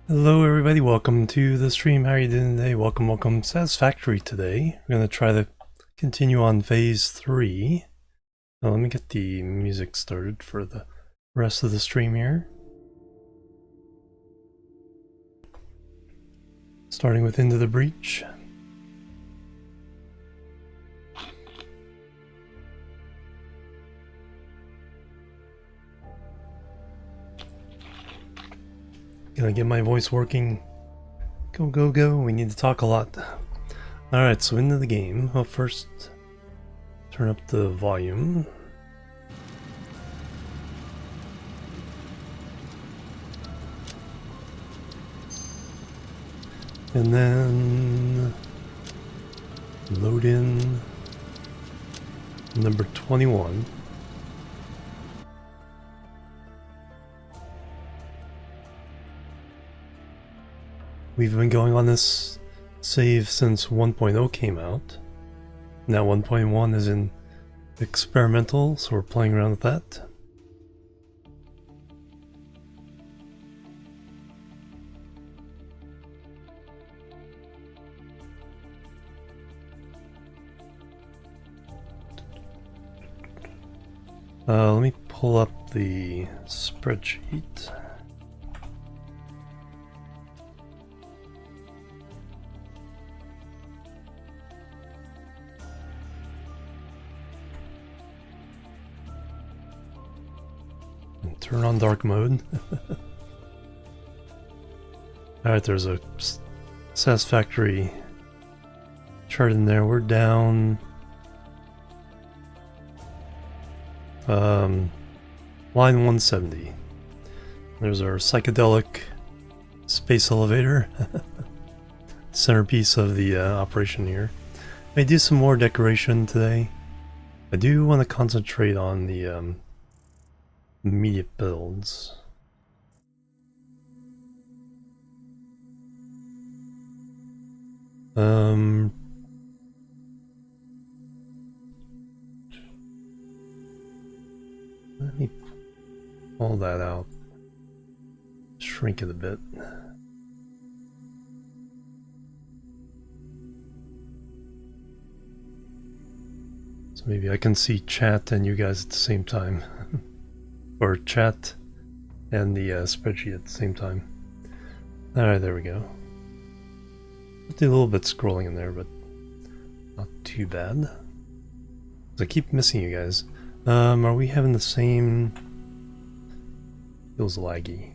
Hello everybody, welcome to the stream. How are you doing today? Welcome. Satisfactory today. We're going to try to continue on phase 3. Now let me get the music started for the rest of the stream here. Starting with Into the Breach. Gonna get my voice working. Go. We need to talk a lot. Alright, so into the game. Well, first, turn up the volume. And then load in number 21. We've been going on this save since 1.0 came out. Now 1.1 is in experimental, so we're playing around with that. Let me pull up the spreadsheet. And turn on dark mode. Alright, there's a Satisfactory chart in there. We're down line 170. There's our psychedelic space elevator. Centerpiece of the operation here. I do some more decoration today. I do want to concentrate on the immediate builds. Let me pull that out, shrink it a bit. So maybe I can see chat and you guys at the same time. Or chat and the spreadsheet at the same time. Alright, there we go. I'll do a little bit scrolling in there, but not too bad. I keep missing you guys. Are we having the same... Feels laggy.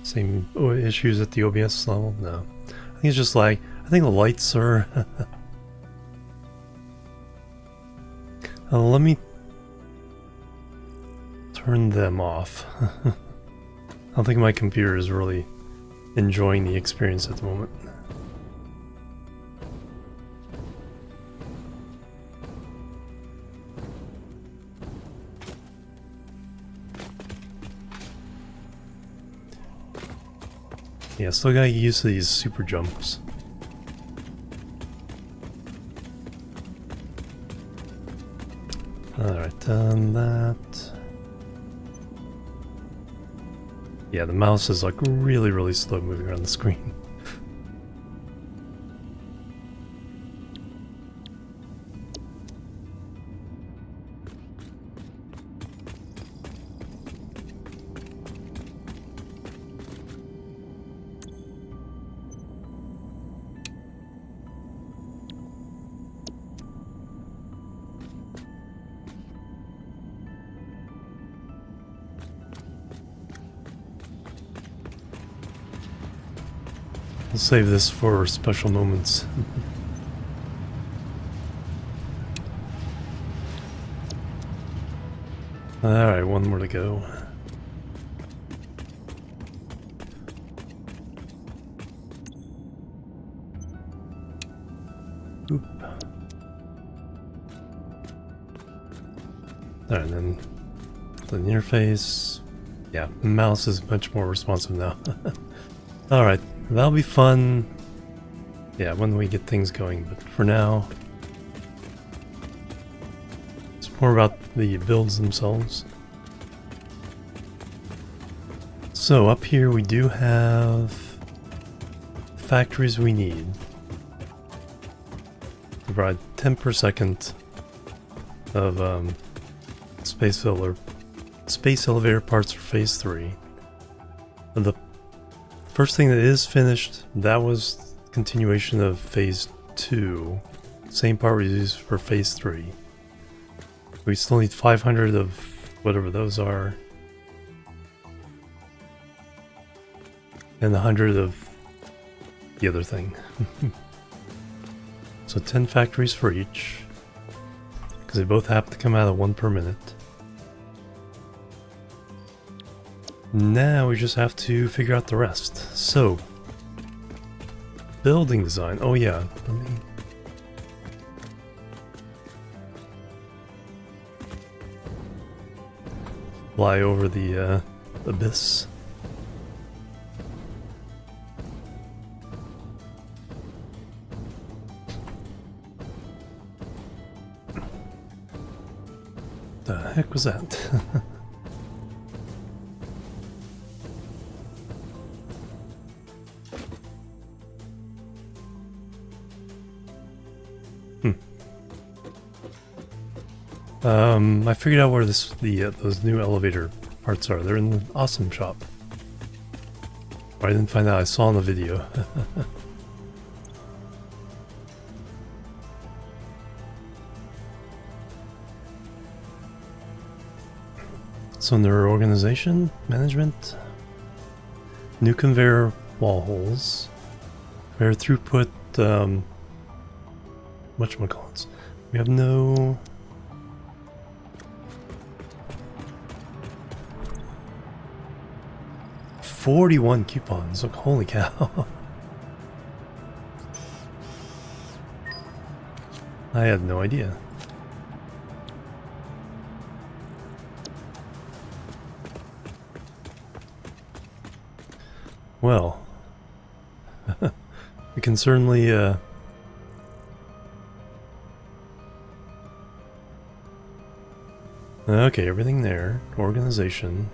Same issues at the OBS level? No. I think it's just like... I think the lights are... let me turn them off. I don't think my computer is really enjoying the experience at the moment. Yeah, still gotta get used to these super jumps. Alright, done that. Yeah, the mouse is like really slow moving around the screen. I'll save this for special moments. Alright, one more to go. Oop. Alright, then the interface. Yeah, mouse is much more responsive now. Alright, that'll be fun. Yeah, when we get things going, but for now, it's more about the builds themselves. So up here we do have factories we need. Provide 10 per second of space elevator parts for phase 3. And the first thing that is finished, that was continuation of phase 2. Same part we used for phase 3. We still need 500 of whatever those are. And 100 of the other thing. So 10 factories for each. Because they both have to come out of 1 per minute. Now we just have to figure out the rest. So, building design. Oh yeah, let me... fly over the abyss. The heck was that? I figured out where those new elevator parts are. They're in the awesome shop. I didn't find out. I saw in the video. So under organization, management, new conveyor wall holes, conveyor throughput, whatchamacallits. We have no... $41 coupons. Look, holy cow. I had no idea. Well, we can certainly okay, everything there. Organization.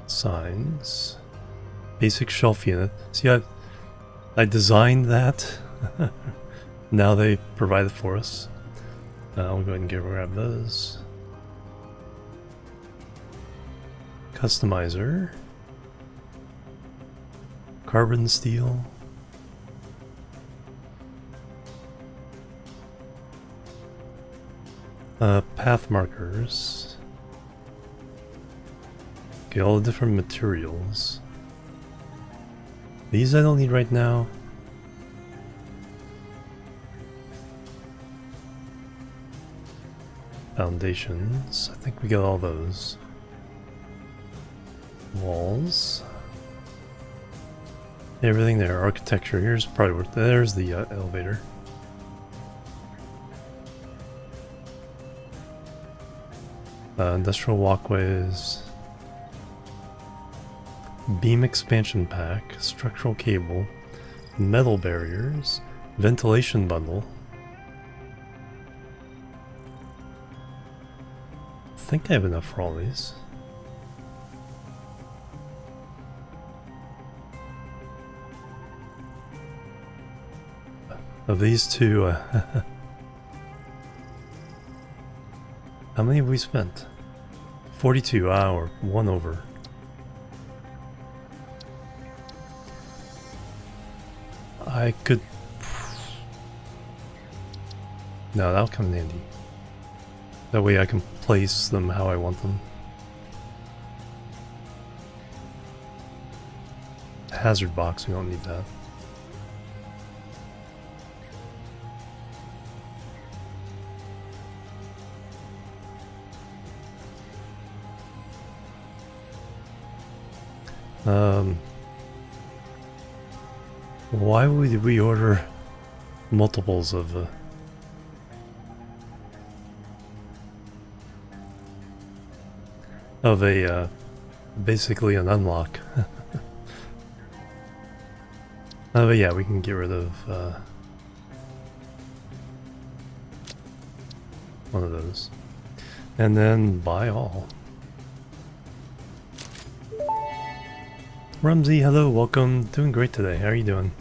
Signs. Basic shelf unit. See, I designed that. Now they provide it for us. I'll go ahead and grab those. Customizer. Carbon steel. Path markers. Okay, all the different materials. These I don't need right now. Foundations. I think we got all those. Walls. Everything there. Architecture. Here's probably where... There's the elevator. Industrial walkways. Beam expansion pack. Structural cable. Metal barriers. Ventilation bundle. I think I have enough for all these. Of these two, how many have we spent? 42, or one over. I could... No, that'll come in handy. That way I can place them how I want them. Hazard box, we don't need that. Why would we order multiples of basically an unlock? But yeah, we can get rid of one of those, and then buy all. Rumsey, hello, welcome. Doing great today. How are you doing?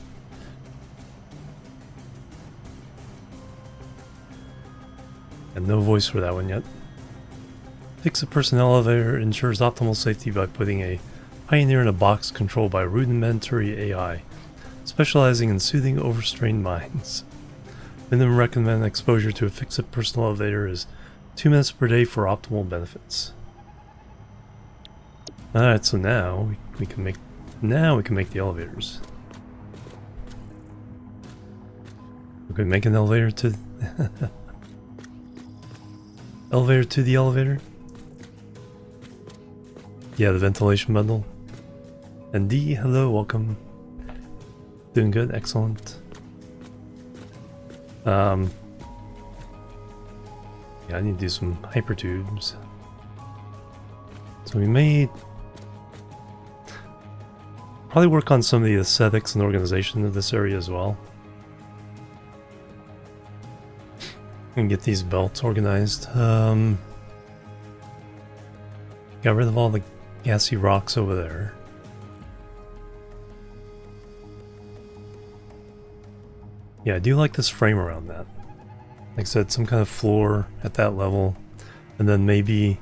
And no voice for that one yet. Fix-It personnel elevator ensures optimal safety by putting a pioneer in a box controlled by rudimentary AI, specializing in soothing overstrained minds. Minimum recommended exposure to a Fix-It personnel elevator is 2 minutes per day for optimal benefits. Alright, so now we can make the elevators. We can make an elevator to elevator to the elevator. Yeah, the ventilation bundle. And D, hello, welcome. Doing good, excellent. Yeah, I need to do some hypertubes. So we may probably work on some of the aesthetics and organization of this area as well. And get these belts organized. Got rid of all the gassy rocks over there. Yeah, I do like this frame around that. Like I said, some kind of floor at that level, and then maybe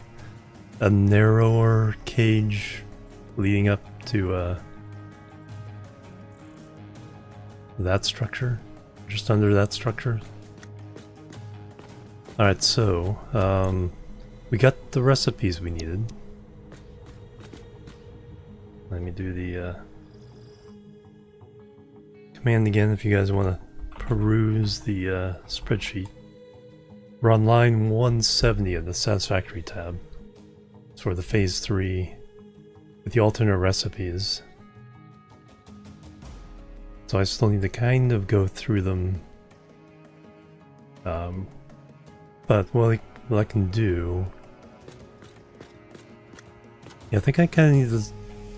a narrower cage leading up to that structure, just under that structure. Alright, so we got the recipes we needed. Let me do the command again if you guys want to peruse the spreadsheet. We're on line 170 of the Satisfactory tab. It's for the phase 3 with the alternate recipes. So I still need to kind of go through them. But what I can do... Yeah, I think I kind of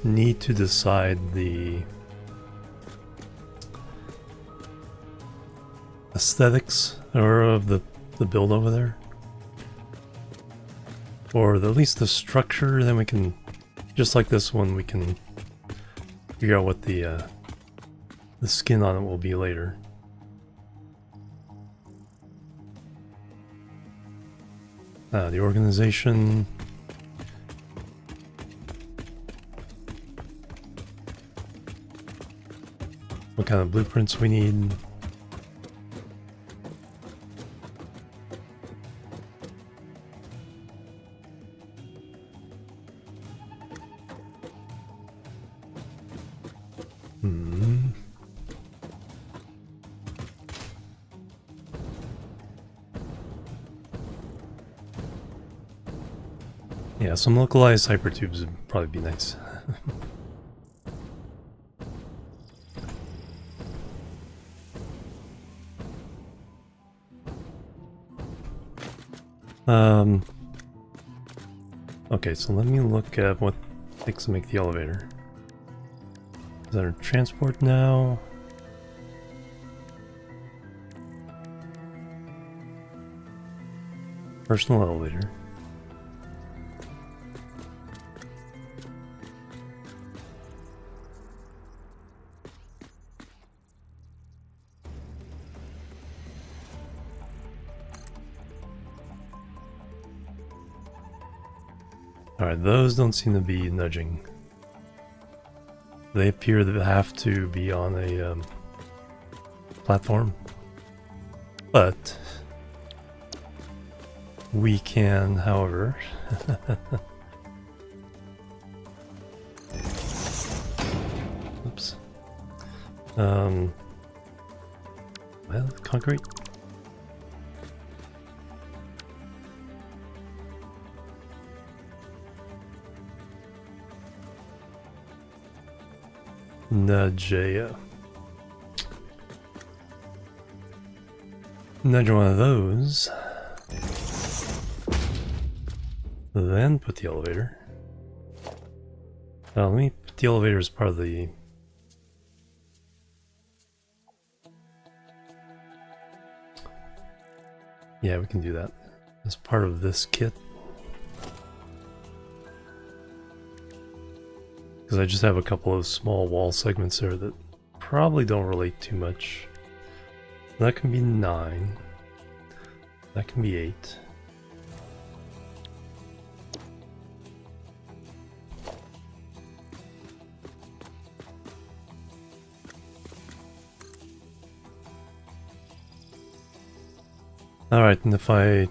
need to decide the aesthetics or of the build over there. Or at least the structure, then we can, just like this one, we can figure out what the skin on it will be later. The organization. What kind of blueprints we need. Yeah, some localized hypertubes would probably be nice. Okay, so let me look at what takes to make the elevator. Is that our transport now? Personal elevator. Alright, those don't seem to be nudging. They appear to have to be on a platform. But we can, however... Oops. Well, concrete. Nudge one of those. Then put the elevator. Let me put the elevator as part of the... Yeah, we can do that as part of this kit. Because I just have a couple of small wall segments there that probably don't relate too much. That can be 9. That can be 8. Alright, and if I...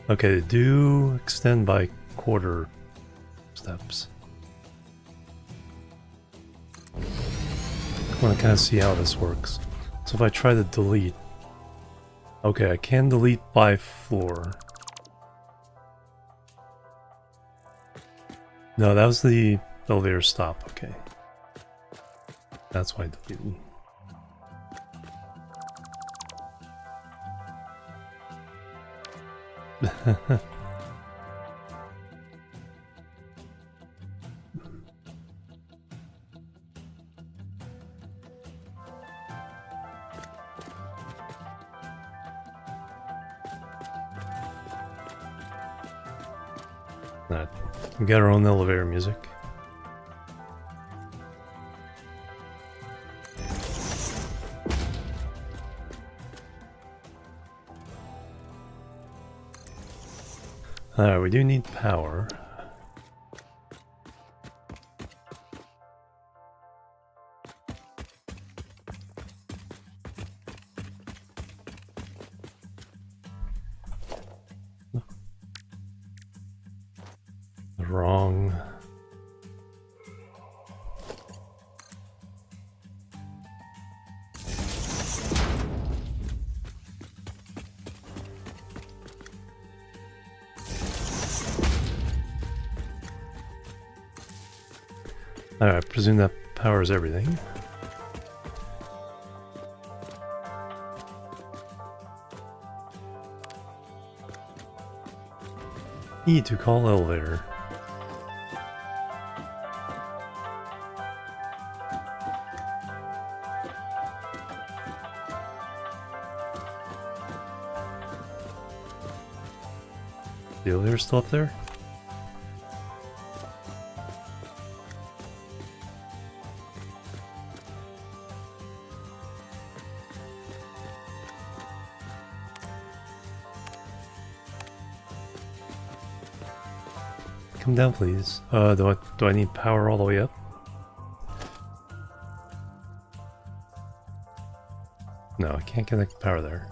Okay, do extend by quarter steps. I want to kind of see how this works. So if I try to delete... Okay, I can delete by floor. No, that was the elevator stop, okay. That's why I deleted. Alright, we got our own elevator music. Alright, we do need power. Wrong. Alright, I presume that powers everything. E to call elevator. The elevator's still up there? Come down, please. Do I need power all the way up? No, I can't connect power there.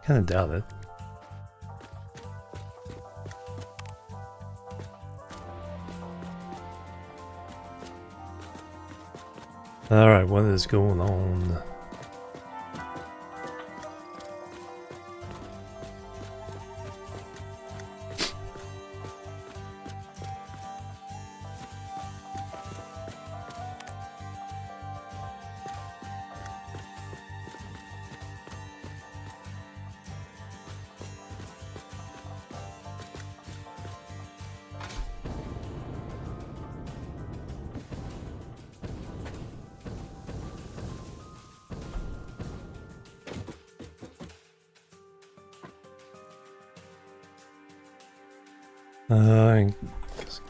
Kinda doubt it. Alright, what is going on? I guess.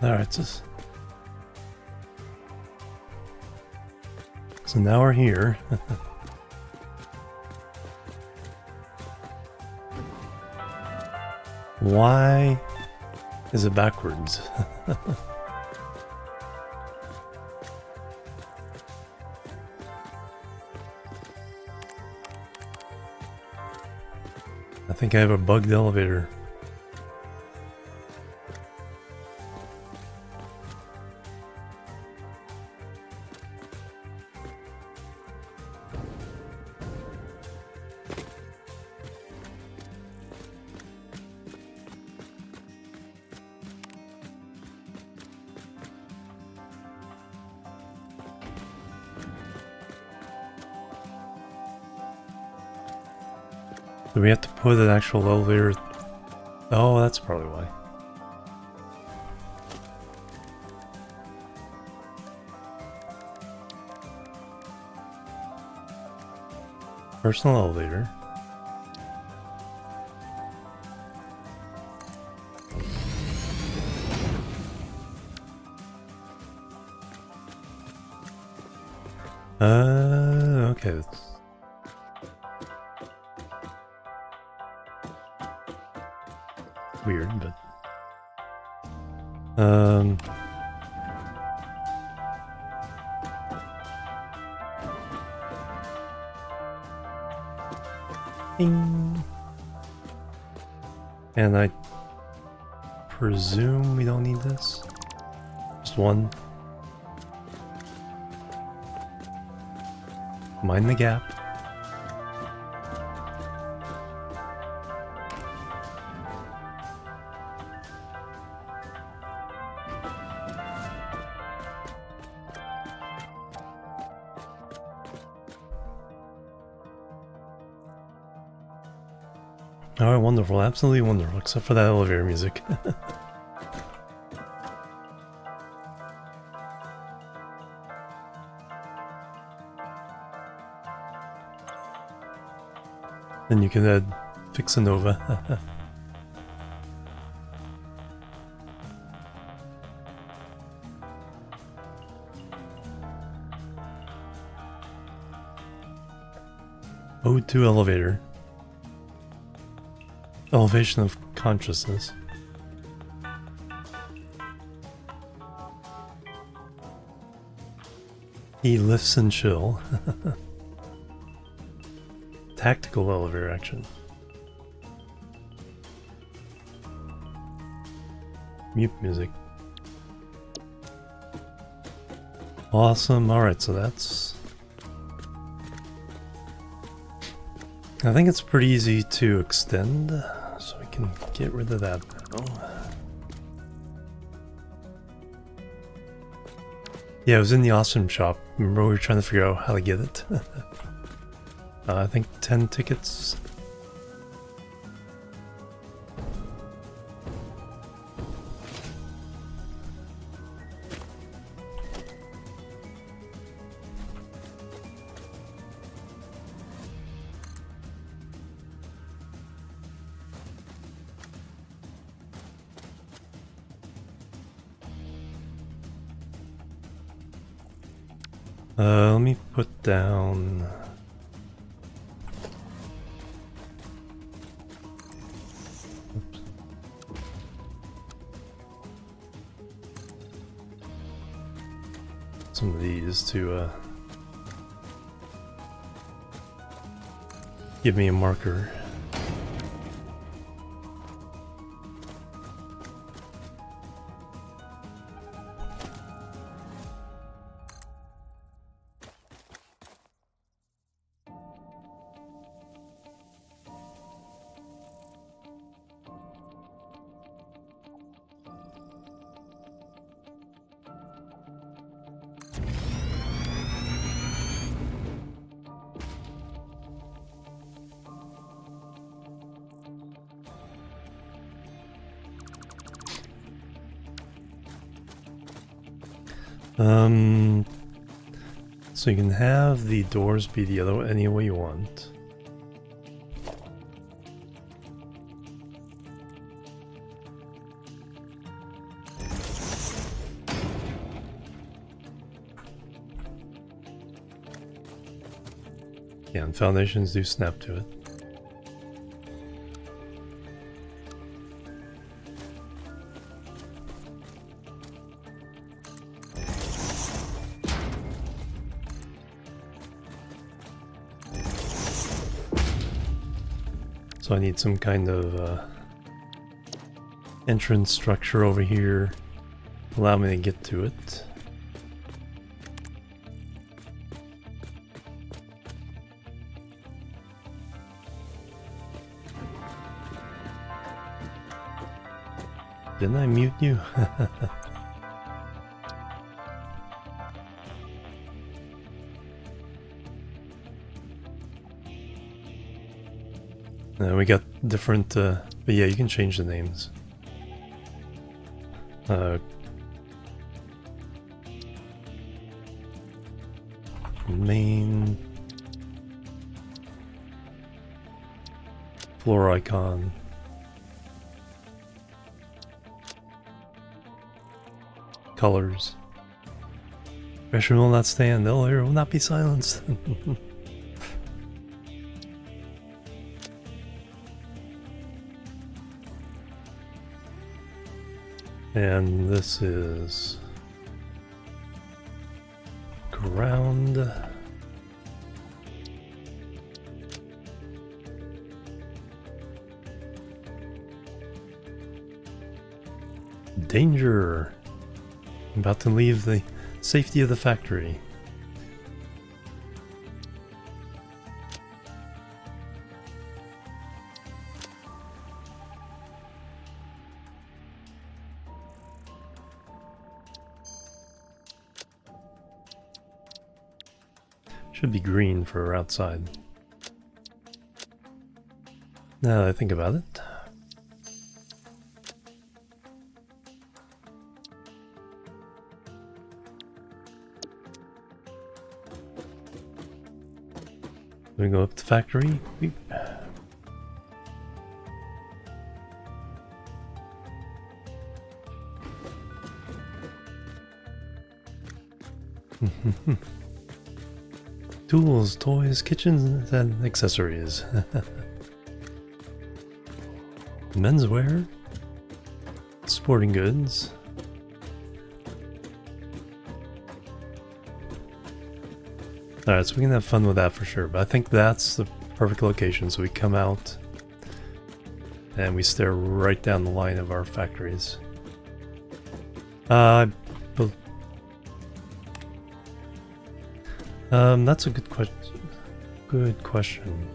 Alright, so now we're here. Why is it backwards? I think I have a bugged elevator. Do we have to put an actual elevator Oh, that's probably why. Personal elevator. Okay. Weird, but ding. And I presume we don't need this. Just one. Mind the gap. Alright, wonderful. Absolutely wonderful, except for that elevator music. Then you can add Fix a Nova. Ode to Elevator. Elevation of Consciousness. He lifts and chill. Tactical elevator action. Mute music. Awesome. Alright, so that's... I think it's pretty easy to extend, so we can get rid of that now. Yeah, it was in the awesome shop. Remember we were trying to figure out how to get it? I think 10 tickets. Let me put down... Oops. Some of these to give me a marker. So you can have the doors be the other any way you want. Yeah, and foundations do snap to it. So I need some kind of entrance structure over here. Allow me to get to it. Didn't I mute you? We got different, but yeah, you can change the names. Main floor icon. Colors. Pressure will not stand. The air will not be silenced. And this is ground. Danger. I'm about to leave the safety of the factory. Should be green for outside. Now that I think about it. We go up to factory. Beep. Tools, toys, kitchens, and accessories. Menswear, sporting goods. Alright, so we can have fun with that for sure, but I think that's the perfect location, so we come out and we stare right down the line of our factories. That's a good question. Good question.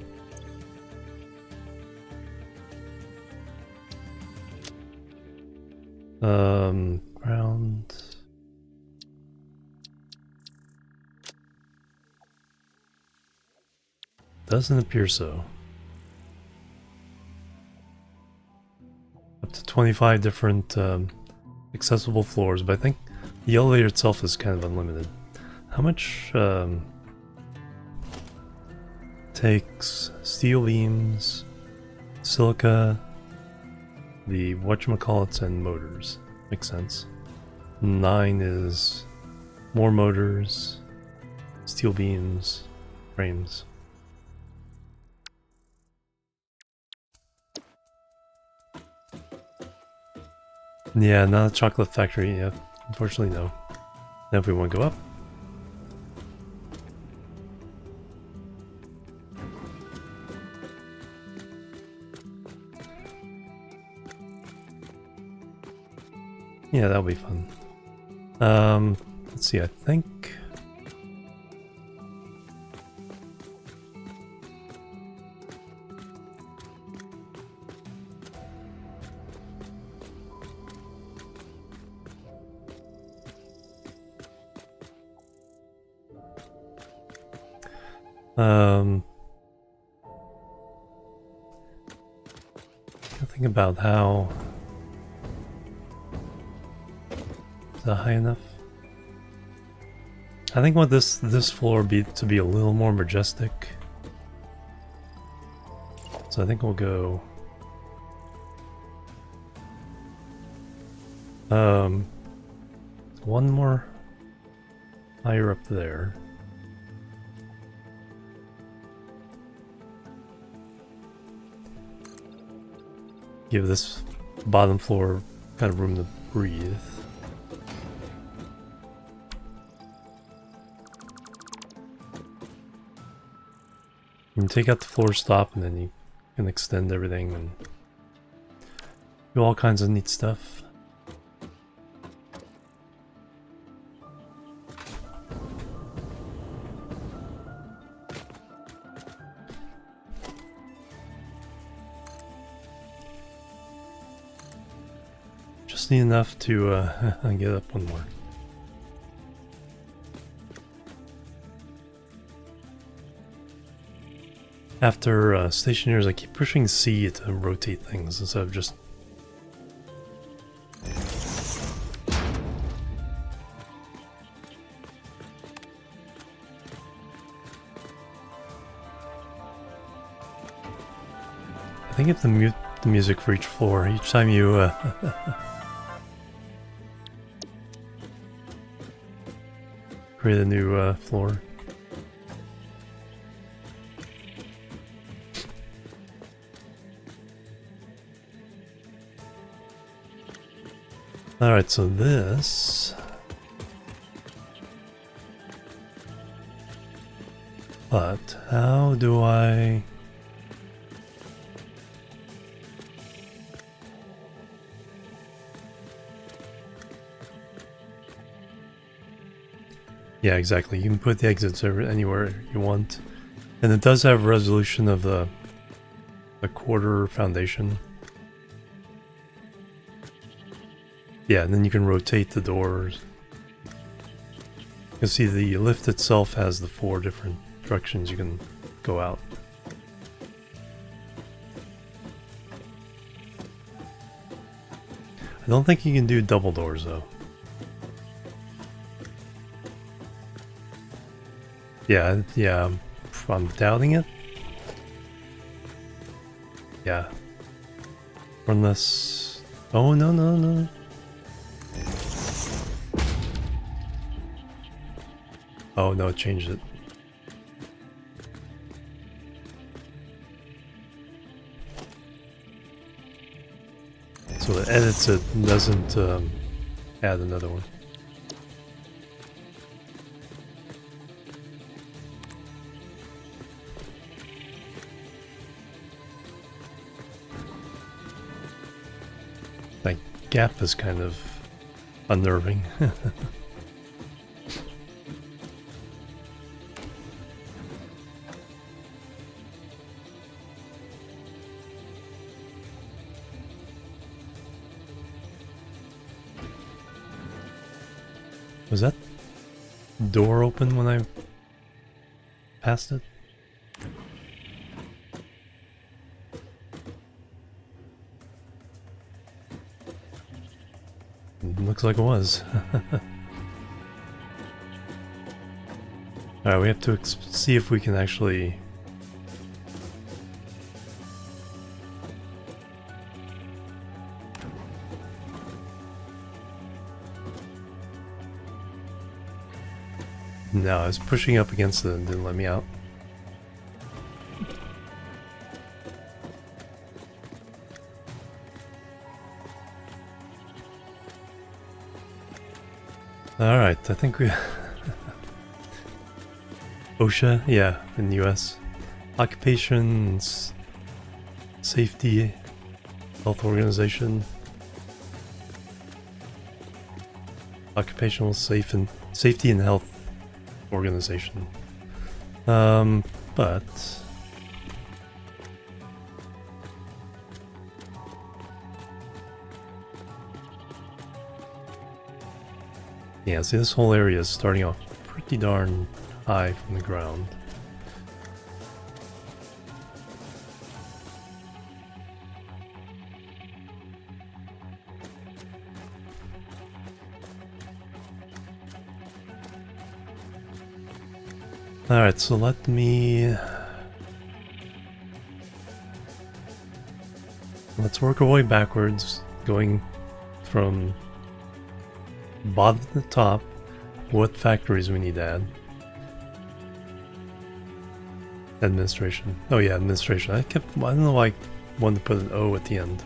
Ground. Doesn't appear so. Up to 25 different accessible floors, but I think the elevator itself is kind of unlimited. How much takes steel beams, silica, the whatchamacallits, and motors? Makes sense. 9 is more motors, steel beams, frames. Yeah, not a chocolate factory. Yeah, unfortunately, no. Now, if we want to go up. Yeah, that'll be fun. Let's see, I think... think about how... Is that high enough? I think want this floor to be a little more majestic. So I think we'll go... one more higher up there. Give this bottom floor kind of room to breathe. You can take out the floor stop and then you can extend everything and do all kinds of neat stuff. Just need enough to get up one more. After stationaries, I keep pushing C to rotate things instead of just... I think if the mute the music for each floor, each time you create a new floor. Alright, so this... But how do I... Yeah, exactly. You can put the exits anywhere you want. And it does have resolution of the quarter foundation. Yeah, and then you can rotate the doors. You can see the lift itself has the 4 different directions you can go out. I don't think you can do double doors though. Yeah, I'm doubting it. Yeah. Unless... Oh, no. Oh, no, it changed it. So it edits it and doesn't add another one. That gap is kind of unnerving. Was that door open when I passed it? Looks like it was. Alright, we have to see if we can actually... No, I was pushing up against it and didn't let me out. Alright, I think we... OSHA, yeah, in the US. Occupations... Safety... Health Organization. Occupational Safety and Health Organization. But... Yeah, see, this whole area is starting off pretty darn high from the ground. Alright, so let's work our way backwards, going from bottom to the top, what factories we need to add. Administration. Oh yeah, administration. I don't know why I wanted to put an O at the end.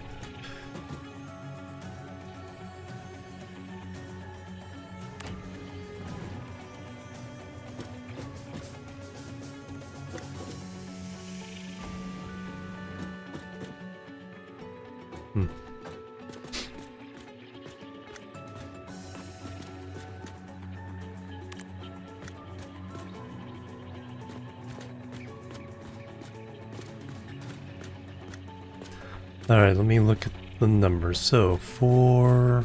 Alright, let me look at the numbers. So, for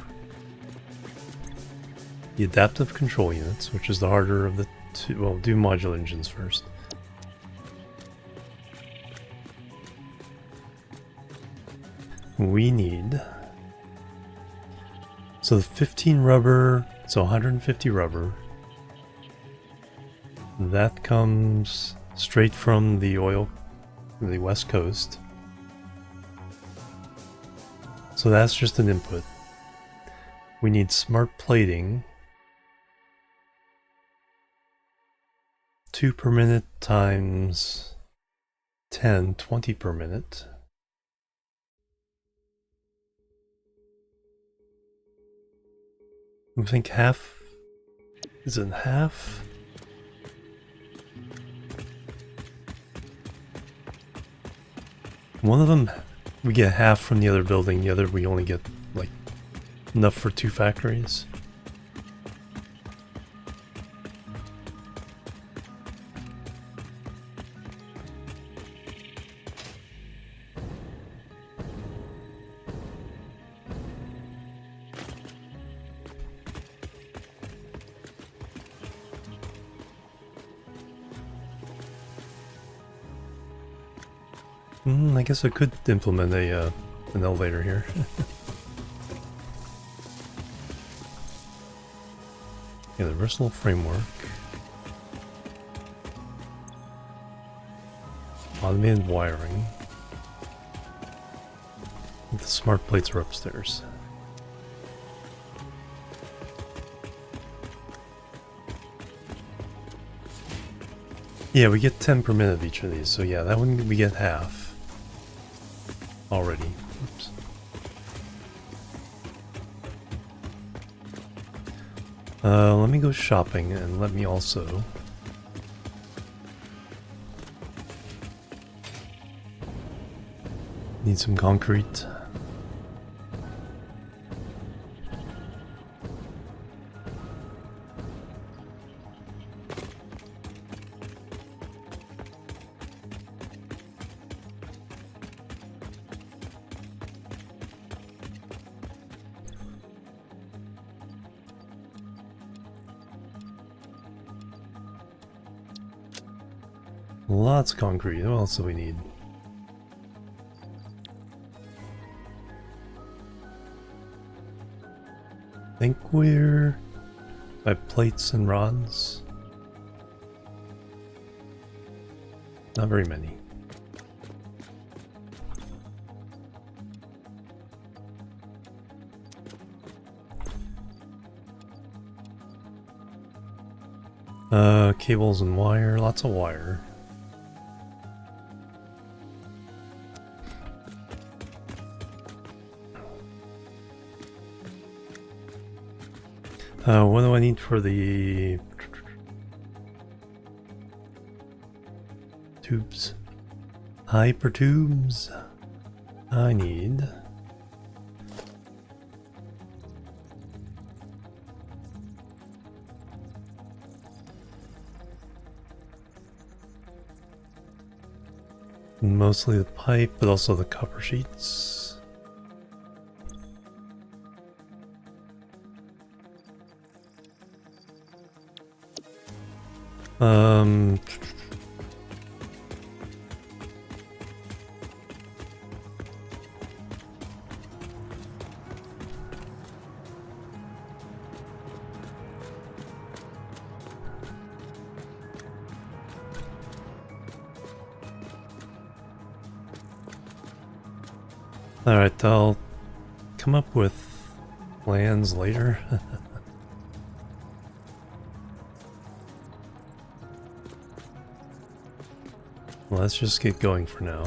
the adaptive control units, which is the harder of the two, well, do modular engines first. we need... So 15 rubber, so 150 rubber. That comes straight from the West Coast. So that's just an input. We need smart plating. 2 per minute times 10, 20 per minute. I think half, is it half? One of them we get half from the other building, the other we only get like enough for 2 factories. I guess I could implement an elevator here. Yeah, the versatile framework. Automated wiring. The smart plates are upstairs. Yeah, we get 10 per minute of each of these, so yeah, that one we get half. Already. Oops. Let me go shopping and let me also need some concrete. Lots of concrete. What else do we need? I think we're by plates and rods. Not very many. Cables and wire. Lots of wire. What do I need for the tubes? Hyper tubes. I need mostly the pipe, but also the copper sheets. Alright, I'll come up with plans later. Let's just get going for now.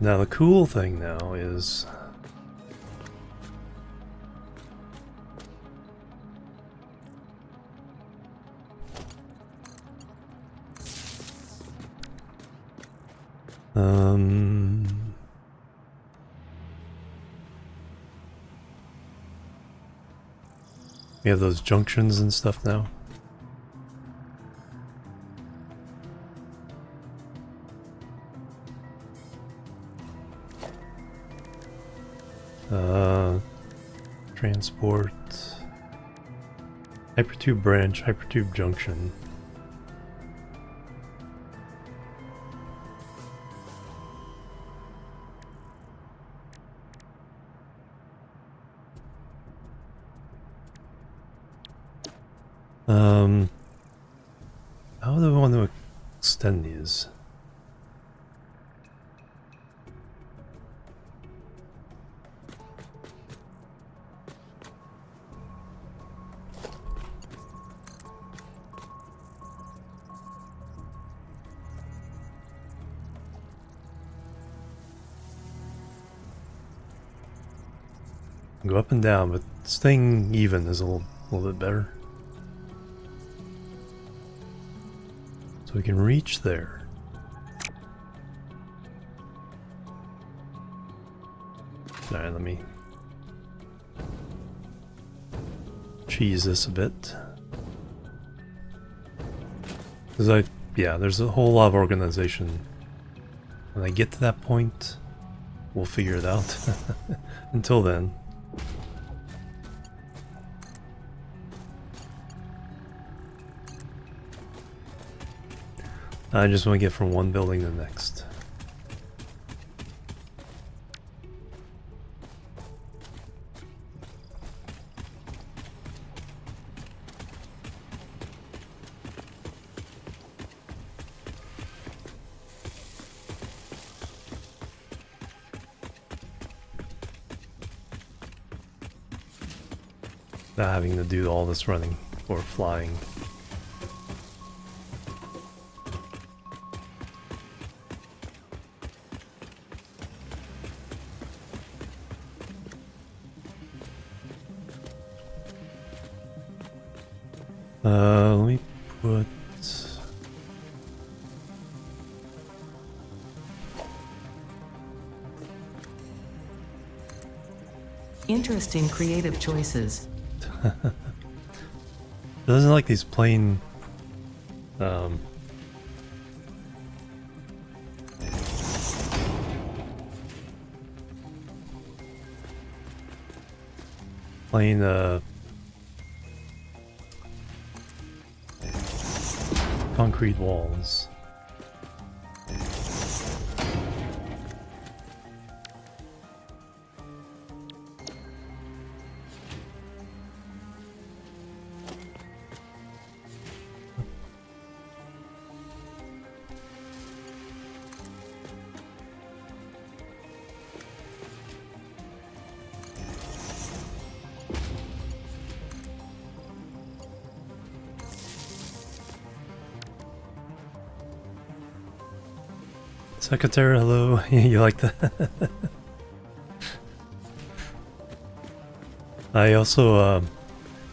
Now the cool thing now is we have those junctions and stuff now. Transport, hypertube branch, hypertube junction. How do I want to extend these? Go up and down, but staying even is a little bit better. So we can reach there. Alright, let me cheese this a bit. Because yeah, there's a whole lot of organization. When I get to that point, we'll figure it out. Until then. I just want to get from one building to the next. Not having to do all this running or flying. Let me put... Interesting creative choices. Doesn't like these plain... concrete walls. Secretary, hello. You like that? I also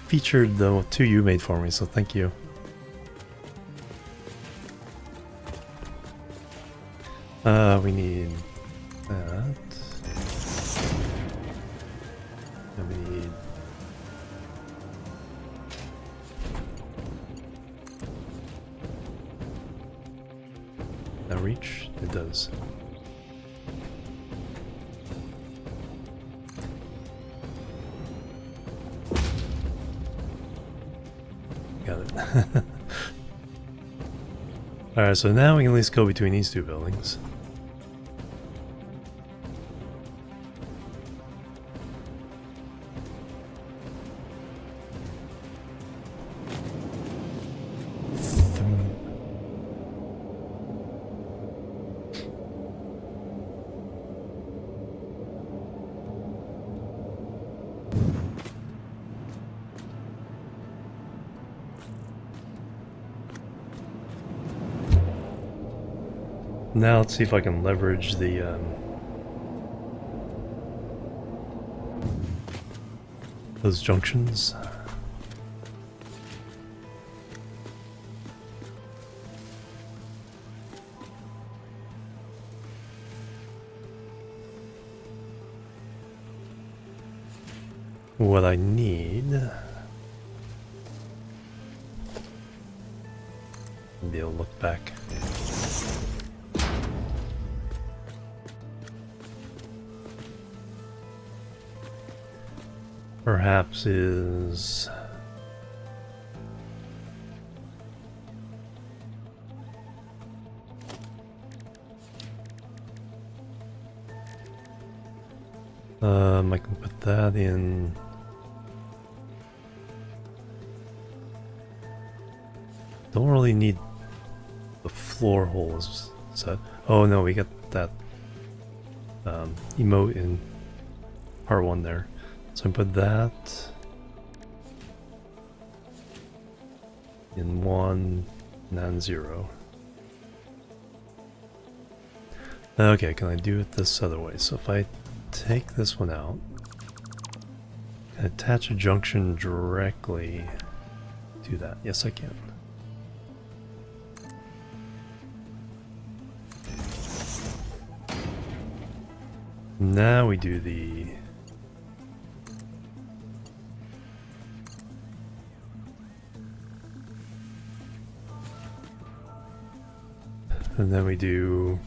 featured the two you made for me, so thank you. We need that. And we need that reach? It does. Got it. Alright, so now we can at least go between these two buildings. Now let's see if I can leverage the those junctions. What I need, maybe I'll look back. Perhaps is I can put that in Don't really need the floor holes set. Oh no, we got that emote in part 1 there. So I put that in 1, and 0. Okay, can I do it this other way? So if I take this one out, and attach a junction directly to that. Yes, I can. Now we do the and then we do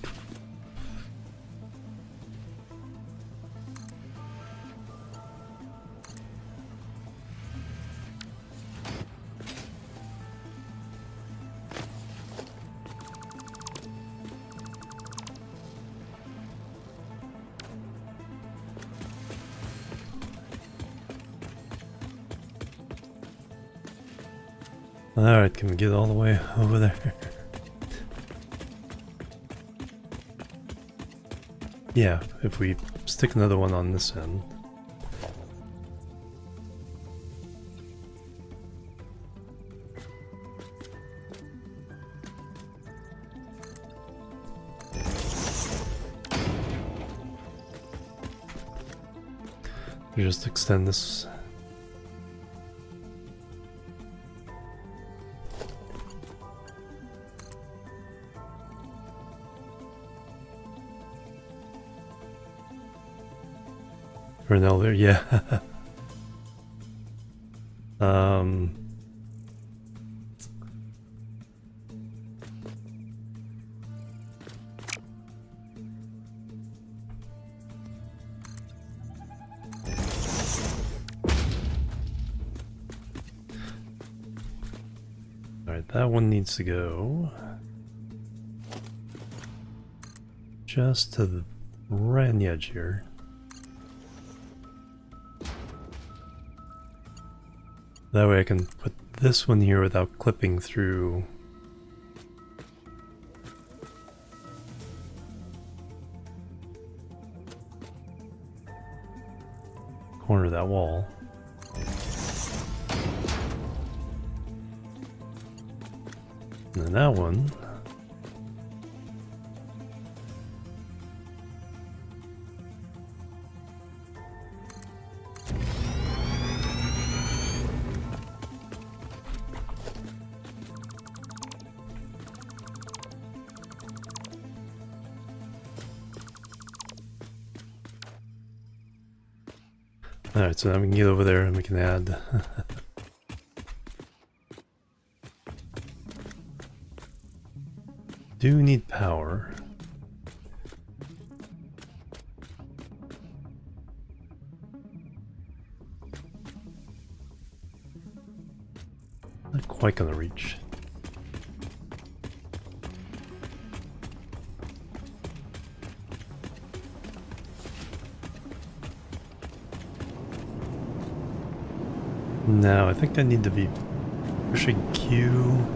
Alright, can we get all the way over there? Yeah, if we stick another one on this end. We just extend this. For an elevator, yeah. Alright, that one needs to go just to the right on the edge here. That way I can put this one here without clipping through. Corner of that wall. And then that one. Alright, so now we can get over there and we can add do need power. Not quite gonna reach. No, I think I need to be pushing Q.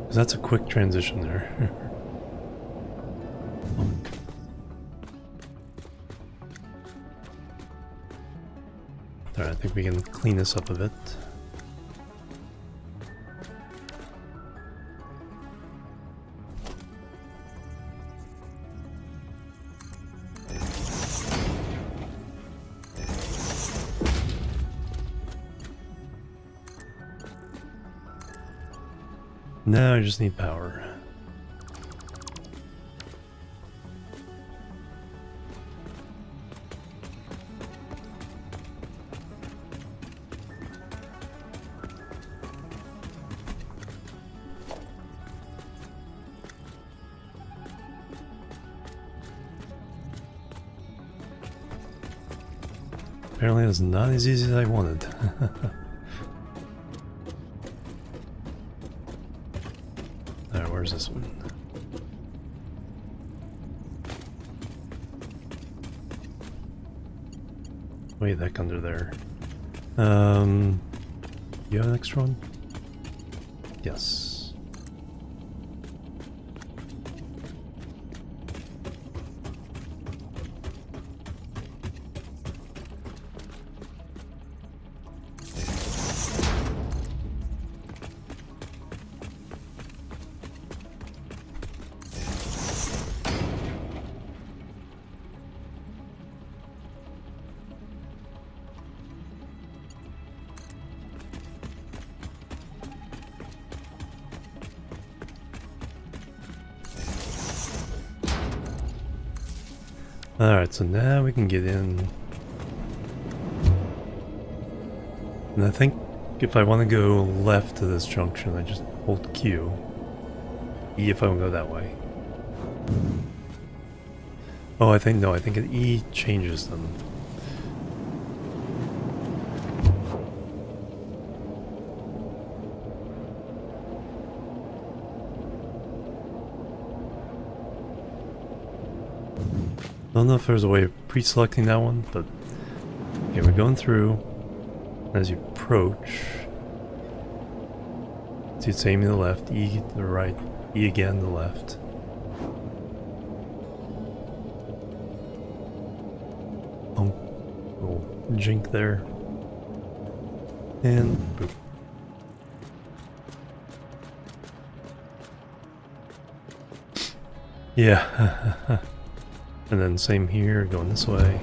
Because that's a quick transition there. Alright, I think we can clean this up a bit. Now I just need power. Apparently it's not as easy as I wanted. Alright, where's this one? Way the heck under there. You have an extra one? Yes. Alright, so now we can get in. And I think if I want to go left to this junction, I just hold Q. E if I want to go that way. Oh, I think an E changes them. I don't know if there's a way of pre-selecting that one, but okay, we're going through. As you approach, see it's aiming to the left, E to the right, E again to the left. Oh, little jink there. And boop. Yeah. And then same here, going this way.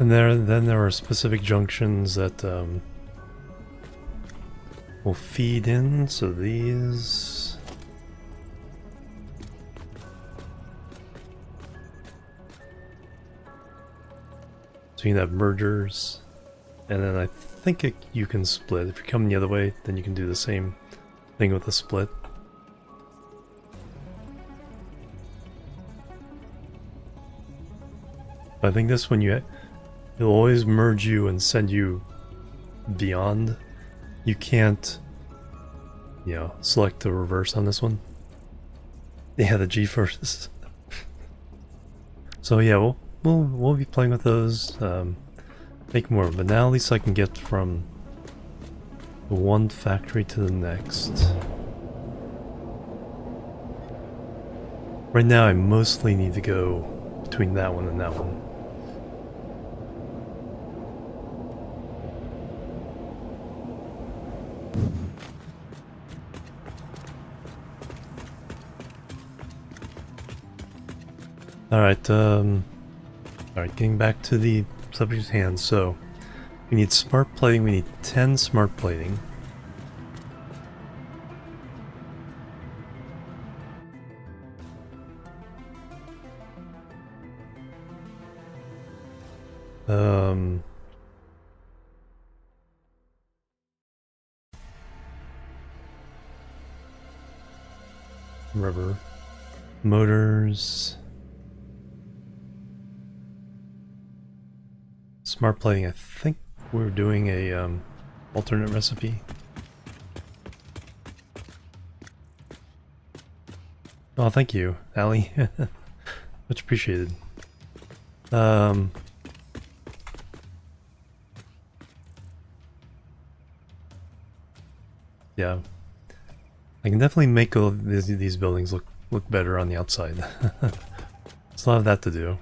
And then there are specific junctions that will feed in, so these... So you can have mergers, and then I think you can split. If you're coming the other way, then you can do the same thing with the split. But I think this one it'll always merge you and send you beyond. You can't, select the reverse on this one. Yeah, the G first. So yeah, we'll be playing with those, make more, but now at least I can get from the one factory to the next. Right now I mostly need to go between that one and that one. Alright, getting back to the subject's hand. So, we need smart plating, we need 10 smart plating. Rubber. Motors. Smart plating, I think we're doing a alternate recipe. Oh, thank you, Allie. Much appreciated. Yeah, I can definitely make all these buildings look better on the outside. There's a lot of that to do.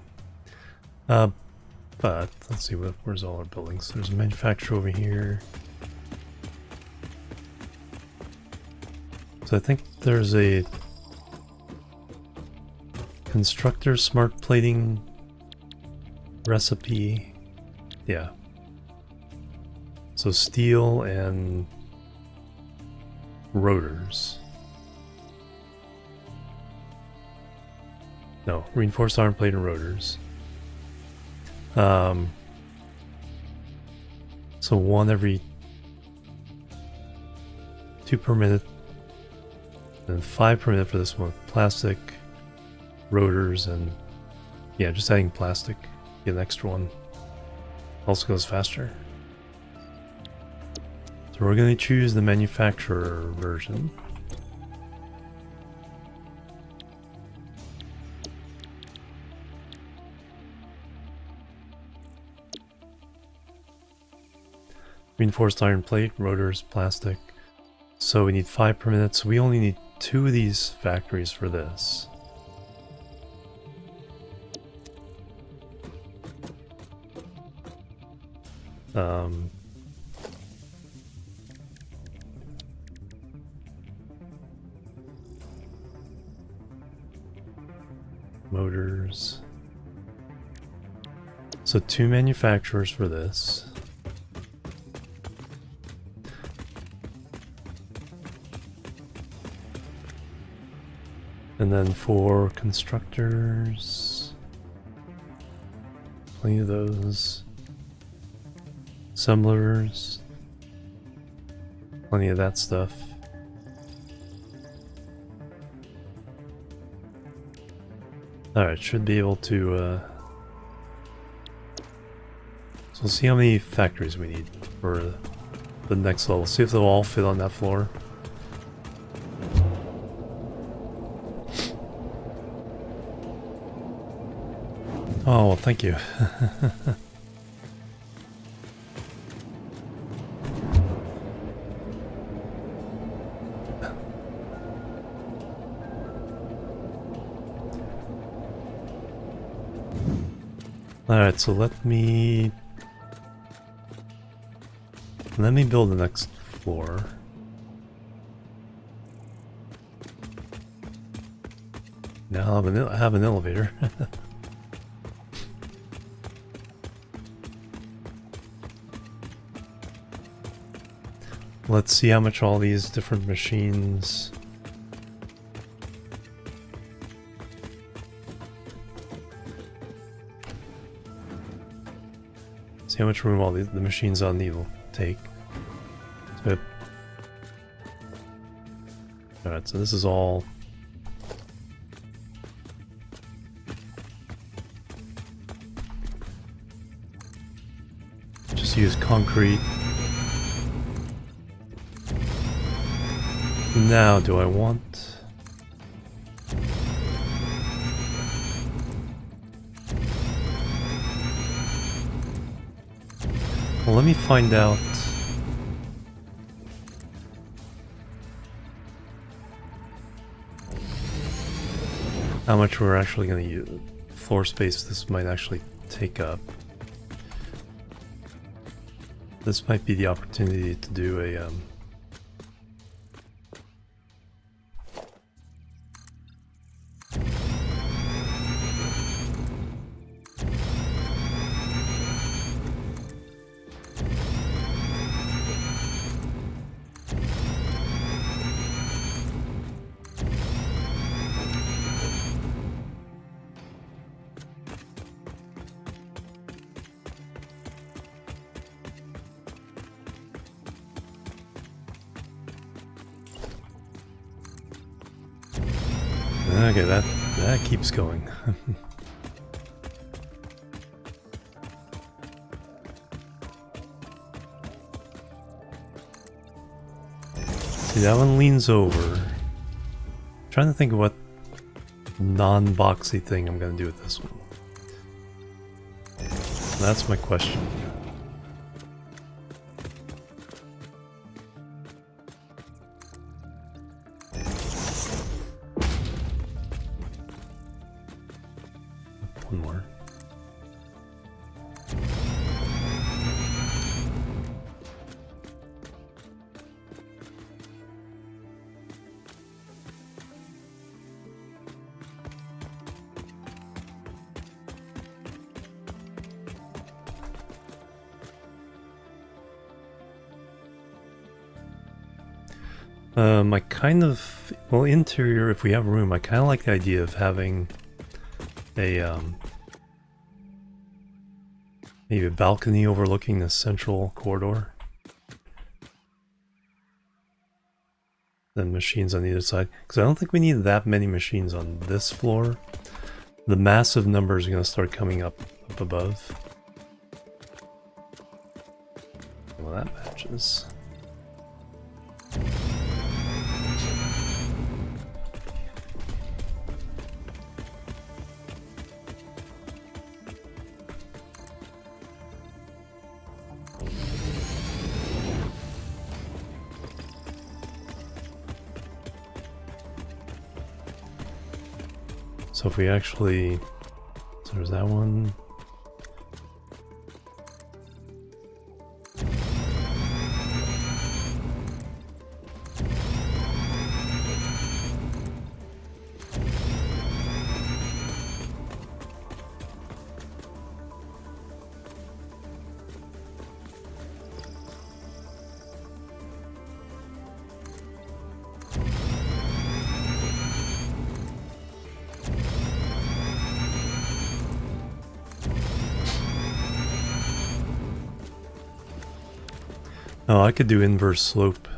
But let's see, where's all our buildings? There's a manufacturer over here. So I think there's a constructor smart plating recipe. Yeah. So steel and rotors. No, reinforced iron plate and rotors. So one every 2 per minute, and 5 per minute for this one. Plastic, rotors, and yeah, just adding plastic. Get an extra one. Also goes faster. So we're going to choose the manufacturer version. Reinforced iron plate, rotors, plastic. So we need 5 per minute, so we only need 2 of these factories for this. Motors. So 2 manufacturers for this. And then 4 constructors. Plenty of those. Assemblers. Plenty of that stuff. Alright, should be able to, so we'll see how many factories we need for the next level. See if they'll all fit on that floor. Oh, well, thank you. Alright, so let me build the next floor. Now I have an elevator. Let's see how much all these different machines. See how much room all the machines on these will take. So, alright, so this is all. Just use concrete. Now, do I want... Well, let me find out... how much we're actually going to use. Floor space this might actually take up. This might be the opportunity to do a... Okay, that keeps going. See, that one leans over. I'm trying to think of what non-boxy thing I'm gonna do with this one. That's my question. One more. I kind of, well, interior, if we have room, I kind of like the idea of having a, maybe a balcony overlooking the central corridor. Then machines on either side. Because I don't think we need that many machines on this floor. The massive numbers are going to start coming up above. Well, that matches. So if we actually, so there's that one. Oh, I could do inverse slope.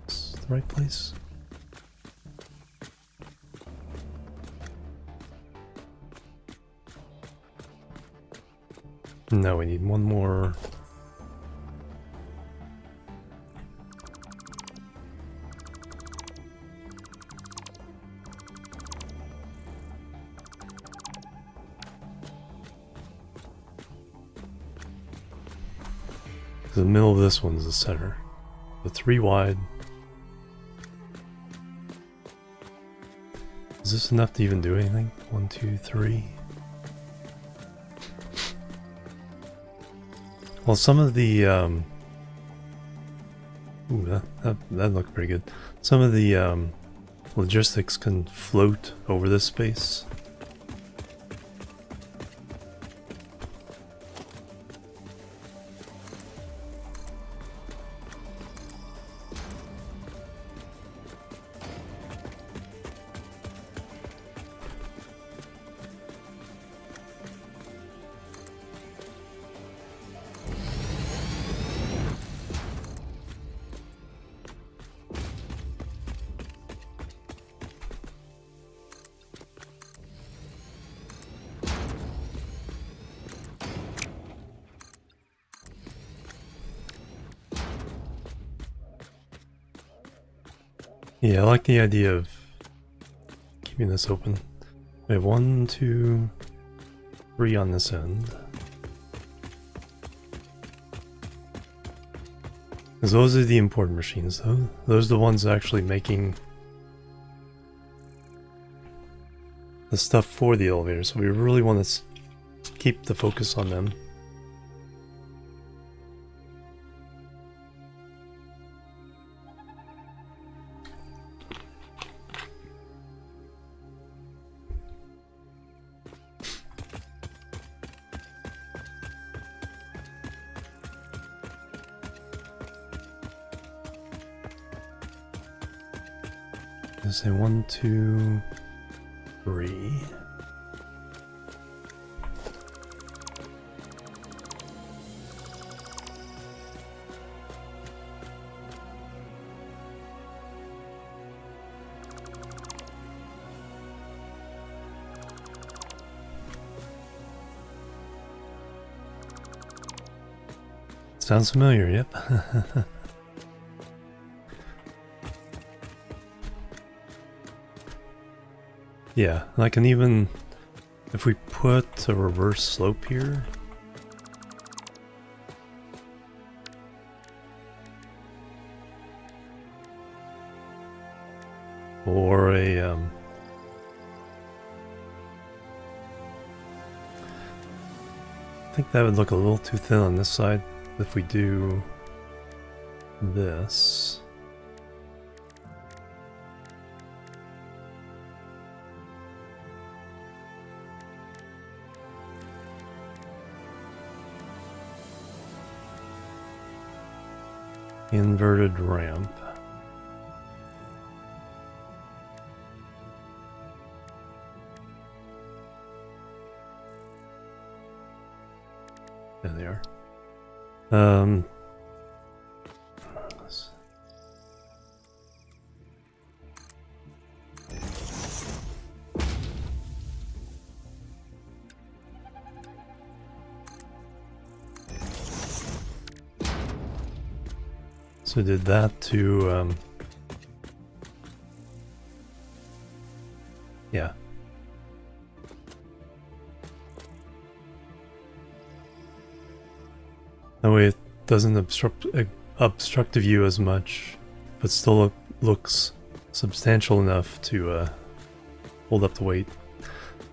Is the right place? No, we need one more. The middle of this one's the center. The 3 wide. Is this enough to even do anything? 1, 2, 3. Well, some of the ooh, that looked pretty good. Some of the logistics can float over this space. Yeah, I like the idea of keeping this open. We have 1, 2, 3 on this end. Because those are the important machines, though. Those are the ones actually making the stuff for the elevator, so we really want to keep the focus on them. Let's say 1, 2, 3. Sounds familiar, yep. Yeah, and I can even, if we put a reverse slope here, or a, I think that would look a little too thin on this side if we do this. Inverted ramp. There they are. So did that to, yeah. That way it doesn't obstruct the view as much, but still looks substantial enough to hold up the weight.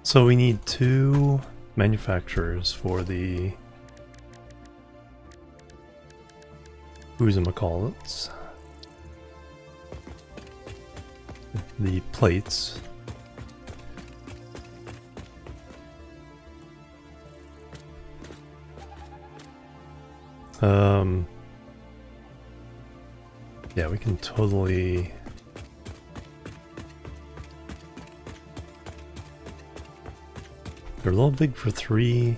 So we need 2 manufacturers for the who's-em-a-call-its, the plates. Yeah, we can totally... They're a little big for 3.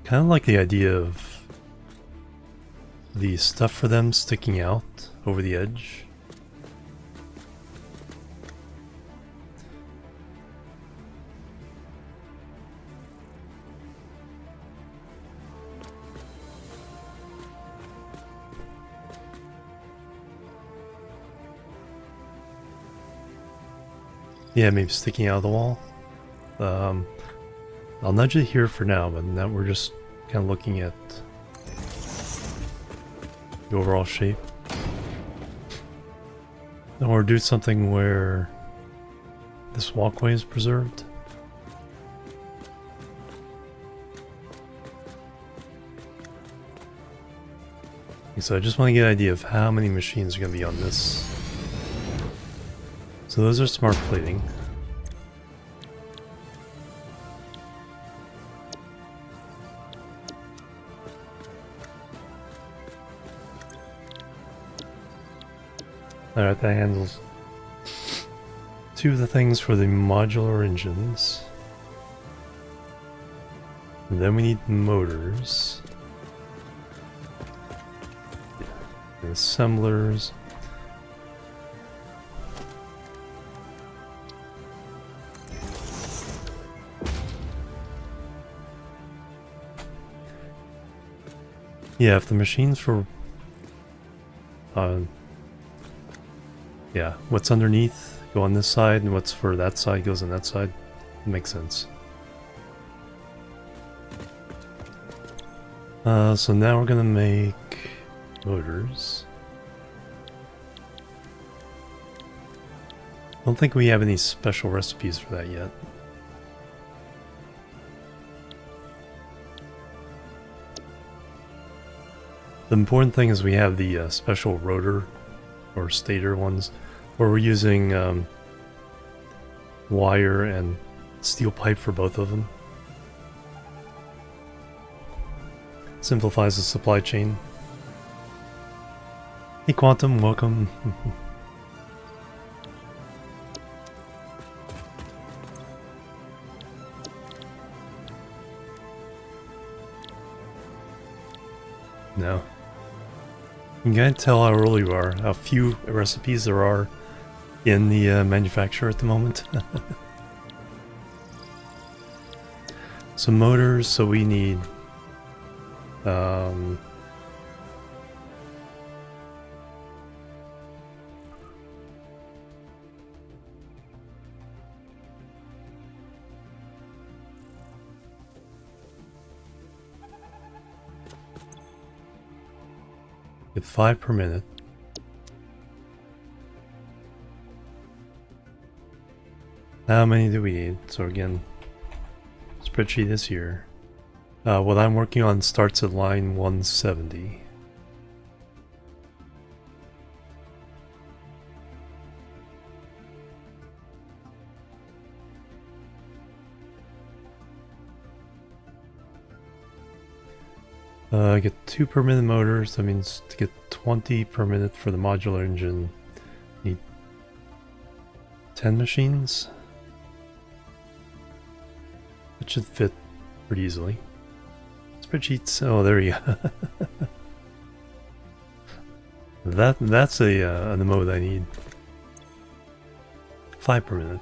Kind of like the idea of the stuff for them sticking out over the edge. Yeah, maybe sticking out of the wall. I'll nudge it here for now, but now we're just kind of looking at the overall shape. Or do something where this walkway is preserved. So I just want to get an idea of how many machines are going to be on this. So those are smart plating. Alright, that handles 2 of the things for the modular engines. And then we need motors. And assemblers. Yeah, if the machines for... yeah, what's underneath go on this side, and what's for that side goes on that side. It makes sense. So now we're gonna make motors. I don't think we have any special recipes for that yet. The important thing is we have the special rotor or stator ones where we're using wire and steel pipe for both of them. Simplifies the supply chain. Hey Quantum, welcome. No. You can't tell how early you are, how few recipes there are in the manufacturer at the moment. So motors, so we need with 5 per minute. How many do we need? So again, spreadsheet is here. What I'm working on starts at line 170. I get 2 per minute motors. That means to get 20 per minute for the modular engine, need 10 machines. It should fit pretty easily. Spreadsheets. Oh, there you go. That's a the mode I need. 5 per minute.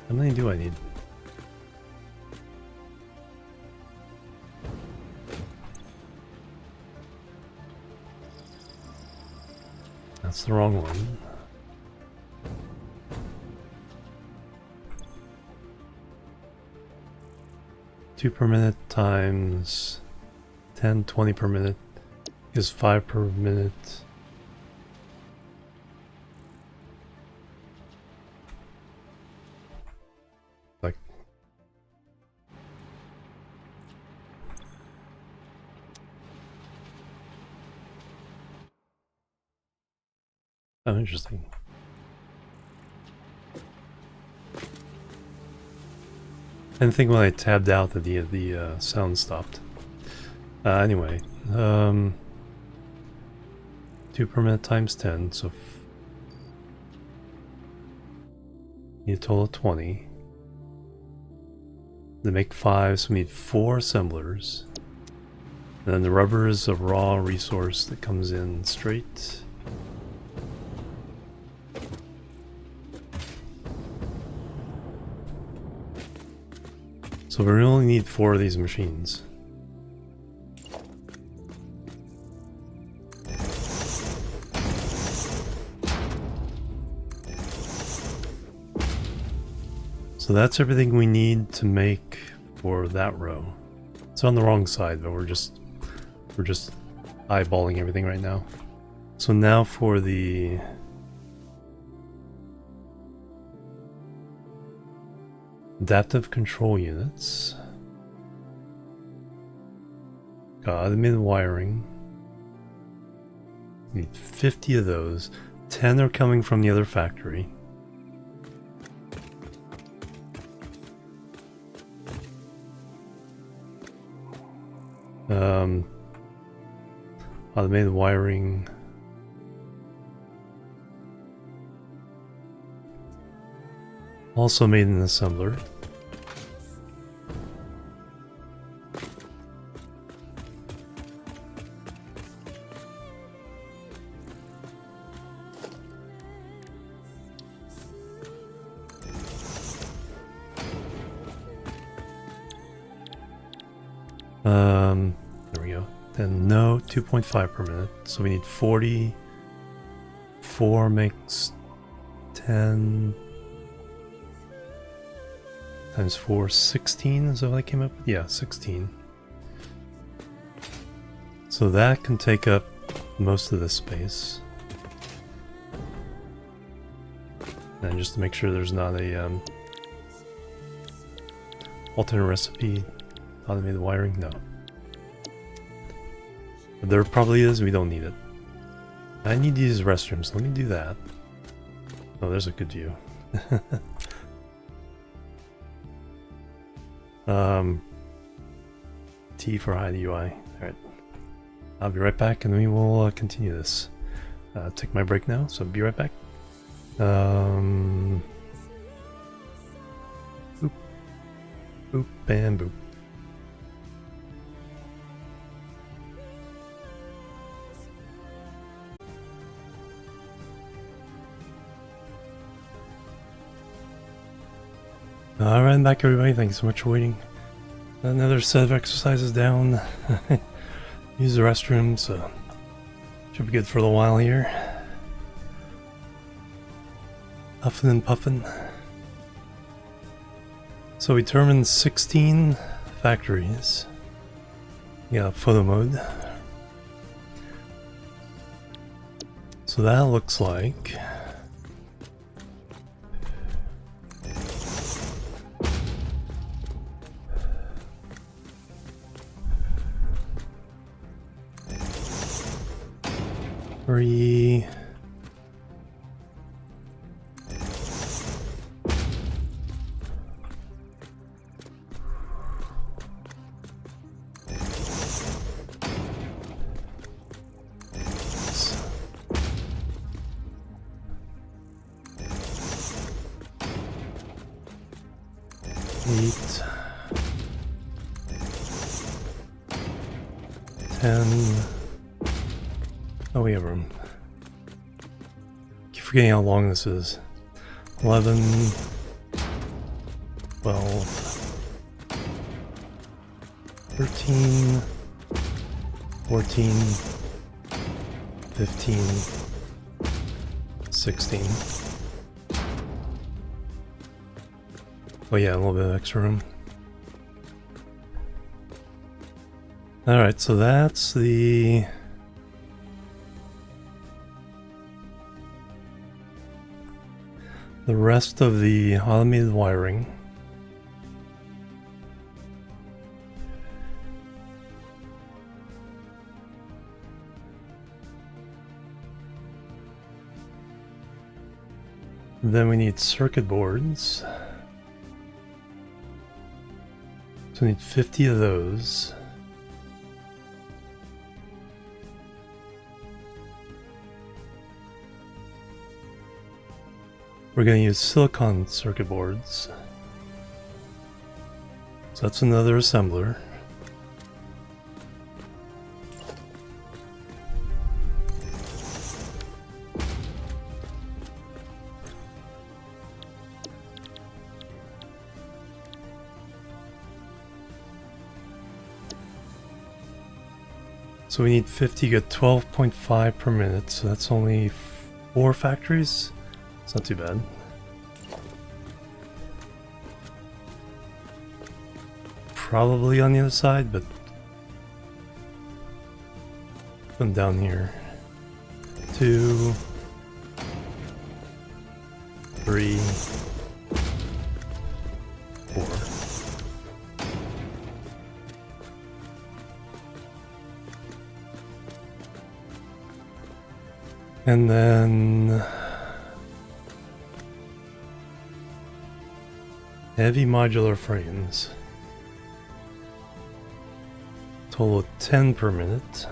How many do I need? That's the wrong one. Two per minute times 10, 20 per minute is 5 per minute. Like, oh, interesting. I didn't think when I tabbed out that the sound stopped. Anyway, 2 per minute times 10, so need a total of 20. To make 5, so we need 4 assemblers. And then the rubber is a raw resource that comes in straight. So we only need 4 of these machines. So that's everything we need to make for that row. It's on the wrong side, but we're just eyeballing everything right now. So now for the adaptive control units. Automated wiring. Need 50 of those. 10 are coming from the other factory. Automated wiring. Also made an assembler. There we go. Then no, 2.5 per minute. So we need 40. 4 makes 10 times 4, 16. Is that what I came up with? Yeah, 16. So that can take up most of this space. And just to make sure there's not a alternate recipe, automated wiring, no. But there probably is, we don't need it. I need to use restrooms, let me do that. Oh, there's a good view. T for hide UI. Alright. I'll be right back and we will continue this. Take my break now, so be right back. Boop. Boop and boop. Alright, I'm back everybody, thanks so much for waiting. Another set of exercises down. Use the restroom, so should be good for a little while here. Huffing and puffing. So we determined 16 factories. Yeah, photo mode. So that looks like three, eight, 10. Oh, we have room. Keep forgetting how long this is. 11, 12, 13, 14, 15, 16. Oh yeah, a little bit of extra room. Alright, so that's the rest of the automated wiring. Then we need circuit boards. So we need 50 of those. We're going to use silicon circuit boards. So that's another assembler. So we need 50, get 12.5 per minute, so that's only 4 factories. It's not too bad. Probably on the other side, but come down here. 2, 3, 4. And then heavy modular frames. Total of 10 per minute. So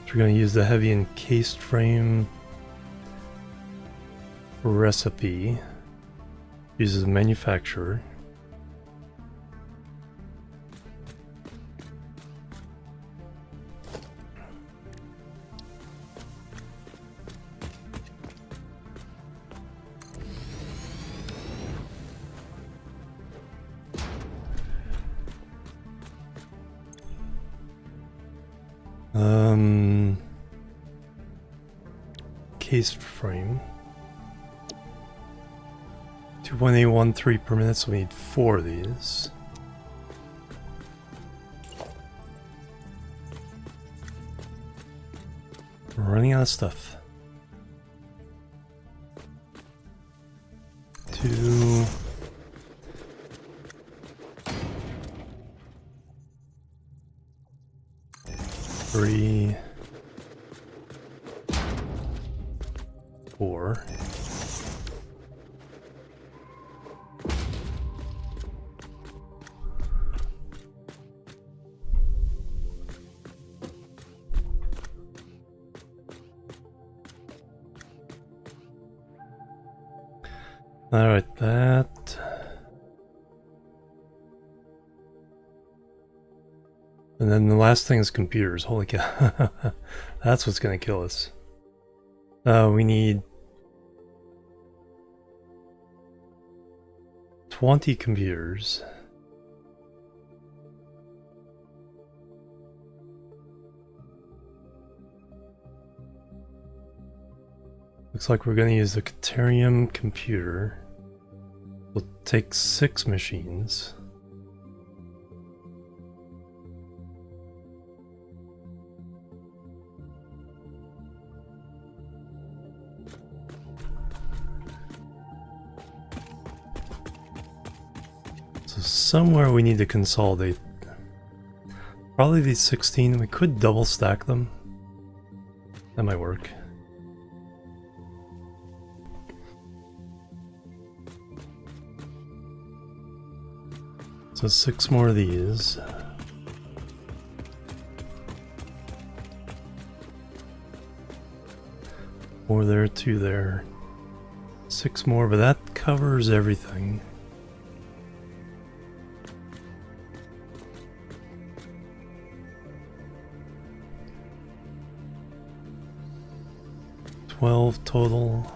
we're going to use the heavy encased frame recipe. Uses a manufacturer. Cased frame. 2.813 per minute, so we need 4 of these. We're running out of stuff. 2. 3. 4. Alright, that. And then the last thing is computers. Holy cow. That's what's gonna kill us. We need 20 computers. Looks like we're going to use the Caterium computer. We'll take 6 machines. So somewhere we need to consolidate. Probably these 16. We could double stack them. That might work. So 6 more of these. 4 there, 2 there. 6 more, but that covers everything. $12 total.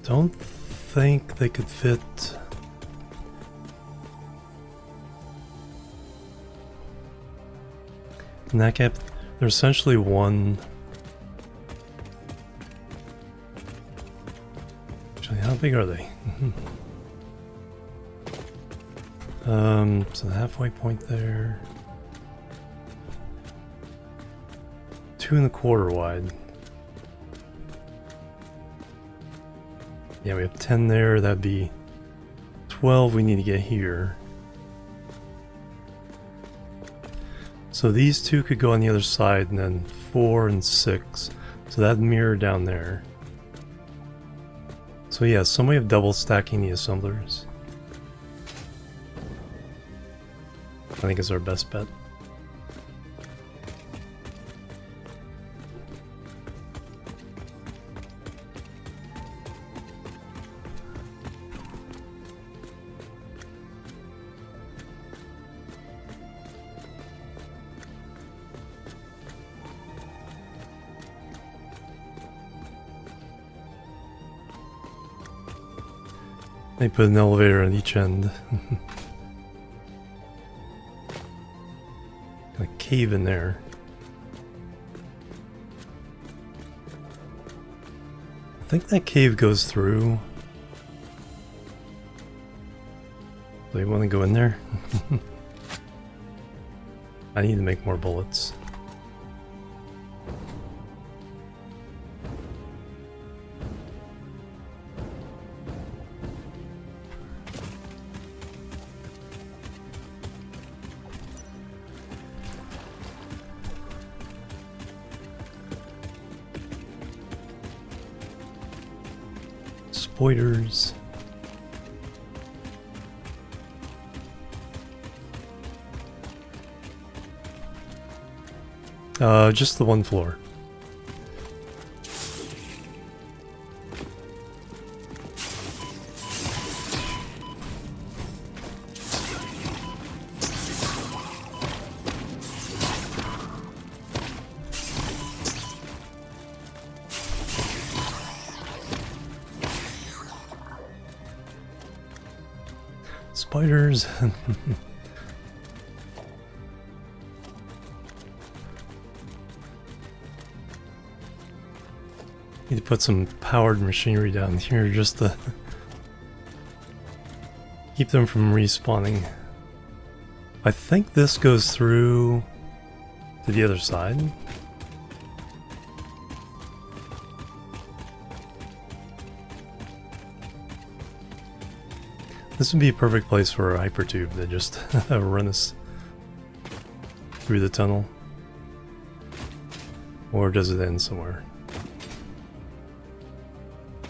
don't think they could fit. In that gap, they're essentially one. Actually, how big are they? So the halfway point there. 2 1/4 wide. Yeah, we have 10 there. That'd be 12 we need to get here. So these two could go on the other side, and then 4 and 6. So that'd mirror down there. So yeah, some way of double stacking the assemblers, I think, is our best bet. They put an elevator on each end. A cave in there. I think that cave goes through. Do you want to go in there? I need to make more bullets. Spoilers. Just the one floor. Spiders. Need to put some powered machinery down here just to keep them from respawning. I think this goes through to the other side. This would be a perfect place for a hypertube to just run us through the tunnel. Or does it end somewhere?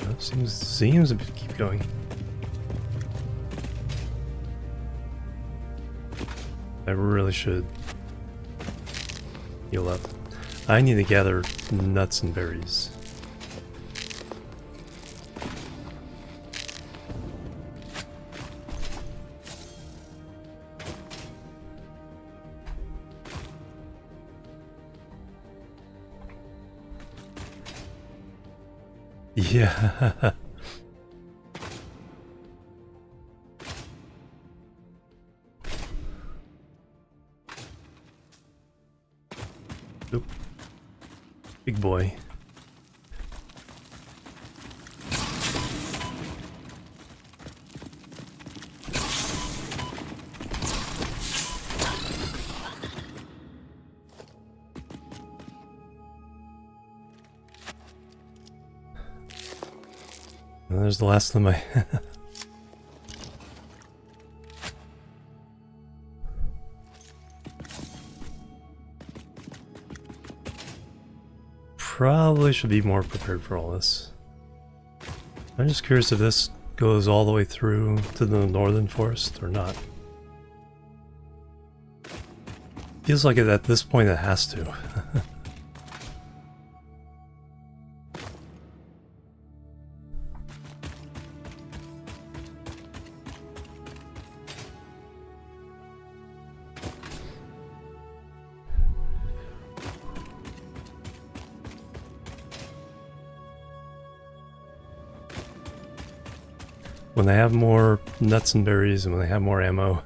That seems to keep going. I really should heal up. I need to gather nuts and berries. Yeah. Oop. Big boy. And there's the last of my probably should be more prepared for all this. I'm just curious if this goes all the way through to the northern forest or not. Feels like it at this point it has to. When they have more nuts and berries and when they have more ammo.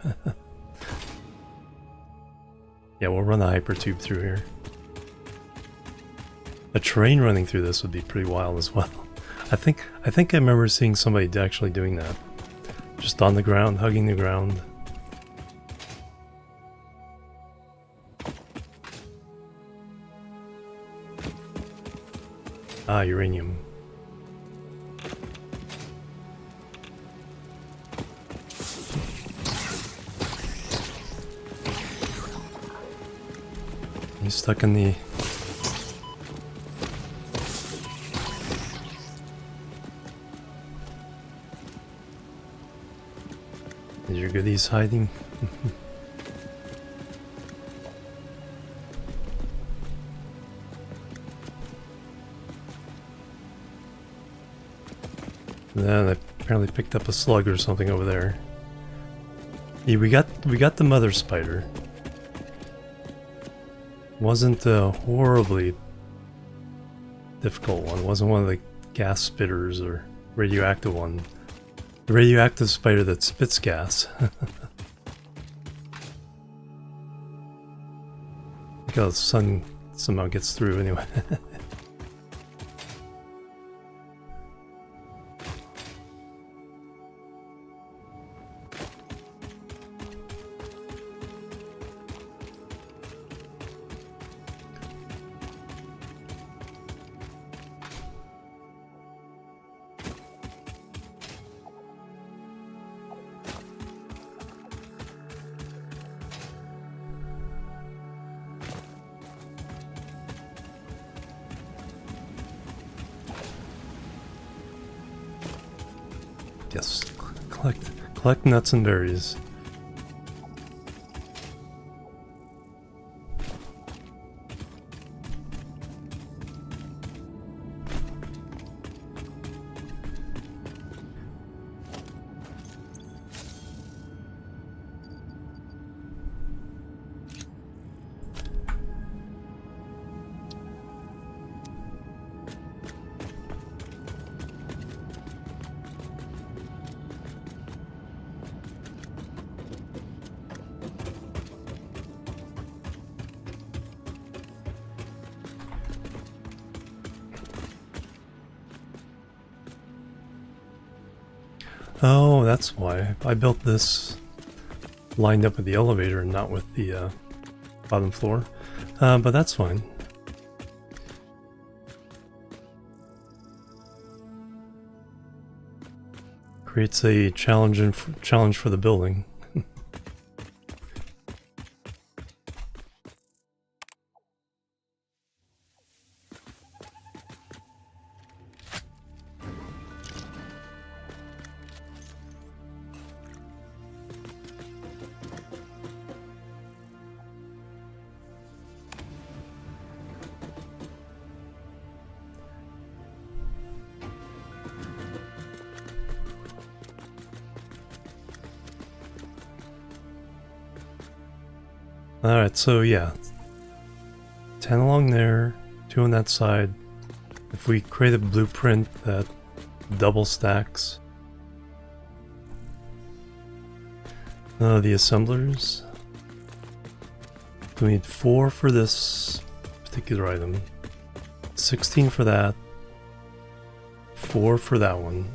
Yeah, we'll run the hypertube through here. A train running through this would be pretty wild as well. I think I remember seeing somebody actually doing that. Just on the ground, hugging the ground. Ah, uranium. He's stuck in the... Is your goodies hiding? Then I apparently picked up a slug or something over there. Yeah, we got the mother spider. Wasn't a horribly difficult one. Wasn't one of the gas spitters or radioactive one. The radioactive spider that spits gas. Look how the sun somehow gets through anyway. Yes, collect nuts and berries. Oh, that's why. I built this lined up with the elevator and not with the bottom floor. But that's fine. Creates a challenge for the building. Alright, so yeah. 10 along there, 2 on that side. If we create a blueprint that double stacks the assemblers, we need 4 for this particular item, 16 for that, 4 for that one.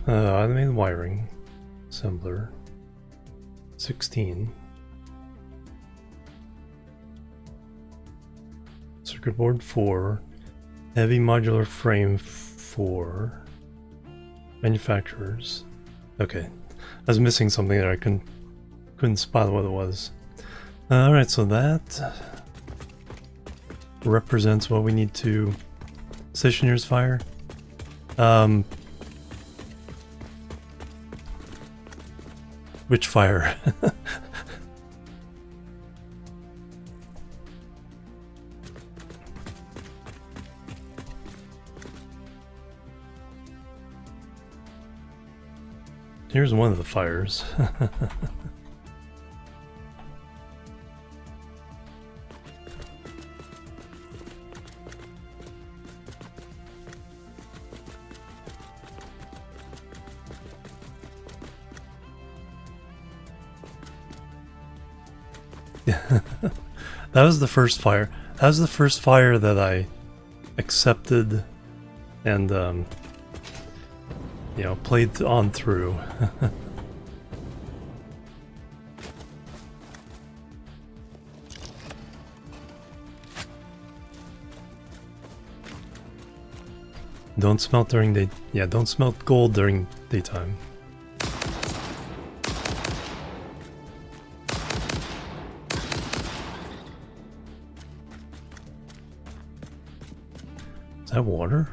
Automated wiring. Assembler. 16. Circuit board 4. Heavy modular frame 4. Manufacturers. Okay. I was missing something that I couldn't spot what it was. Alright, so that represents what we need to stationeer's fire. Which fire? Here's one of the fires. That was the first fire. That was the first fire that I accepted and, you know, played on through. Don't smelt during day. Yeah, don't smelt gold during daytime. Is that water?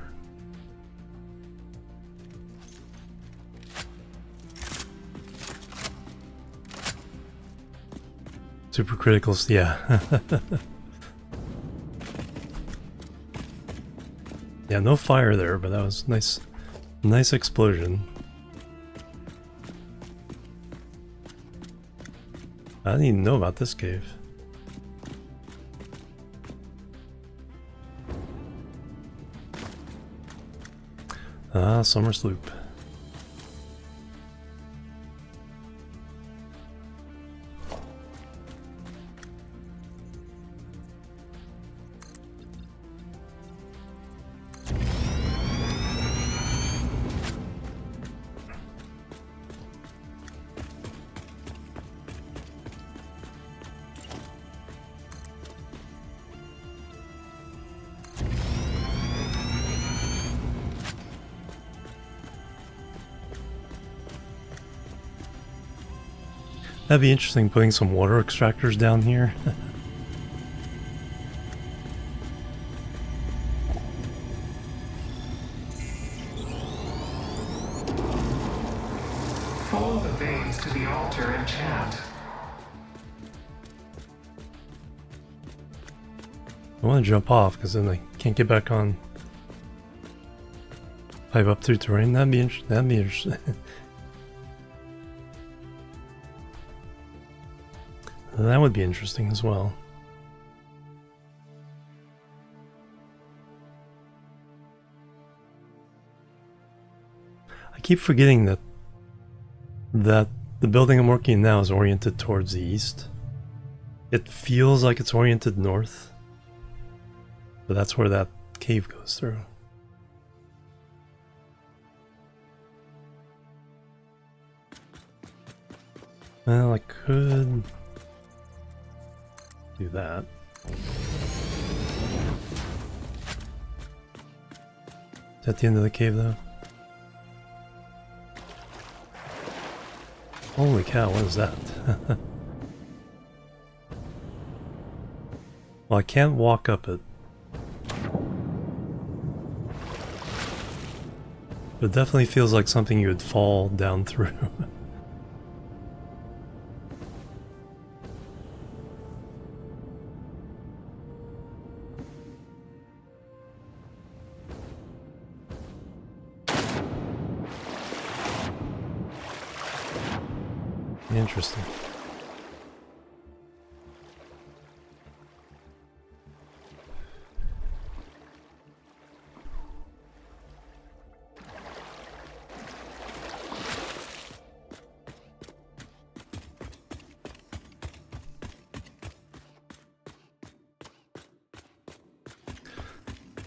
Supercriticals, yeah. Yeah, no fire there, but that was nice explosion. I didn't even know about this cave. Ah, summer sloop. That'd be interesting, putting some water extractors down here. Follow the veins to the altar and chant. I want to jump off because then I can't get back on. Pipe up through terrain. That'd be interesting. That'd be interesting. That would be interesting as well. I keep forgetting that the building I'm working in now is oriented towards the east. It feels like it's oriented north, but that's where that cave goes through. Well, I could do that. Is that the end of the cave though? Holy cow, what is that? Well, I can't walk up it. But it definitely feels like something you would fall down through. Interesting.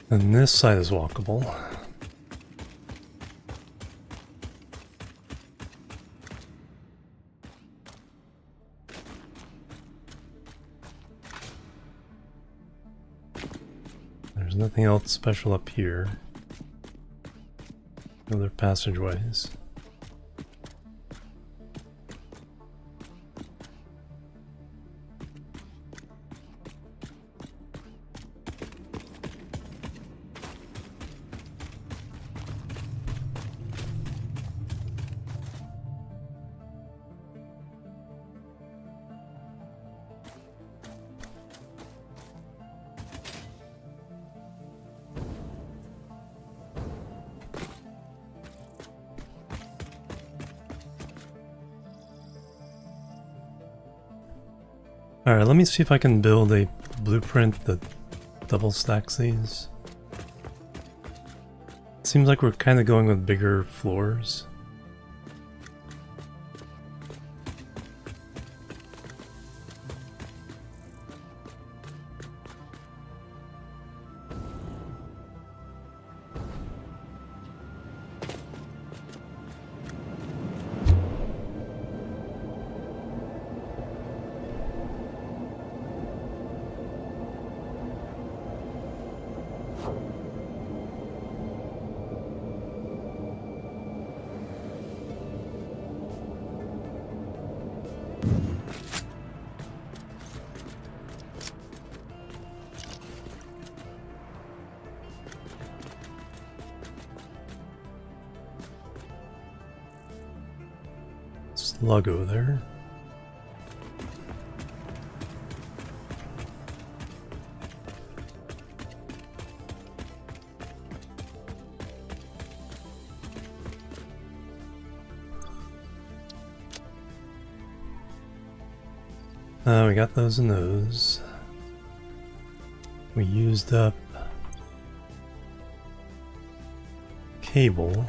And this side is walkable. There's nothing else special up here. No other passageways. Alright, let me see if I can build a blueprint that double stacks these. Seems like we're kind of going with bigger floors. Sluggo there. We got those and those. We used up cable.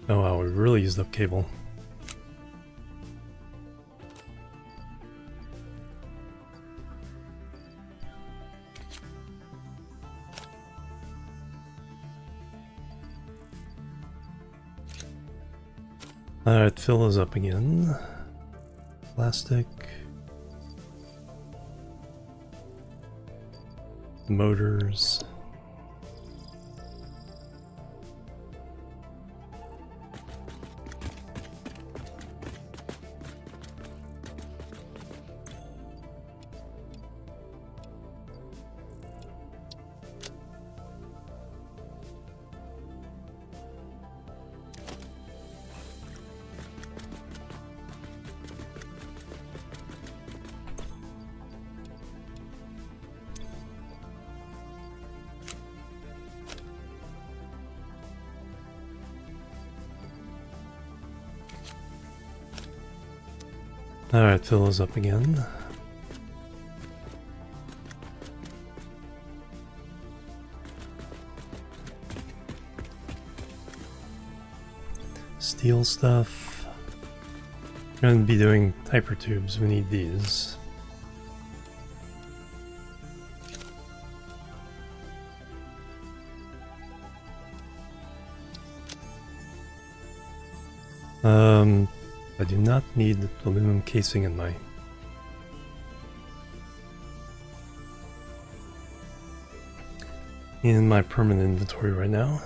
Oh wow, we really used up cable. Alright, fill those up again. Plastic. Motors. Alright, fill those up again. Steel stuff. We're going to be doing hypertubes, we need these. I do not need aluminum casing in my permanent inventory right now.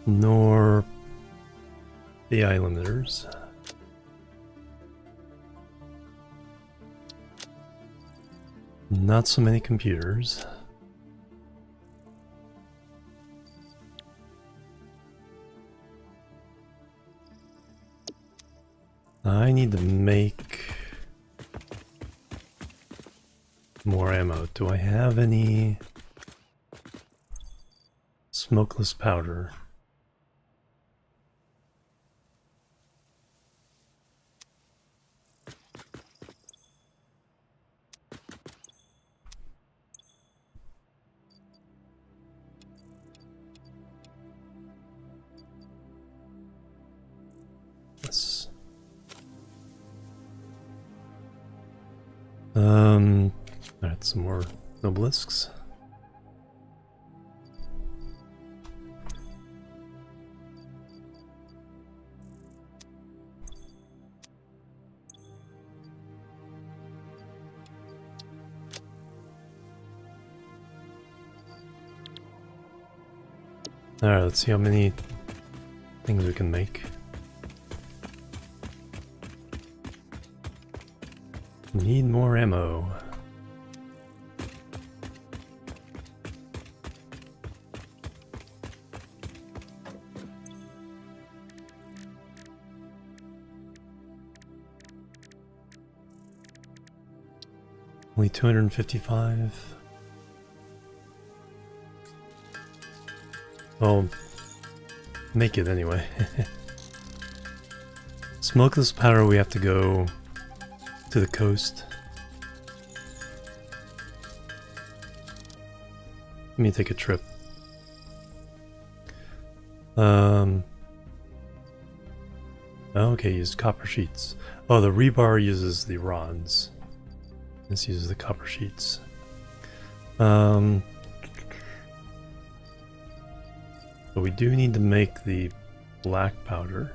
Nor AI limiters. Not so many computers. I need to make More ammo. Do I have any smokeless powder? Yes. Alright, some more obelisks. Alright, let's see how many things we can make. Need more ammo. Only 255. Well, make it anyway. Smokeless powder, we have to go to the coast. Let me take a trip. Okay, use copper sheets. Oh, the rebar uses the rods. This uses the copper sheets. But we do need to make the black powder.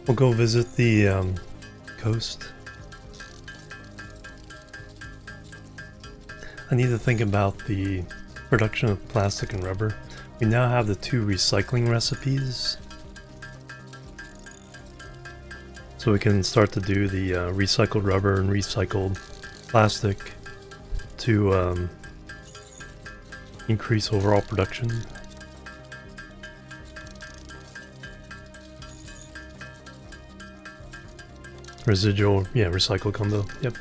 We'll go visit the coast. I need to think about the production of plastic and rubber. We now have the 2 recycling recipes. So we can start to do the recycled rubber and recycled plastic to increase overall production. Residual, yeah, recycle combo, yep.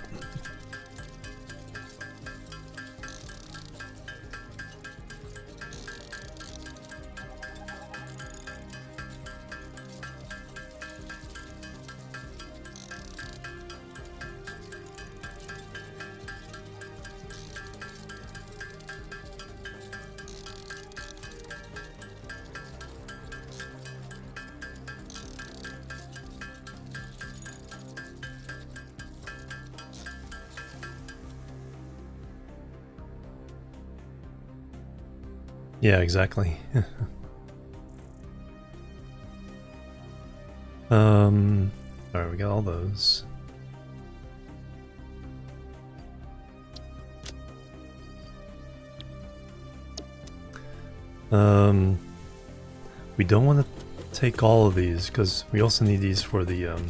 Yeah, exactly. Alright, we got all those. We don't want to take all of these because we also need these for the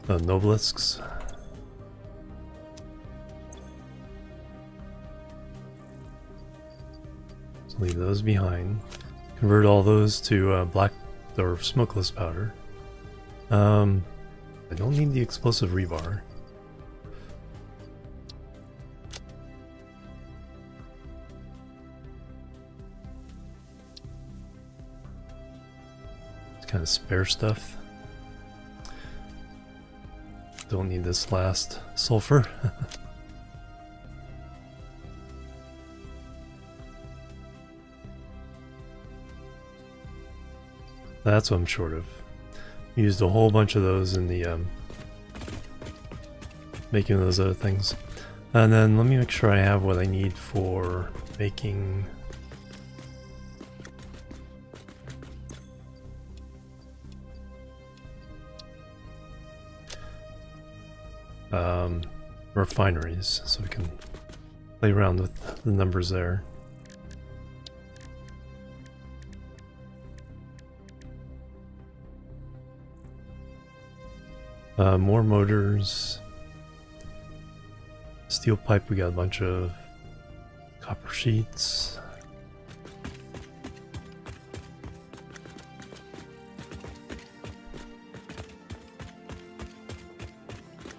nobelisks. So leave those behind. Convert all those to black or smokeless powder. I don't need the explosive rebar. It's kind of spare stuff. Don't need this last sulfur. That's what I'm short of. Used a whole bunch of those in the making those other things. And then let me make sure I have what I need for making refineries, so we can play around with the numbers there. More motors. Steel pipe, we got a bunch of copper sheets.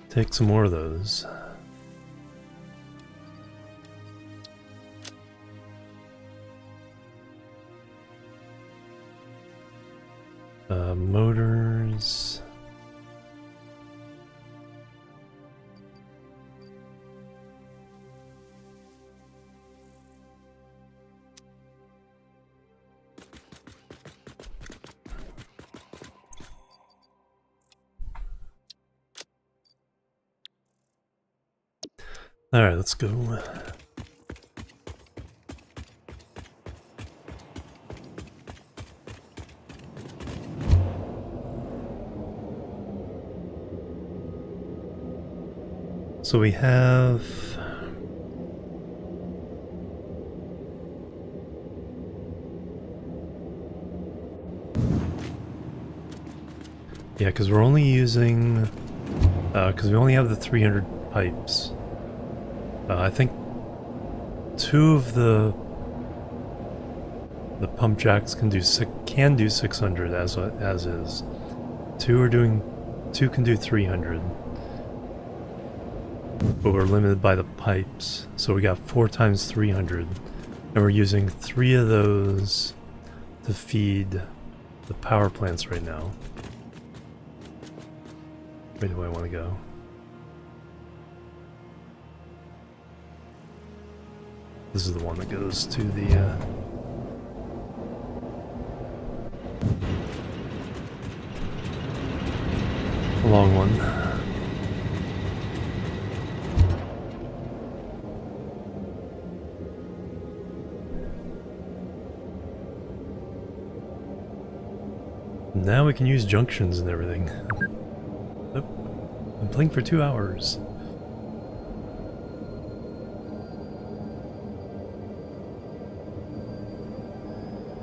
Take some more of those. Motors. All right, let's go. So we have because we're only using because we only have the 300 pipes. I think 2 of the pump jacks can do 600 as is. 2 can do 300. But we're limited by the pipes, so we got 4 times 300, and we're using 3 of those to feed the power plants right now. Where do I want to go? This is the one that goes to the long one. Now we can use junctions and everything. Oh, I'm playing for 2 hours.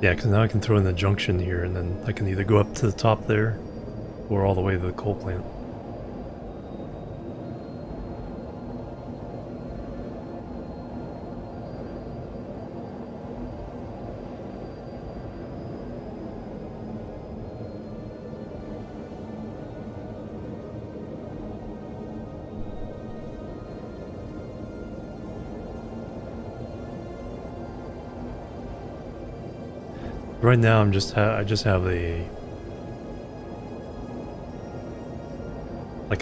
Yeah, because now I can throw in the junction here, and then I can either go up to the top there, or all the way to the coal plant. Right now, I just have a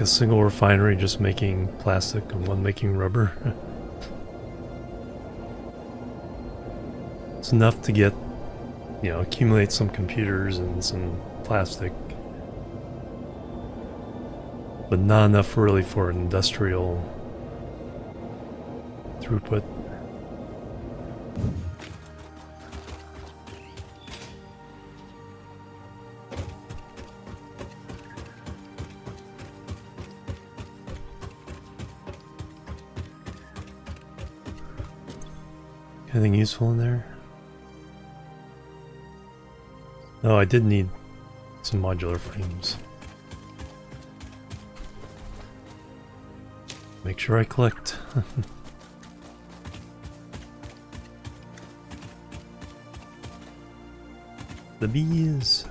single refinery just making plastic and one making rubber. It's enough to get, accumulate some computers and some plastic, but not enough really for an industrial throughput. Anything useful in there? Oh, I did need some modular frames. Make sure I collect. The bees.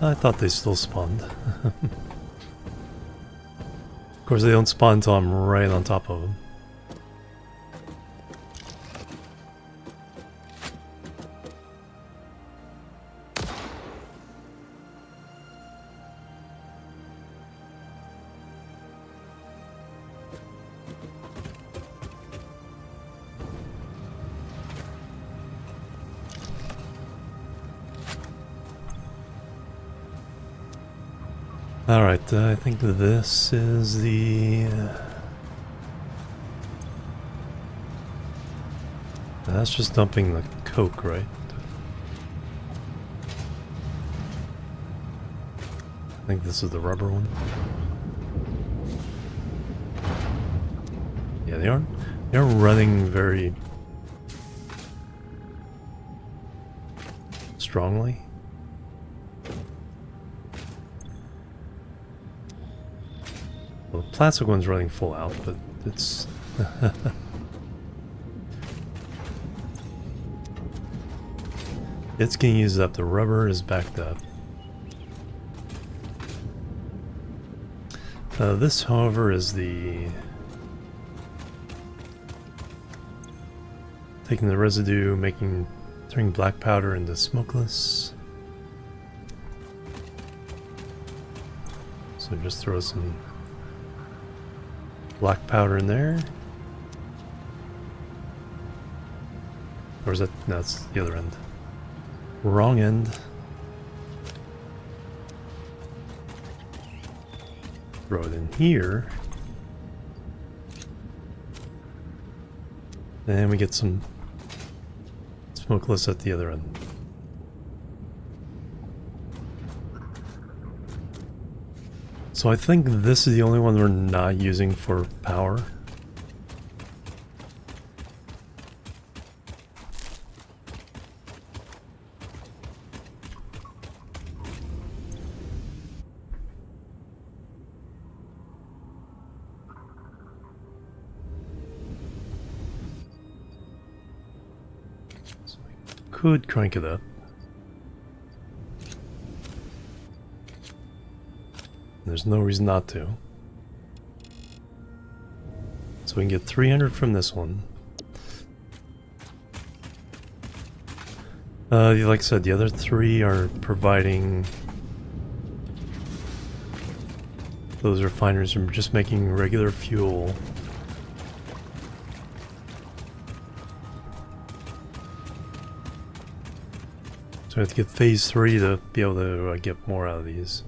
I thought they still spawned. Of course, they don't spawn until I'm right on top of them. Alright, I think this is the... that's just dumping the coke, right? I think this is the rubber one. Yeah, they're running very strongly. Well, the plastic one's running full out, but it's... it's getting used up. The rubber is backed up. This, however, is the... taking the residue, turning black powder into smokeless. So just throw some black powder in there. Or is that... no, it's the other end. Wrong end. Throw it in here. And we get some smokeless at the other end. So I think this is the only one we're not using for power. So we could crank it up. There's no reason not to. So we can get 300 from this one. Like I said, the other three are providing... those refineries are just making regular fuel. So we have to get phase 3 to be able to get more out of these.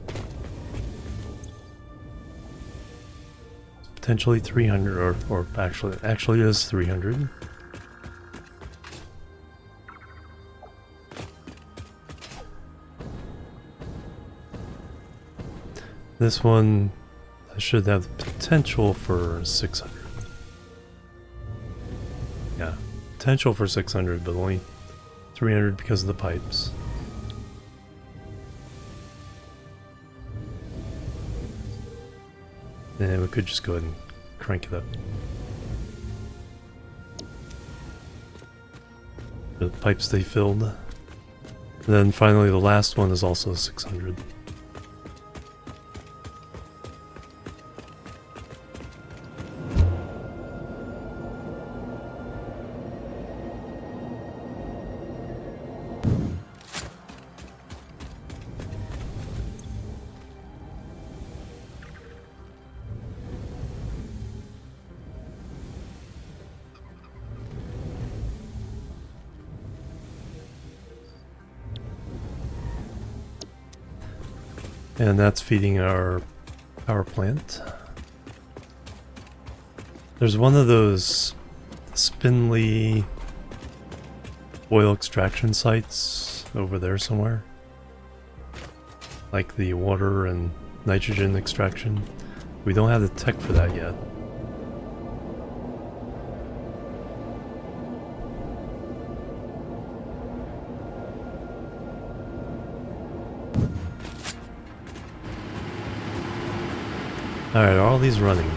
Potentially 300, or actually it is 300. This one should have the potential for 600. Yeah, potential for 600, but only 300 because of the pipes. And we could just go ahead and crank it up. The pipes stay filled. And then finally the last one is also 600. And that's feeding our power plant. There's one of those spindly oil extraction sites over there somewhere. Like the water and nitrogen extraction. We don't have the tech for that yet. Alright, are all these running?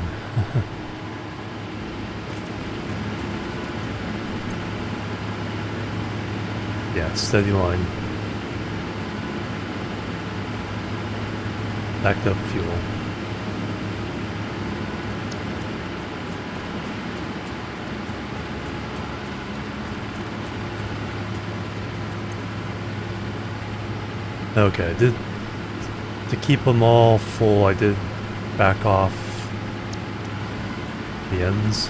Yeah, steady line. Backed up fuel. Okay, I did, to keep them all full, I did back off the ends.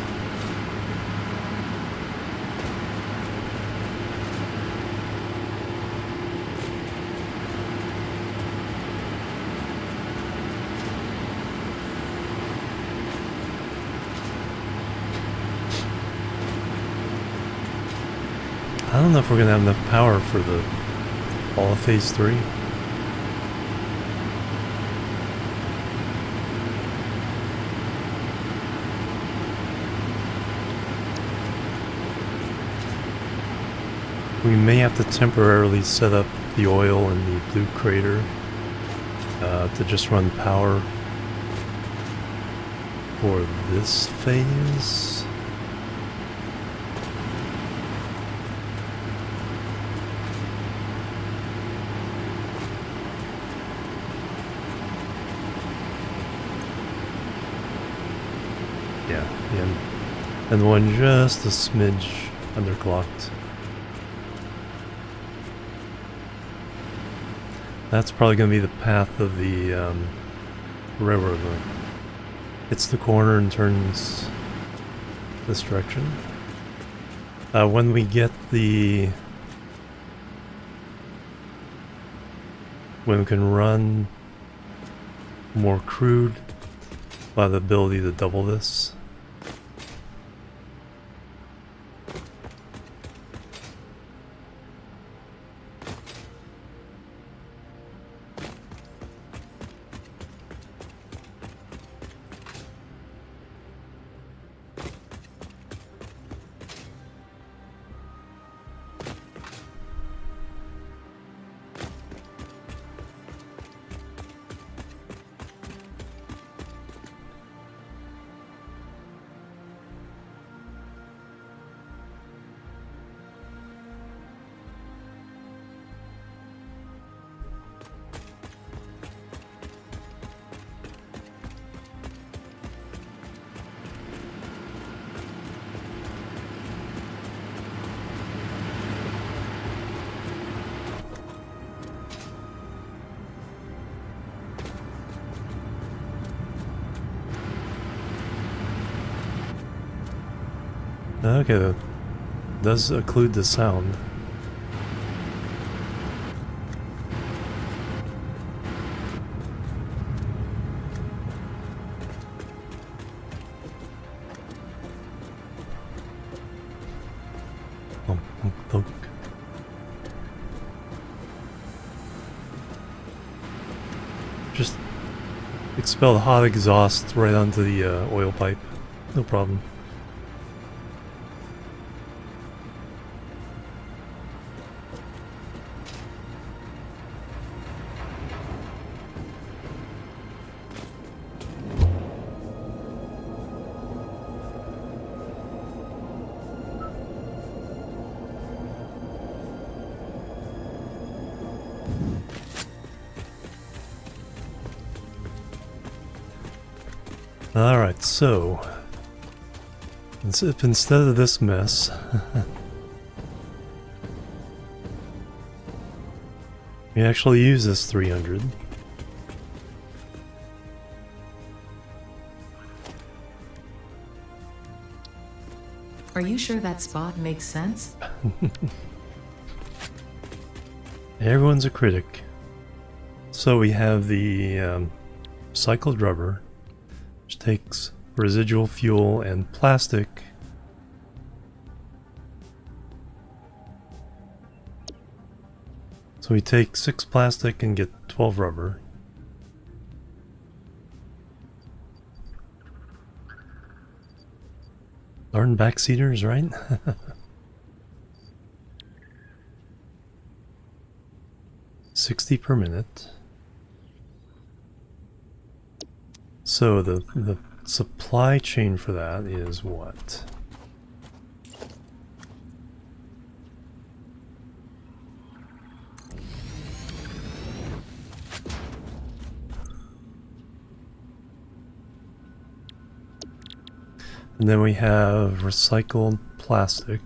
I don't know if we're gonna have enough power for all of phase 3. We may have to temporarily set up the oil in the blue crater to just run power for this phase. Yeah, and the one just a smidge underclocked. That's probably going to be the path of the railroad. Hits the corner and turns this direction. When we get when we can run more crude, we'll have the ability to double this. Okay, that does occlude the sound. Thunk, thunk, thunk. Just expel the hot exhaust right onto the oil pipe. No problem. Alright, so if instead of this mess we actually use this 300, Are you sure that spot makes sense? everyone's a critic. So we have the cycled rubber, which takes residual fuel and plastic. So we take 6 plastic and get 12 rubber. Darn backseaters, right? $60 per minute. So the supply chain for that is what? And then we have recycled plastic.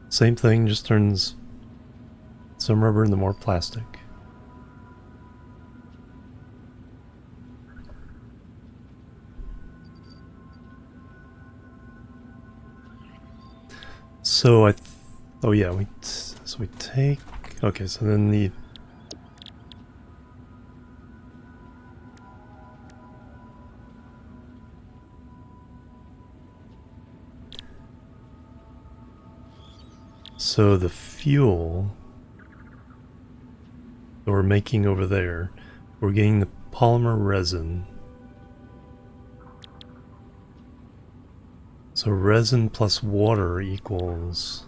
Same thing, just turns some rubber into more plastic. So oh yeah, so we take, okay, so then the so the fuel that we're making over there, we're getting the polymer resin. So resin plus water equals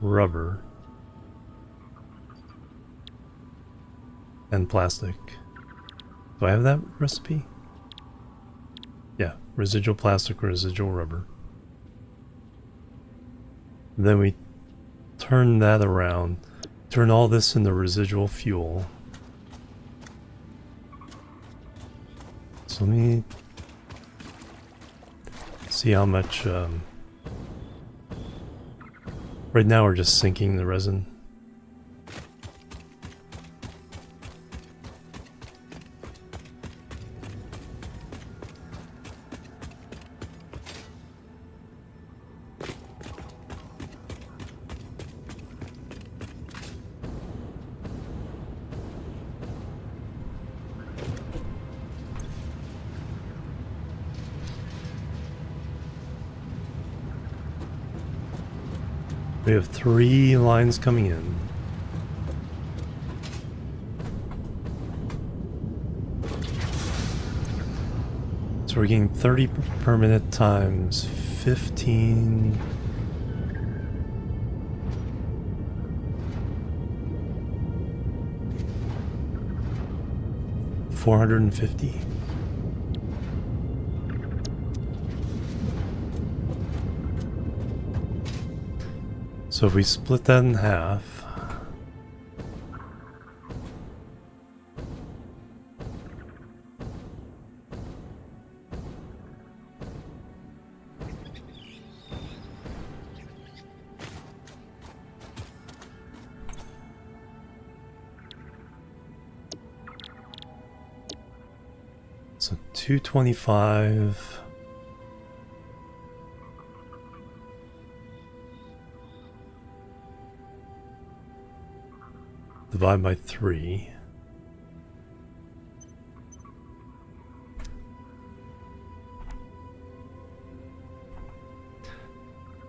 rubber and plastic. Do I have that recipe? Yeah, residual plastic, residual rubber. And then we turn that around, turn all this into residual fuel. So let me see how much, right now we're just sinking the resin. We have 3 lines coming in. So we're getting 30 per minute times 15. $450. So if we split that in half, so 225. Divide by 3.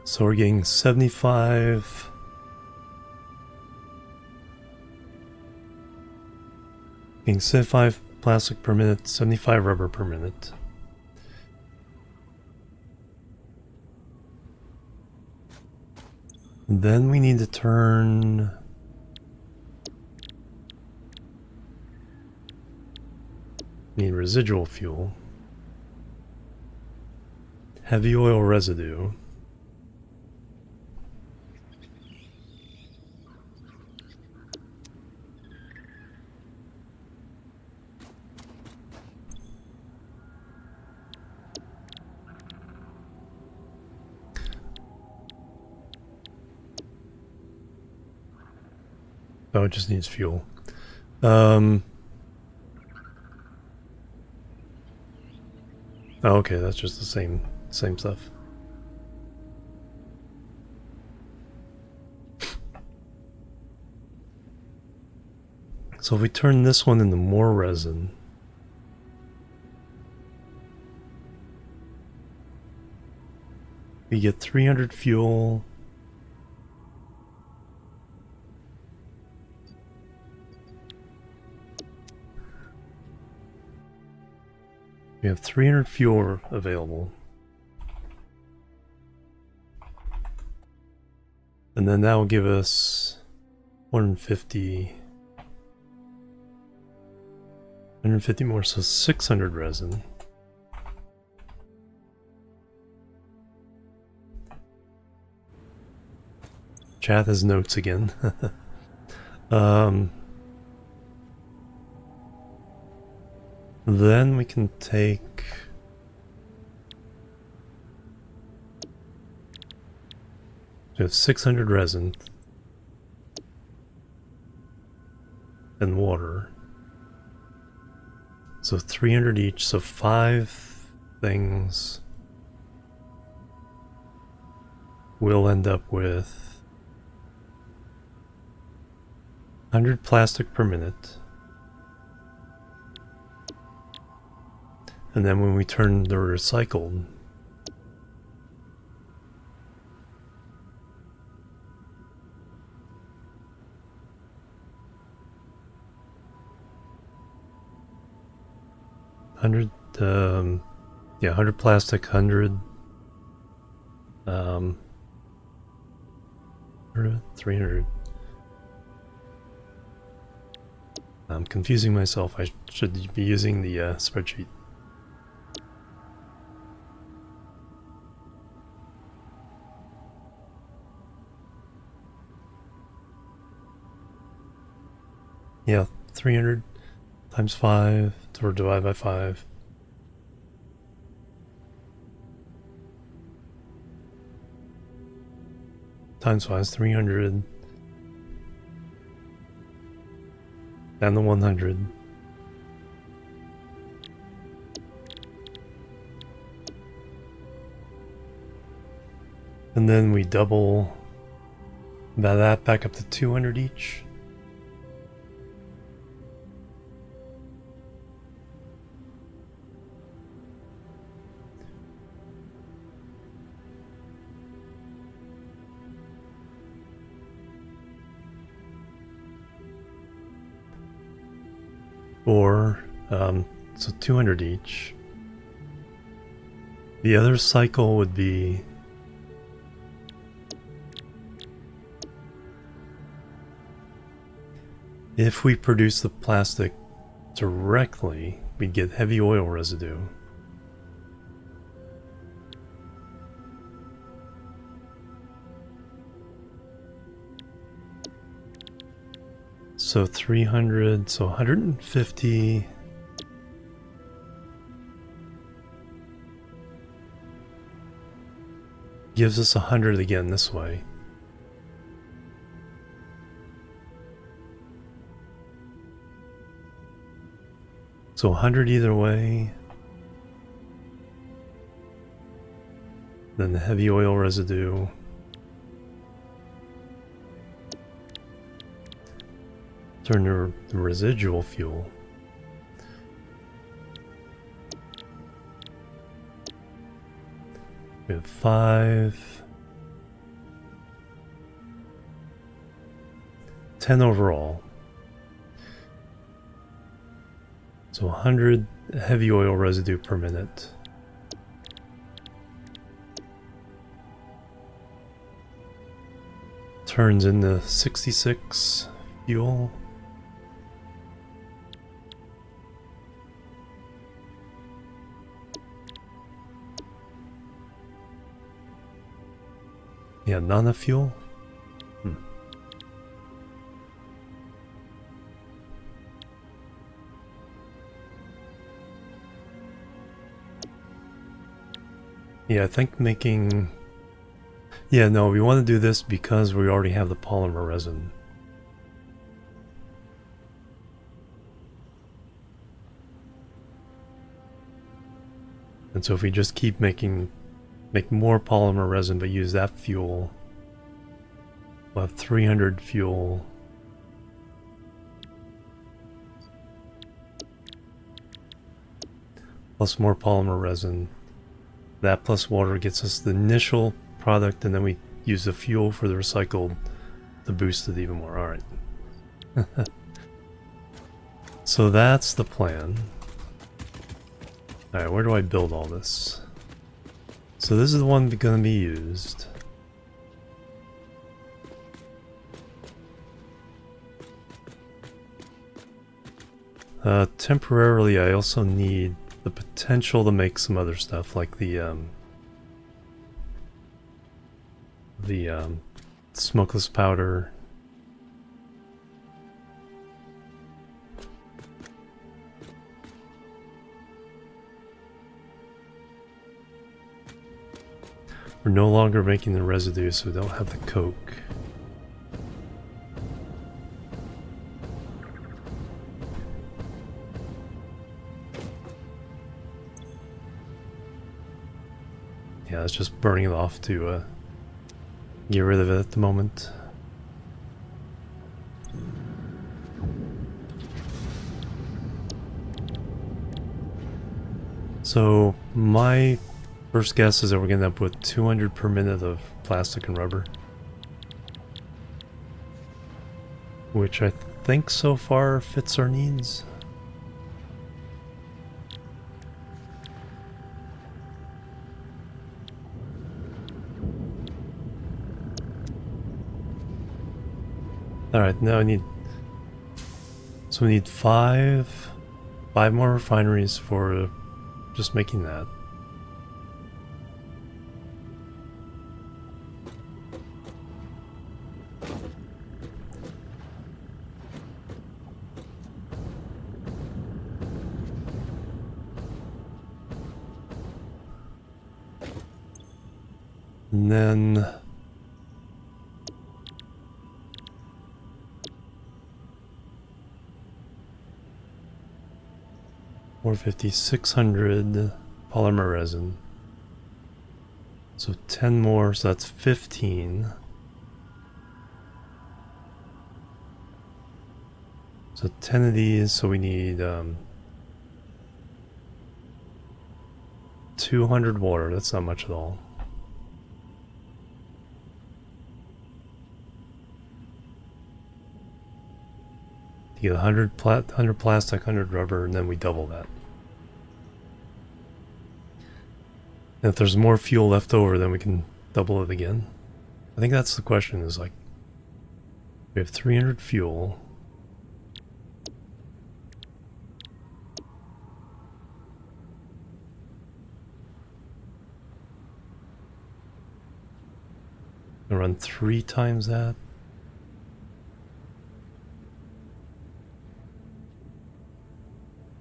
So we're getting 75. Getting 75 plastic per minute, 75 rubber per minute. And then we need to turn need residual fuel, heavy oil residue, oh, it just needs fuel. Oh, okay, that's just the same stuff. So if we turn this one into more resin, we get 300 fuel. We have 300 fuel available. And then that will give us 150 more, so 600 resin. Chat has notes again. Then we can take We have 600 resin and water. So 300 each, so 5 things will end up with 100 plastic per minute. And then when we turn the recycled, yeah, 100 plastic, 100 300. I'm confusing myself. I should be using the spreadsheet. Yeah, 300 times 5 or divide by 5. Times 5 is 300. And the 100. And then we double that back up to 200 each. Or, so 200 each. The other cycle would be if we produce the plastic directly, we get heavy oil residue. So 300, so 150. Gives us 100 again this way. So 100 either way. Then the heavy oil residue. Turn the residual fuel. We have 5. 10 overall. So 100 heavy oil residue per minute. Turns into 66 fuel. Yeah, nano fuel. Yeah, I think making... Yeah, no, we want to do this because we already have the polymer resin. And so if we just keep make more polymer resin but use that fuel, we'll have 300 fuel. Plus more polymer resin. That plus water gets us the initial product, and then we use the fuel for the recycled to boost it even more. Alright. So that's the plan. Alright, where do I build all this? So this is the one going to be used. Temporarily, I also need the potential to make some other stuff, like the smokeless powder. We're no longer making the residue, so we don't have the coke. Yeah, it's just burning it off to get rid of it at the moment. So my first guess is that we're going to end up with 200 per minute of plastic and rubber. Which I think so far fits our needs. Alright, now I need... So we need five more refineries for just making that. And then... 450, 600 polymer resin. So 10 more, so that's 15. So 10 of these, so we need 200 water. That's not much at all. You get 100 plastic, 100 rubber, and then we double that. And if there's more fuel left over, then we can double it again. I think that's the question, is like, we have 300 fuel. I run 3 times that.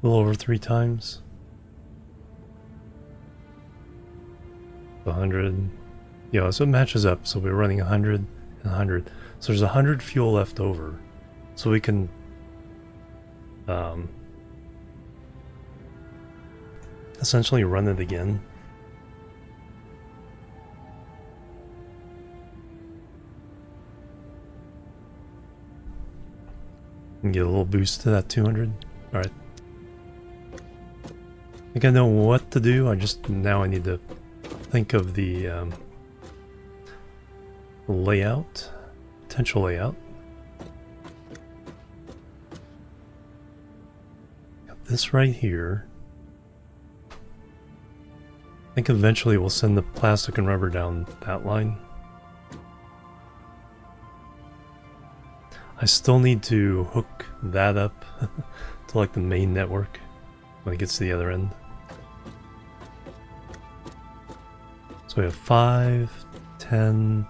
A little over 3 times. 100. Yeah, so it matches up. So we're running 100 and 100. So there's 100 fuel left over. So we can essentially run it again. And get a little boost to that 200. Alright. I think I know what to do. Now I need to think of the layout, potential layout. Got this right here. I think eventually we'll send the plastic and rubber down that line. I still need to hook that up to like the main network when it gets to the other end. So we have 5, 10,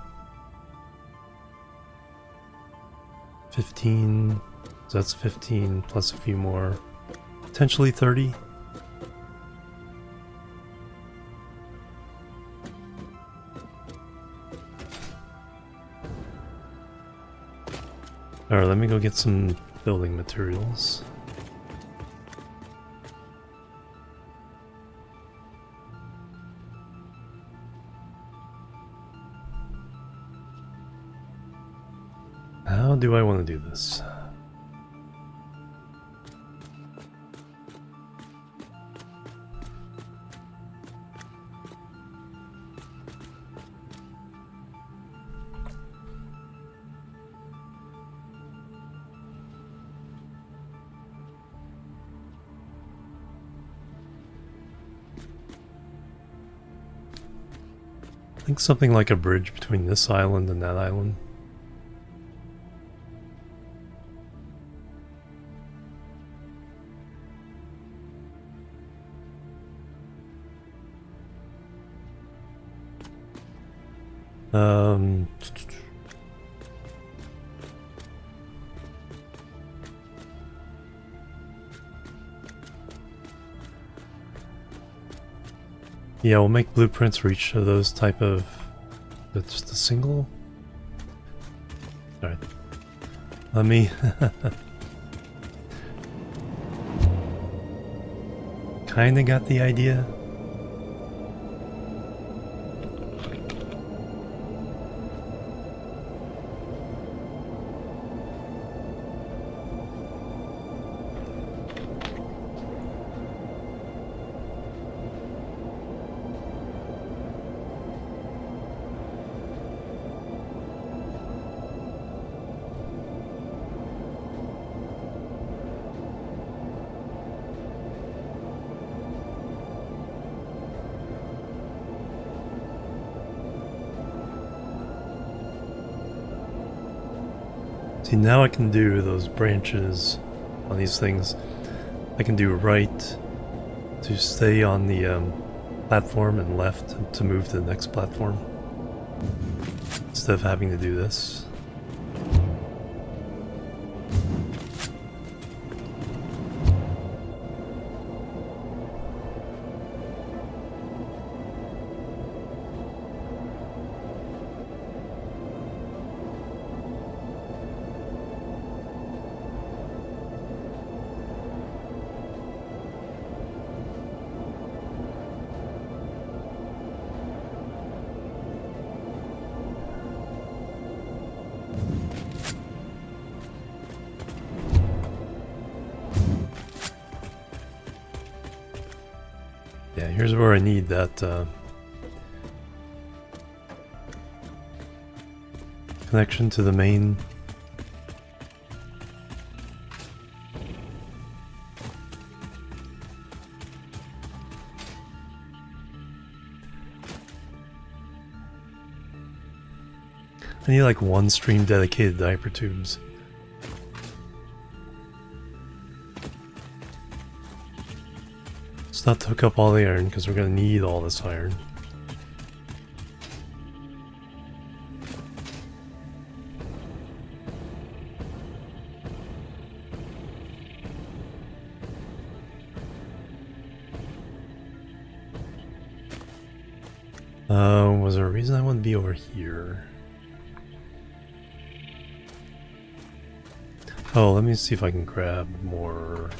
15, so that's 15 plus a few more, potentially 30. Alright, let me go get some building materials. How do I want to do this? I think something like a bridge between this island and that island. Yeah, we'll make blueprints for each of those type of That's just a single? Alright. Let me... Kinda got the idea. See, now I can do those branches on these things. I can do right to stay on the platform and left to move to the next platform instead of having to do this. Yeah, here's where I need that connection to the main. I need like one stream dedicated to hypertubes. Let's not hook up all the iron because we're going to need all this iron. Was there a reason I want to be over here? Oh, let me see if I can grab more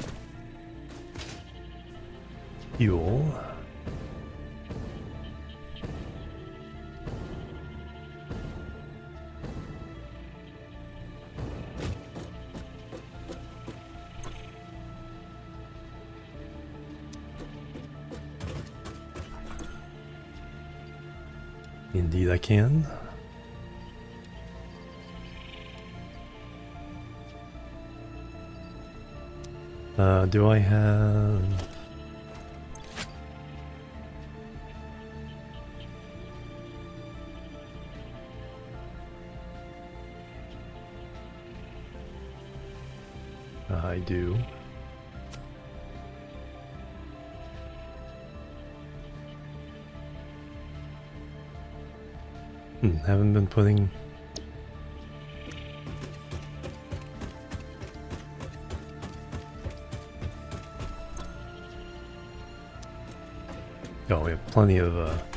fuel. Indeed I can. Do I have... I do. Haven't been putting... Oh, we have plenty of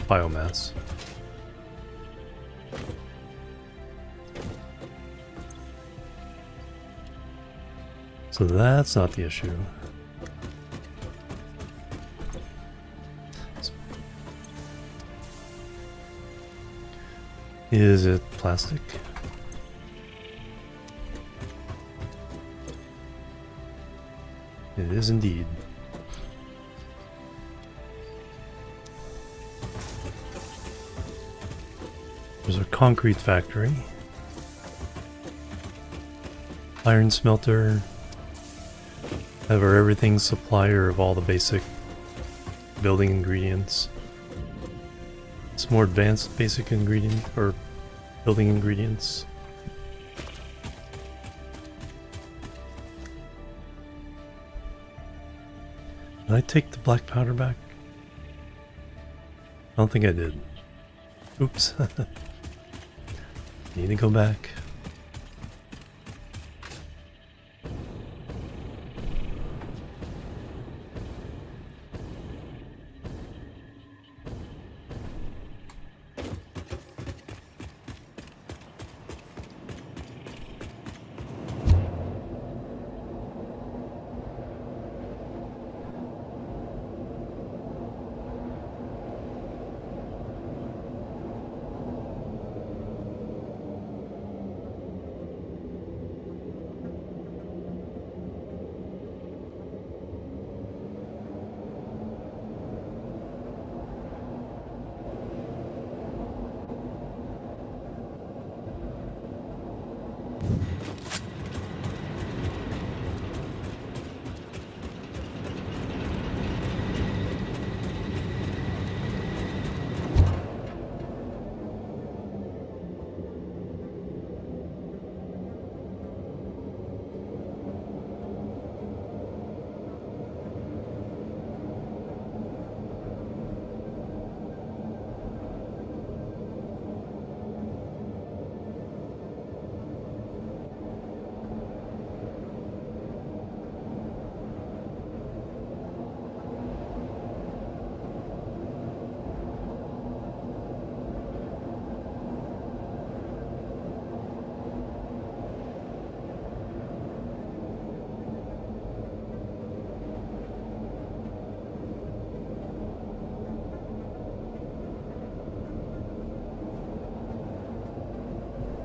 biomass. So that's not the issue. Is it plastic? It is indeed. There's a concrete factory. Iron smelter. Have our everything supplier of all the basic building ingredients. Some more advanced basic ingredient or building ingredients. Did I take the black powder back? I don't think I did. Oops. Need to go back.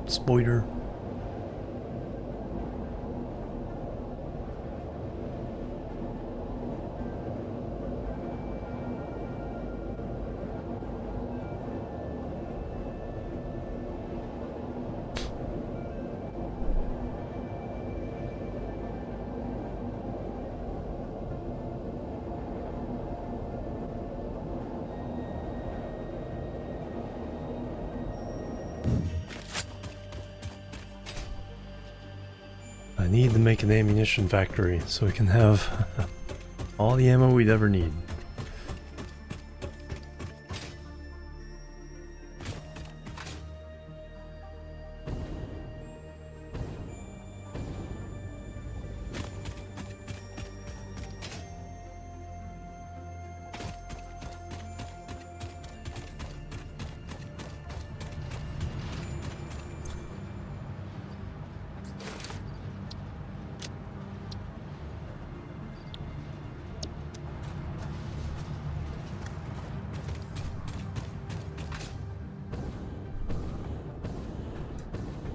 Spoiler. I need to make an ammunition factory so we can have all the ammo we'd ever need.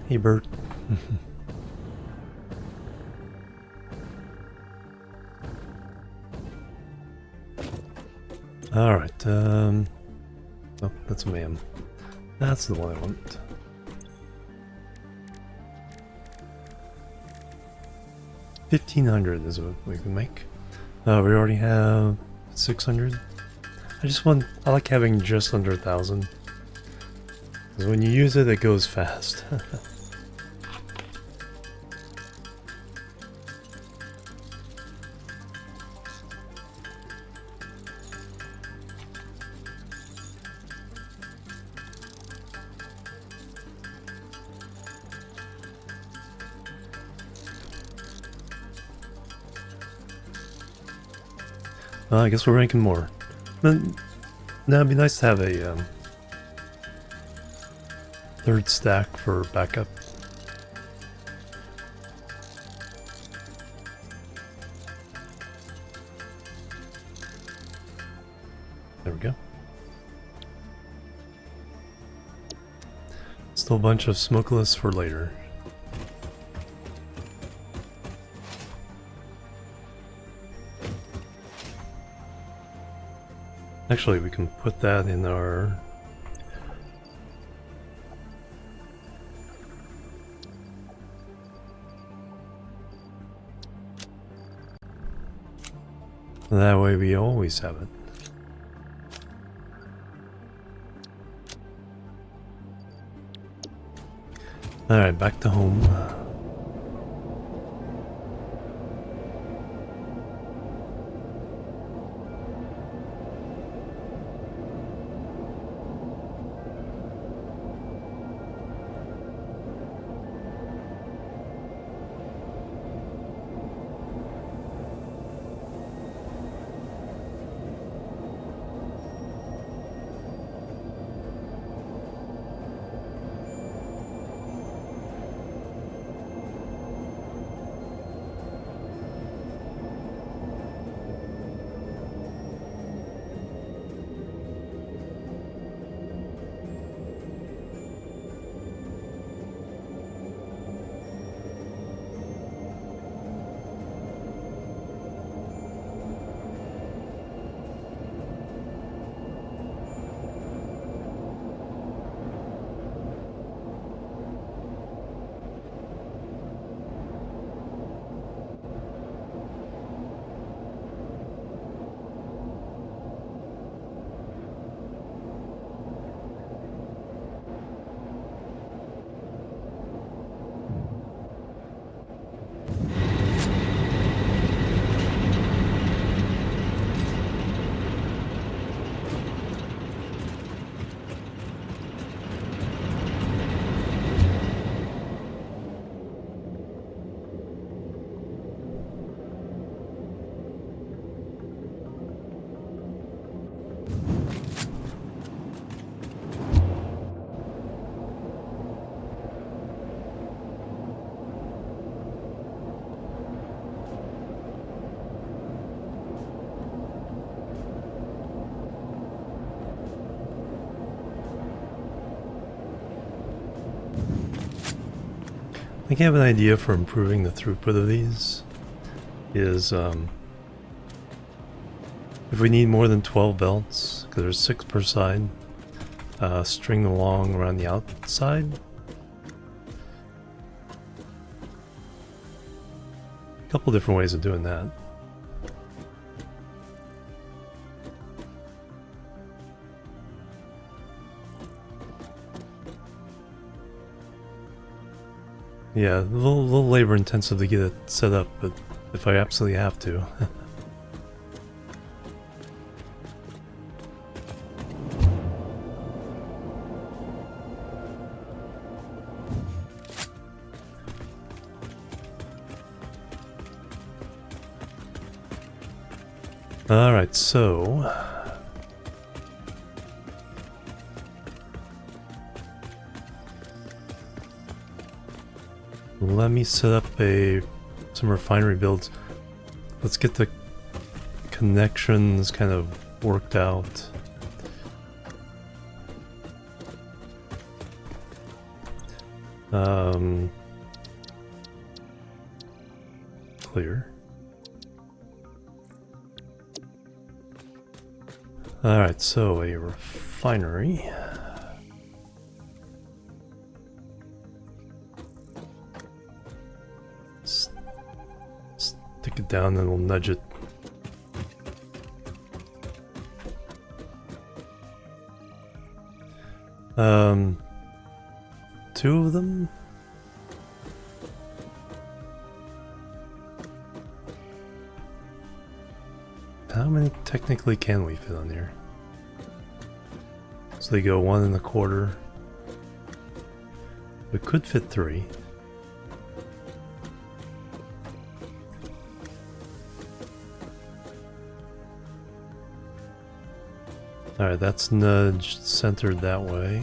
Hey, Bert. Alright, oh, that's a man. That's the one I want. $1,500 is what we can make. We already have 600. I like having just under 1,000. Because when you use it, it goes fast. Well, I guess we're making more. But now it'd be nice to have a third stack for backup. There we go. Still a bunch of smokeless for later. Actually, we can put that in our... That way we always have it. Alright, back to home. think I have an idea for improving the throughput of these. Is if we need more than 12 belts, because there's 6 per side, string them along around the outside. A couple different ways of doing that. Yeah, a little labor intensive to get it set up, but if I absolutely have to. Alright, so let me set up some refinery builds. Let's get the connections kind of worked out. Clear. Alright, so a refinery. Stick it down and we'll nudge it. Two of them? How many technically can we fit on here? So they go 1 1/4. We could fit 3. Alright, that's nudged centered that way.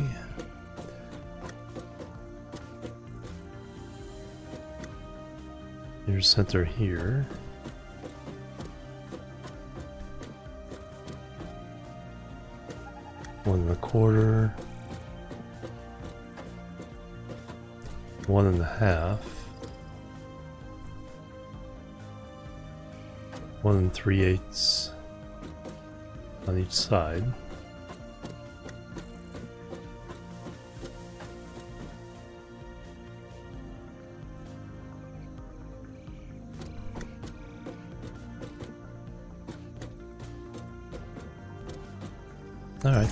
Here's center here. One 1/4. 1 1/2. 1 3/8 on each side. All right.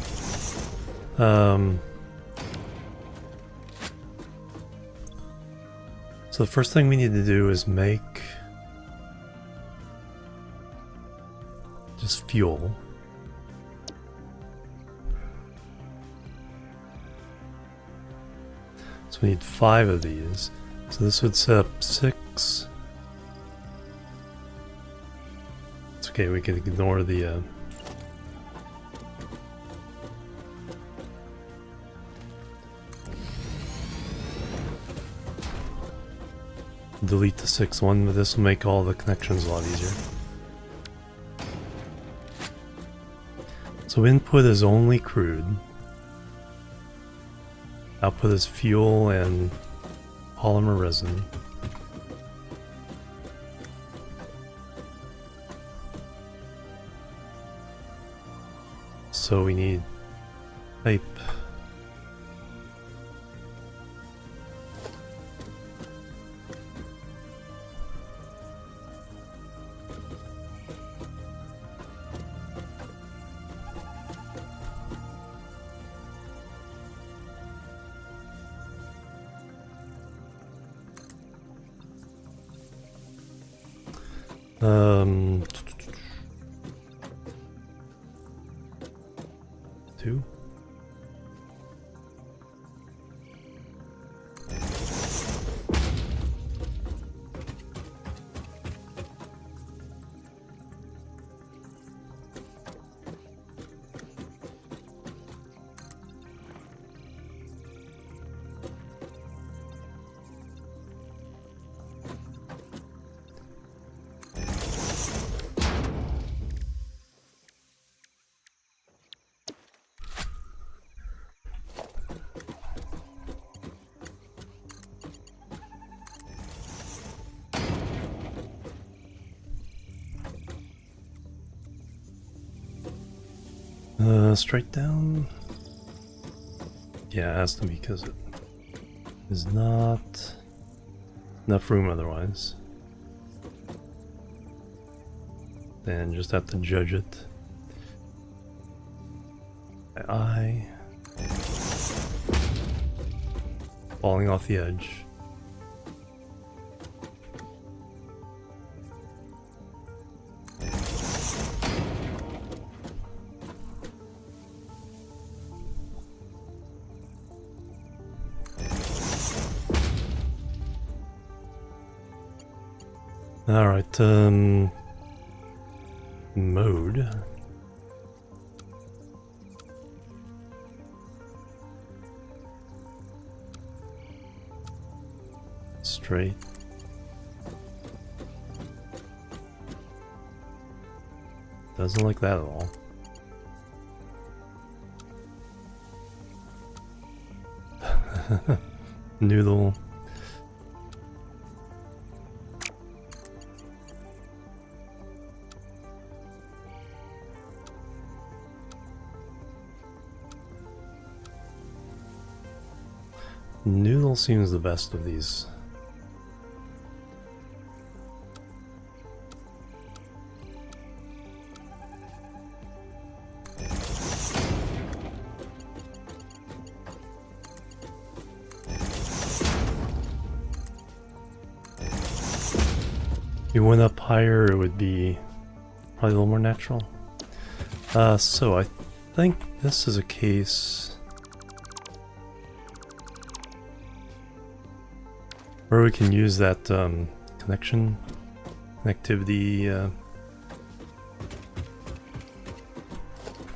So the first thing we need to do is make just fuel. So we need 5 of these. So this would set up 6. It's okay, we can ignore the delete the 6th one, but this will make all the connections a lot easier. So input is only crude. Output is fuel and polymer resin. So we need pipe. Two. Straight down? Yeah, it has to be because it is not enough room otherwise. Then just have to judge it. My eye. Falling off the edge. Alright, mode. Straight. Doesn't like that at all. Noodle. Noodle seems the best of these. If you went up higher, it would be probably a little more natural. So I think this is a case where we can use that connectivity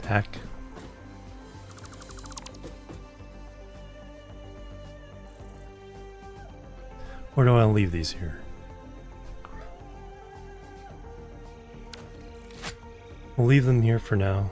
hack. Or do I leave these here? We'll leave them here for now.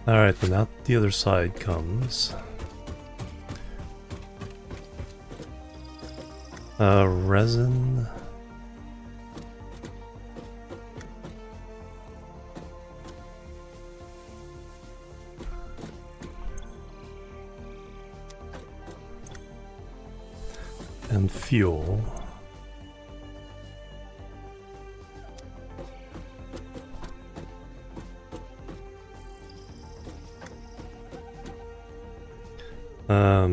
Alright, then out the other side comes resin. And fuel.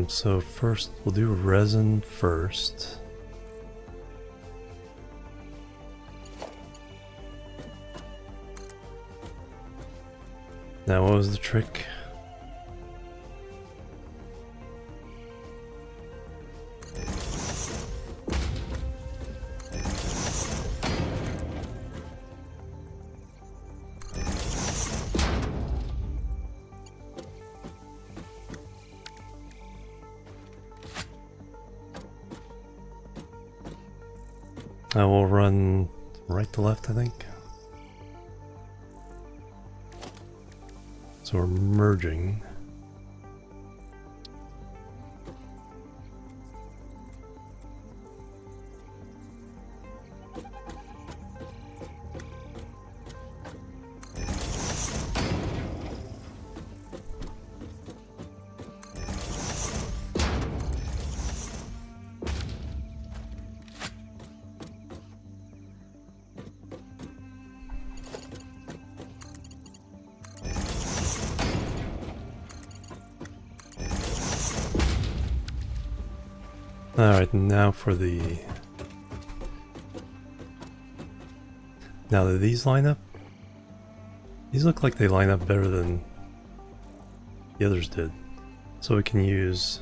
So first we'll do resin first. Now what was the trick? I will run right to left, I think. So we're merging. Alright, now for the... Now that these line up, these look like they line up better than the others did. So we can use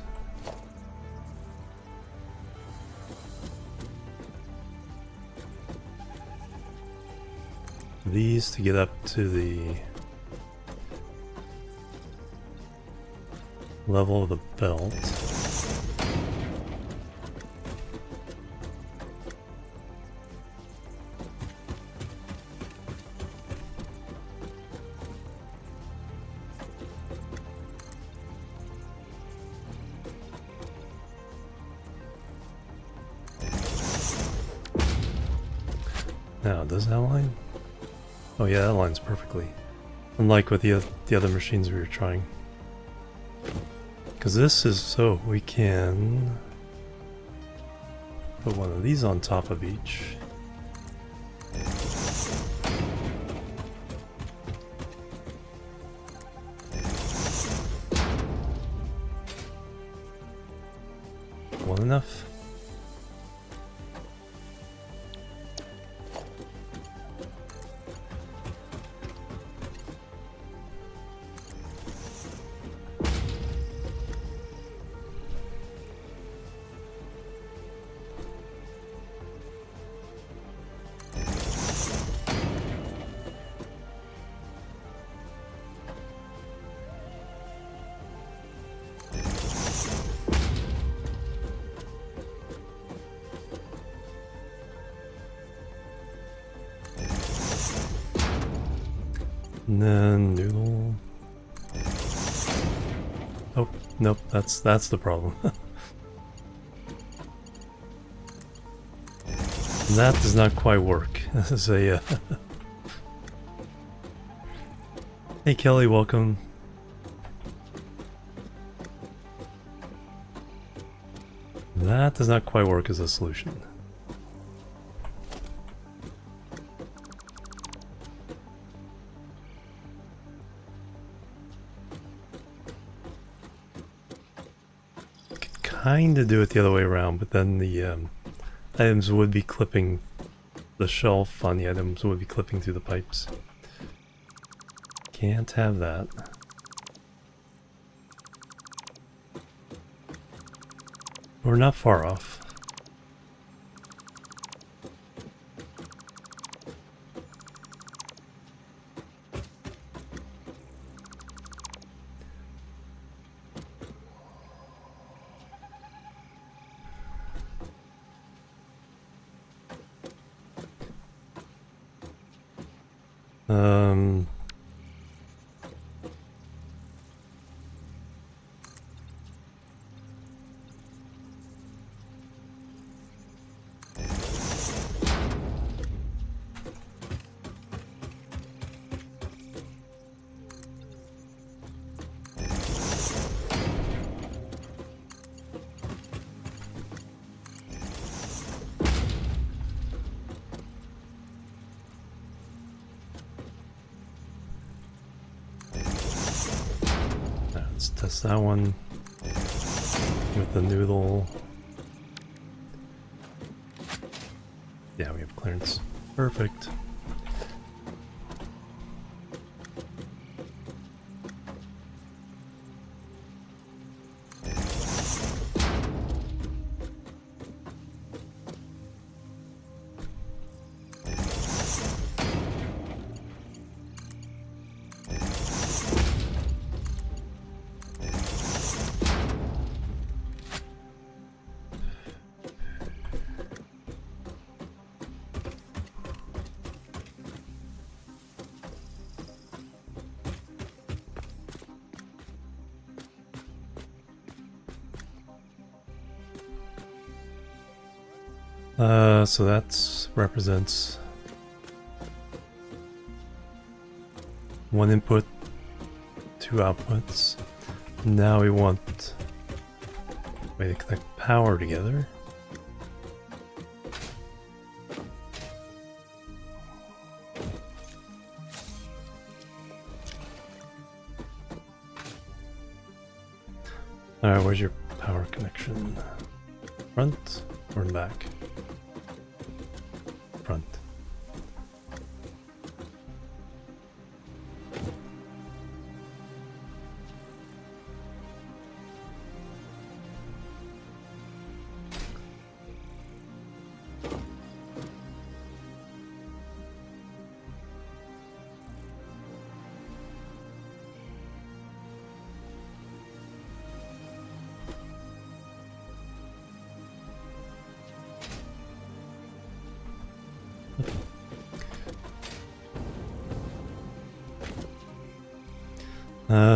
these to get up to the level of the belt. Now, does that line? Oh yeah, that lines perfectly. Unlike with the other machines we were trying. Because this is so we can put one of these on top of each. One enough? And then noodle. Oh, nope, that's the problem. That does not quite work. This is a Hey Kelly, welcome. That does not quite work as a solution. Kind of do it the other way around, but then the items would be clipping the shelf on the items would be clipping through the pipes. Can't have that. We're not far off. Let's test that one with the noodle. Yeah, we have clearance. Perfect. So that represents one input, two outputs. Now we want a way to connect power together. Alright, where's your power connection? Front or back? Front.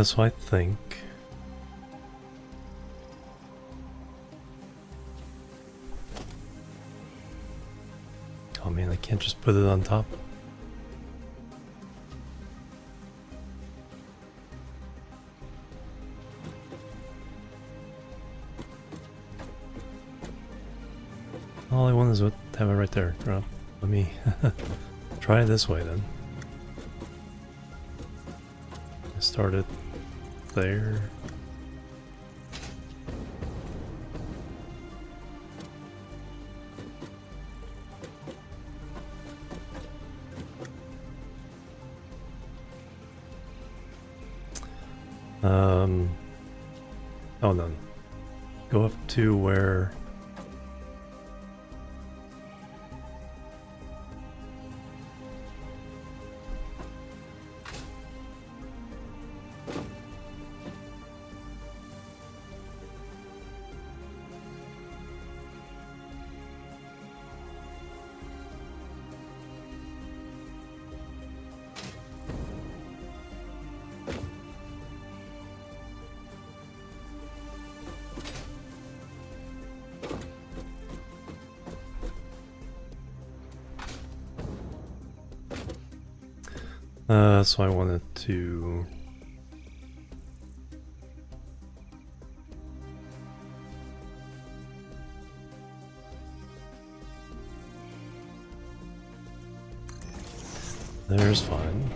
So I think man, I can't just put it on top. All I want is to have it right there. Well, let me try it this way then. Start it there. Oh no. Go up to where... so I wanted to... There's fine.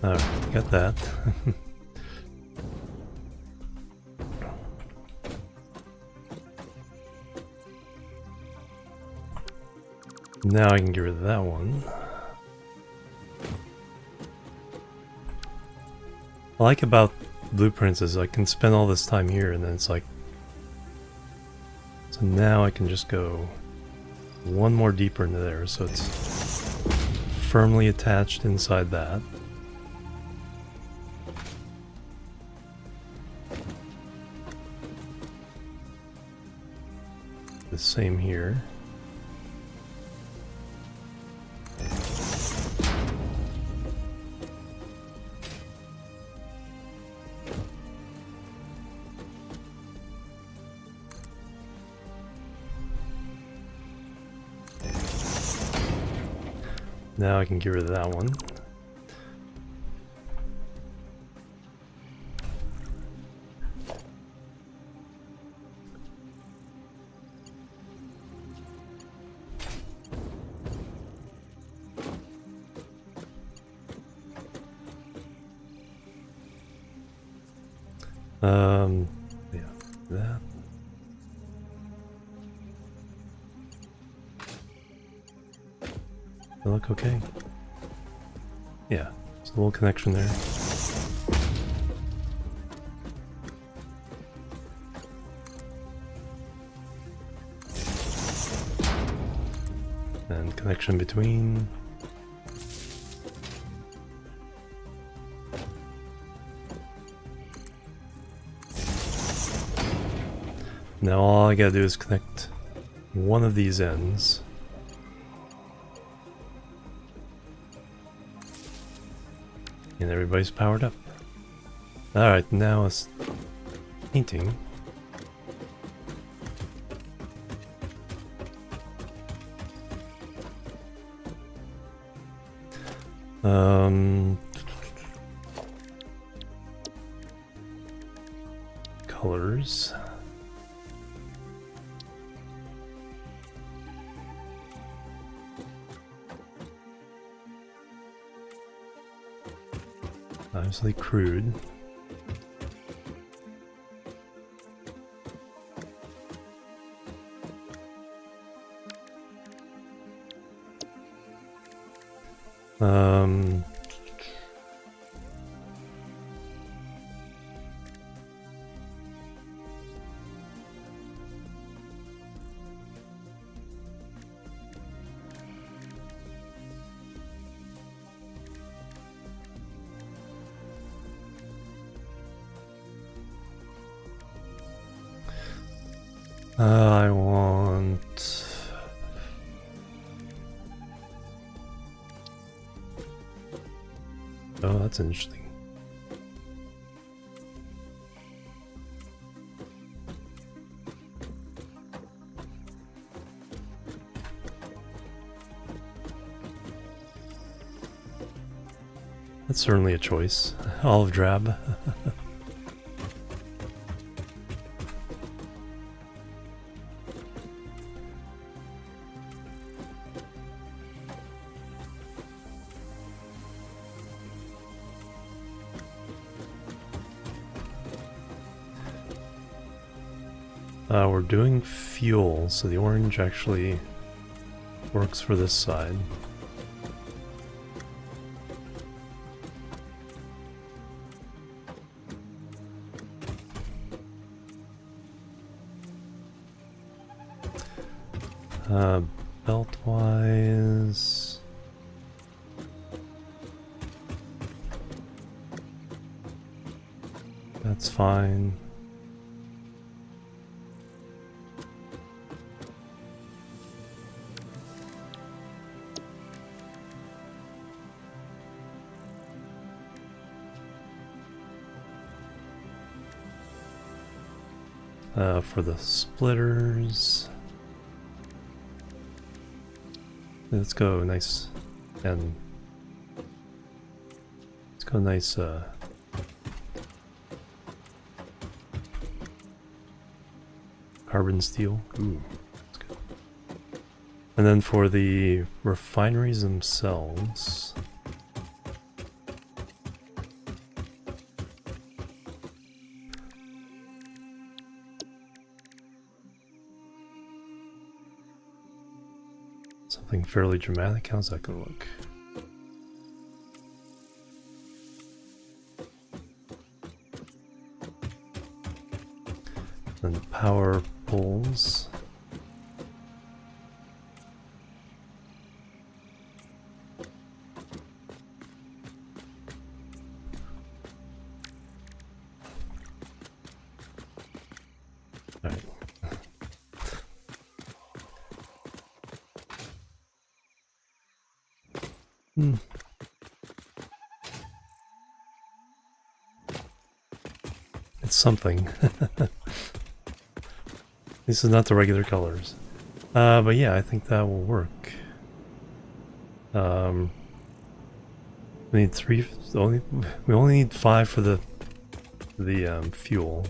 Alright, got that. Now I can get rid of that one. What I like about blueprints is I can spend all this time here and then it's like... So now I can just go one more deeper into there, so it's firmly attached inside that. The same here. Now I can get rid of that one. Yeah, that. They look okay. Yeah, there's a little connection there. And connection between. Now all I gotta do is connect one of these ends. And everybody's powered up. Alright, now it's painting. Colors. Obviously crude. I want... Oh, that's interesting. That's certainly a choice. Olive drab. We're doing fuel, so the orange actually works for this side. Belt-wise... That's fine. For the splitters, let's go nice and let's go nice carbon steel. Ooh, that's good. And then for the refineries themselves, something fairly dramatic. How's that gonna look? Then power poles. All right. It's something. This is not the regular colors. But yeah, I think that will work. We need 3. We only need 5 for the fuel.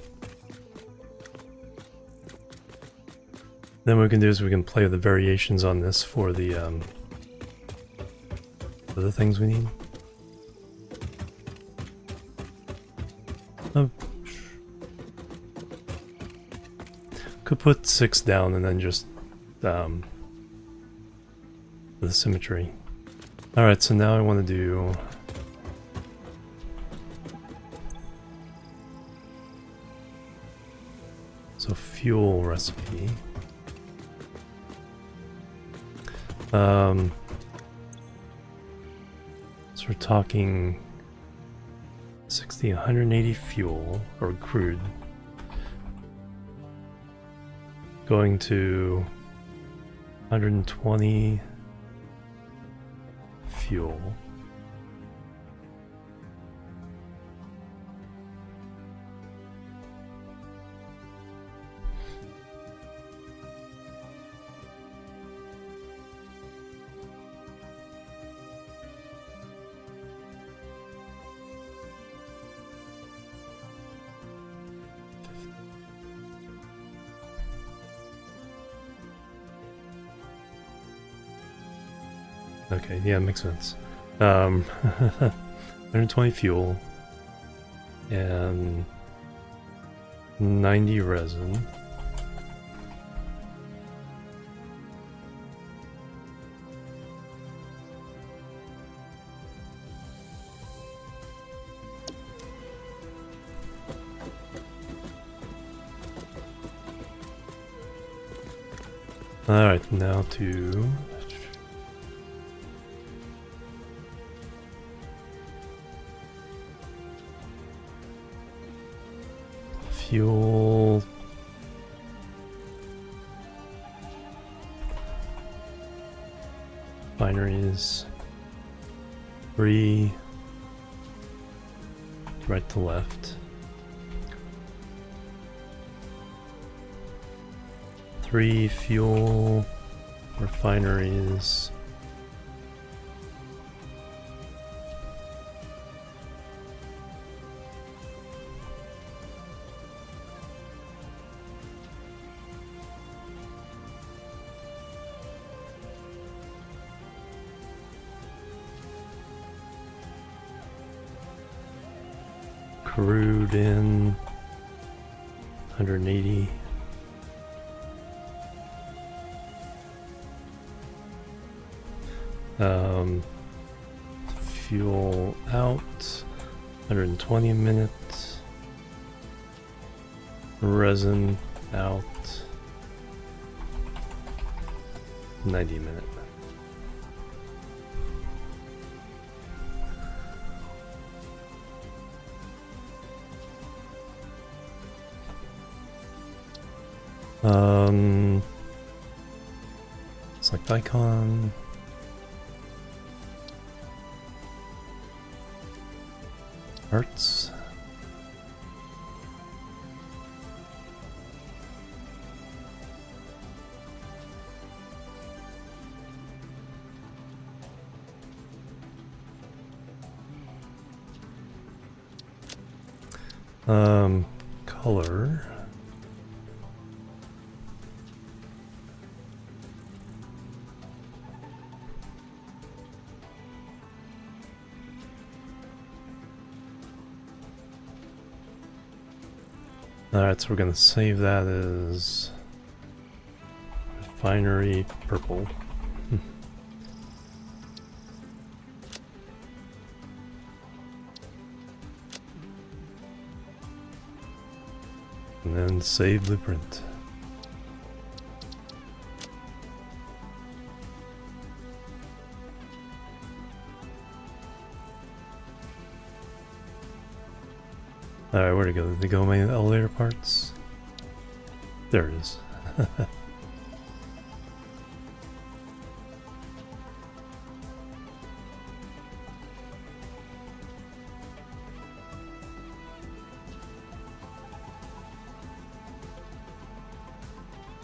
Then what we can do is we can play with the variations on this for the other things we need. Could put 6 down and then just the symmetry. Alright, so now I want to do fuel recipe. So we're talking 180 fuel or crude, going to 120 fuel. Okay, yeah, makes sense. 120 fuel and 90 resin. All right, now to fuel refineries. 3 right to left. 3 fuel refineries. Crude in 180. Fuel out 120 a minute. Resin out 90 a minute. Select icon. Hertz. Color. Alright, so we're gonna save that as refinery purple. And then save blueprint. Alright, where'd it go? Did it go my elevator parts? There it is.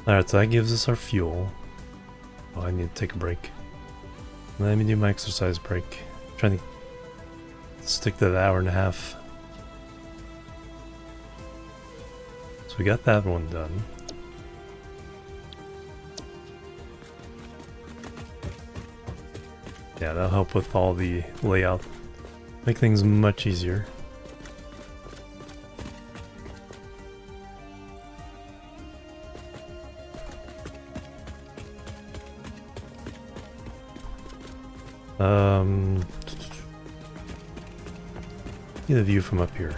Alright, so that gives us our fuel. Oh, I need to take a break. Let me do my exercise break. I'm trying to stick to the hour and a half. So we got that one done. Yeah, that'll help with all the layout. Make things much easier. Get a view from up here.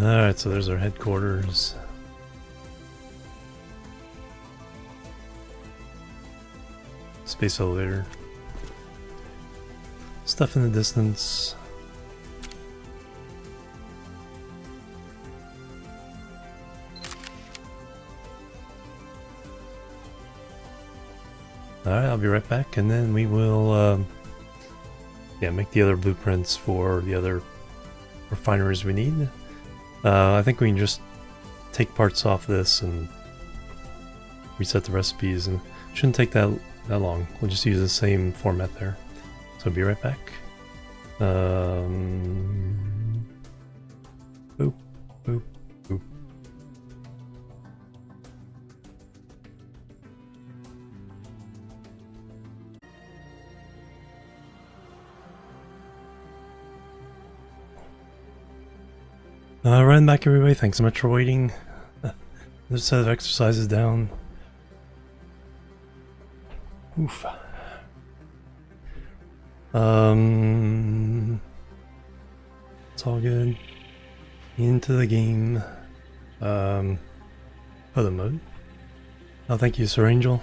Alright, so there's our headquarters. Space elevator. Stuff in the distance. Alright, I'll be right back, and then we will make the other blueprints for the other refineries we need. I think we can just take parts off this and reset the recipes, and it shouldn't take that long. We'll just use the same format there. So I'll be right back. Boop, boop, boop. Run back everybody, thanks so much for waiting. Another set of exercises down. Oof. It's all good. Into the game. Other mode. Oh, thank you, Sir Angel.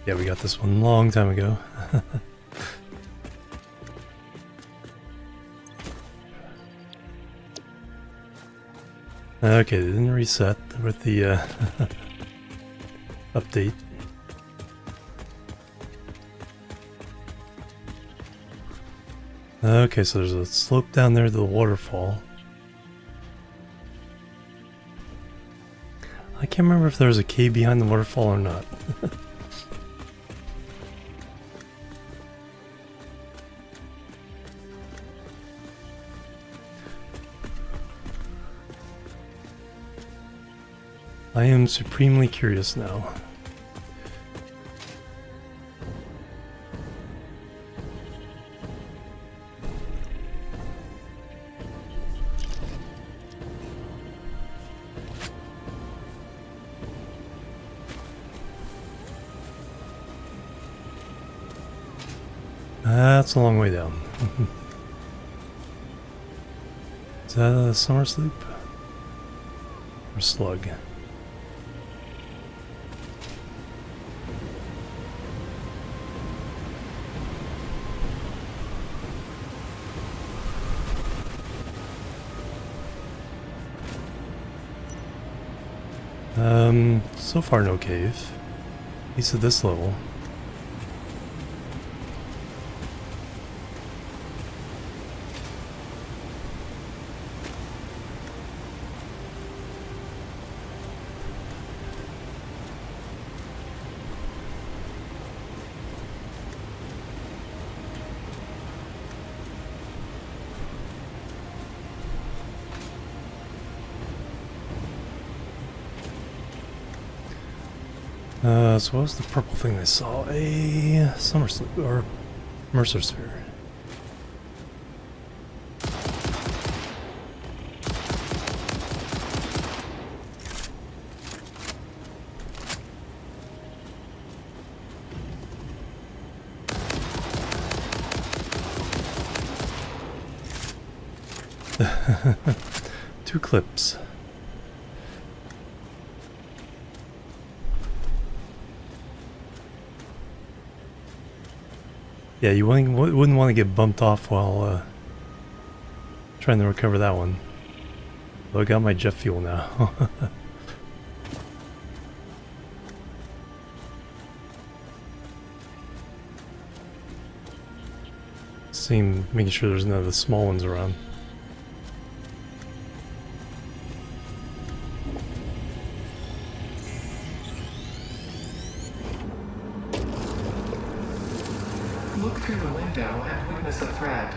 Yeah, we got this one a long time ago. Okay, they didn't reset with the update. Okay, so there's a slope down there to the waterfall. I can't remember if there's a cave behind the waterfall or not. I am supremely curious now. That's a long way down. Is that a summer sleep? Or slug? So far no cave. At least at this level. So what was the purple thing I saw? A summer sleep or Mercer sphere. Two clips. Yeah, you wouldn't want to get bumped off while trying to recover that one. Though I got my jet fuel now. Making sure there's none of the small ones around. Look through the window and witness a threat.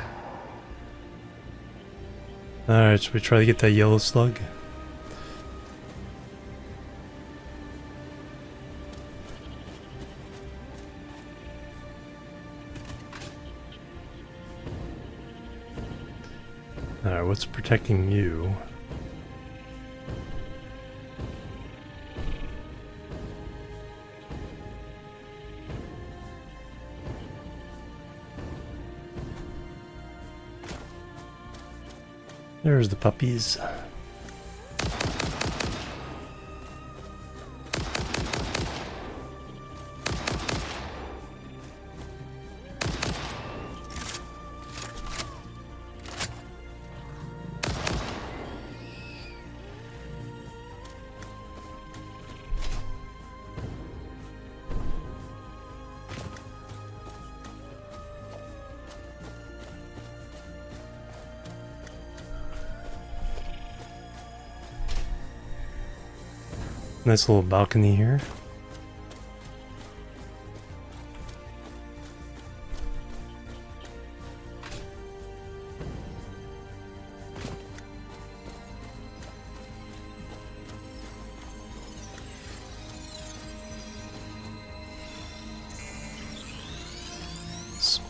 Alright, should we try to get that yellow slug? Alright, what's protecting you? There's the puppies. Nice little balcony here.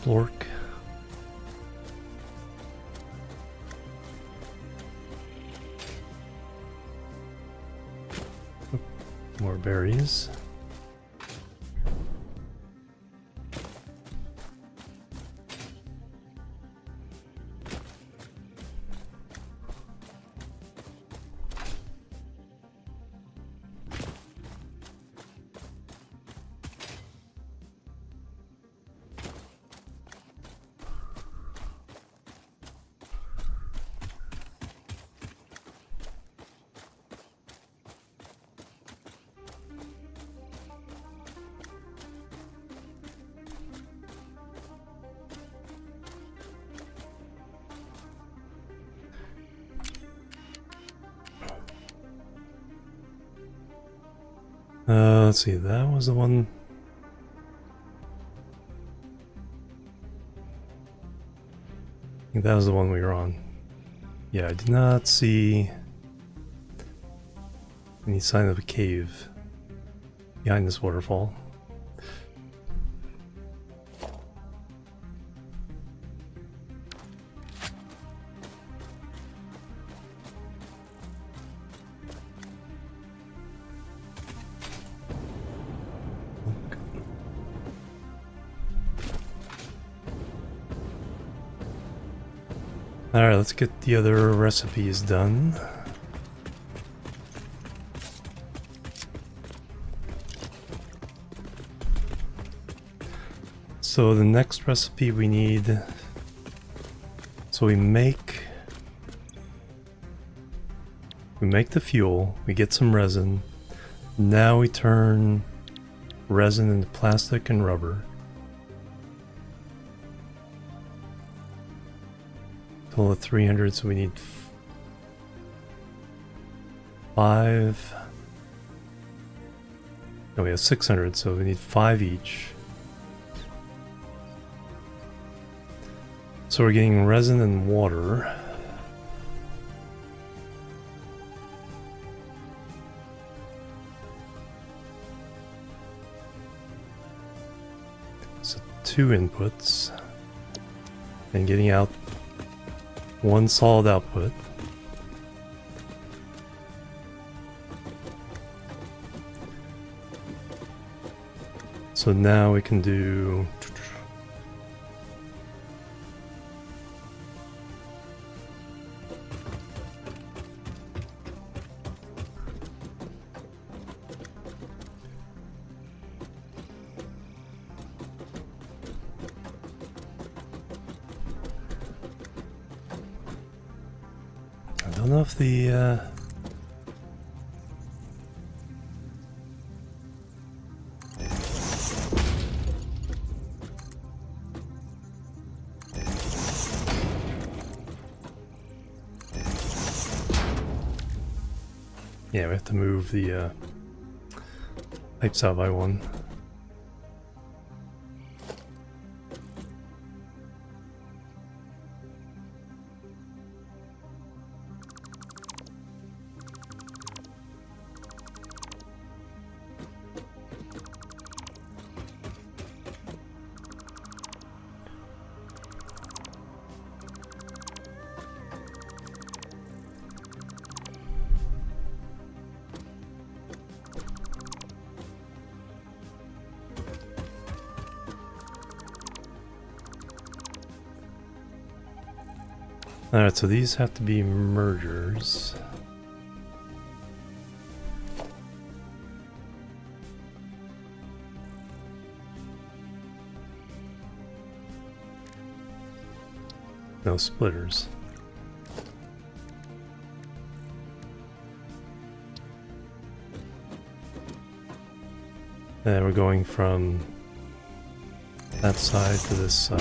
flork. More berries. Let's see, that was the one. I think that was the one we were on. Yeah, I did not see any sign of a cave behind this waterfall. Alright, let's get the other recipes done. So the next recipe we need, so we make the fuel, we get some resin, now we turn resin into plastic and rubber. Total of 300, so we need 5. No, we have 600, so we need 5 each. So we're getting resin and water. So 2 inputs. And getting out 1 solid output. So now we can do I don't know if the yeah, we have to move the pipes out by 1. Alright, so these have to be mergers. No splitters. And we're going from that side to this side.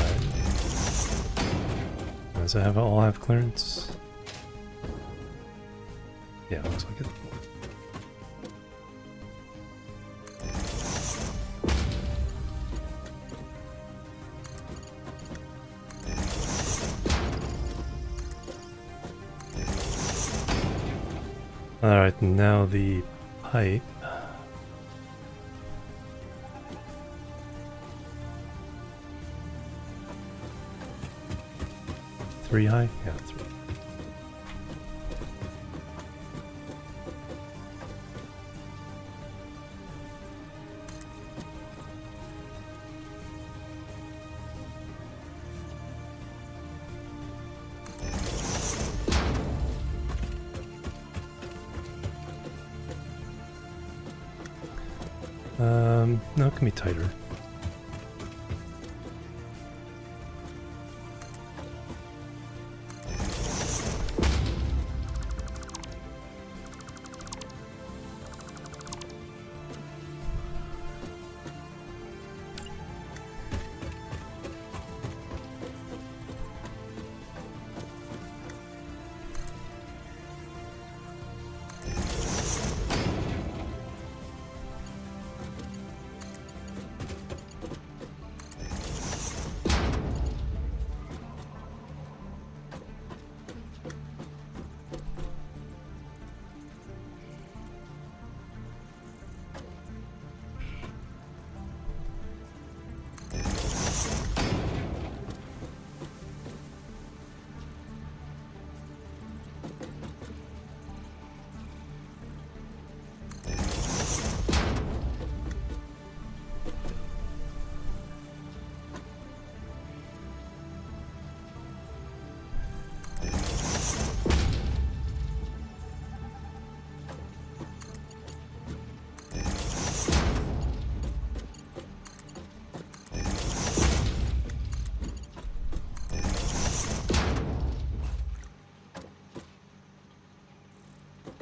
Does it all have clearance? Yeah, looks like it. Alright, now the pipe. 3 high? Yeah, 3. No, it can be tighter.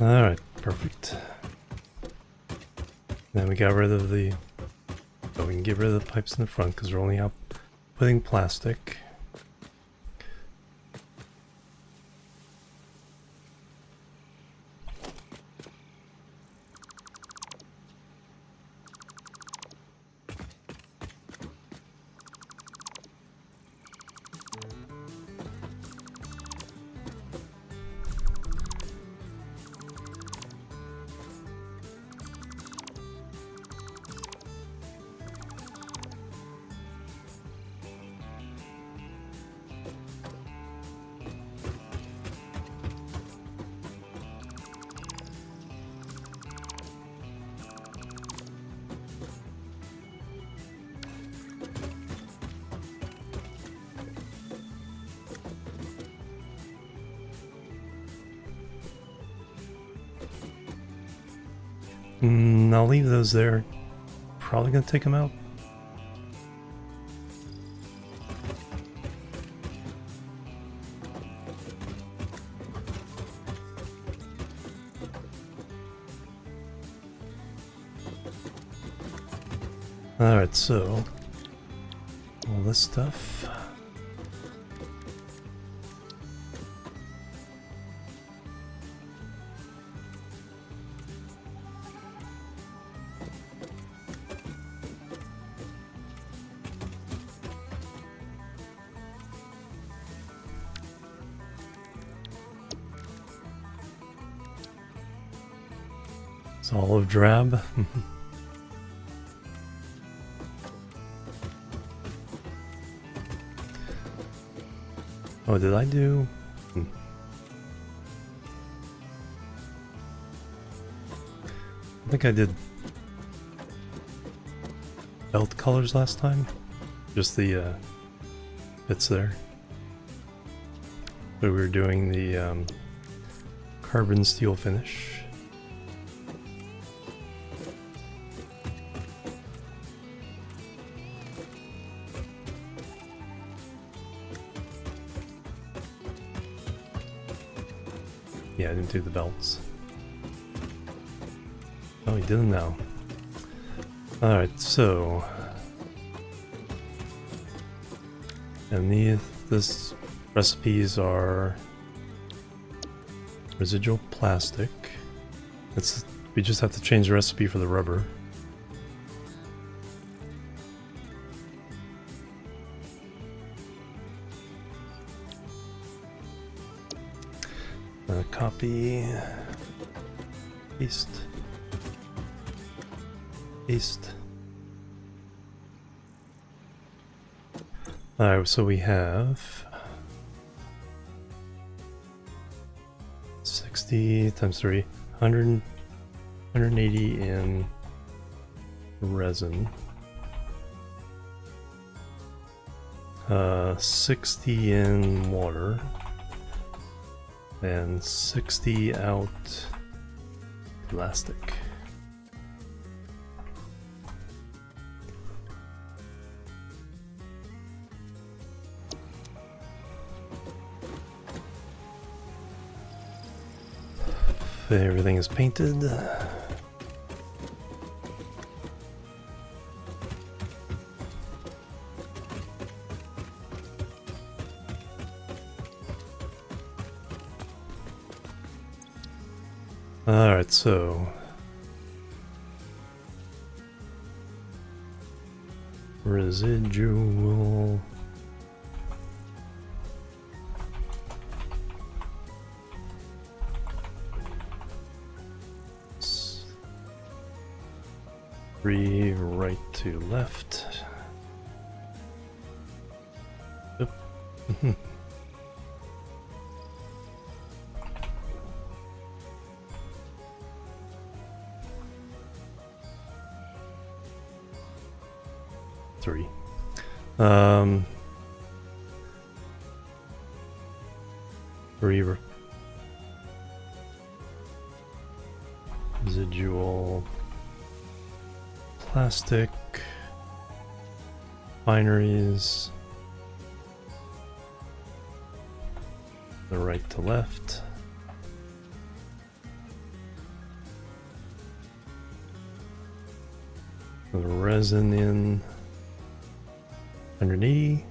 Alright, perfect. Then we got rid of the... Oh, we can get rid of the pipes in the front because we're only outputting plastic. I'll leave those there. Probably gonna take them out. Alright, so all this stuff. It's olive drab. Oh, did I do? I think I did belt colors last time. Just the bits there. So we were doing the carbon steel finish. Yeah, I didn't do the belts. Oh, he did them now. Alright, so... And this recipes are residual plastic. We just have to change the recipe for the rubber. Copy, paste, paste. Alright, so we have 60 times 3, 100, 180 in resin. 60 in water. And 60 out plastic. Everything is painted. Alright, so residual three right to left. Yep. 3. Residual plastic binaries, the right to left. The resin in 180.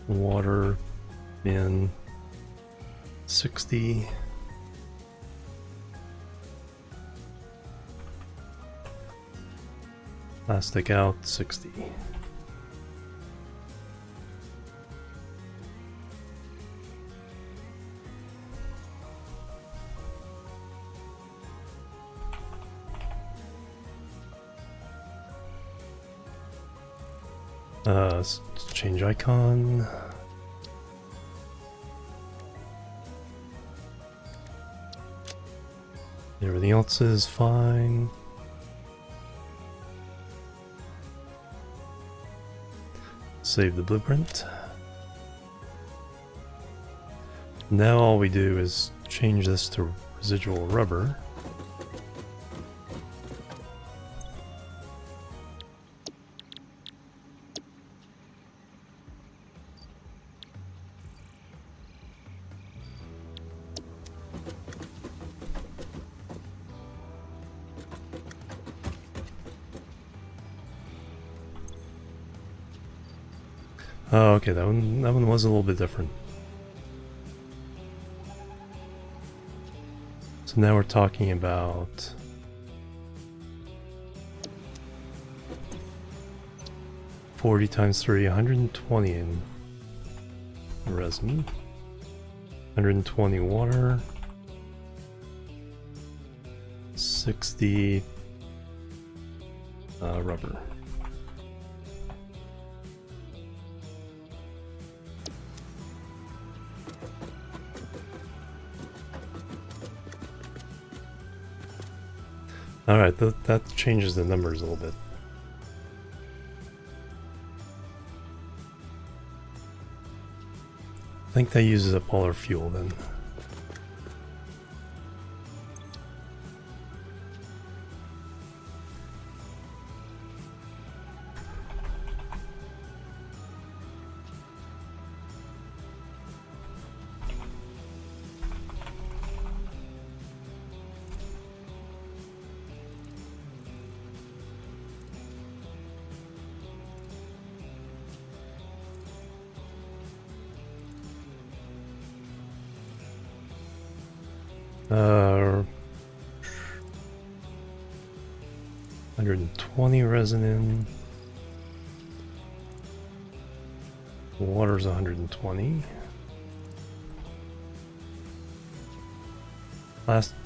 Water in 60. Plastic out 60. Let's change icon. Everything else is fine. Save the blueprint. Now all we do is change this to residual rubber. Oh, okay, that one was a little bit different. So now we're talking about 40 times 3, 120 in resin, 120 water, 60 rubber. Alright, that changes the numbers a little bit. I think that uses up all our fuel then. Uh, 120 resin in. Water's 120.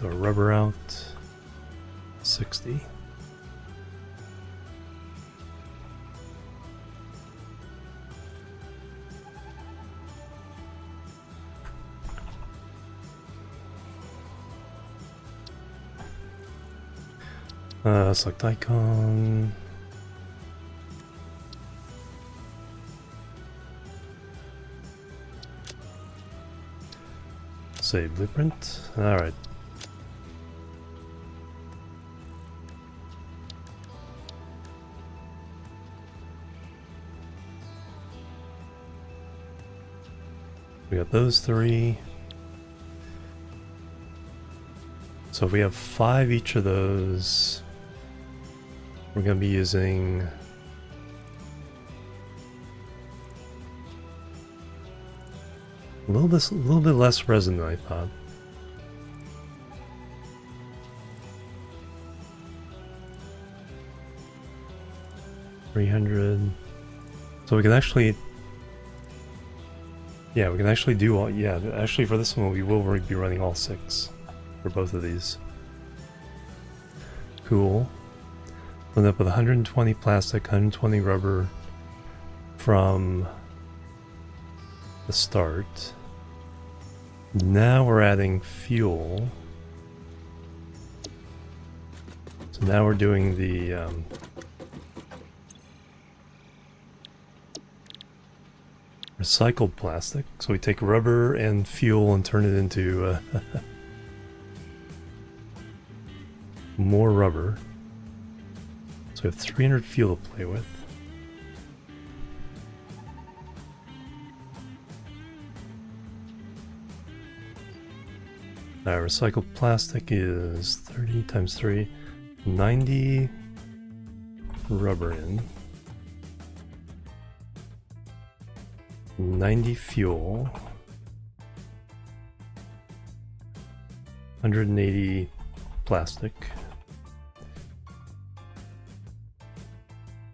Rubber out 60. Select icon. Save blueprint. Alright. We got those three. So if we have 5 each of those, we're going to be using a little bit less resin than I thought. $300. So we can actually, yeah, we can actually do all. Yeah, actually for this one we will be running all 6 for both of these. Cool. We'll end up with 120 plastic, 120 rubber from the start. Now we're adding fuel. So now we're doing the recycled plastic. So we take rubber and fuel and turn it into more rubber. So we have 300 fuel to play with. Recycled plastic is 30 times 3, 90 rubber in, 90 fuel, 180 plastic,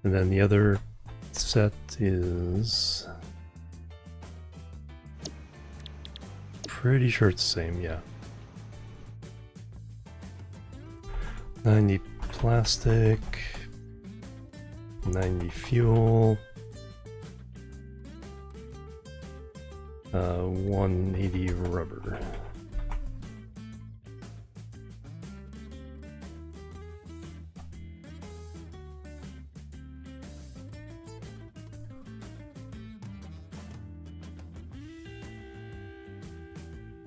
and then the other set is pretty sure it's the same, yeah. 90 plastic, 90 fuel, 180 rubber.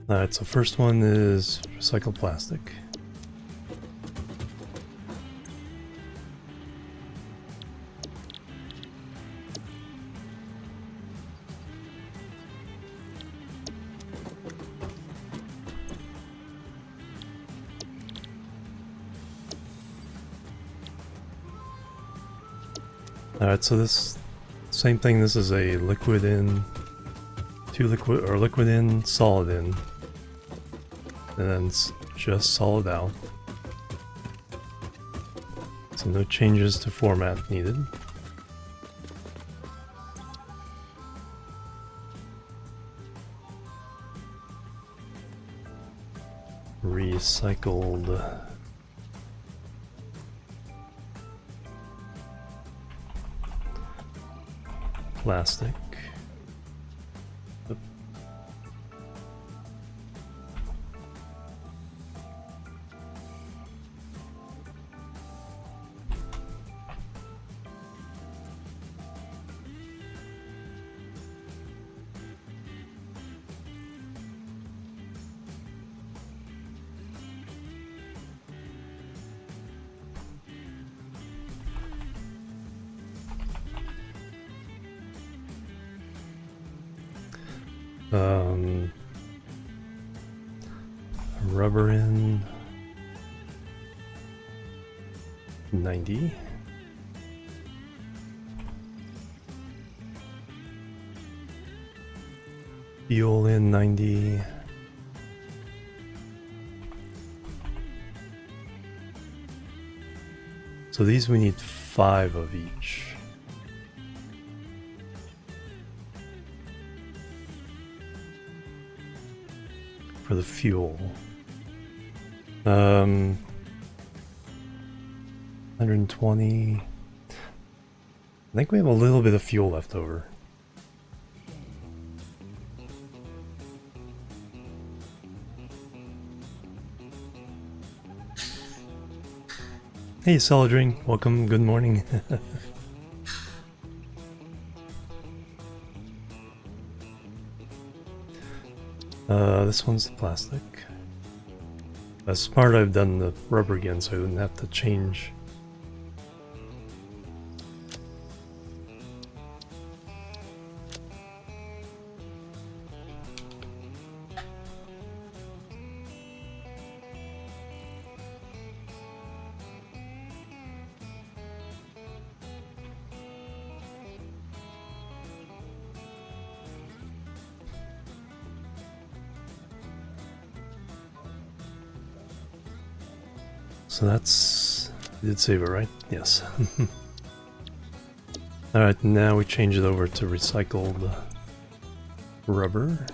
Alright, so first one is recycled plastic. Alright, so this same thing, this is a liquid in, liquid in, solid in, and then just solid out. So no changes to format needed. Recycled plastic. Oop. Rubber in 90. Fuel in 90. So these we need 5 of each. For the fuel. 120. I think we have a little bit of fuel left over. Hey, Celadring, welcome, good morning. This one's the plastic. Smart I've done the rubber again so I wouldn't have to change. So that's... you did save it, right? Yes. Alright, now we change it over to recycled rubber.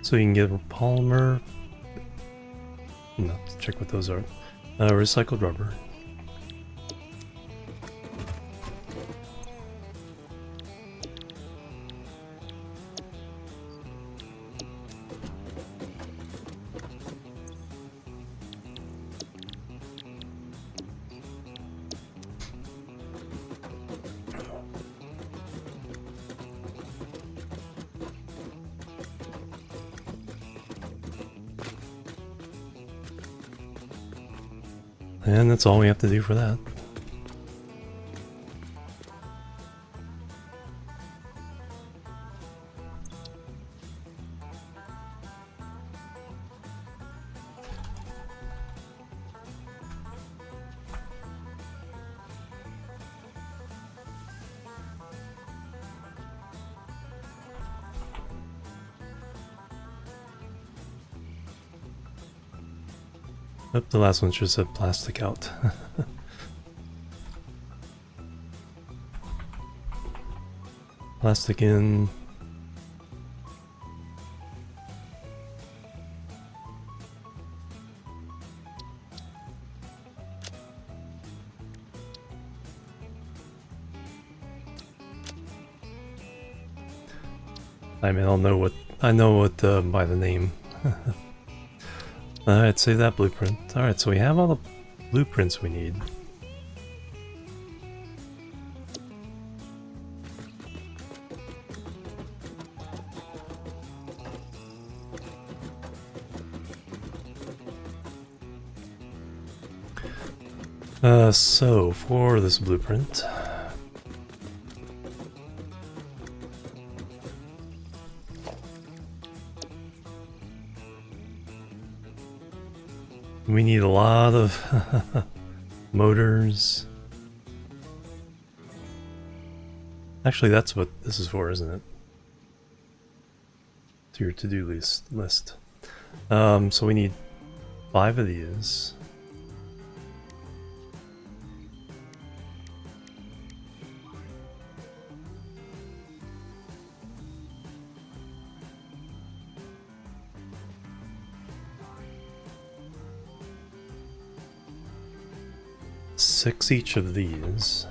So you can get a polymer... no, let's check what those are. Recycled rubber. And that's all we have to do for that. Oh, the last one just said plastic out. Plastic in. I mean, I know what by the name. Alright, save that blueprint. Alright, so we have all the blueprints we need. So for this blueprint, we need a lot of motors. Actually, that's what this is for, isn't it? To your to-do list. So we need 5 of these. Six each of these.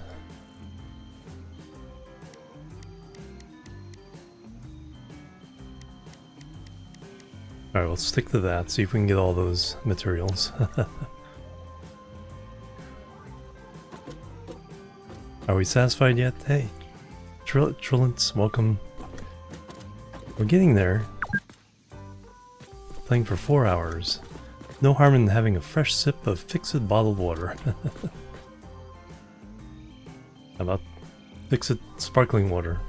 Alright, we'll stick to that, see if we can get all those materials. Are we satisfied yet? Hey, Trillants, welcome. We're getting there. Playing for 4 hours. No harm in having a fresh sip of fixed bottled water. How about fixed sparkling water?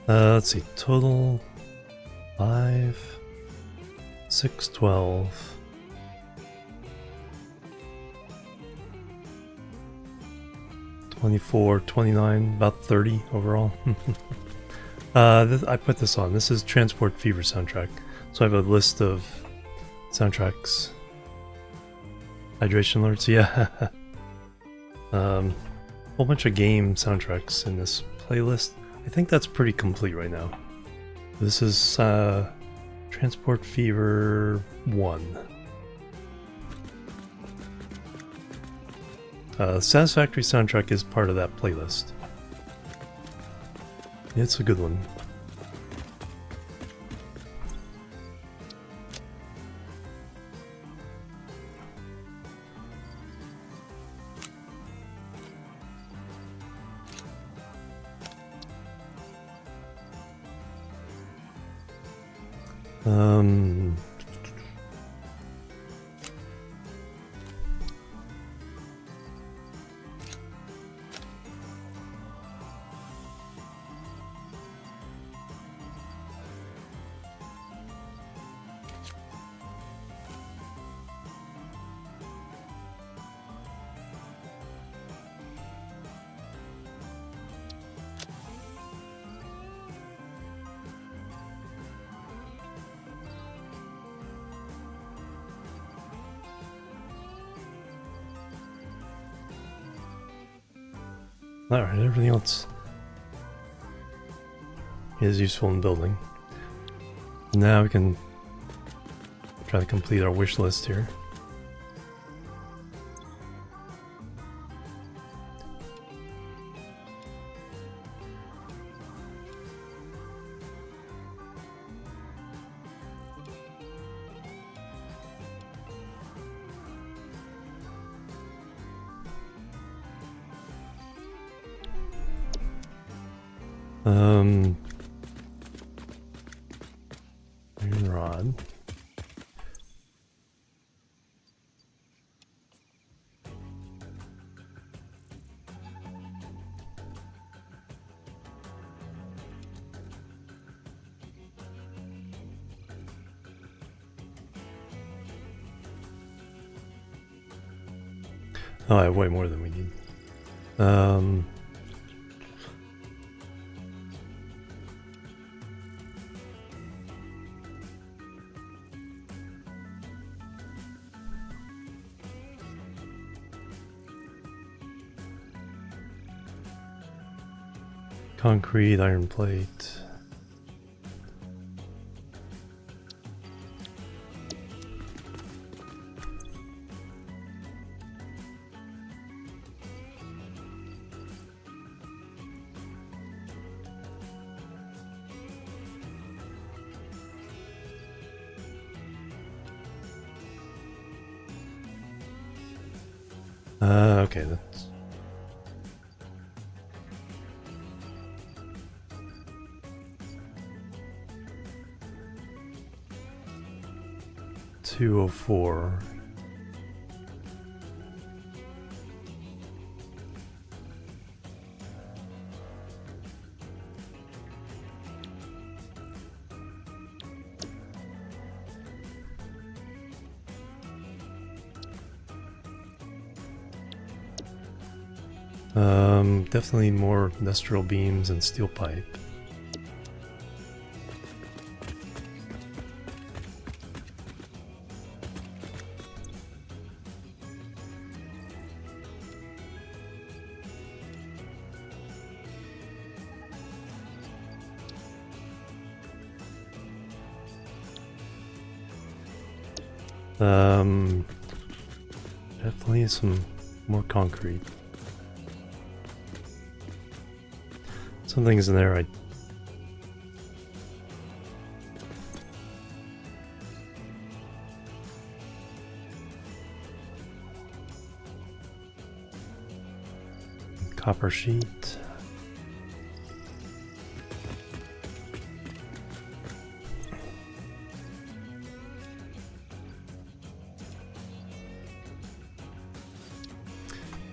Let's see, total 5, 6, 12. 24, 29, about 30 overall. I put this on. This is Transport Fever soundtrack. So I have a list of soundtracks. Hydration alerts, yeah. Whole bunch of game soundtracks in this playlist. I think that's pretty complete right now. This is Transport Fever 1. Satisfactory soundtrack is part of that playlist. It's a good one. Alright, everything else is useful in building. Now we can try to complete our wish list here. Iron rod. Oh, I have way more than we need. Concrete, iron plate. Okay, that's 204. Definitely more industrial beams and steel pipe. Definitely some more concrete. Some things in there copper sheet.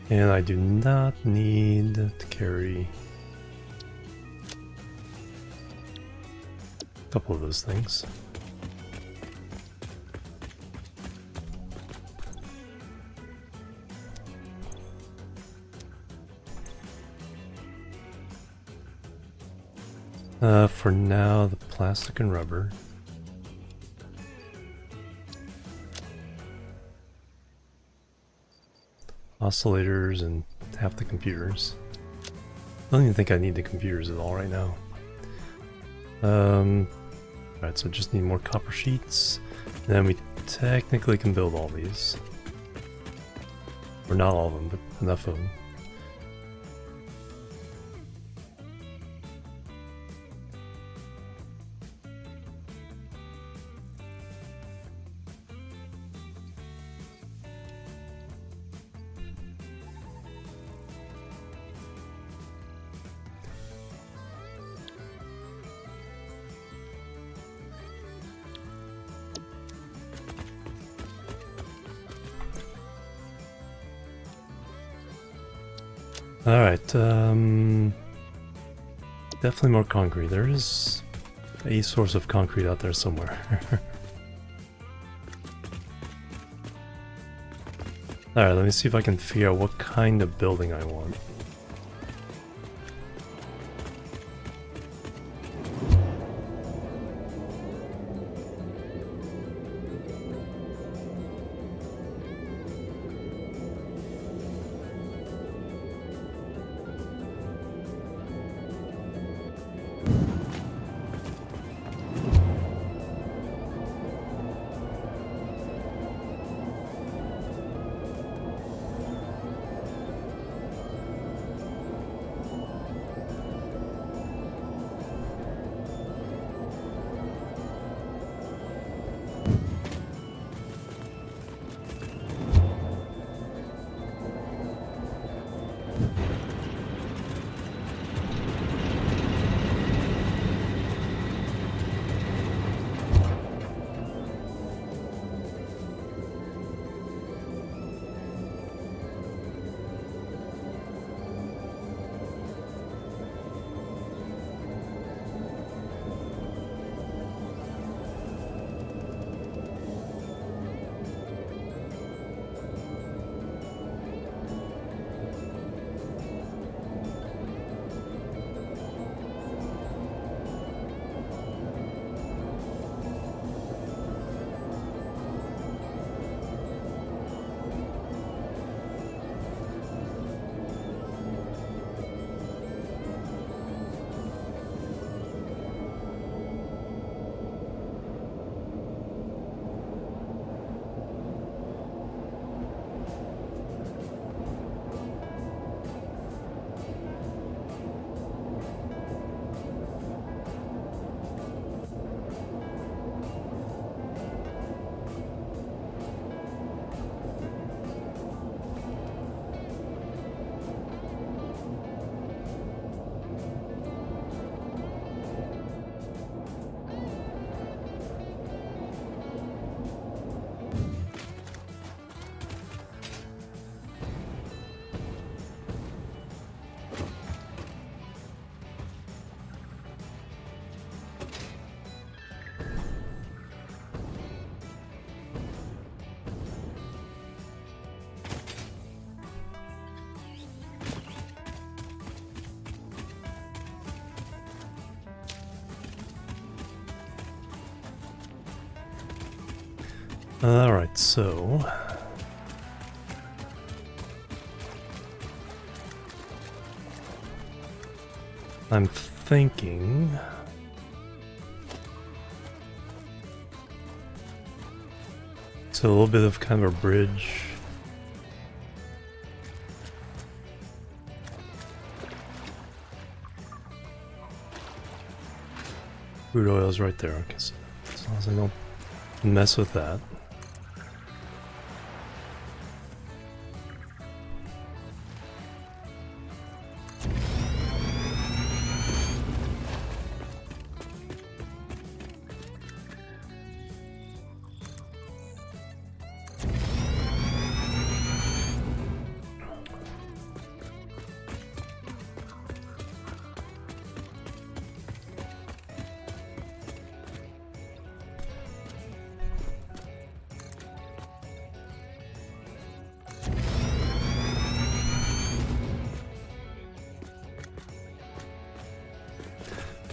And I do not need to carry a couple of those things. For now, the plastic and rubber. Oscillators and half the computers. I don't even think I need the computers at all right now. Alright, so just need more copper sheets. And then we technically can build all these. Or not all of them, but enough of them. Alright, definitely more concrete. There is a source of concrete out there somewhere. Alright, let me see if I can figure out what kind of building I want. Alright, so I'm thinking it's a little bit of kind of a bridge. Crude oil is right there. Okay, so as long as I don't mess with that.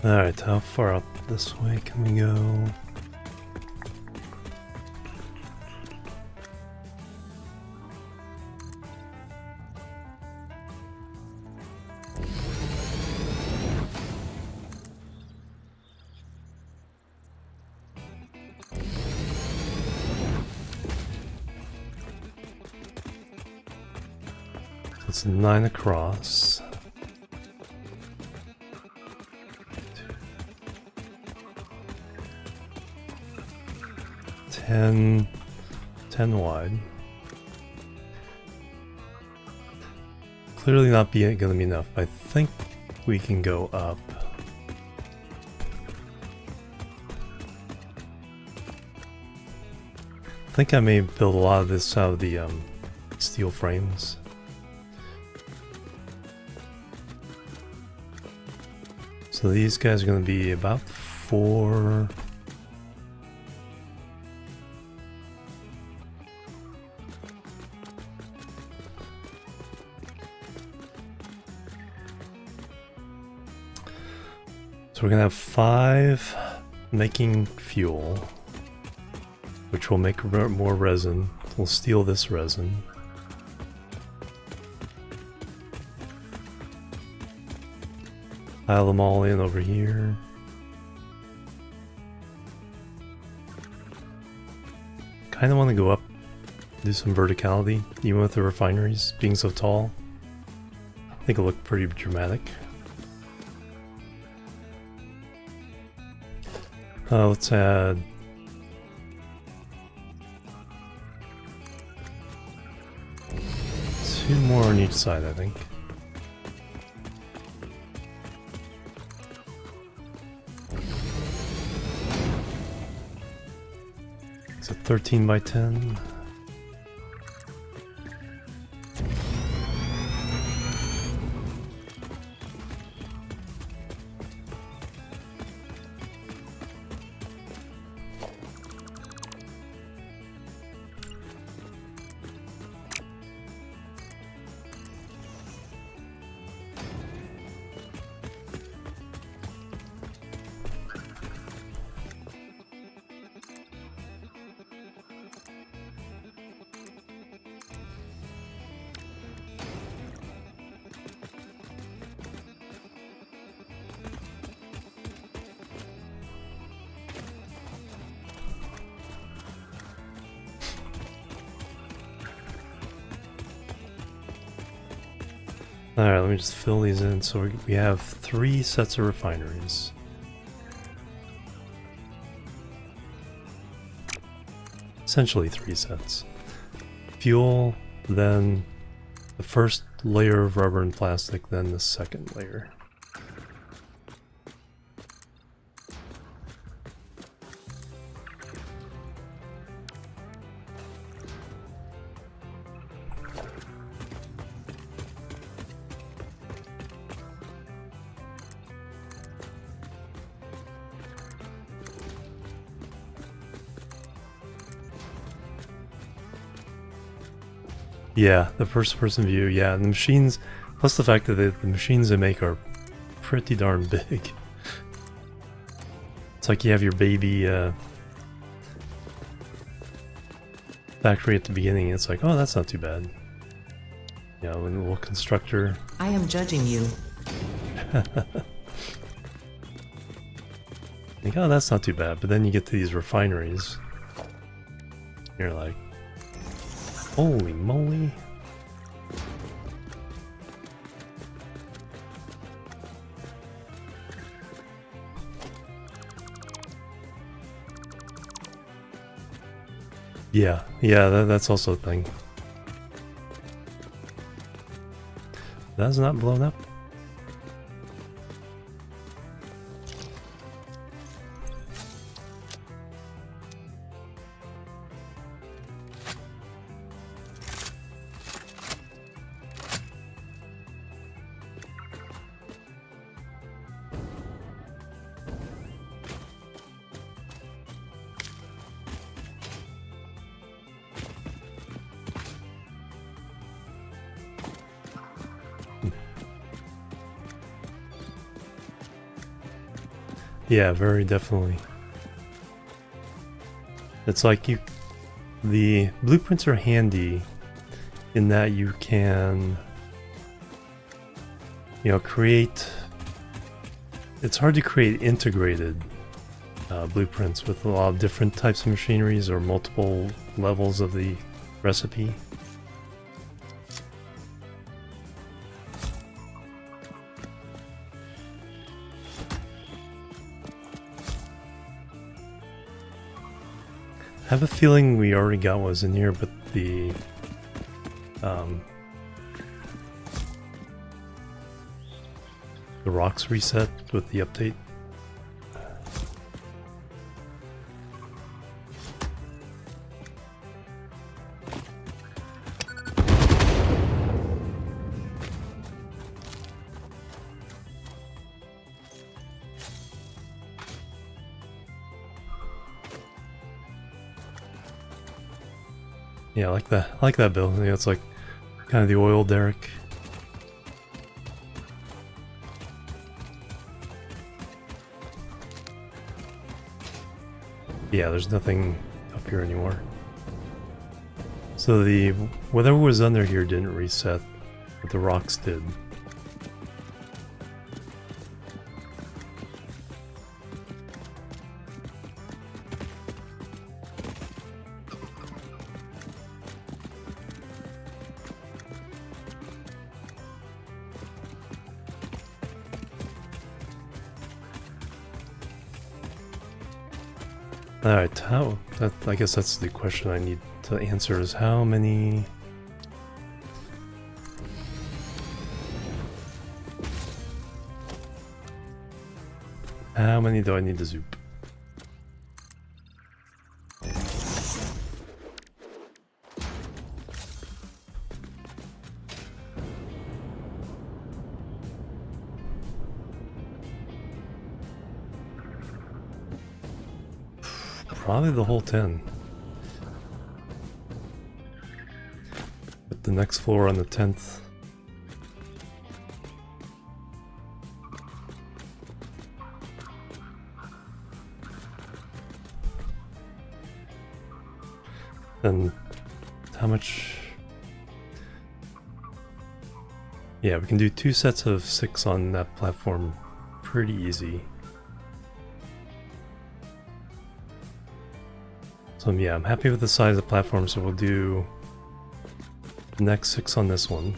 Alright, how far up this way can we go? It's 9 across. 10 wide. Clearly not gonna be enough. I think we can go up. I think I may build a lot of this out of the steel frames. So these guys are going to be about 4. So we're going to have 5 making fuel, which will make more resin. We'll steal this resin. Pile them all in over here. Kind of want to go up, do some verticality, even with the refineries being so tall. I think it'll look pretty dramatic. Let's add two more on each side, I think. It's a 13 by 10. Alright, let me just fill these in. So we have 3 sets of refineries. Essentially 3 sets. Fuel, then the first layer of rubber and plastic, then the second layer. Yeah, the first person view, yeah, and the machines, plus the fact that the machines they make are pretty darn big. It's like you have your baby factory at the beginning, it's like, oh, that's not too bad. Yeah, with a little constructor. I am judging you. Like, oh, that's not too bad, but then you get to these refineries. You're like, holy moly. Yeah, that's also a thing. That's not blown up. Yeah, very definitely. It's like the blueprints are handy in that you can, create. It's hard to create integrated blueprints with a lot of different types of machineries or multiple levels of the recipe. I have a feeling we already got what was in here, but the rocks reset with the update. Yeah, I like that. I like that build. Yeah, it's like kind of the oil derrick. Yeah, there's nothing up here anymore. So the whatever was under here didn't reset, but the rocks did. Alright, I guess that's the question I need to answer is how many... How many do I need to zoop? Probably the whole 10. With the next floor on the 10th. Then how much? Yeah, we can do 2 sets of 6 on that platform pretty easy. So yeah, I'm happy with the size of the platform, so we'll do the next 6 on this one.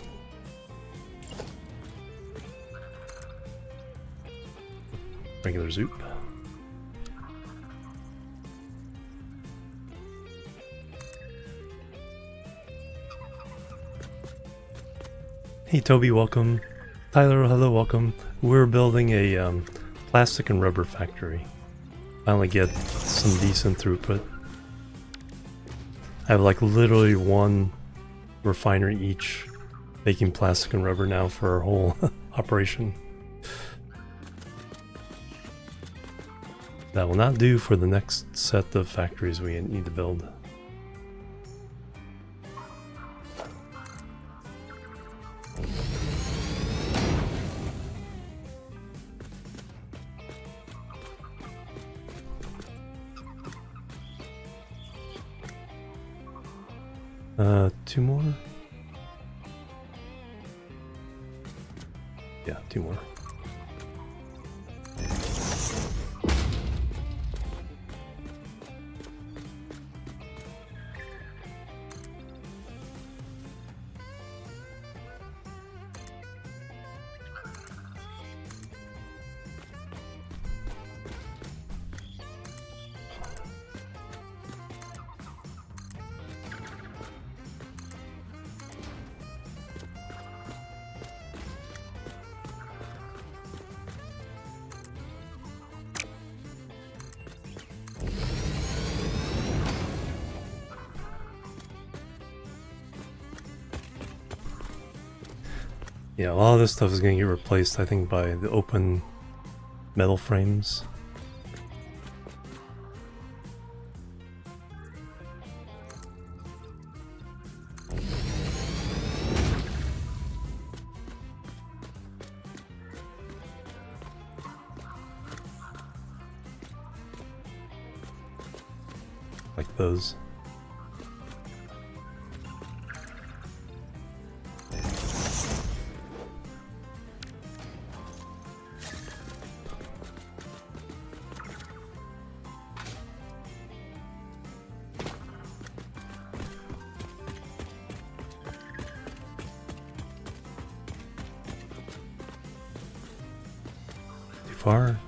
Regular zoop. Hey Toby, welcome. Tyler, hello, welcome. We're building a plastic and rubber factory. Finally get some decent throughput. I have like literally 1 refinery each making plastic and rubber now for our whole operation. That will not do for the next set of factories we need to build. Two more? Yeah, 2 more. Yeah, a lot of this stuff is going to get replaced, I think, by the open metal frames. like those. Too far.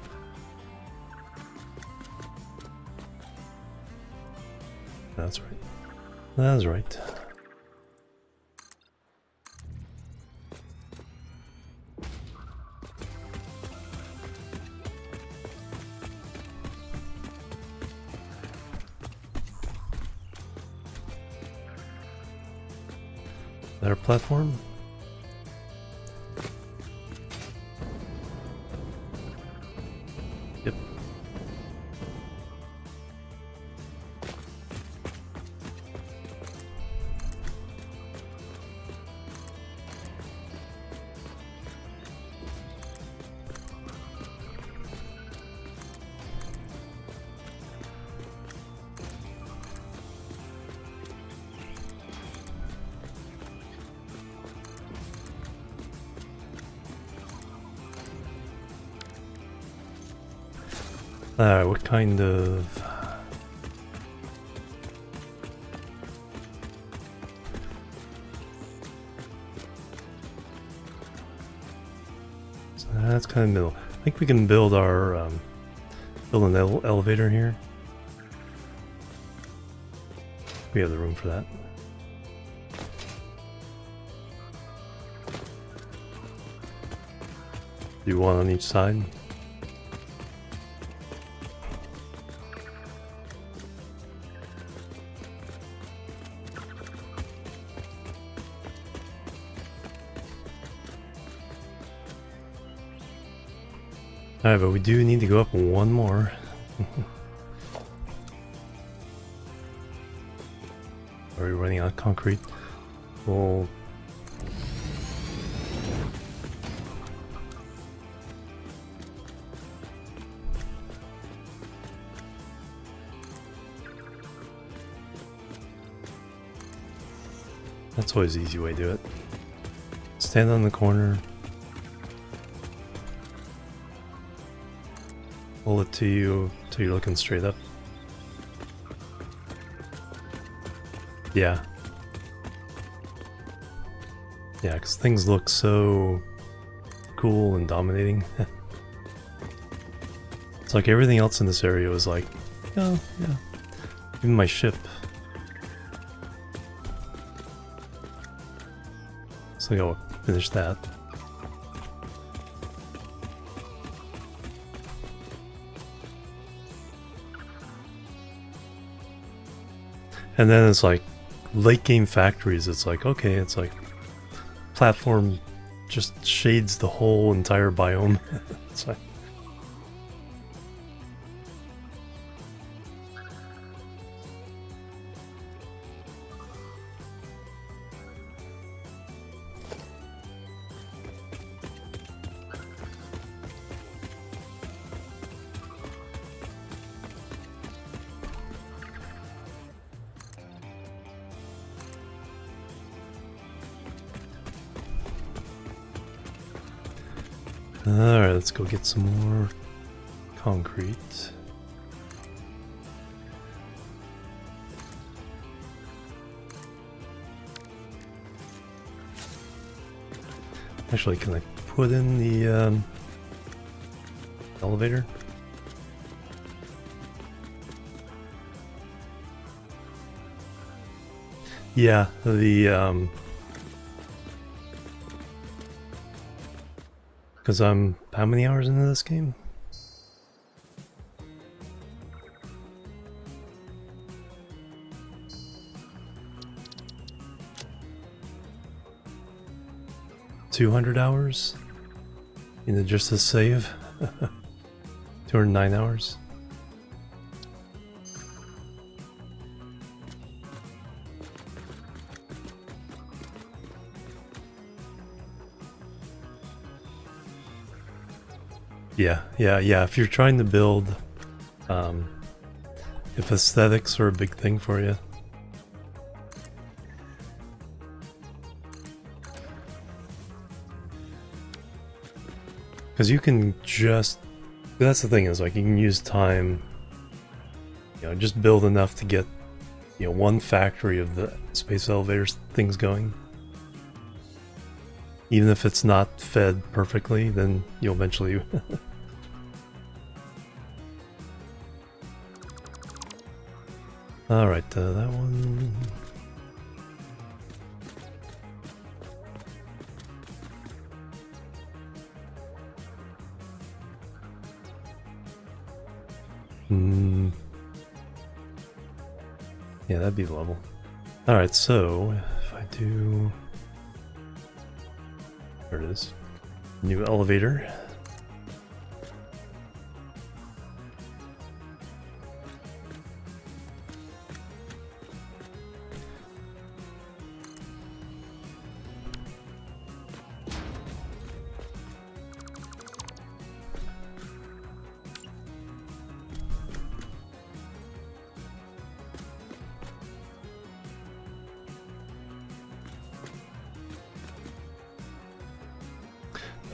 That's right. That's right. Is that our platform? Yep. Alright, what kind of... So that's kind of middle. I think we can build our... build an elevator here. We have the room for that. Do one on each side. Alright, but we do need to go up one more. Are we running out of concrete? Well... That's always the easy way to do it. Stand on the corner. Pull it to you till you're looking straight up. Yeah. Yeah, because things look so cool and dominating. It's like everything else in this area was like, oh, yeah. Even my ship. So I'll finish that. And then it's like late game factories. It's like, okay, it's like platform just shades the whole entire biome. It's like, alright, let's go get some more concrete. Actually, can I put in the elevator? Yeah, the because I'm how many hours into this game? $200 into just a save. 209 hours. Yeah. If you're trying to build if aesthetics are a big thing for you. Because you can just... That's the thing, is like you can use time, you know, just build enough to get, you know, one factory of the space elevators things going. Even if it's not fed perfectly, then you'll eventually... Alright, that one... Yeah, that'd be the level. Alright, so if I do... There it is. New elevator.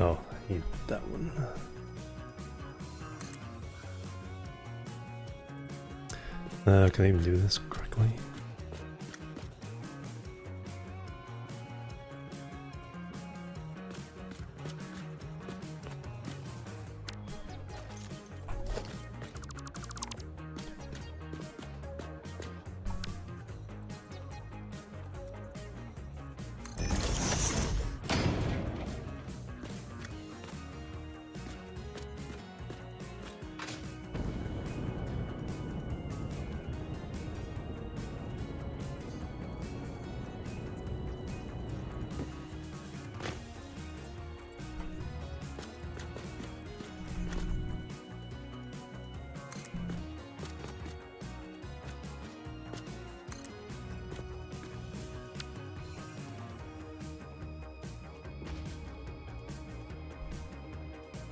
Oh, I need that one. Can I even do this correctly?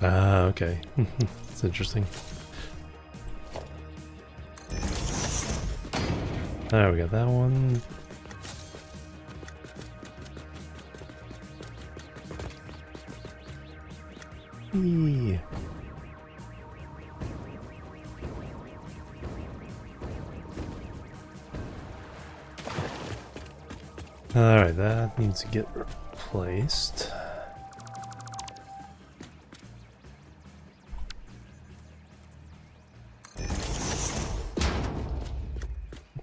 Ah, okay. That's interesting. There we got that one. Eee. Alright, that needs to get replaced.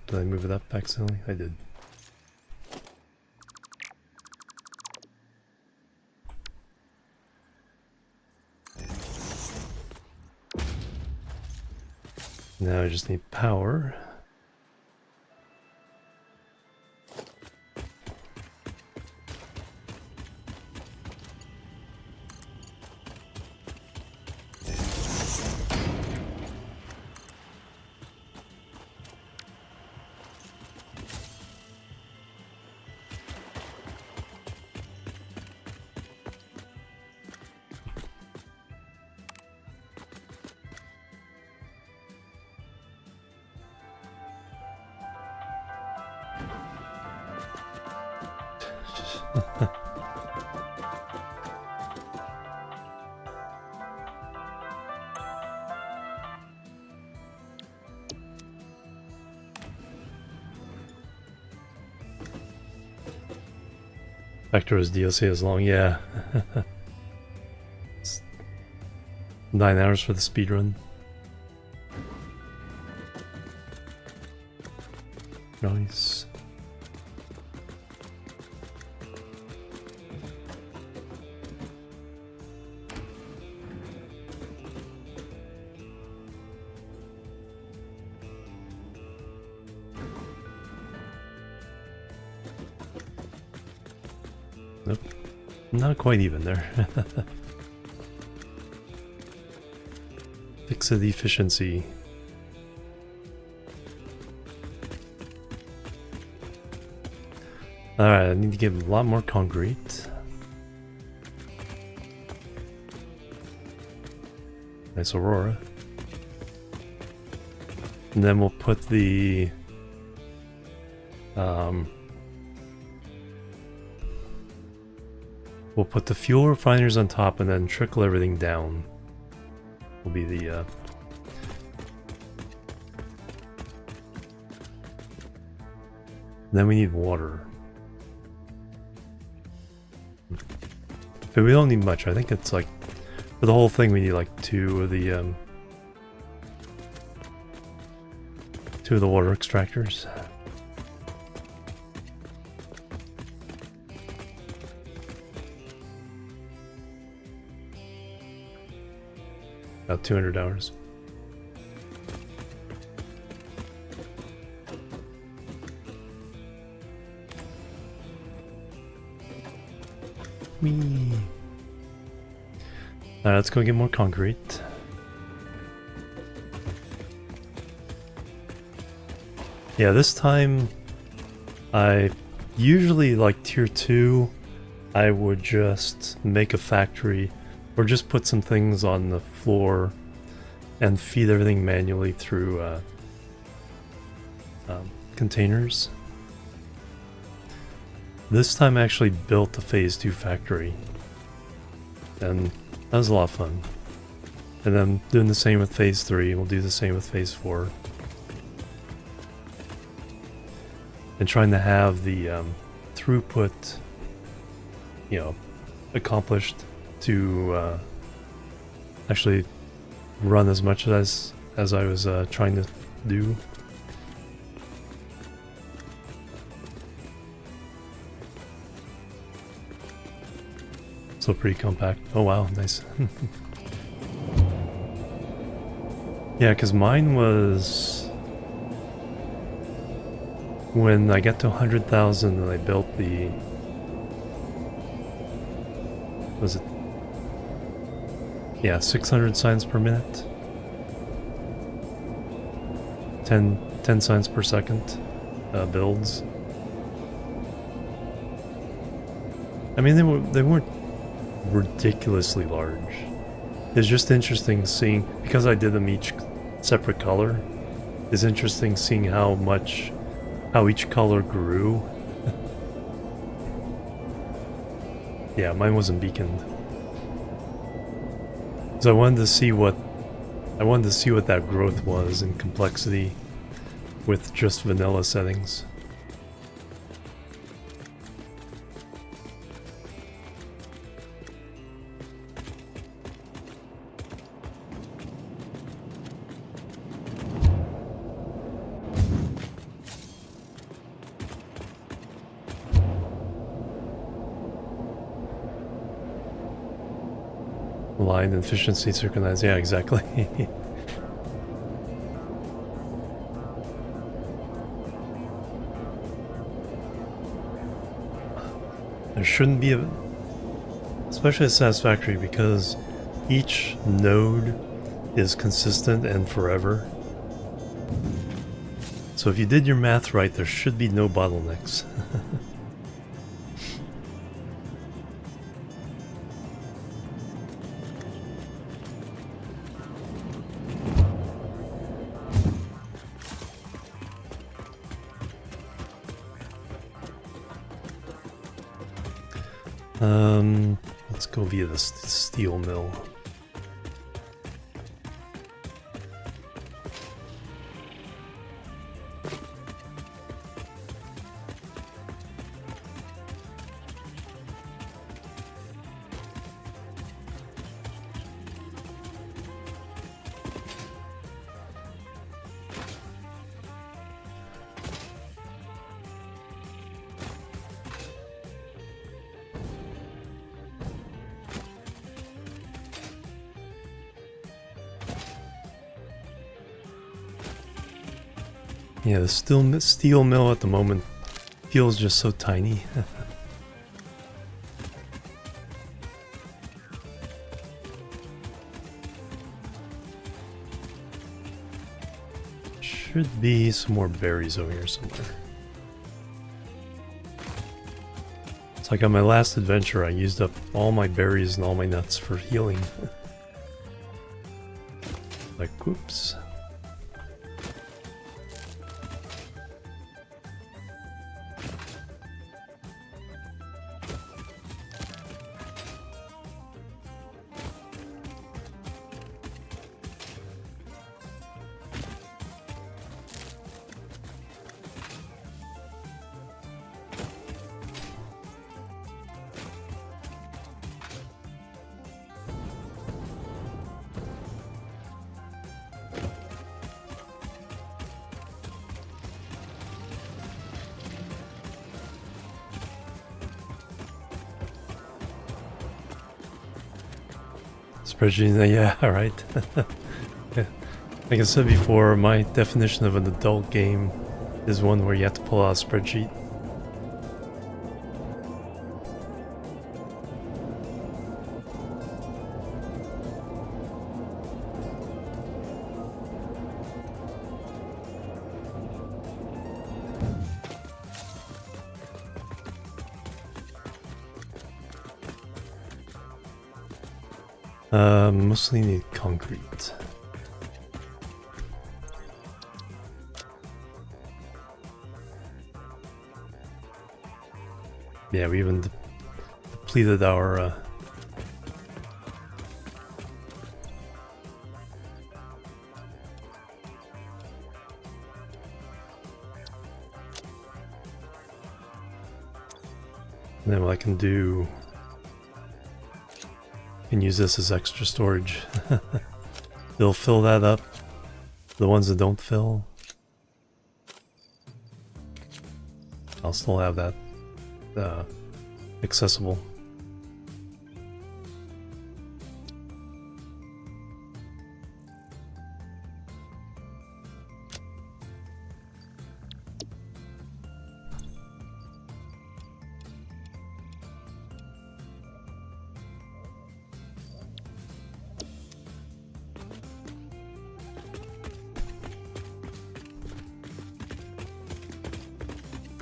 Did I move it up accidentally? I did. Now I just need power. Vector's DLC is long, yeah. It's 9 hours for the speedrun. Nice. Nope. Not quite even there. Fix the efficiency. Alright, I need to get a lot more concrete. Nice Aurora. And then we'll put the fuel refiners on top and then trickle everything down. Will be the then we need water. But we don't need much. I think it's like for the whole thing we need like two of the water extractors. About 200 hours. Whee. Alright, let's go get more concrete. Yeah, this time I usually like tier 2 I would just make a factory or just put some things on the floor and feed everything manually through containers. This time I actually built a phase 2 factory and that was a lot of fun. And then doing the same with phase 3, we'll do the same with phase 4. And trying to have the throughput, you know, accomplished to actually run as much as I was trying to do. So pretty compact. Oh wow, nice. Yeah, because mine was when I got to 100,000 and I built the, was it, yeah, 600 signs per minute, 10 signs per second builds. I mean, they weren't ridiculously large. It's just interesting seeing, because I did them each separate color, it's interesting seeing how each color grew. Yeah, mine wasn't beaconed. So I wanted to see what that growth was in complexity with just vanilla settings. Line efficiency synchronized, yeah, exactly. There shouldn't be especially at Satisfactory, because each node is consistent and forever. So if you did your math right, there should be no bottlenecks. Let's go via the steel mill. Yeah, the steel mill at the moment feels just so tiny. Should be some more berries over here somewhere. It's like on my last adventure, I used up all my berries and all my nuts for healing. Like, whoops. Spreadsheet, yeah, alright. Yeah. Like I said before, my definition of an adult game is one where you have to pull out a spreadsheet. Mostly need concrete. Yeah, we even depleted our and then what I can do, I can use this as extra storage. They'll fill that up. The ones that don't fill, I'll still have that accessible.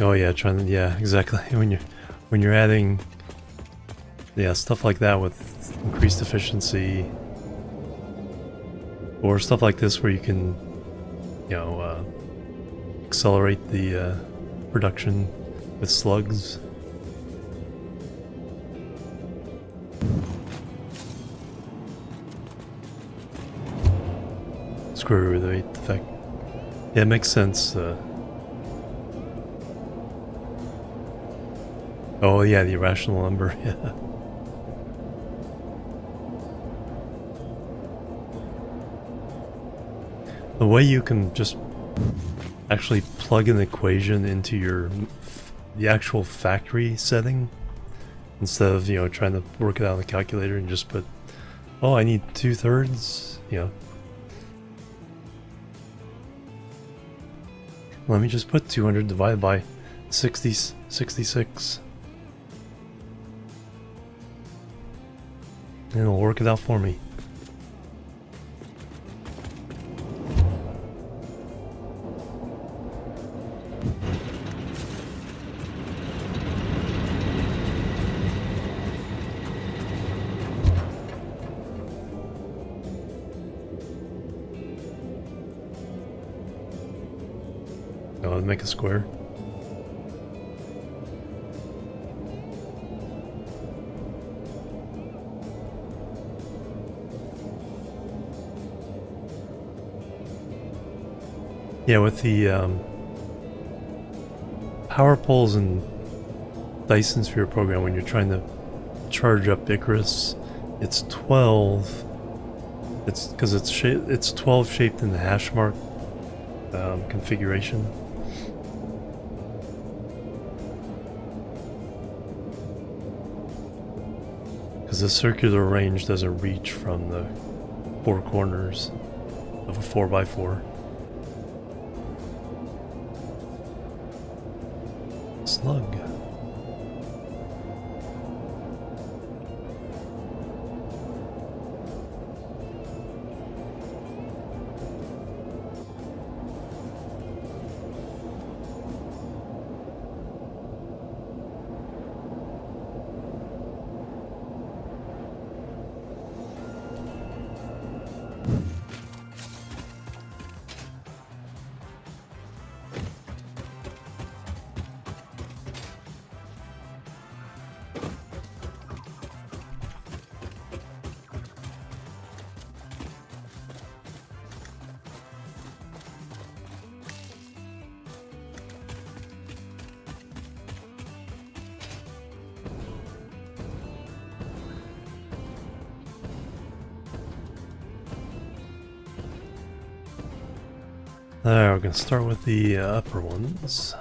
Oh yeah, trying to, yeah, exactly. When you're adding, yeah, stuff like that with increased efficiency, or stuff like this where you can, you know, accelerate the production with slugs. Screw with the effect. Yeah, it makes sense. Oh yeah, the irrational number, yeah. The way you can just actually plug an equation into the actual factory setting, instead of, you know, trying to work it out on the calculator and just put, oh, I need 2/3, you know. Let me just put 200 divided by 66. And it'll work it out for me. Oh, make a square. Yeah, with the power poles and Dyson Sphere program, when you're trying to charge up Icarus, it's 12. It's because it's 12 shaped in the hash mark configuration. Because the circular range doesn't reach from the four corners of a 4x4. Slug. Alright, we're gonna start with the upper ones.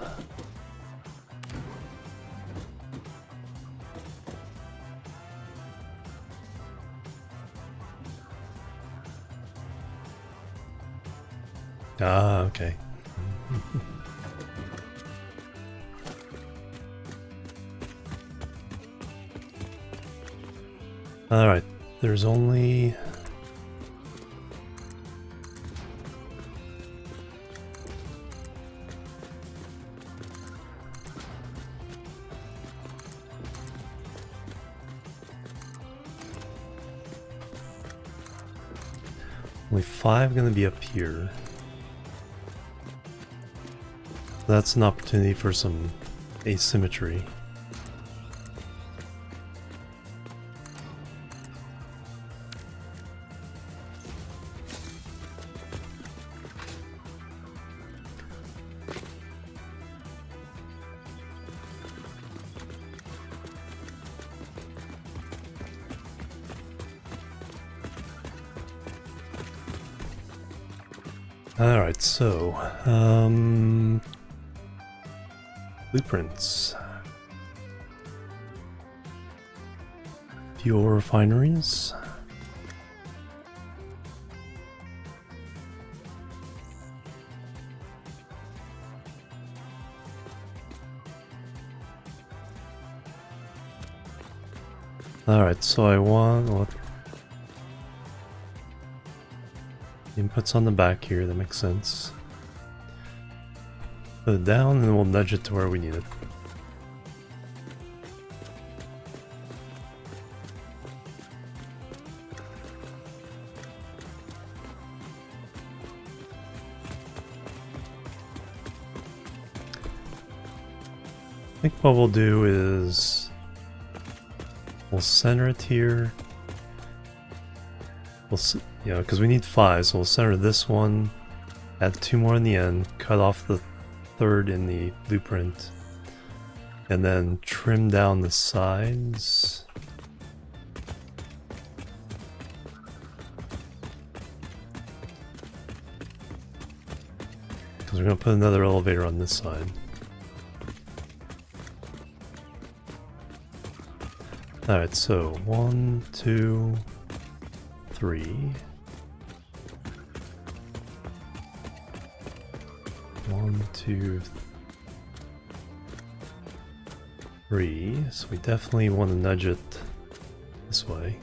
Ah, okay. Alright, there's only... only 5 gonna be up here. That's an opportunity for some asymmetry. Alright, so, blueprints. Fuel refineries. Alright, so I want... what? Inputs on the back here, that makes sense. Put it down and we'll nudge it to where we need it. I think what we'll do is we'll center it here. You know, because we need 5, so we'll center this one, add 2 more in the end, cut off the 3rd in the blueprint, and then trim down the sides. Because we're going to put another elevator on this side. Alright, so 1, 2, 3. 1, 2, 3. So we definitely want to nudge it this way.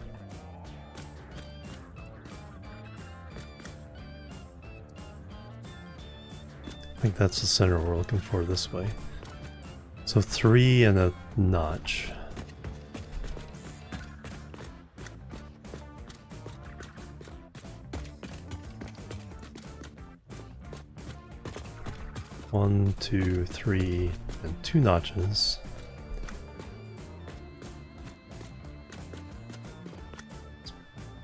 I think that's the center we're looking for this way. So 3 and a notch. One, 2, 3, and 2 notches.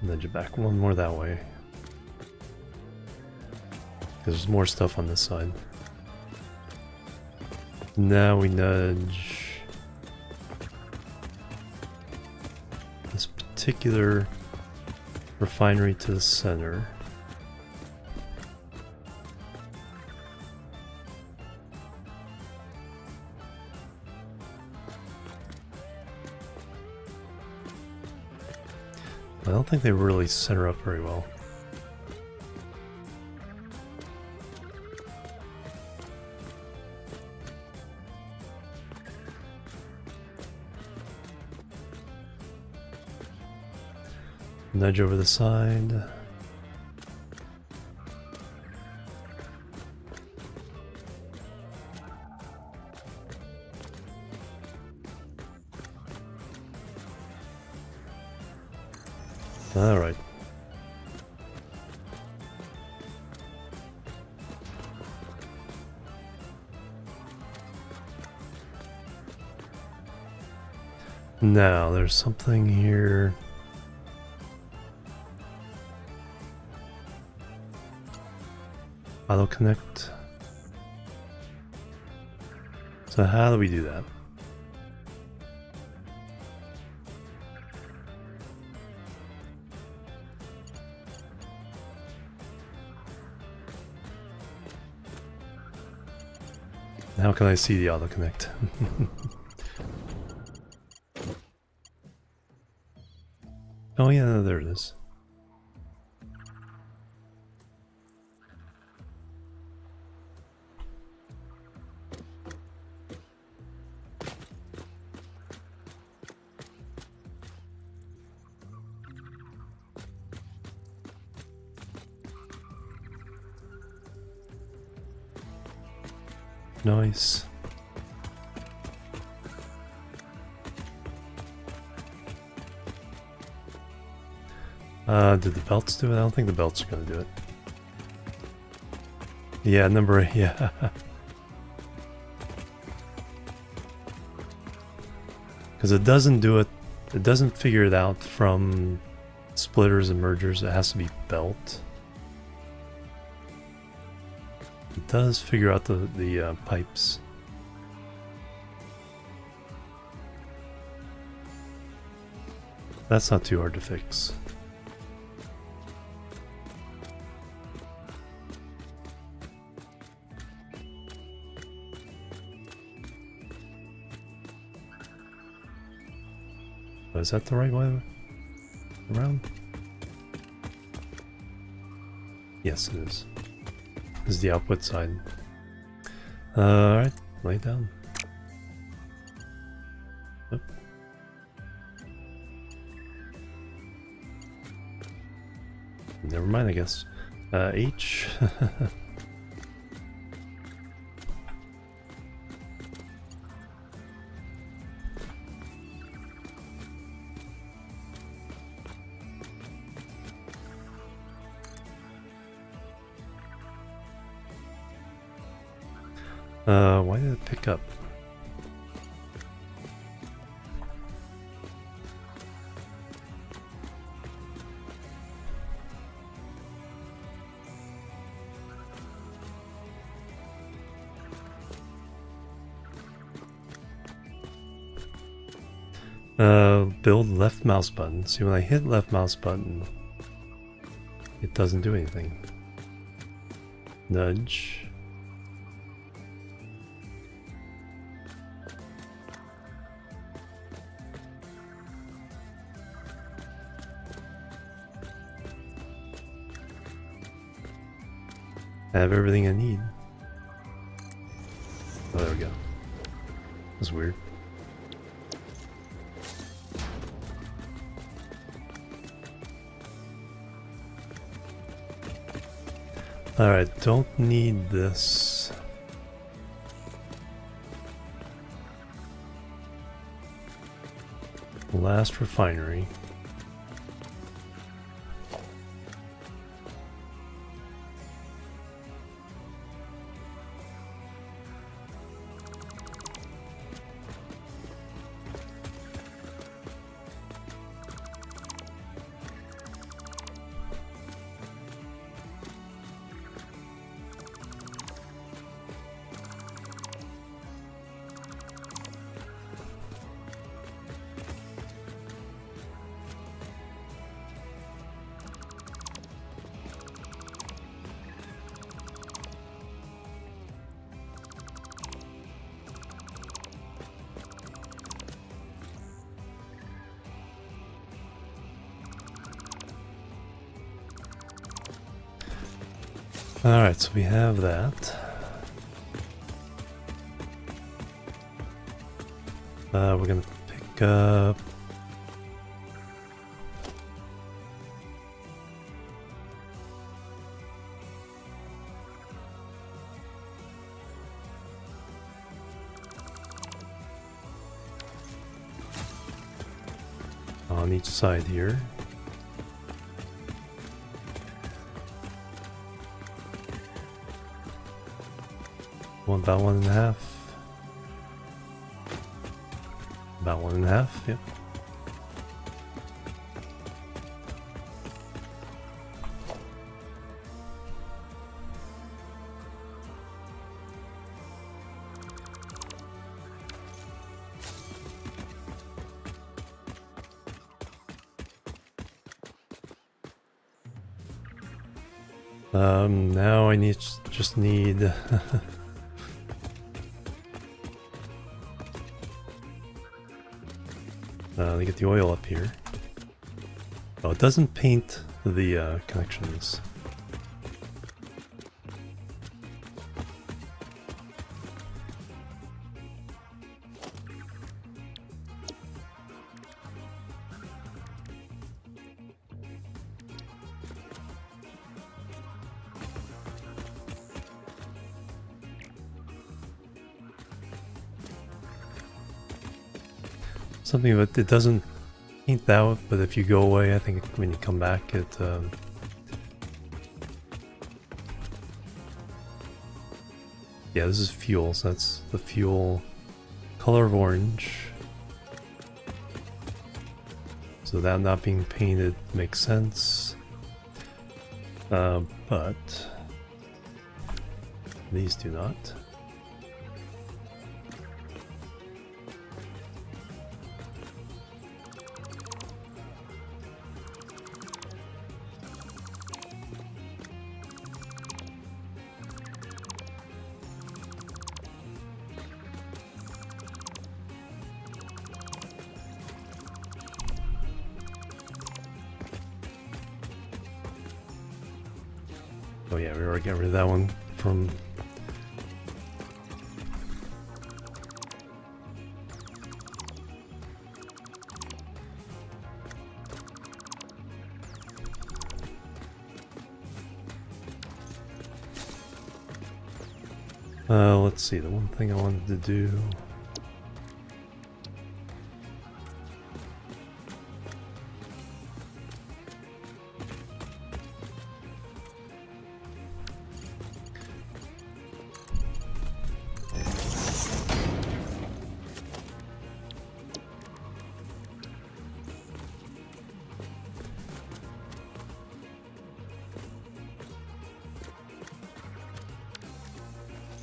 Nudge it back 1 more that way. There's more stuff on this side. Now we nudge this particular refinery to the center. I don't think they really center up very well. Nudge over the side. All right. Now there's something here. Auto connect. So how do we do that? How can I see the auto connect? Oh yeah, there it is. Nice. Did the belts do it? I don't think the belts are gonna do it. Yeah, number 8, yeah. Because it doesn't do it, it doesn't figure it out from splitters and mergers. It has to be belt. It does figure out the pipes. That's not too hard to fix. Is that the right way around? Yes, it is. This is the output side. Alright, lay it down. Oop. Never mind, I guess. H. Why did it pick up? Build left mouse button. See, when I hit left mouse button, it doesn't do anything. Nudge. I have everything I need. Oh, there we go. That's weird. Alright, don't need this. Last refinery. Alright, so we have that. We're gonna pick up on each side here. About 1.5. About 1.5, yep. Now I just need to get the oil up here. Oh, it doesn't paint the connections. something that it doesn't paint out, but if you go away, I think when you come back, it yeah, this is fuel, so that's the fuel color of orange. So that not being painted makes sense. But these do not. Oh yeah, we already got rid of that one from... let's see, the one thing I wanted to do...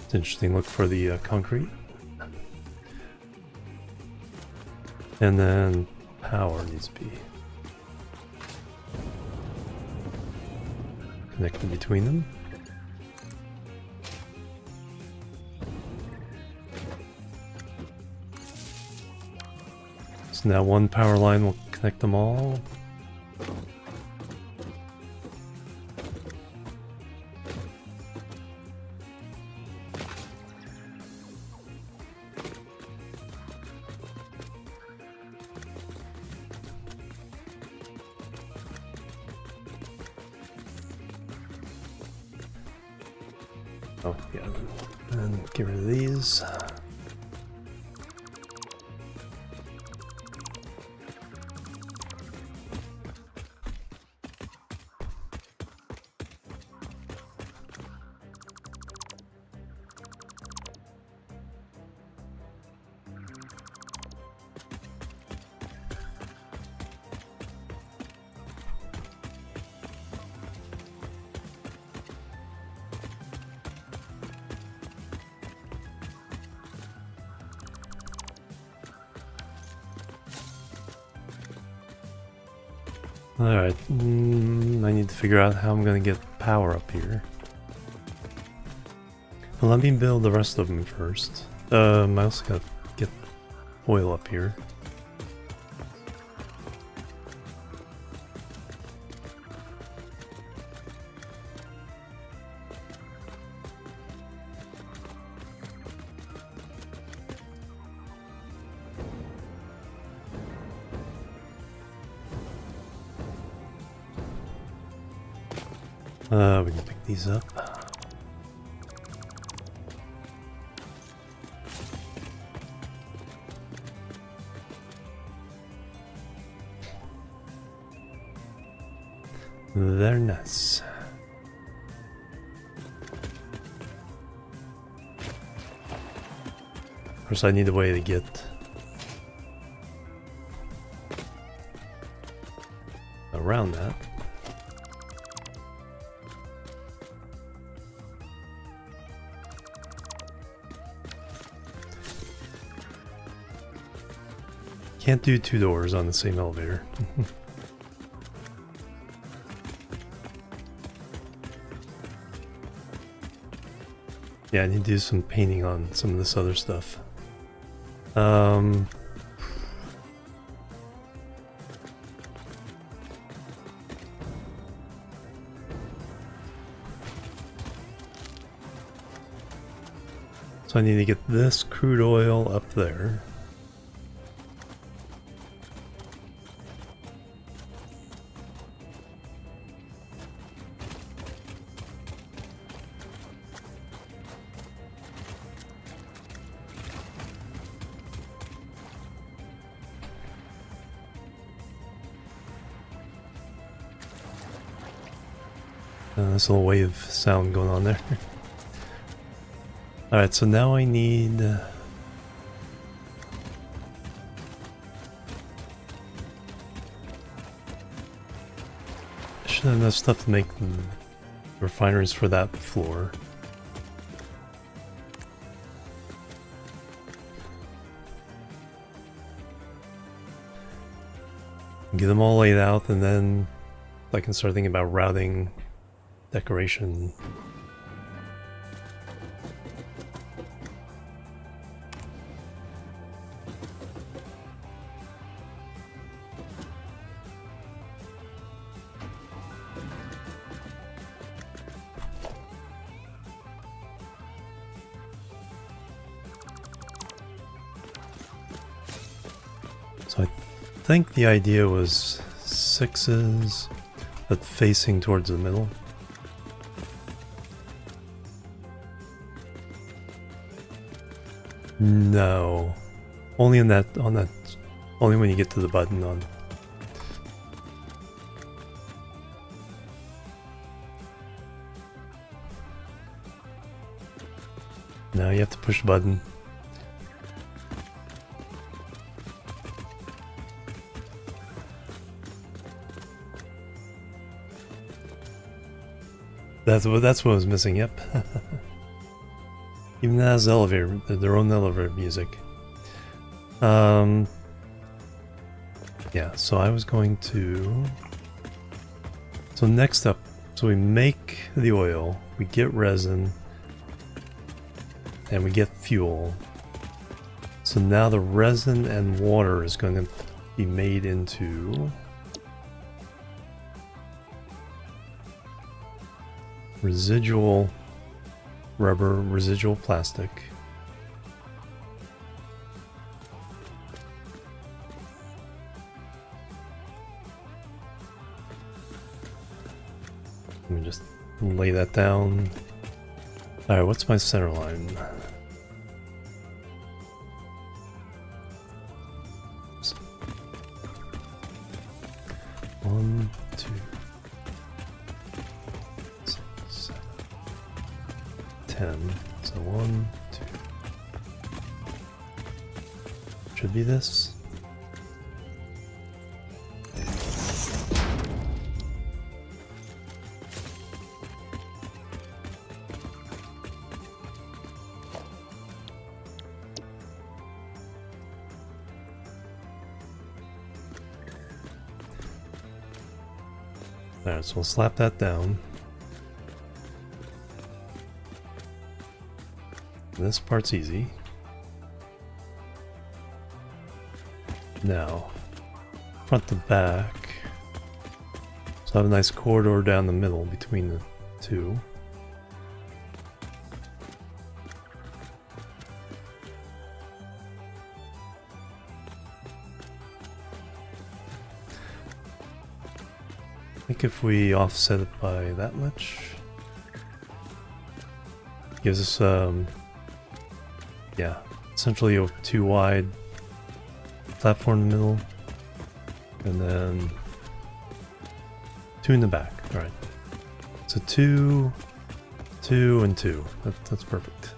It's interesting, look for the concrete. And then power needs to be connected between them. So now one power line will connect them all. Oh, yeah, and get rid of these. Alright, I need to figure out how I'm gonna get power up here. Well, let me build the rest of them first. I also gotta get oil up here. We can pick these up. They're nice. Of course, I need a way to get around that. Can't do two doors on the same elevator. Yeah, I need to do some painting on some of this other stuff. So I need to get this crude oil up there. This little wave sound going on there. Alright, so now I need... should have enough stuff to make the refineries for that floor. Get them all laid out, and then I can start thinking about routing decoration. So I think the idea was 6s, but facing towards the middle. No, only in that, on that, only when you get to the button on. Now you have to push the button. That's what was missing, yep. Even that has elevator, their own elevator music. Yeah, so I was going to... So next up, so we make the oil, we get resin, and we get fuel. So now the resin and water is going to be made into... residual rubber, residual plastic. Let me just lay that down. Alright, what's my center line? One, two. 10. So 1, 2. Should be this. Alright, so we'll slap that down. This part's easy. Now, front to back. So I have a nice corridor down the middle between the two. I think if we offset it by that much, gives us yeah, essentially a 2 wide platform in the middle, and then 2 in the back. All right, so 2, 2, and 2. That's perfect.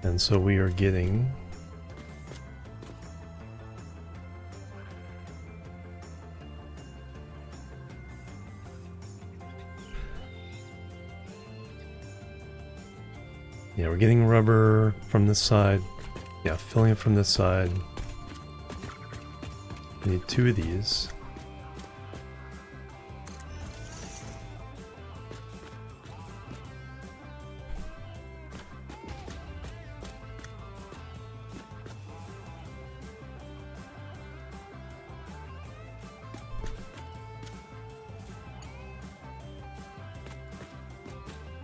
And so we are getting yeah, we're getting rubber from this side. Yeah, filling it from this side. We need 2 of these.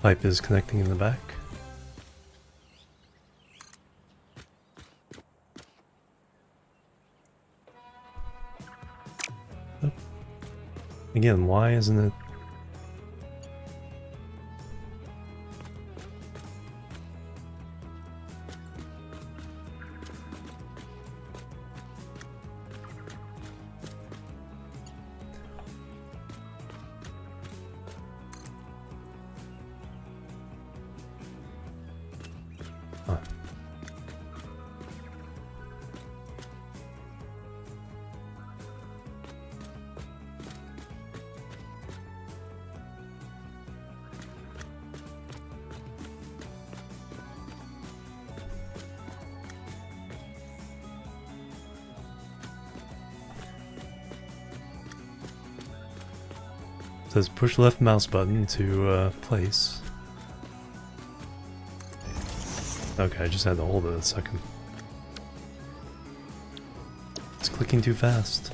Pipe is connecting in the back. Again, why isn't it? It says push left mouse button to place. Okay, I just had to hold it a second. It's clicking too fast.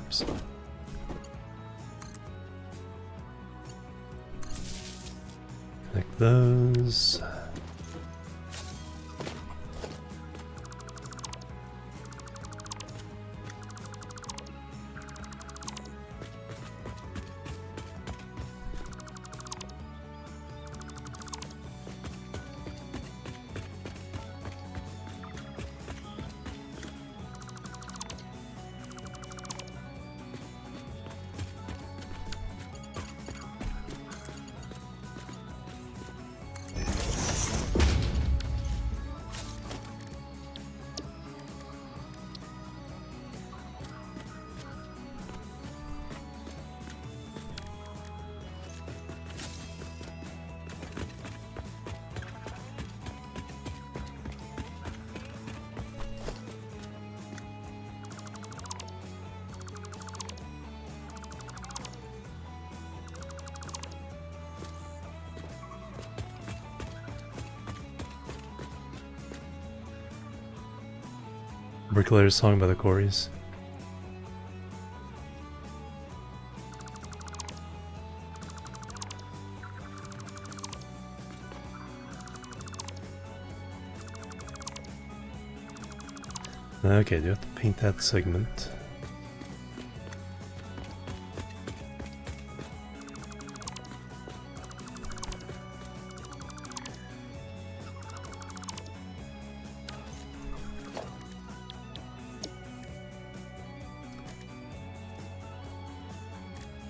Oops. Connect those. Bricklayer's Song by the Corys. Okay, do you have to paint that segment?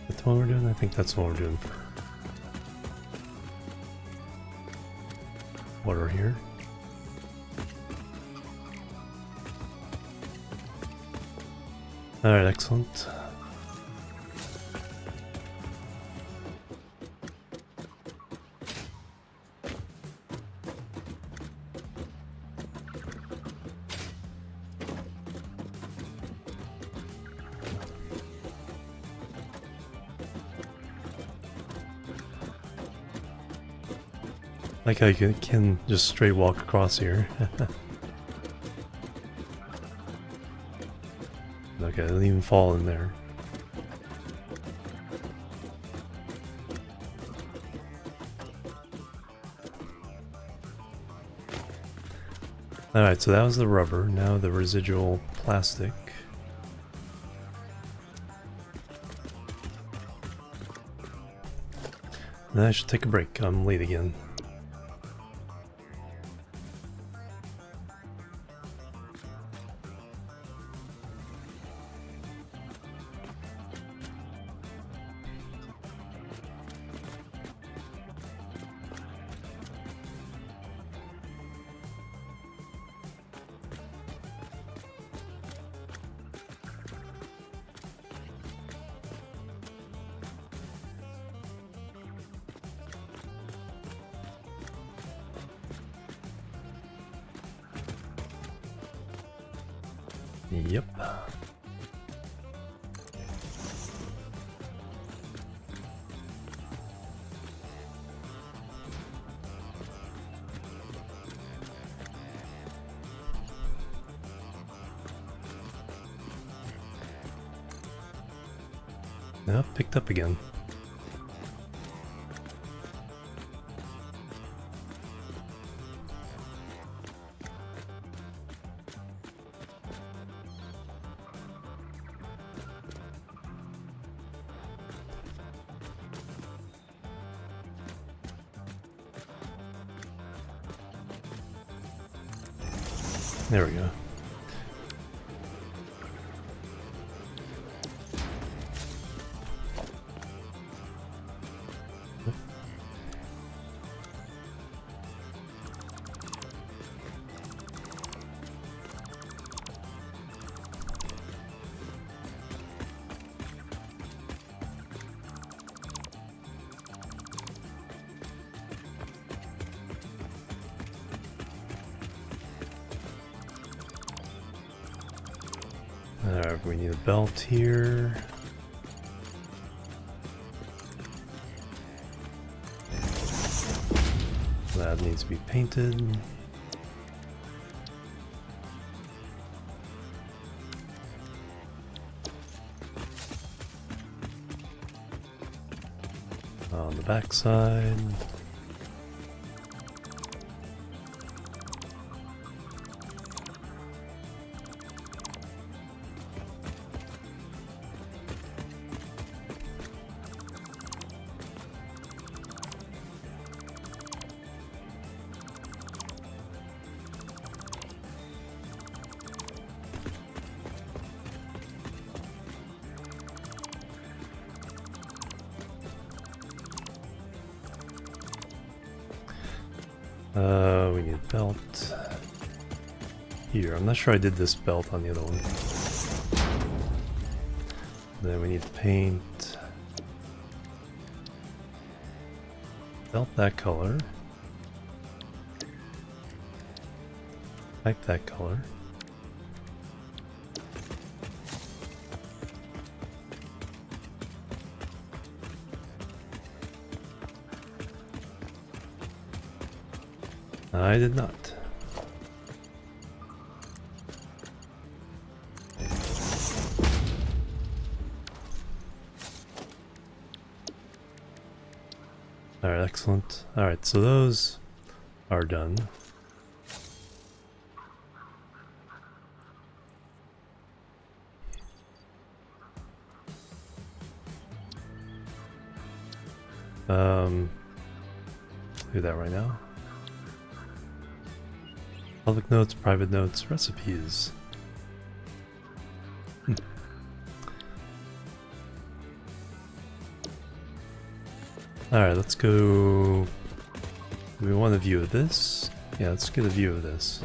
That's what we're doing? I think that's what we're doing for water here. Alright, excellent. Like how you can just straight walk across here. Okay, it doesn't even fall in there. Alright, so that was the rubber, now the residual plastic. Then I should take a break, I'm late again. Yep. Now picked up again. There we go. We need a belt here. That needs to be painted. On the back side. We need a belt here. I'm not sure I did this belt on the other one. Then we need paint. Belt that color. Pipe that color. I did not. Alright, excellent. Alright, so those are done. Do that right now. Public notes, private notes, recipes. Alright, let's go. Do we want a view of this? Yeah, let's get a view of this.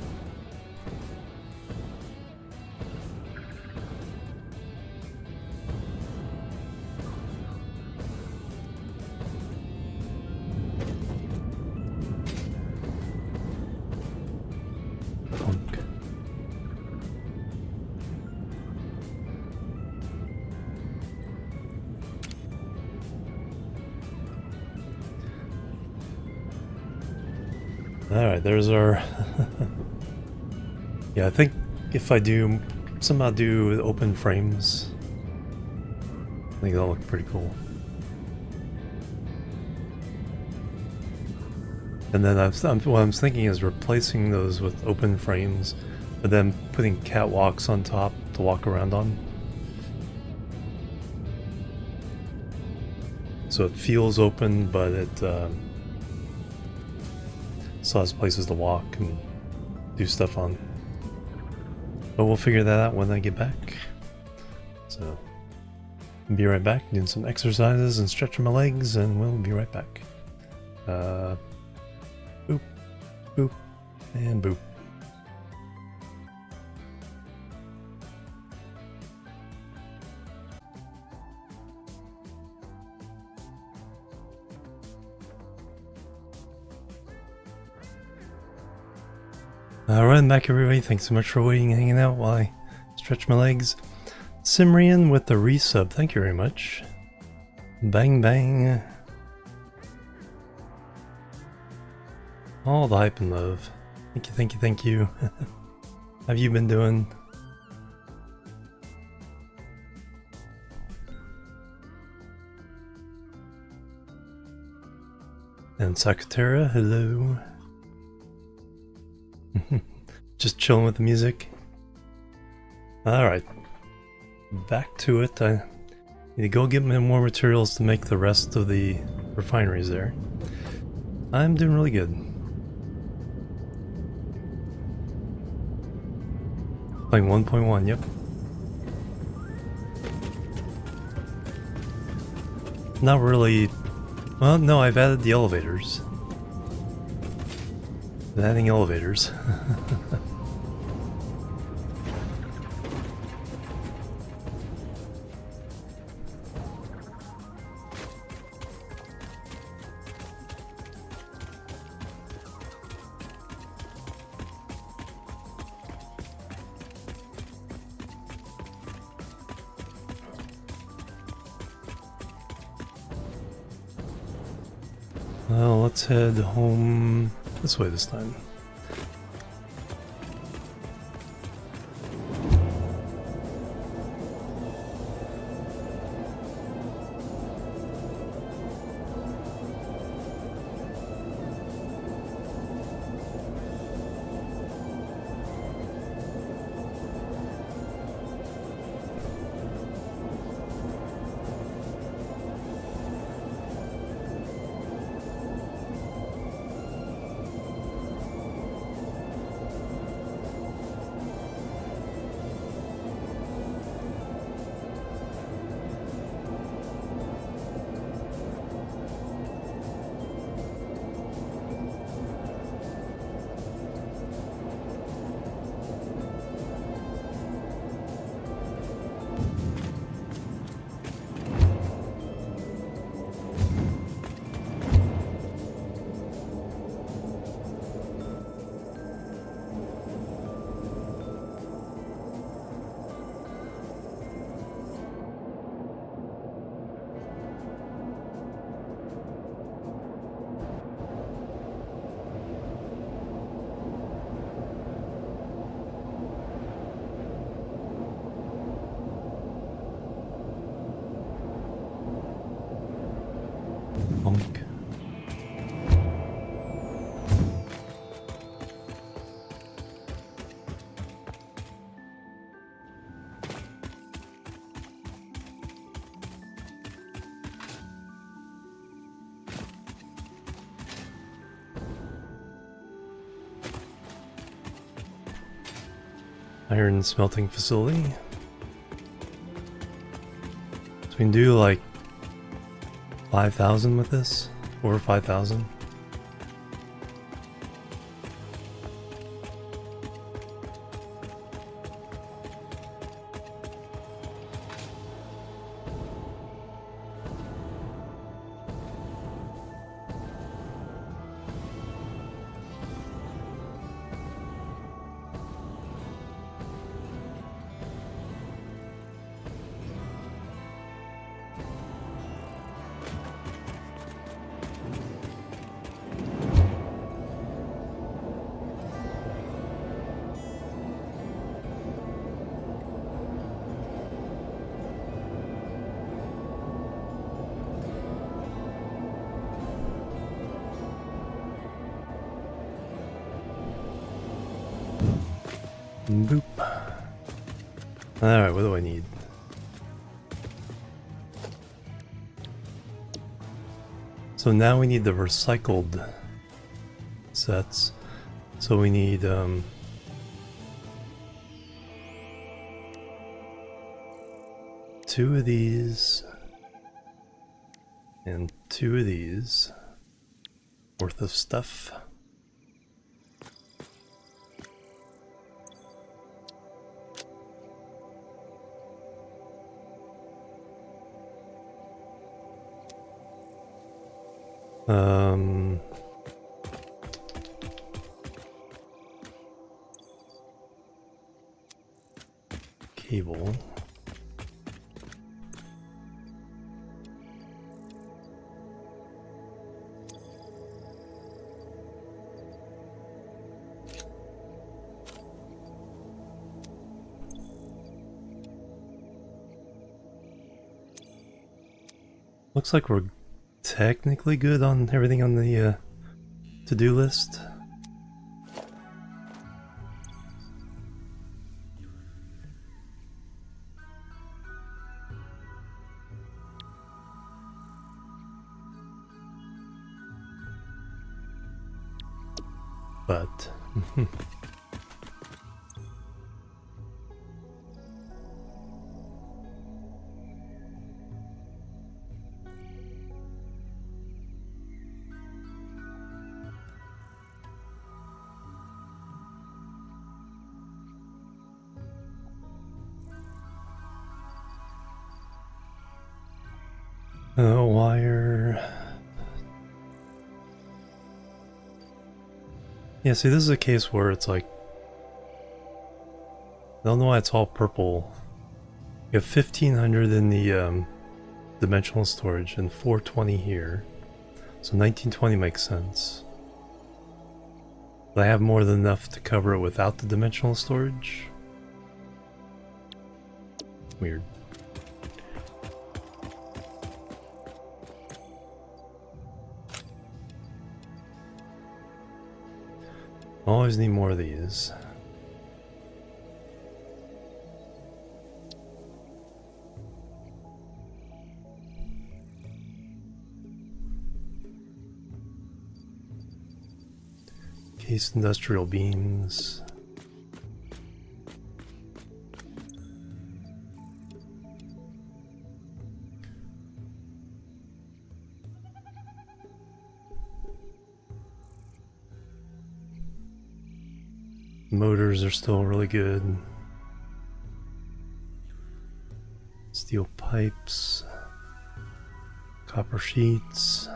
Alright, there's our... Yeah, I think if I do somehow do open frames, I think that'll look pretty cool. And then what I'm thinking is replacing those with open frames, but then putting catwalks on top to walk around on. So it feels open, but it still has places to walk and do stuff on. But we'll figure that out when I get back. So, be right back, doing some exercises and stretching my legs, and we'll be right back. Boop, boop, and boop. Alright, I'm back everybody. Thanks so much for waiting and hanging out while I stretch my legs. Jimorian with the resub. Thank you very much. Bang bang. All the hype and love. Thank you, thank you, thank you. How have you been doing? And Sakatera, hello. Just chilling with the music. Alright. Back to it. I need to go get me more materials to make the rest of the refineries there. I'm doing really good. Playing 1.1, yep. Not really. Well, no, I've added the elevators. Adding elevators. Well, let's head home this way this time. Bonk. Iron smelting facility. So we can do like 5,000 with this? Over 5,000? Boop. Alright, what do I need? So now we need the recycled sets. So we need two of these and two of these worth of stuff. Cable. Looks like we're technically good on everything on the to-do list. But wire. Yeah, see, this is a case where it's like, I don't know why it's all purple. You have 1500 in the dimensional storage and 420 here. So 1920 makes sense. But I have more than enough to cover it without the dimensional storage. Weird. Always need more of these. Case industrial beams. Motors are still really good. Steel pipes. Copper sheets.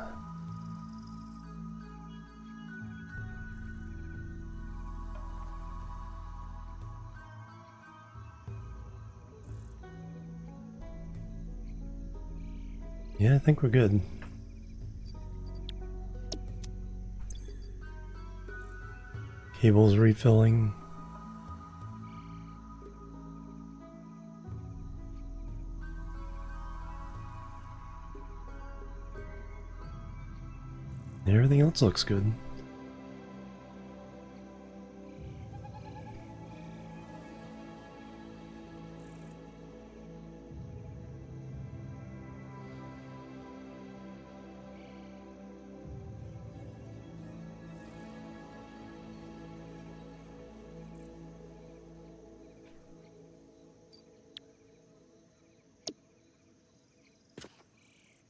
Yeah, I think we're good. Cables refilling. And everything else looks good.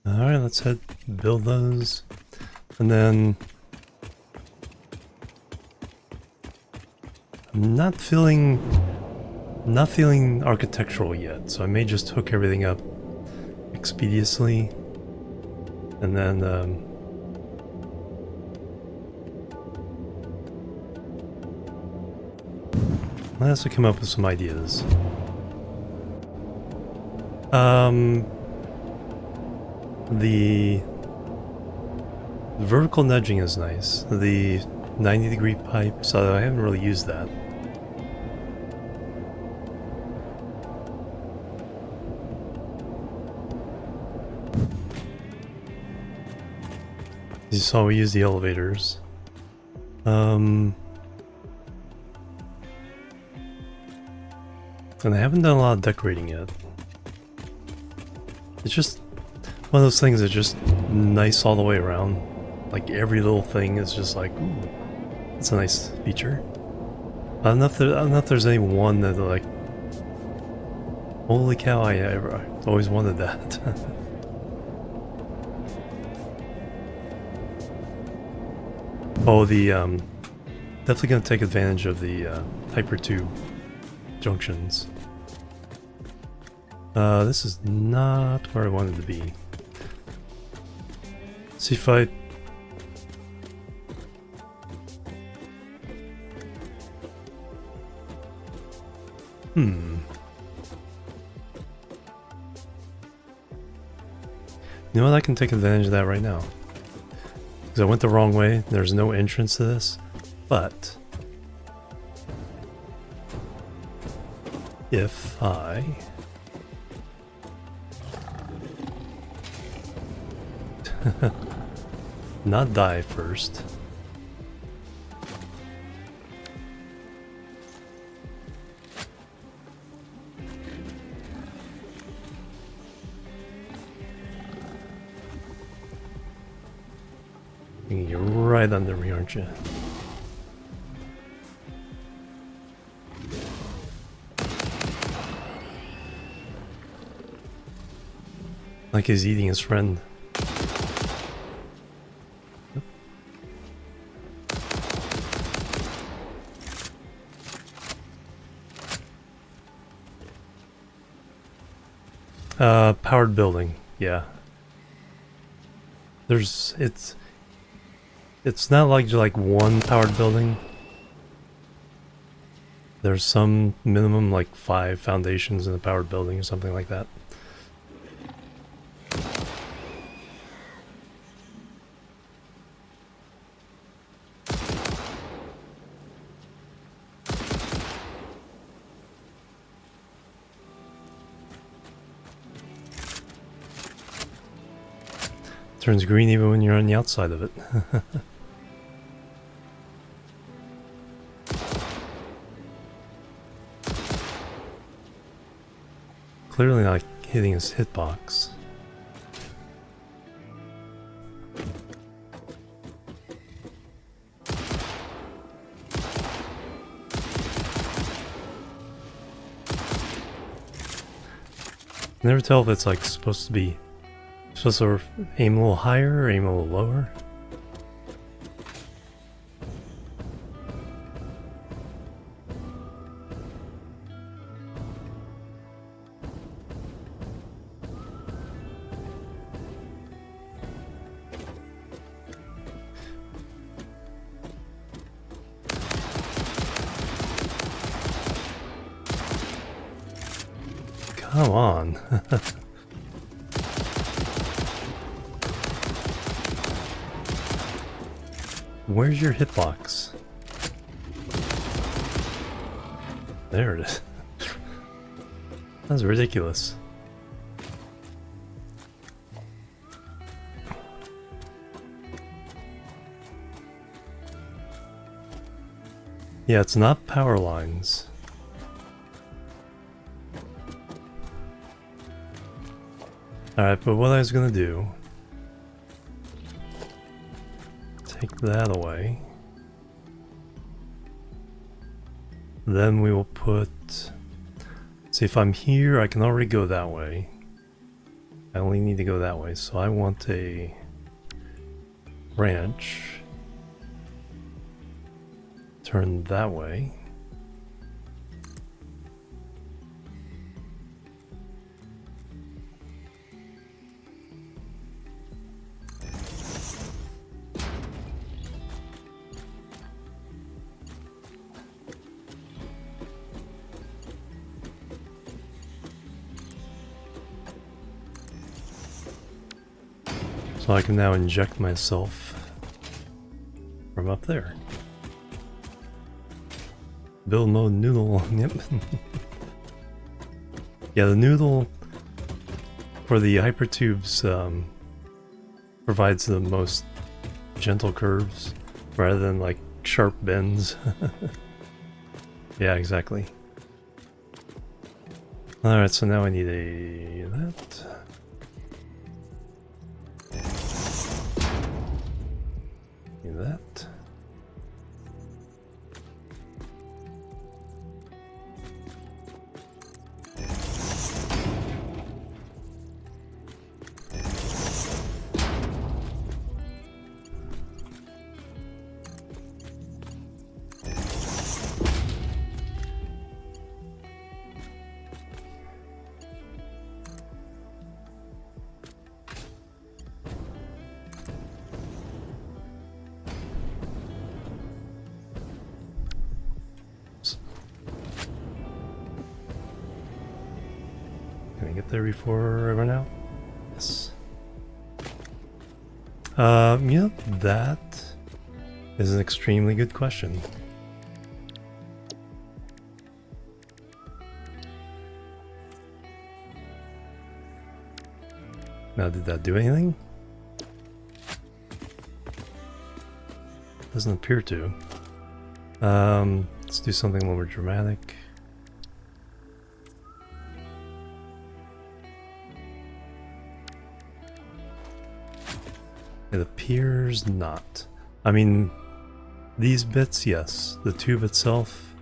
Alright, let's head build those. And then I'm not feeling architectural yet, so I may just hook everything up expeditiously. And then I also come up with some ideas. The vertical nudging is nice. The 90-degree pipe, so I haven't really used that. You saw we use the elevators. And I haven't done a lot of decorating yet. It's just one of those things that's just nice all the way around. Like every little thing is just like, ooh, it's a nice feature. I don't know if there's any one that like, holy cow, I always wanted that. Oh, the definitely gonna take advantage of the hypertube junctions. This is not where I wanted to be. See if I... You know what? I can take advantage of that right now. Because I went the wrong way. There's no entrance to this. But... if I... not die first. You're right under me, aren't you? Like he's eating his friend. Powered building, yeah. It's not like one powered building. There's some minimum like 5 foundations in a powered building or something like that. Turns green even when you're on the outside of it. Clearly not hitting his hitbox. Never tell if it's like supposed to aim a little higher or aim a little lower. Come on. Where's your hitbox? There it is. That's ridiculous. Yeah, it's not power lines. Alright, but what I was gonna do... take that away. Then we will put... see, if I'm here, I can already go that way. I only need to go that way, so I want a... branch. Turn that way. So I can now inject myself from up there. Build mode noodle, yep. Yeah, the noodle for the hypertubes provides the most gentle curves rather than like sharp bends. Yeah, exactly. Alright, so now I need that. That. Can I get there before I run out? Yes. Yeah, that is an extremely good question. Now, did that do anything? Doesn't appear to. Let's do something a little more dramatic. It appears not. I mean, these bits, yes. The tube itself,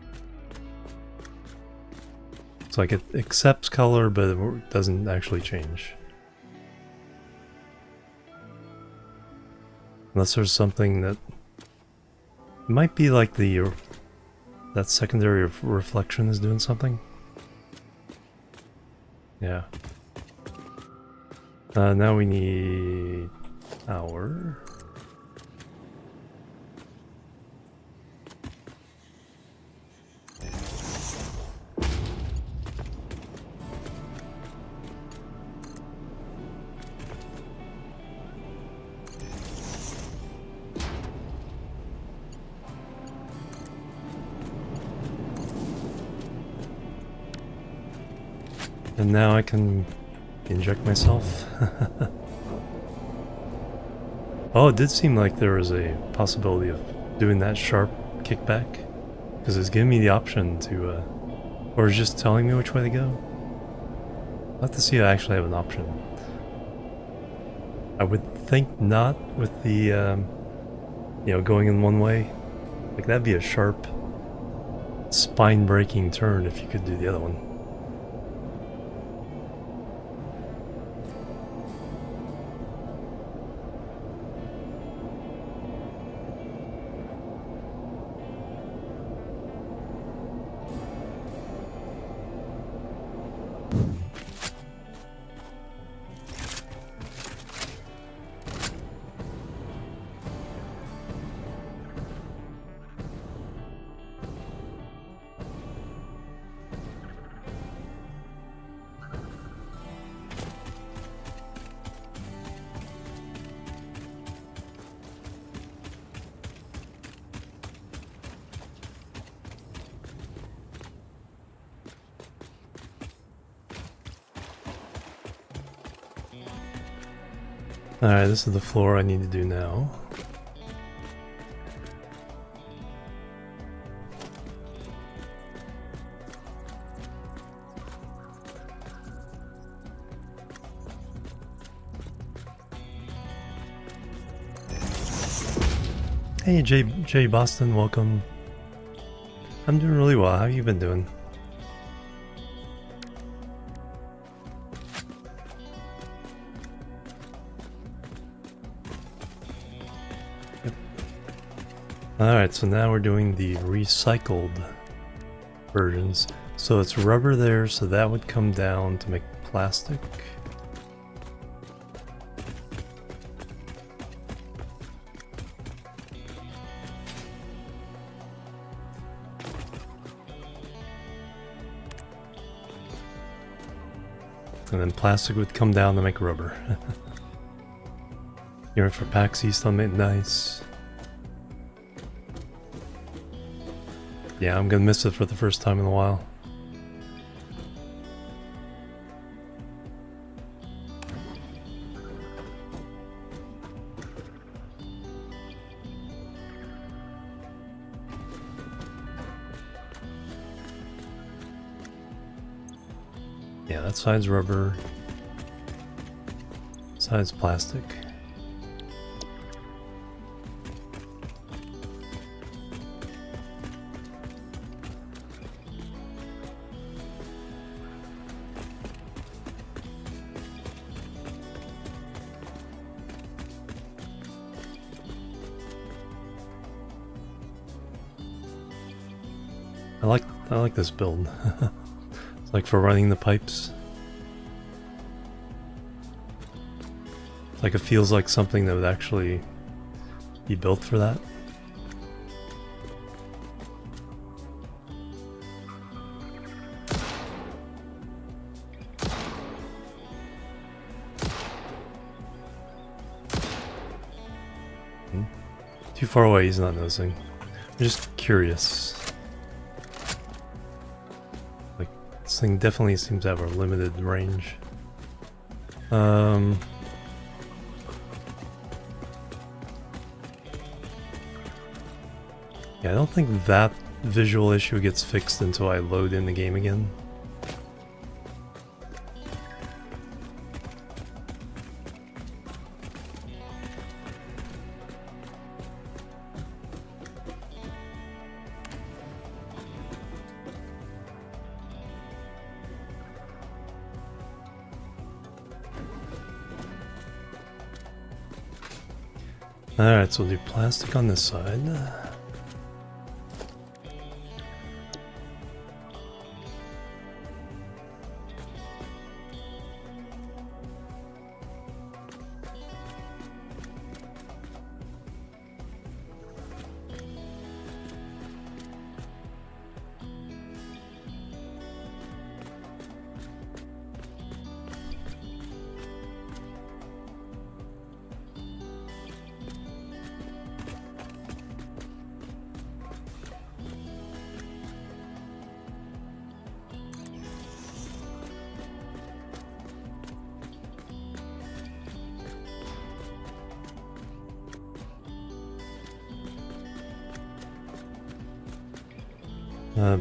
it's like it accepts color, but it doesn't actually change. Unless there's something that might be like that secondary reflection is doing something. Yeah. Now we need power. And now I can inject myself. Oh, it did seem like there was a possibility of doing that sharp kickback. Because it's giving me the option to, or it's just telling me which way to go. I'll have to see if I actually have an option. I would think not with the, you know, going in one way. Like, that'd be a sharp, spine-breaking turn if you could do the other one. Alright, this is the floor I need to do now. Hey Jay Boston, welcome. I'm doing really well. How you been doing? Alright, so now we're doing the recycled versions. So it's rubber there, so that would come down to make plastic. And then plastic would come down to make rubber. Here for PAX East on it, nice. Yeah, I'm gonna miss it for the first time in a while. Yeah, that side's rubber. Side's plastic. I like this build. It's like for running the pipes. It's like it feels like something that would actually be built for that. Too far away, he's not noticing. I'm just curious. This thing definitely seems to have a limited range. Yeah, I don't think that visual issue gets fixed until I load in the game again. Alright, so we'll do plastic on this side.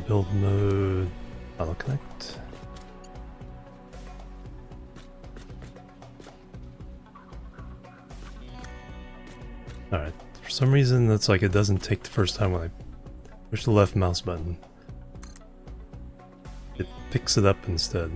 Build mode, auto connect. Alright, for some reason that's like it doesn't take the first time when I push the left mouse button. It picks it up instead.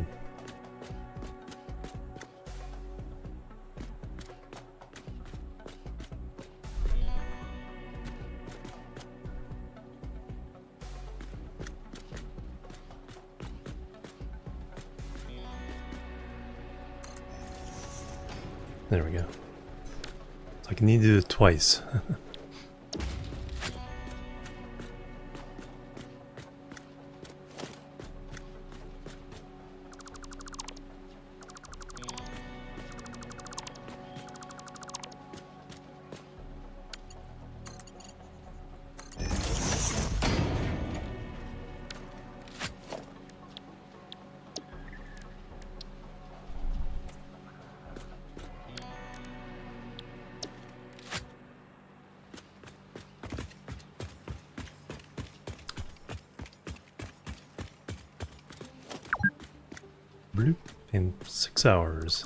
There we go. So I can need to do it twice. Bloop, in 6 hours.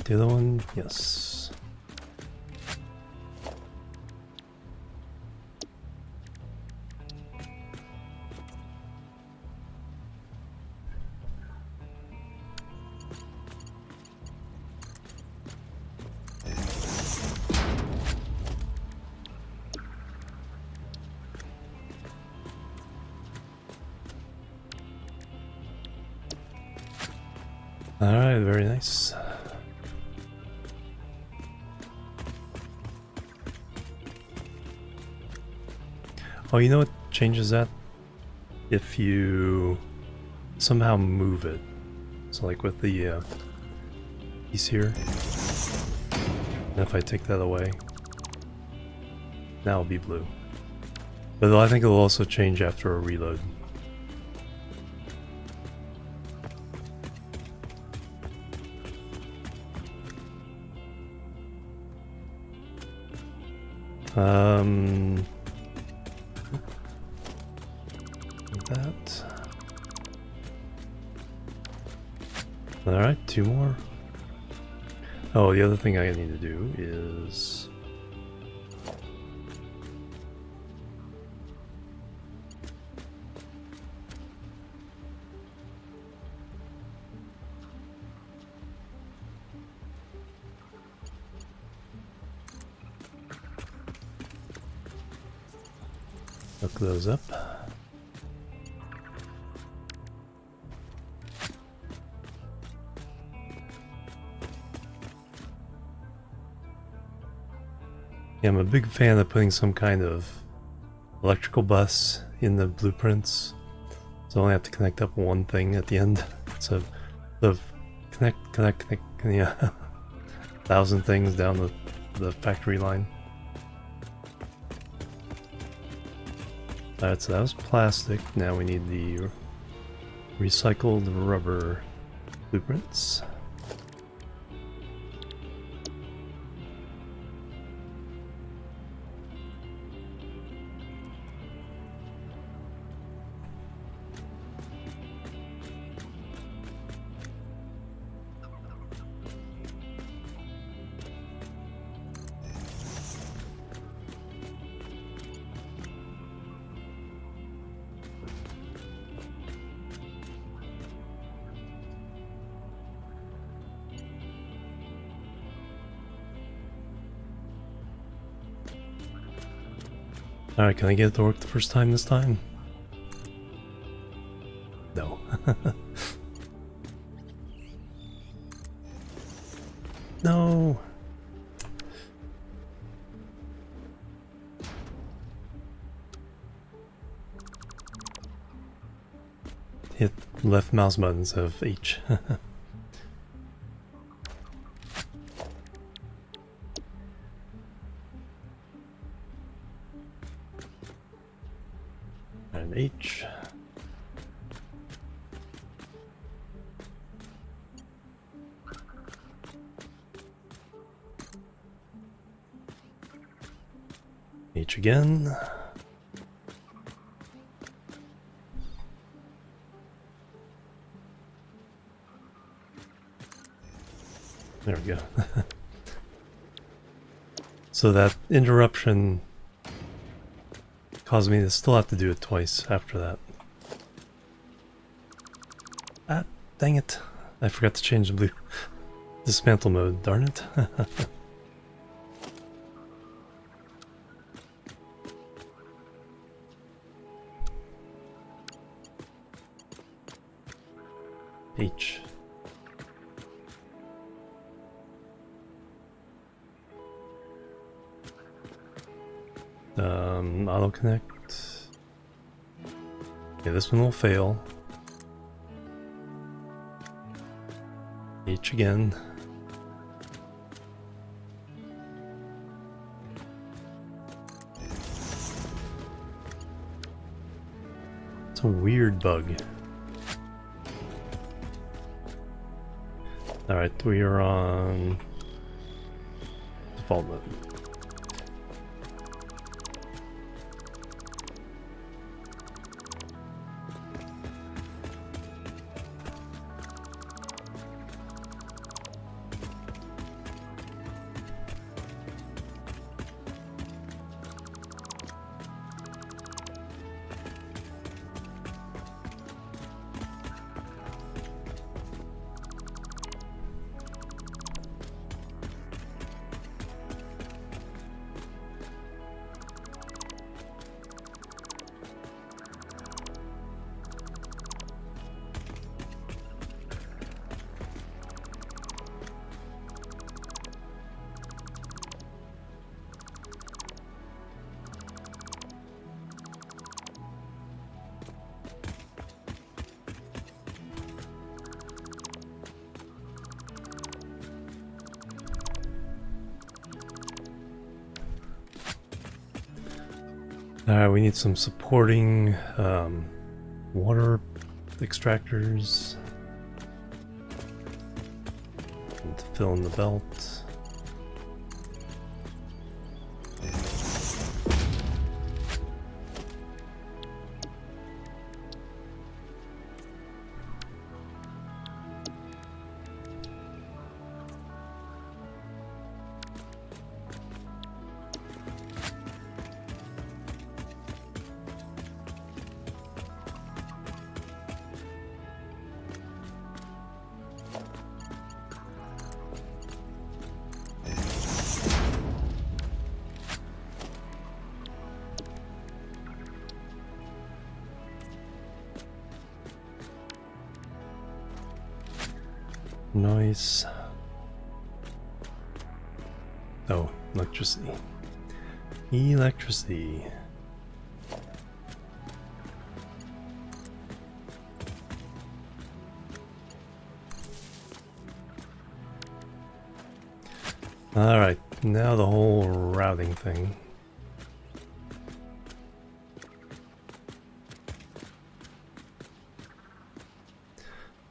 The other one, yes. All right, very nice. Oh, you know what changes that? If you somehow move it. So like with the piece here. And if I take that away, now it'll be blue. But I think it'll also change after a reload. That. Alright, 2 more. Oh, the other thing I need to do is... hook those up. Yeah, I'm a big fan of putting some kind of electrical bus in the blueprints, so I only have to connect up one thing at the end. So the connect, yeah, 1,000 things down the factory line. Alright, so that was plastic. Now we need the recycled rubber blueprints. Alright, can I get it to work the first time this time? No. No! left mouse buttons of H. And H. H again. There we go. So that interruption caused me to still have to do it twice after that. Ah, dang it. I forgot to change the blue dismantle mode, darn it. H. Auto connect. Okay, this one will fail. H again. It's a weird bug. Alright, we are on default mode. Alright, we need some supporting water extractors and to fill in the belt. Nice. Oh, electricity. Electricity. Alright, now the whole routing thing.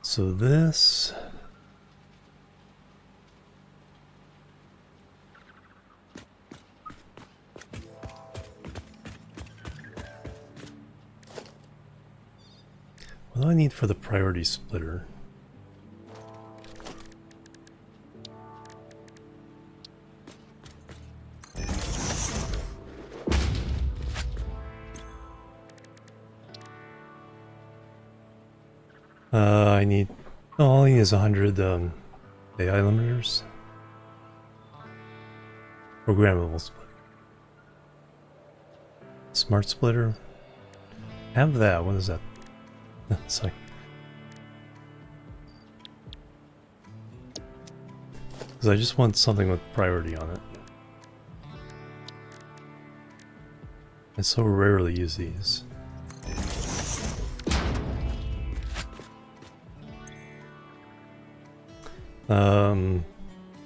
So this... What do I need for the priority splitter? I need... Oh, all I need is 100 AI limiters. Programmable splitter. Smart splitter. Have that. What is that? Sorry. Because I just want something with priority on it. I so rarely use these.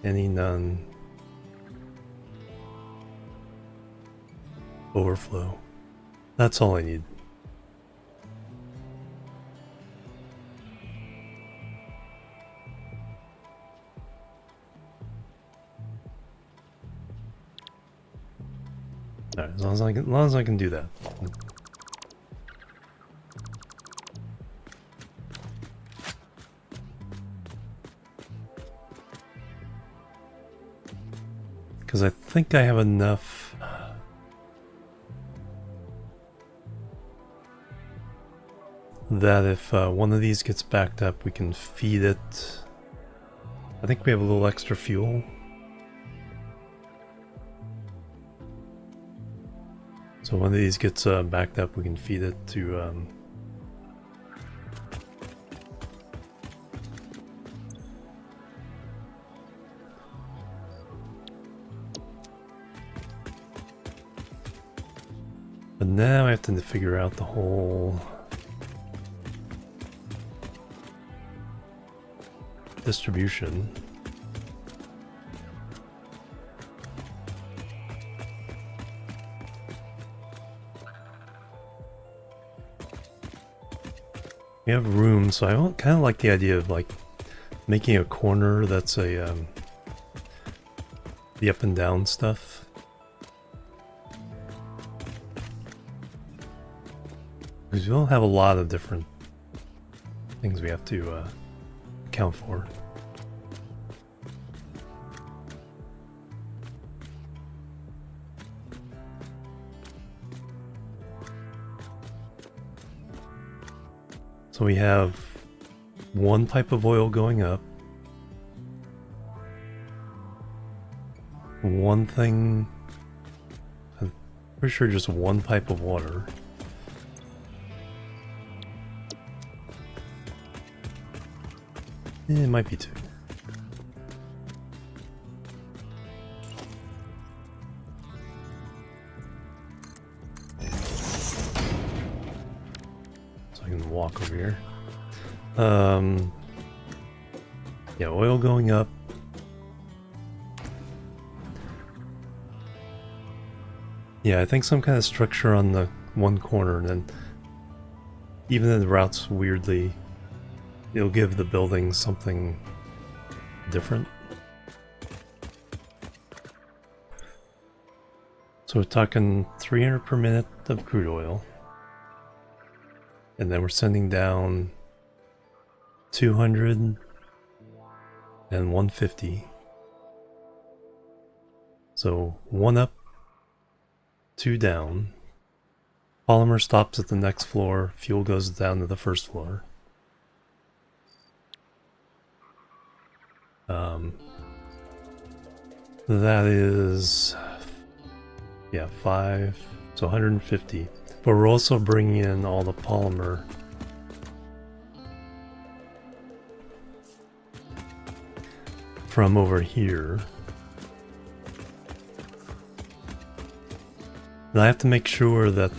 Any, none. Overflow. That's all I need. Alright, as long as I can do that. Because I think I have enough. That if one of these gets backed up, we can feed it. I think we have a little extra fuel. So one of these gets backed up, we can feed it to but now I have to figure out the whole distribution. We have room, so I kind of like the idea of like making a corner that's a the up and down stuff. Because we don't have a lot of different things we have to account for. So we have one pipe of oil going up, one thing, I'm pretty sure just one pipe of water. It might be two. So I can walk over here. Yeah, oil going up. Yeah, I think some kind of structure on the one corner, and then even in the routes, weirdly, it'll give the building something different. So we're talking 300 per minute of crude oil. And then we're sending down 200 and 150. So one up, two down. Polymer stops at the next floor. Fuel goes down to the first floor. That is, yeah, 5, so 150. But we're also bringing in all the polymer from over here. And I have to make sure that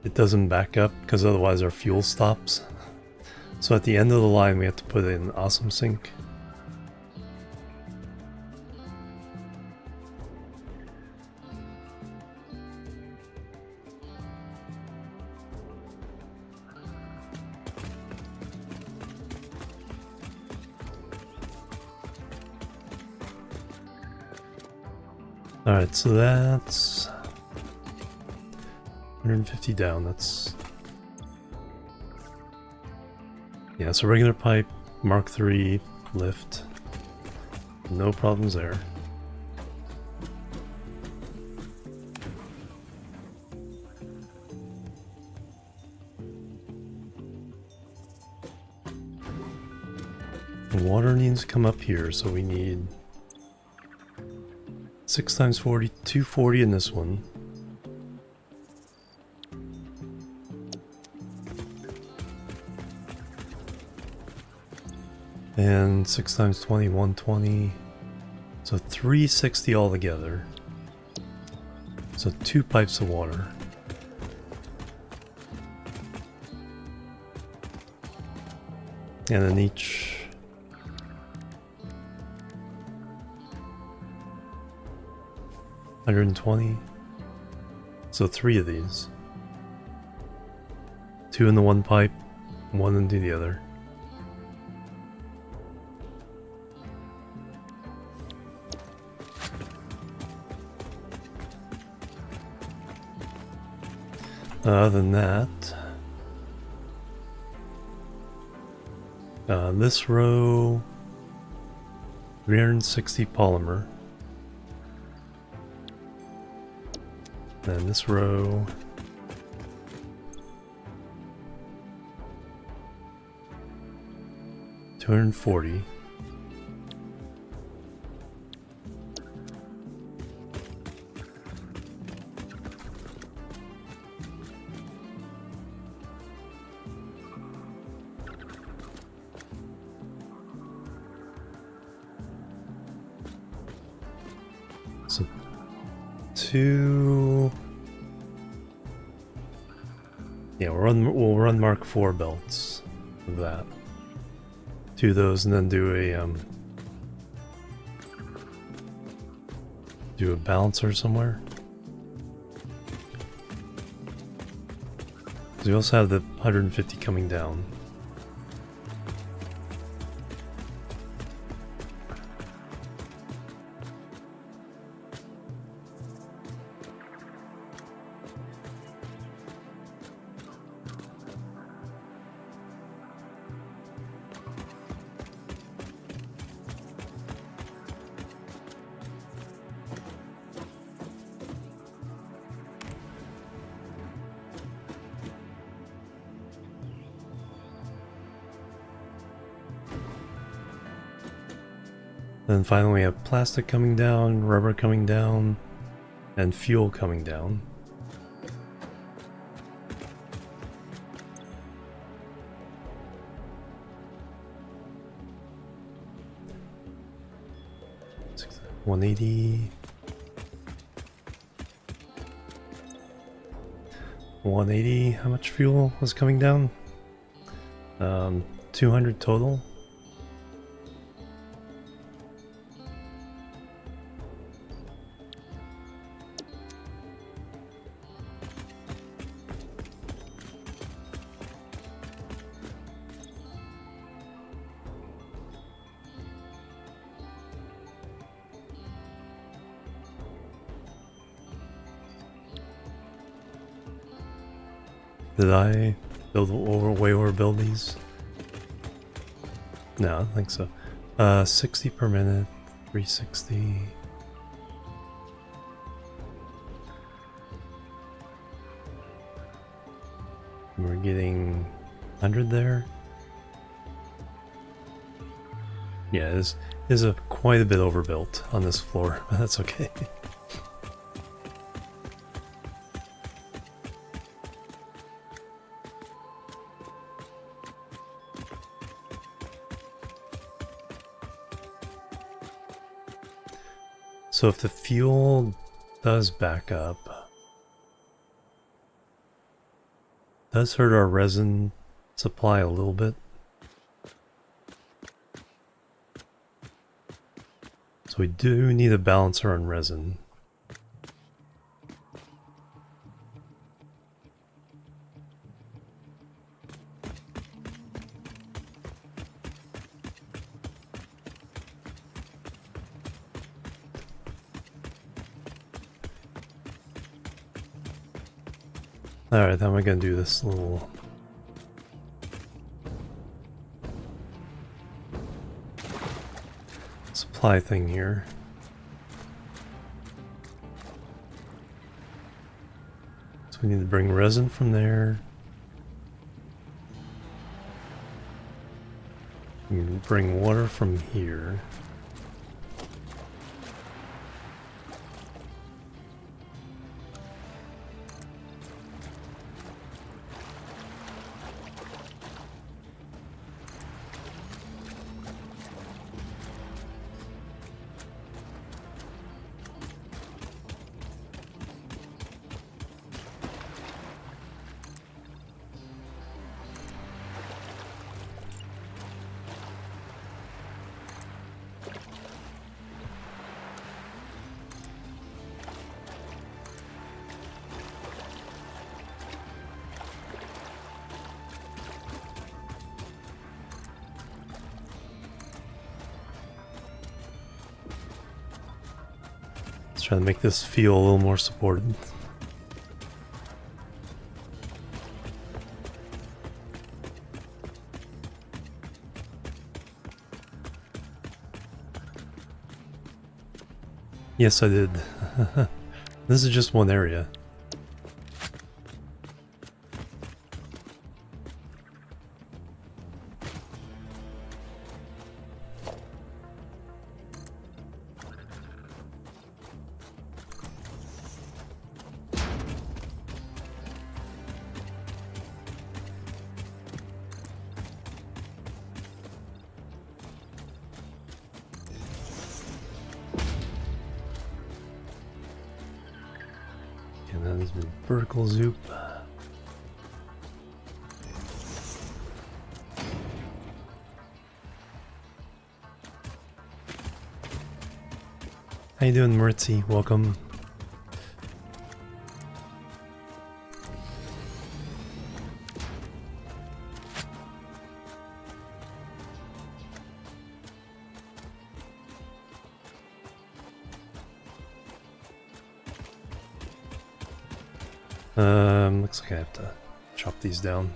it doesn't back up, because otherwise our fuel stops. So at the end of the line we have to put in awesome sink. Alright, so that's 150 down, that's... Yeah, so regular pipe, Mark III, lift. No problems there. Water needs to come up here, so we need 6 times 40, 240 in this one. And 6 times 20, 120. So 360 altogether. So 2 pipes of water. And then each 120. So 3 of these. 2 in the one pipe, 1 into the other. Other than that, this row, 360 polymer. And this row, $240. So 2. Yeah, we'll run Mark IV belts of that. 2 of those, and then do a balancer somewhere. Because we also have the 150 coming down. Then finally we have plastic coming down, rubber coming down, and fuel coming down. $180. $180. How much fuel was coming down? 200 total. Did I way overbuild these? No, I don't think so. 60 per minute, 360. We're getting 100 there. Yeah, it is quite a bit overbuilt on this floor, but that's okay. So if the fuel does back up, does hurt our resin supply a little bit. So we do need a balancer on resin. Alright, then we're gonna do this little supply thing here. So we need to bring resin from there. We can bring water from here. trying to make this feel a little more supported. Yes, I did. This is just one area. And that is vertical zoop. How you doing, Maritzi? Welcome. Looks like I have to chop these down.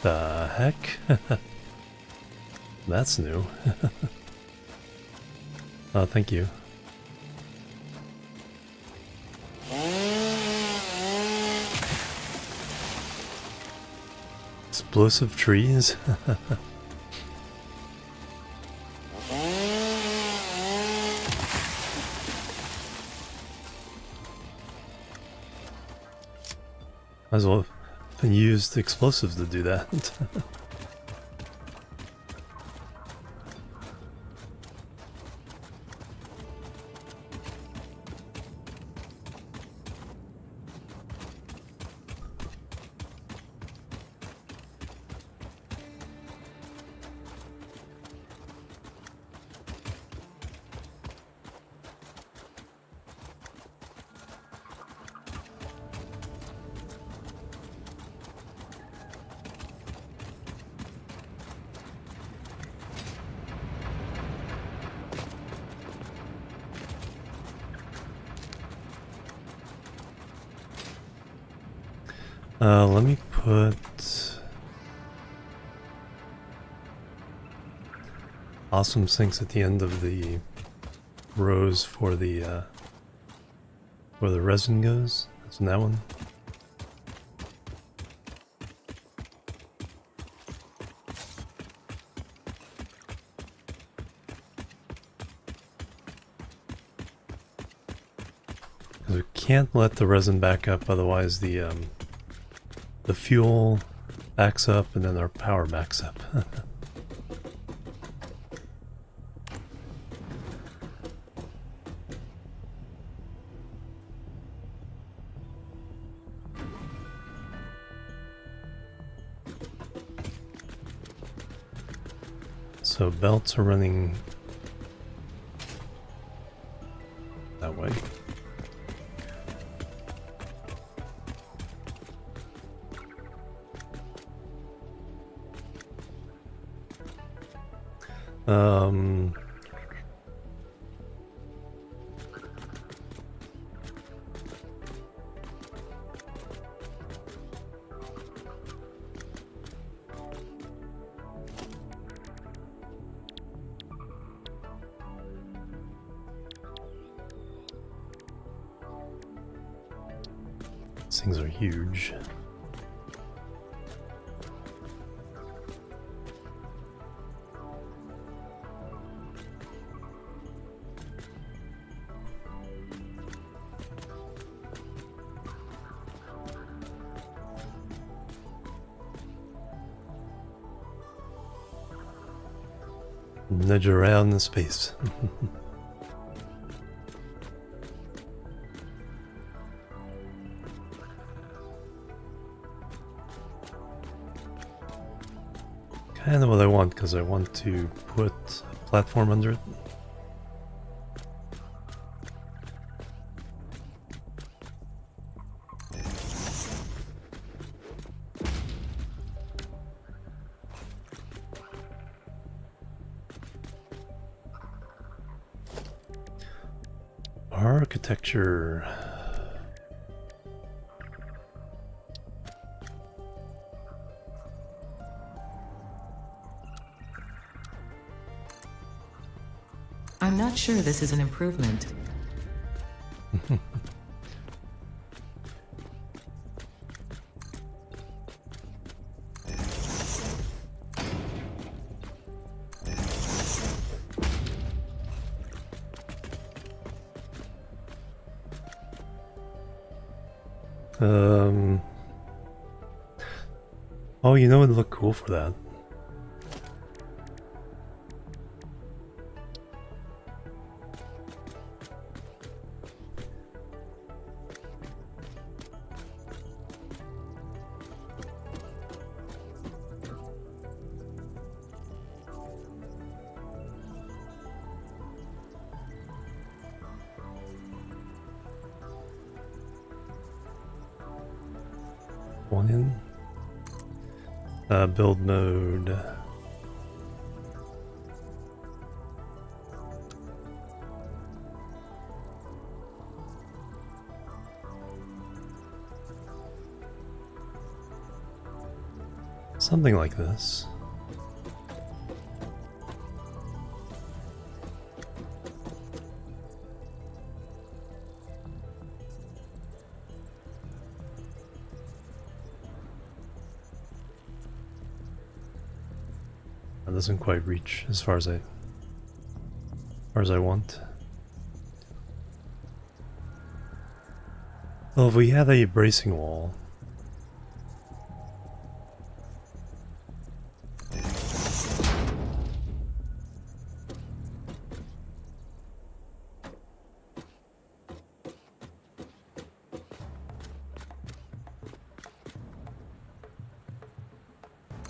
The heck? That's new. Oh, thank you. Explosive trees? Might as well have used explosives to do that. Let me put awesome sinks at the end of the rows for the where the resin goes. That's in that one. Because we can't let the resin back up, otherwise the fuel backs up and then our power backs up. So belts are running that way. These things are huge. Nudge around in space. Kind of what I want, because I want to put a platform under it. Architecture. I'm not sure this is an improvement. Oh, you know, it'd look cool for that. One in. Build mode. Something like this. That doesn't quite reach as far as I want. Well, if we had a bracing wall,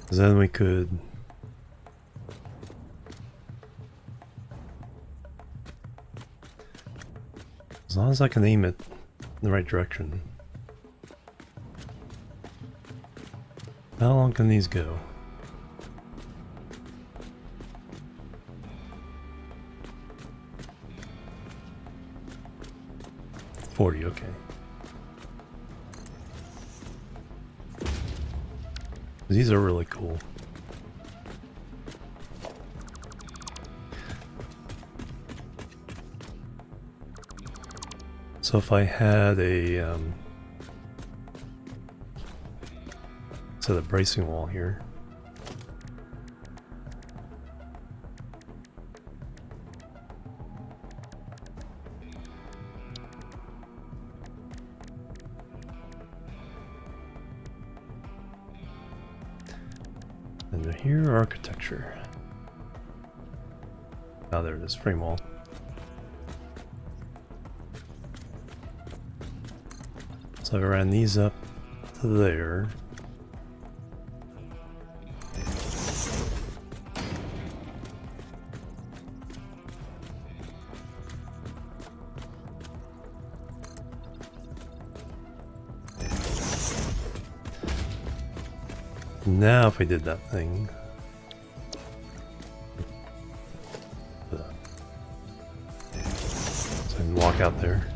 then we could as long as I can aim it in the right direction. How long can these go? $40, okay. These are really cool. So if I had a set of bracing wall here, and here architecture. Oh, there it is, frame wall. So I ran these up to there. Now if I did that thing. So I can walk out there.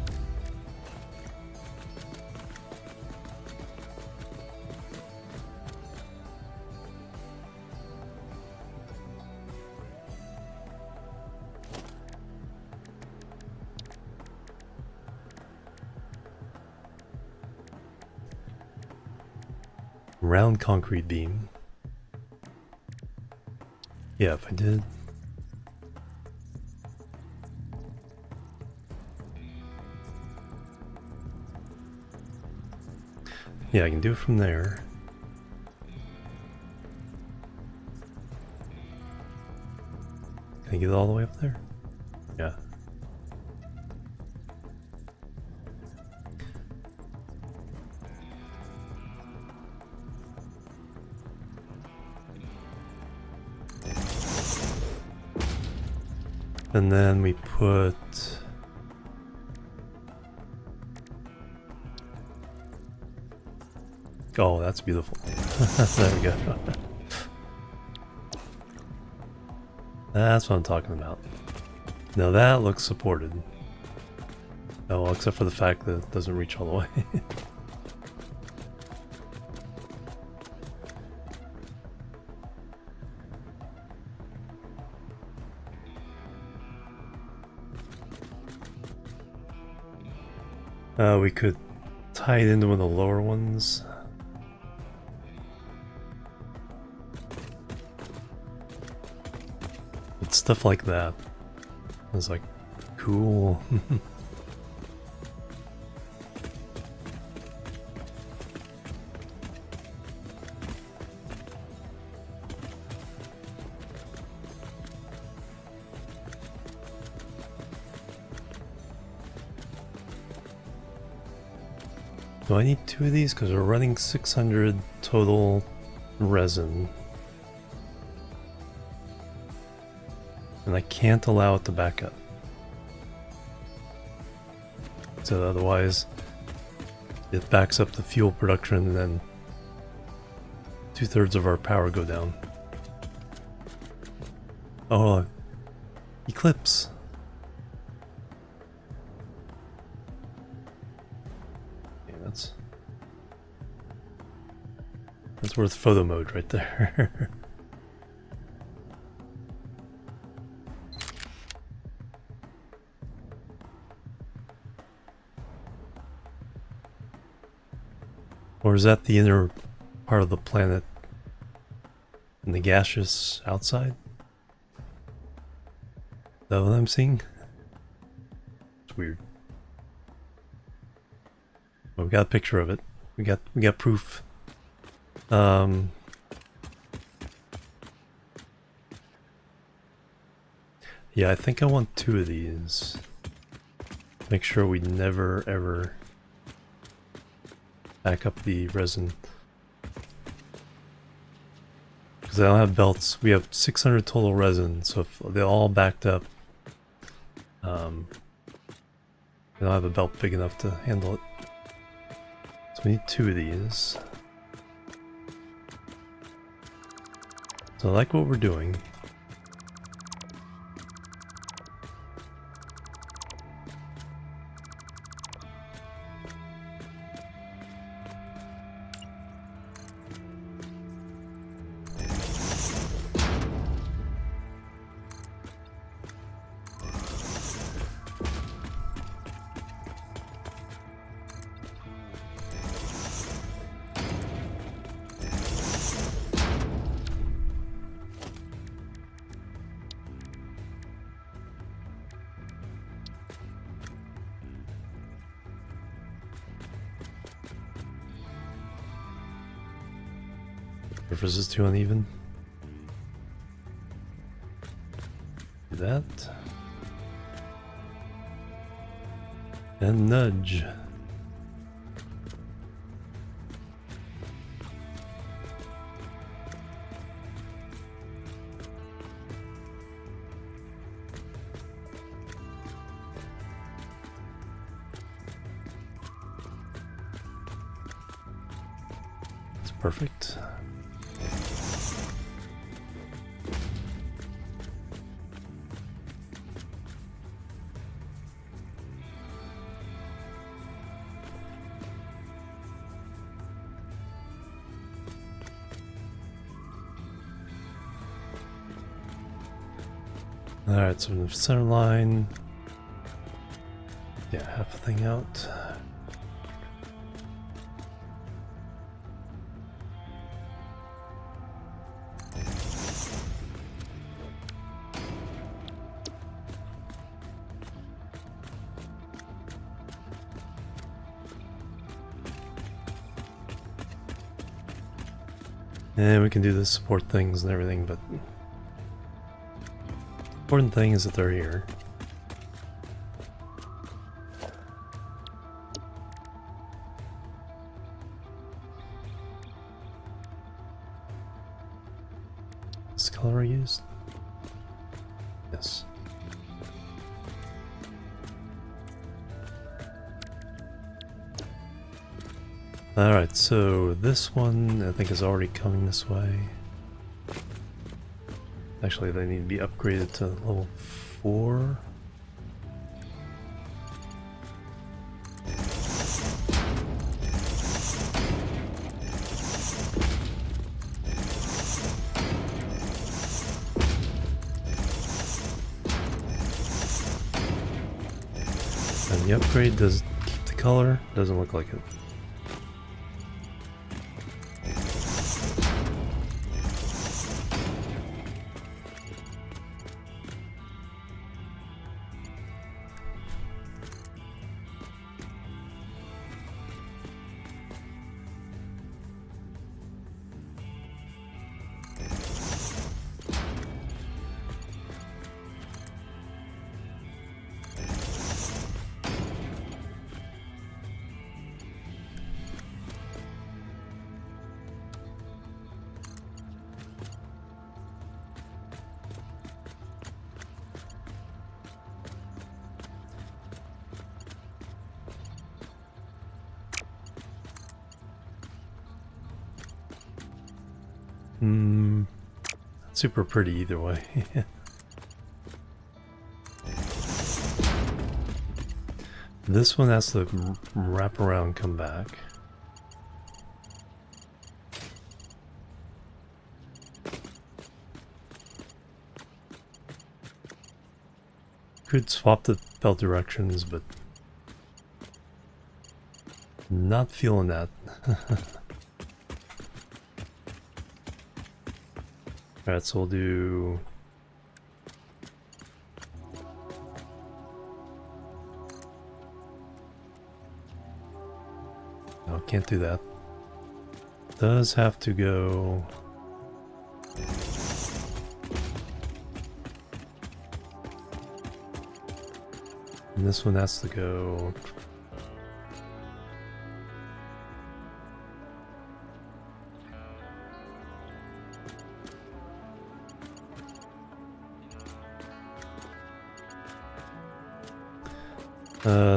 Round concrete beam. Yeah, if I did. Yeah, I can do it from there. Can I get it all the way up there? Yeah. And then we put oh, that's beautiful. There we go. That's what I'm talking about. Now that looks supported. Oh, well, except for the fact that it doesn't reach all the way. We could tie it into one of the lower ones. But stuff like that is like cool. Do I need 2 of these? Because we're running 600 total resin. And I can't allow it to back up. So otherwise, it backs up the fuel production and then 2/3 of our power go down. Oh, eclipse. That's worth photo mode right there. Or is that the inner part of the planet and the gaseous outside? Is that what I'm seeing? It's weird. Well, we got a picture of it. We got proof. Yeah, I think I want 2 of these. Make sure we never ever back up the resin. Because I don't have belts. We have 600 total resin, so if they're all backed up, I don't have a belt big enough to handle it. So we need 2 of these. So I like what we're doing. Surface is too uneven. Do that. And nudge. That's perfect. Alright, so the center line. Yeah, half the thing out. And we can do the support things and everything, but important thing is that they're here. This color I used? Yes. Alright, so this one I think is already coming this way. Actually, they need to be upgraded to level 4. The upgrade does keep the color? Doesn't look like it. Super pretty either way. This one has to wrap around, come back. Could swap the belt directions, but not feeling that. Alright, so we'll do... No, can't do that. Does have to go... And this one has to go...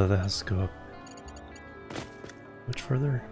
that has to go up much further.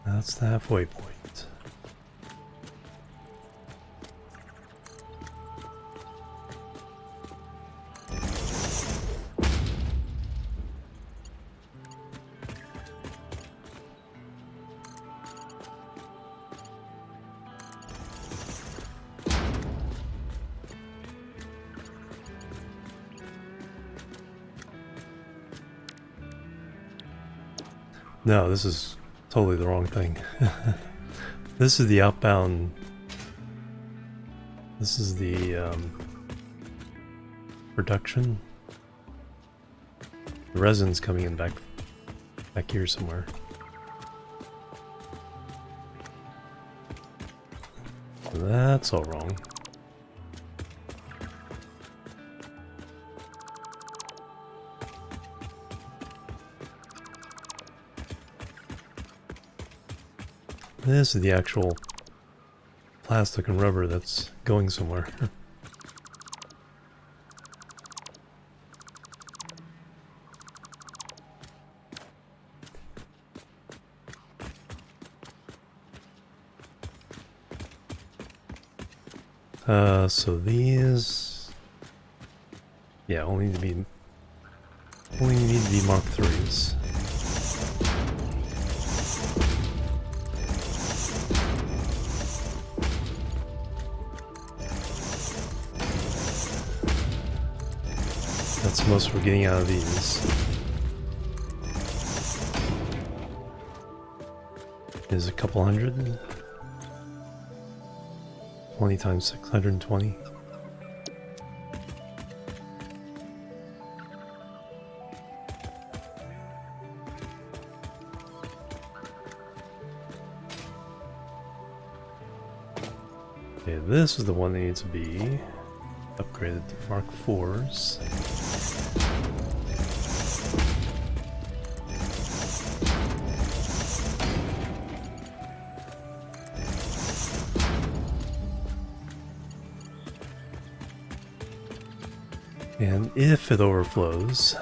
That's the halfway point. No, this is totally the wrong thing. This is the outbound. This is the production. The resin's coming in back here somewhere. That's all wrong. This is the actual plastic and rubber that's going somewhere. So these, yeah, only need to be Mark IIIs. That's the most we're getting out of these. Is a couple hundred. 20 times 620. Okay, this is the one that needs to be upgraded to Mark IVs. And if it overflows,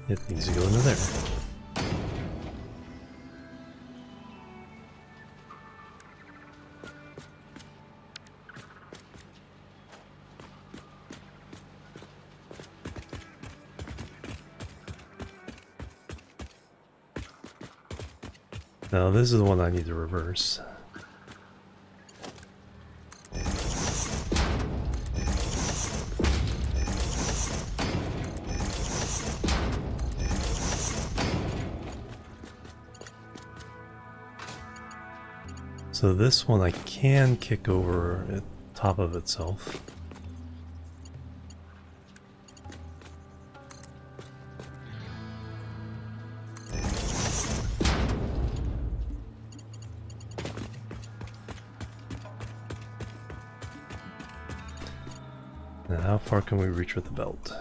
it needs to go into there. Now this is the one I need to reverse. So this one I can kick over at top of itself. Now how far can we reach with the belt?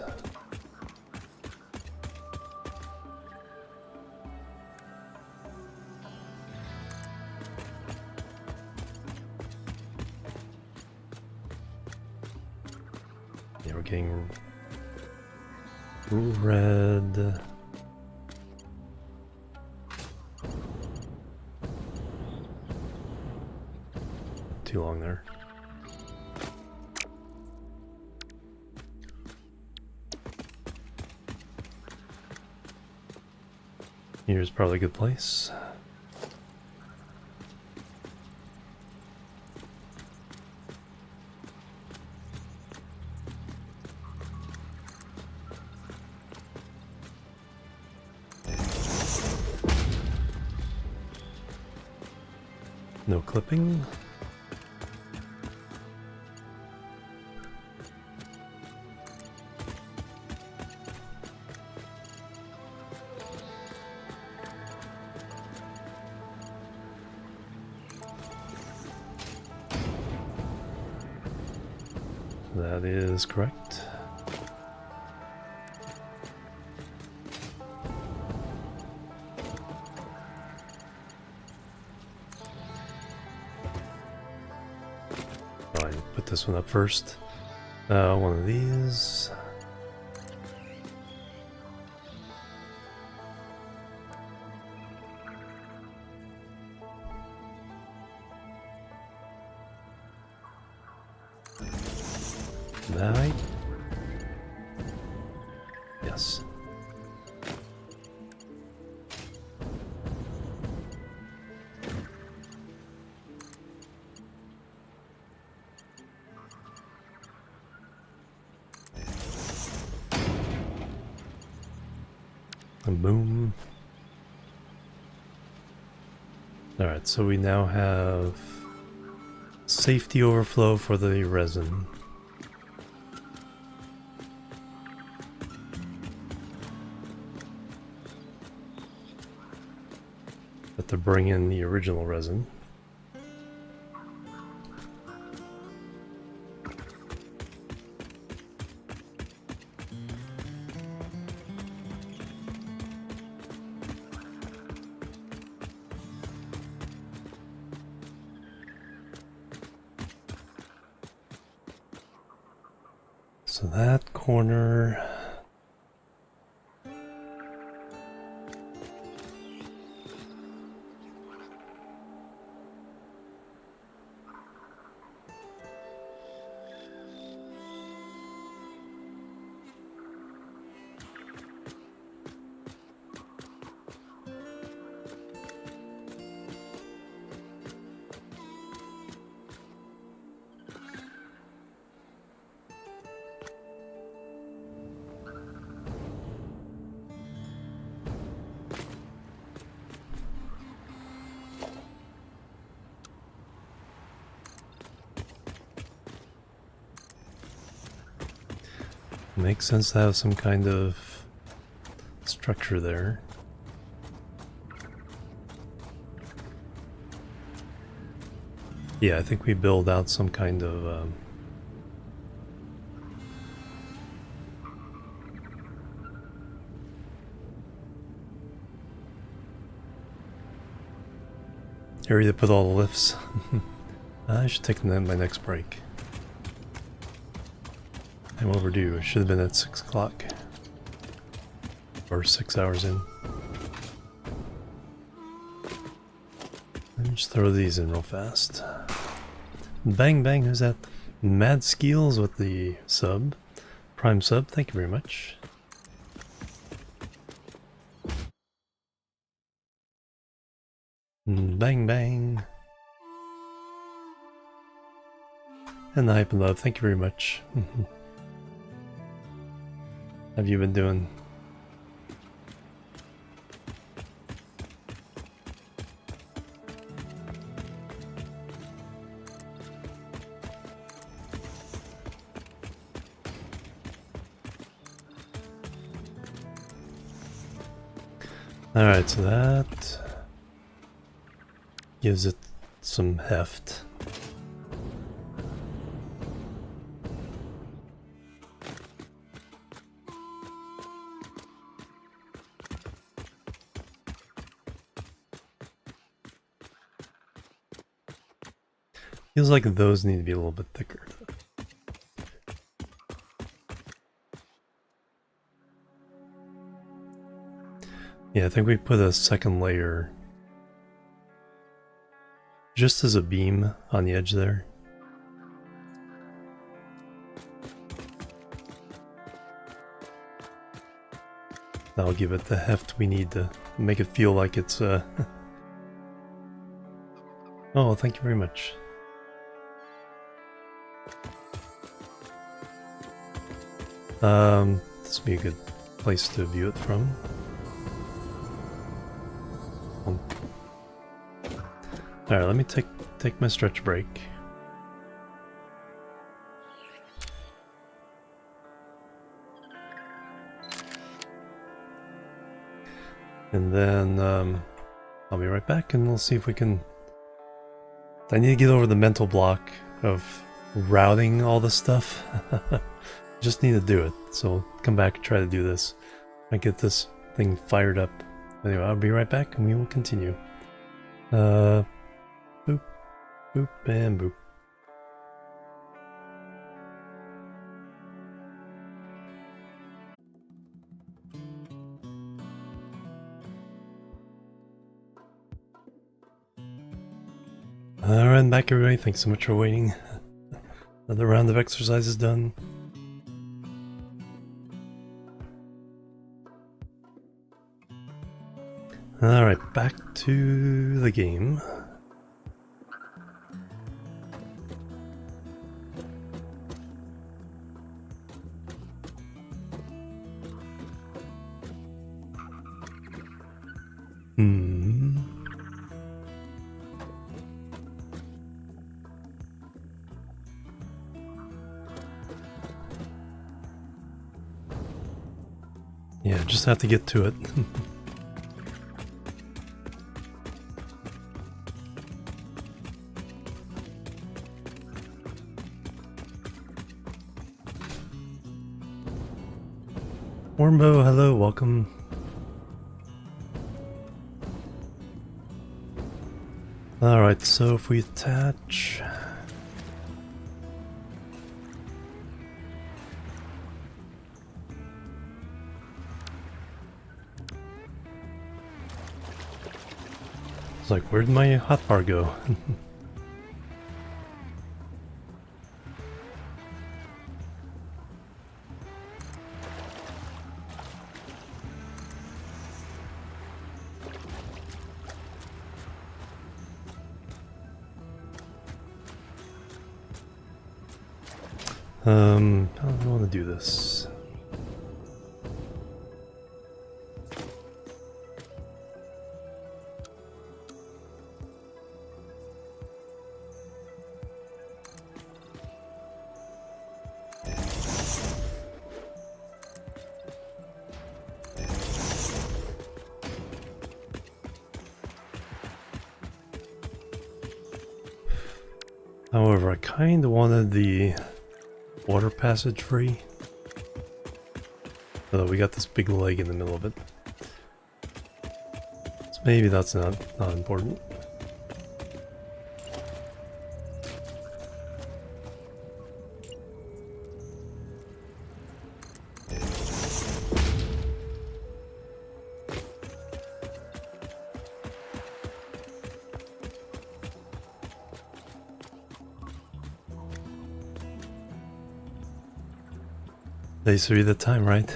Yeah, we're getting red. Too long there. Here's probably a good place. No clipping. That is correct. Fine, put this one up first. One of these. That. Yes. And boom. Alright, so we now have safety overflow for the resin. To bring in the original resin. So that corner. Makes sense to have some kind of structure there. Yeah, I think we build out some kind of area to put all the lifts. I should take my next break. I'm overdue. It should have been at 6 o'clock. Or 6 hours in. Let me just throw these in real fast. Bang bang, who's that? Mad Skills with the sub. Prime sub, thank you very much. Bang bang. And the hype and love, thank you very much. Have you been doing? Alright, so that gives it some heft. Feels like those need to be a little bit thicker. Yeah, I think we put a second layer just as a beam on the edge there. That'll give it the heft we need to make it feel like it's Oh, thank you very much. This would be a good place to view it from. Alright, let me take my stretch break. And then I'll be right back and we'll see if we can... I need to get over the mental block of routing all this stuff. Just need to do it. So I'll come back and try to do this. I get this thing fired up. Anyway, I'll be right back and we will continue. Boop, boop, and boop. Alright, back everybody. Thanks so much for waiting. Another round of exercise is done. Alright, back to the game. Yeah, just have to get to it. Warmbo, hello, welcome. Alright, so if we attach... It's like, where'd my hotbar go? How do I want to do this? However, I kind of wanted the water passage free. Although we got this big leg in the middle of it. So maybe that's not important. They threw the time, right?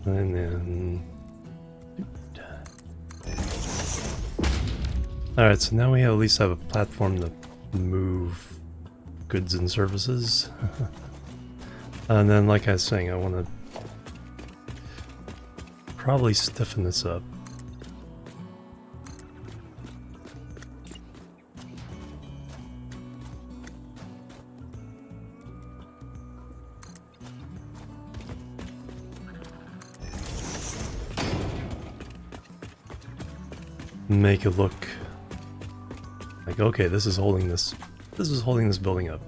And then... Alright, so now we at least have a platform to move goods and services. And then, like I was saying, I want to probably stiffen this up. Make it look like, okay, this is holding this building up.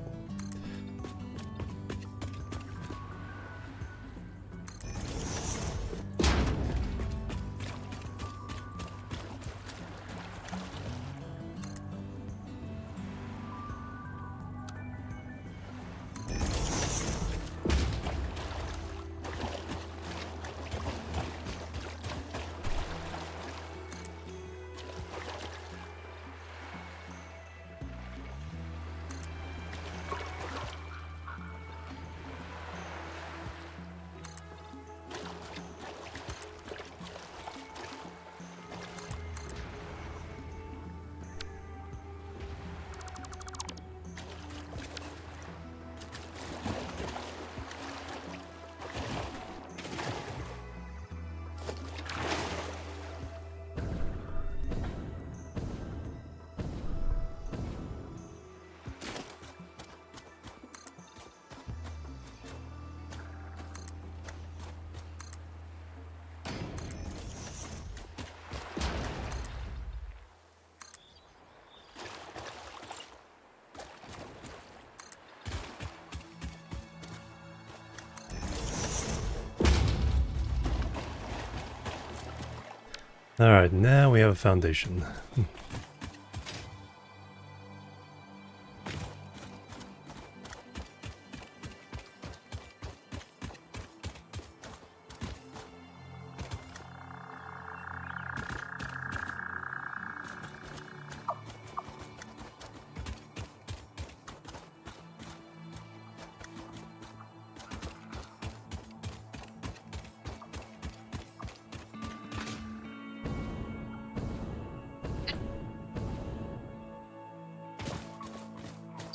Alright, now we have a foundation.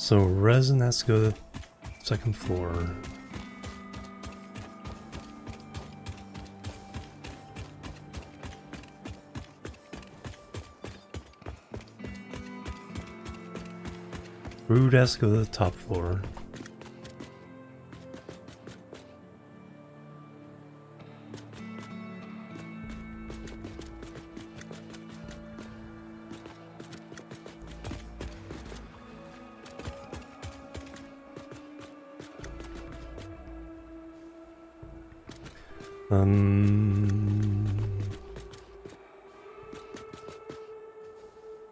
So resin has to go to the second floor. Crude has to go to the top floor.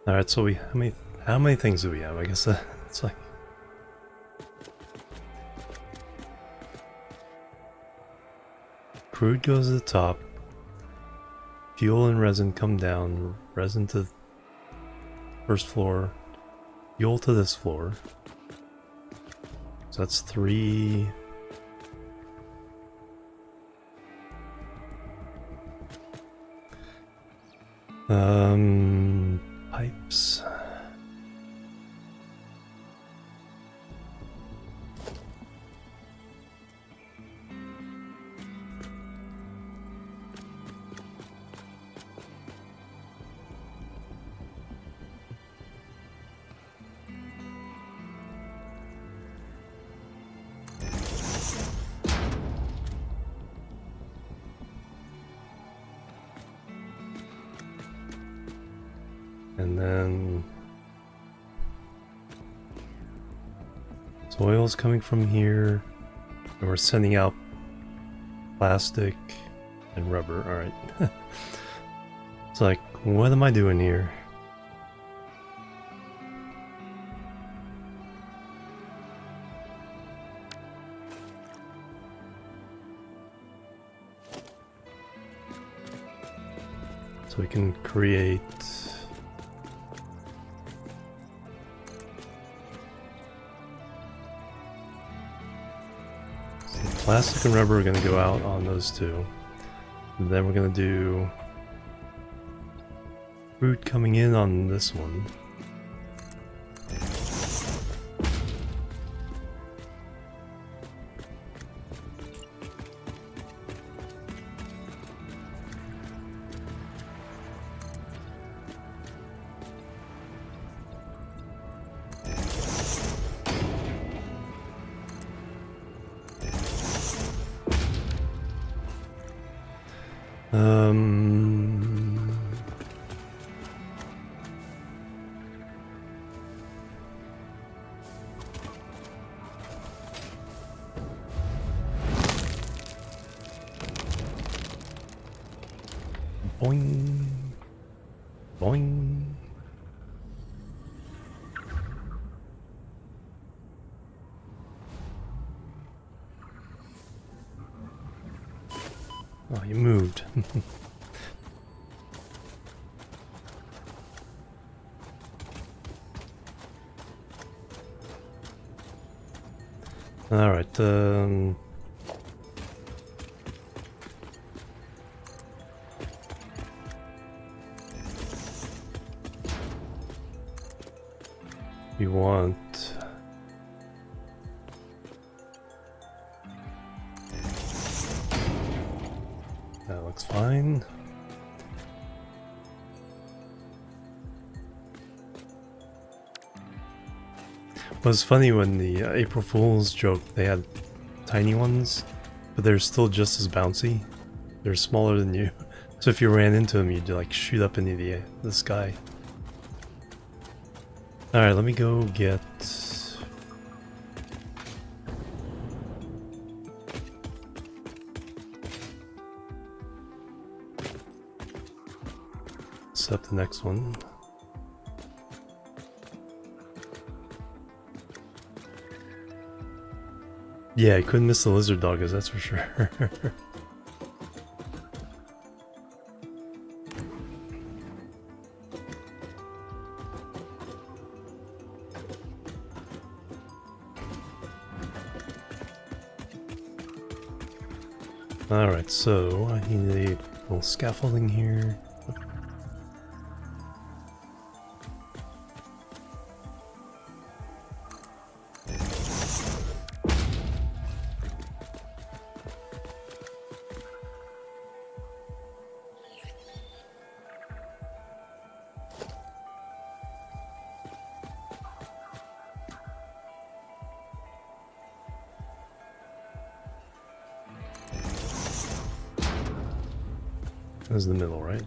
Alright, so how many things do we have? I guess it's like crude goes to the top, fuel and resin come down, resin to the first floor, fuel to this floor. So that's 3. Pipes. And then soil's coming from here, and we're sending out plastic and rubber. Alright. It's like, what am I doing here? So we can create plastic and rubber are going to go out on those two. And then we're going to do fruit coming in on this one. Boing. Boing. Oh, you moved. All right. We want that looks fine. It was funny when the April Fool's joke, they had tiny ones, but they're still just as bouncy. They're smaller than you. So if you ran into them, you'd like shoot up into the sky. Alright, let me go get... set up the next one. Yeah, I couldn't miss the lizard doggos, that's for sure. Alright, so I need a little scaffolding here. That's the middle, right?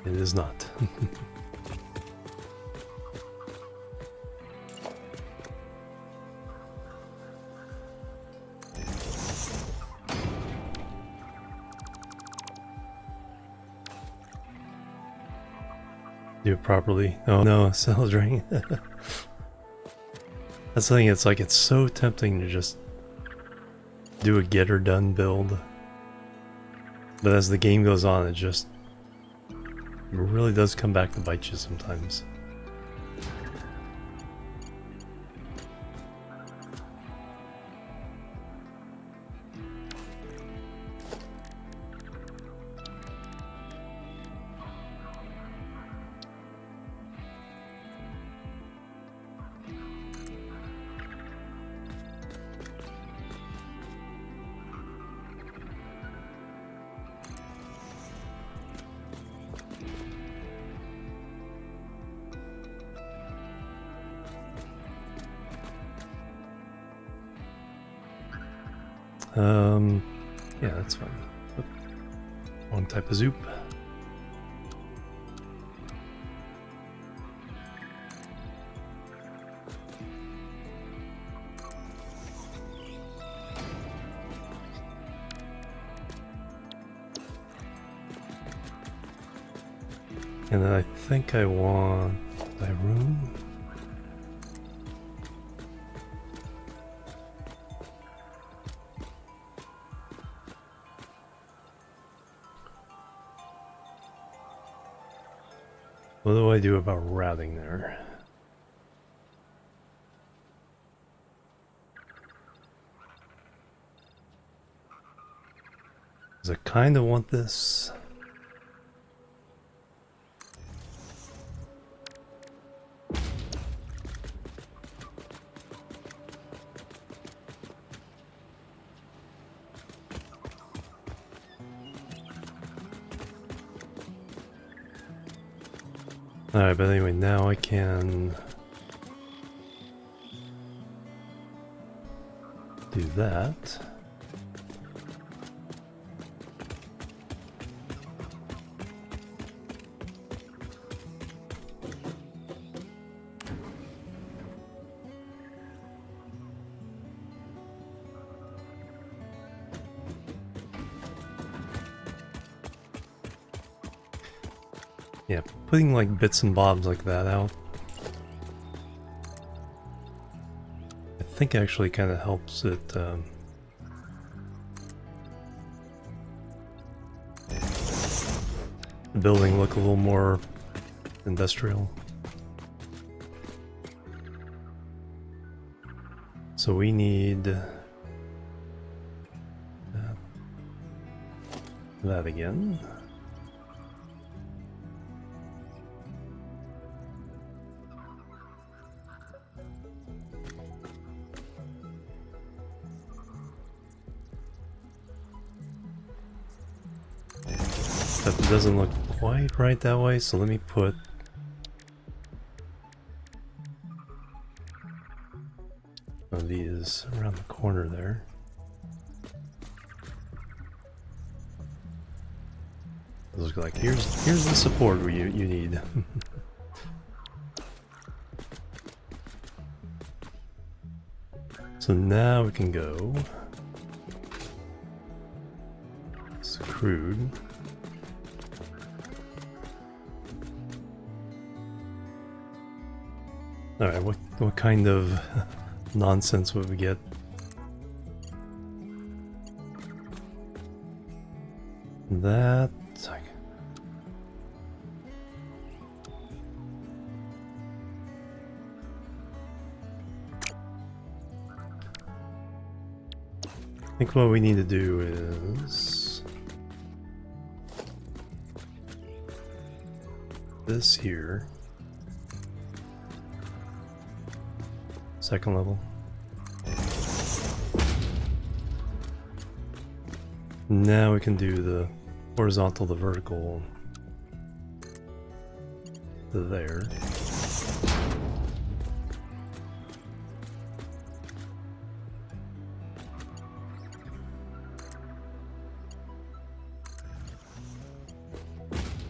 It is not. Do it properly. Oh no, cell's ring. That's the thing, it's like it's so tempting to just do a get her done build. But as the game goes on, it really does come back to bite you sometimes. Yeah, that's fine. Oop. Wrong type of zoop. And then I think I want my room. What do I do about routing there? Because I kind of want this. Alright, but anyway, now I can do that. Yeah, putting like bits and bobs like that out, I think actually kind of helps it the building look a little more industrial. So we need that again. That doesn't look quite right that way, so let me put one of these around the corner there. Look like here's the support you need. So now we can go. It's crude. Alright, what kind of nonsense would we get? That... I think what we need to do is... this here. Second level. Now we can do the horizontal, the vertical to there.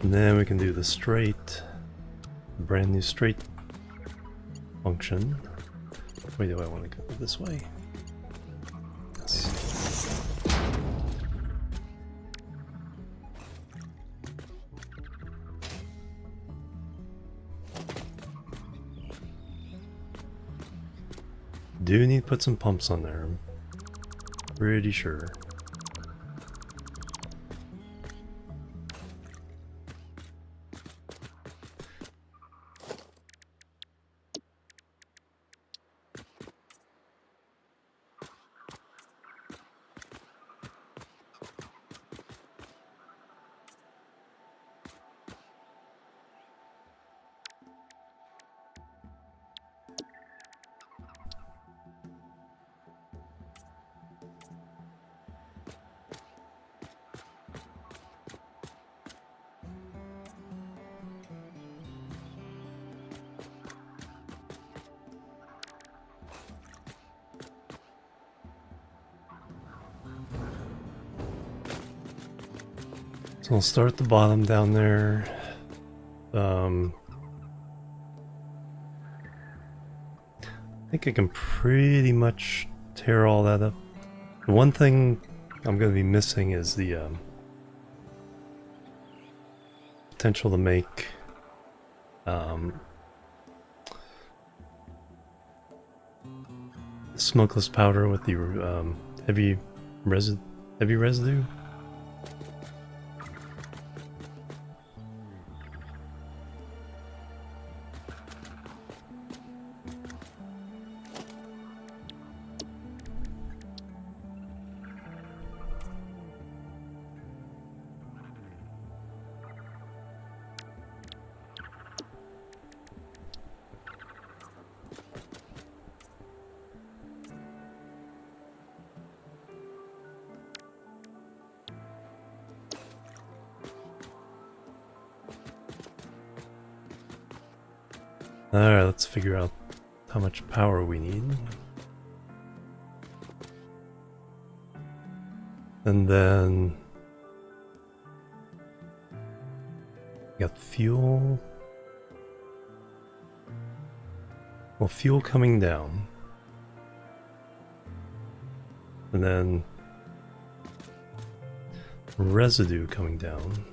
And then we can do the straight, brand new straight function. Wait, do I want to go this way? Yes. Do need to put some pumps on there, I'm pretty sure. So I'll start at the bottom down there. I think I can pretty much tear all that up. The one thing I'm going to be missing is the potential to make smokeless powder with the heavy residue. Alright, let's figure out how much power we need. And then we got fuel. Well, fuel coming down. And then residue coming down.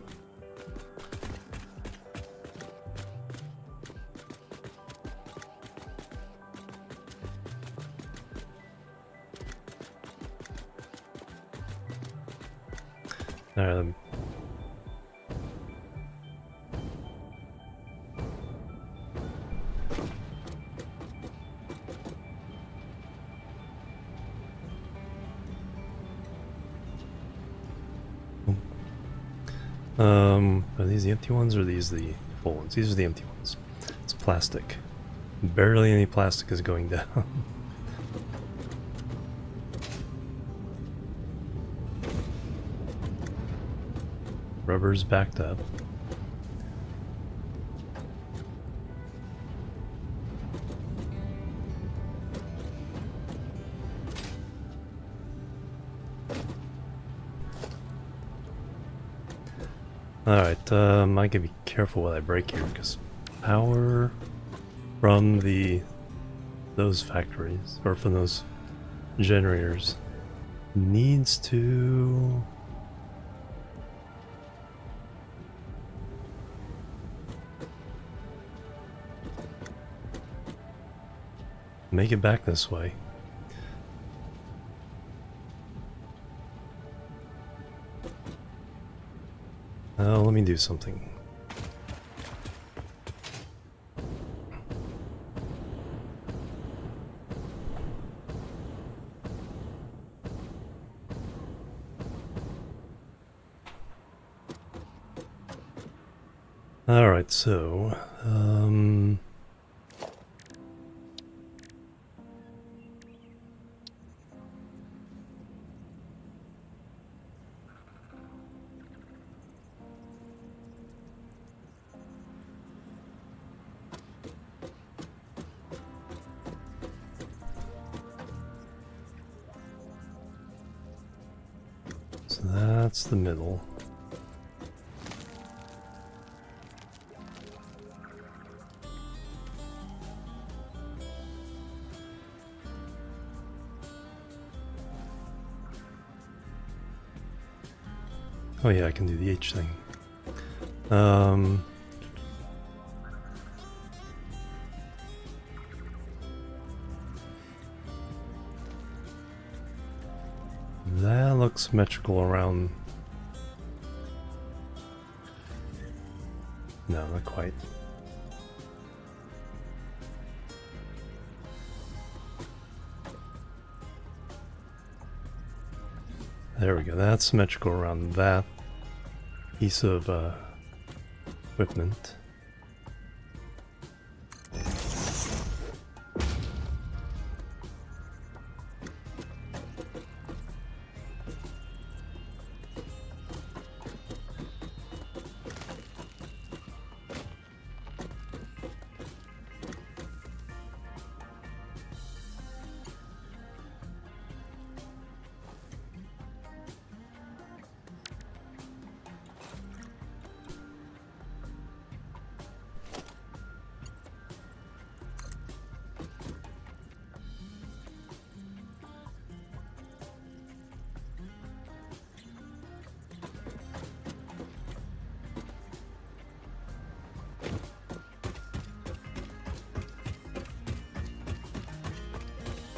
Are these the empty ones or are these the full ones? These are the empty ones. It's plastic. Barely any plastic is going down. Rubber's backed up. Alright, I gotta be careful what I break here, because power from those factories, or from those generators, needs to... make it back this way. Let me do something. Alright, so... so that's the middle. Oh yeah, I can do the H thing. That looks symmetrical around... No, not quite. There we go, that's symmetrical around that piece of equipment.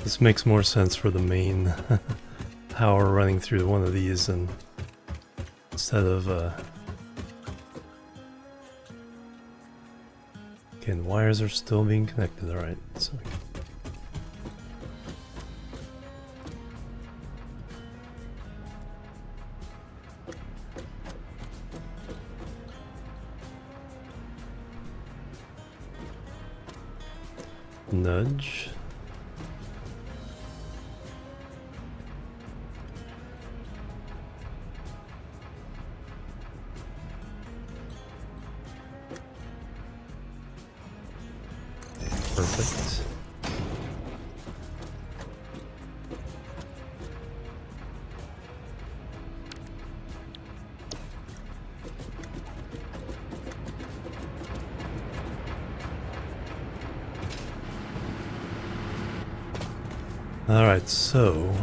This makes more sense for the main power running through one of these and instead of okay, the wires are still being connected, alright, so nudge. Perfect. Alright, so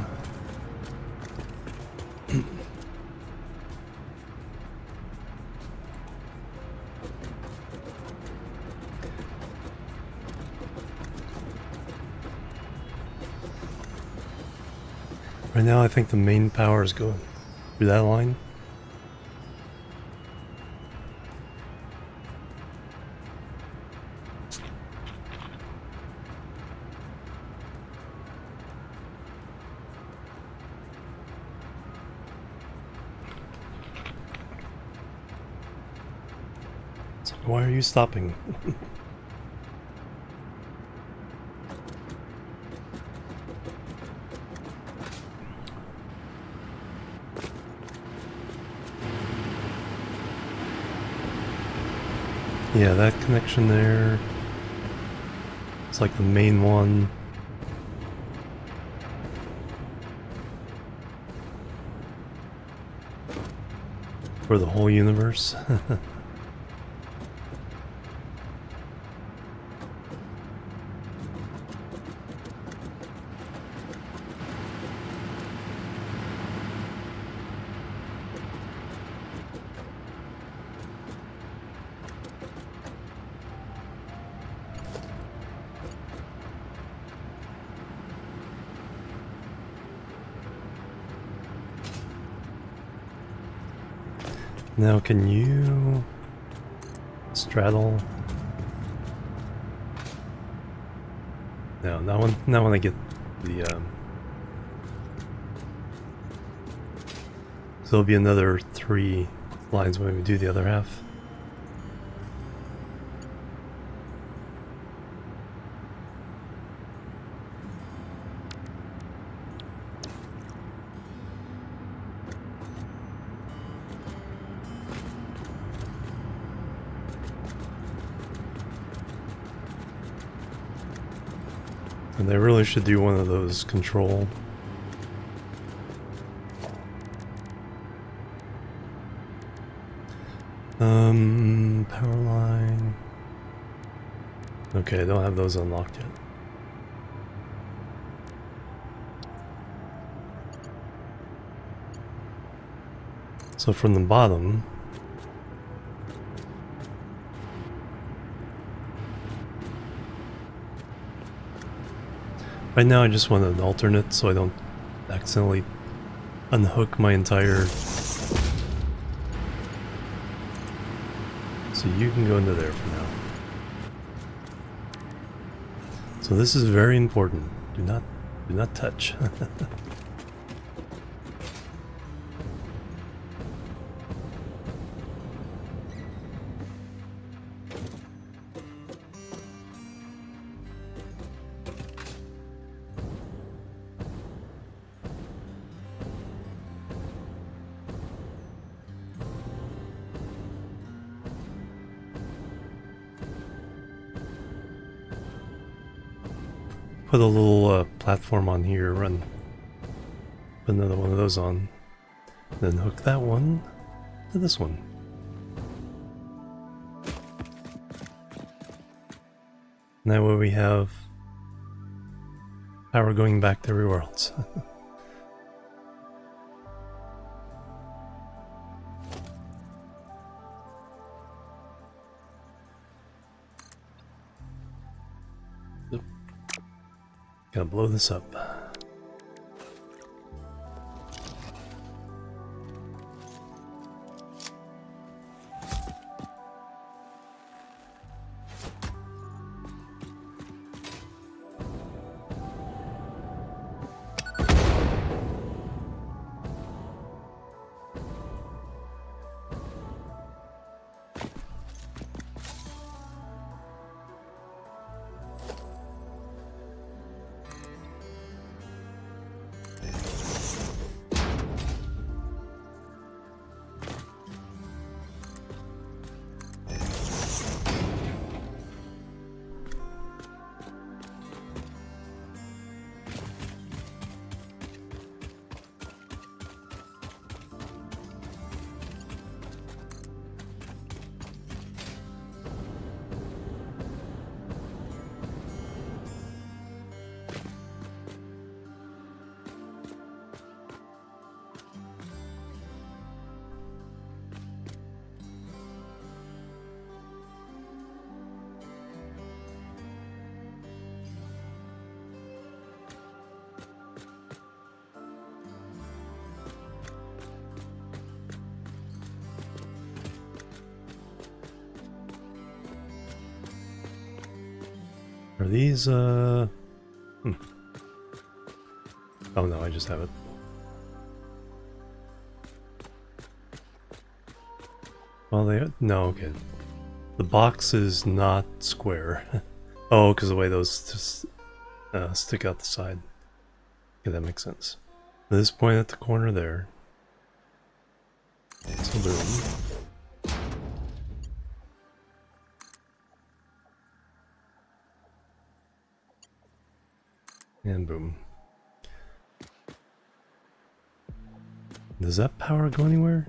right now I think the main power is going through that line. So why are you stopping? Yeah, that connection there. It's like the main one. For the whole universe. Now can you straddle? No, not when I get the so there'll be another 3 lines when we do the other half. And they really should do one of those control. Power line. Okay, I don't have those unlocked yet. So from the bottom, right now I just want an alternate so I don't accidentally unhook my entire... So you can go into there for now. So this is very important. Do not touch. Put a little platform on here, put another one of those on, then hook that one to this one. And that way we have power going back to everywhere else. Gotta blow this up. Are these, Oh no, I just have it. Well, no, okay. The box is not square. Oh, because the way those just stick out the side. Okay, that makes sense. This point at the corner there. So boom. And boom. Does that power go anywhere?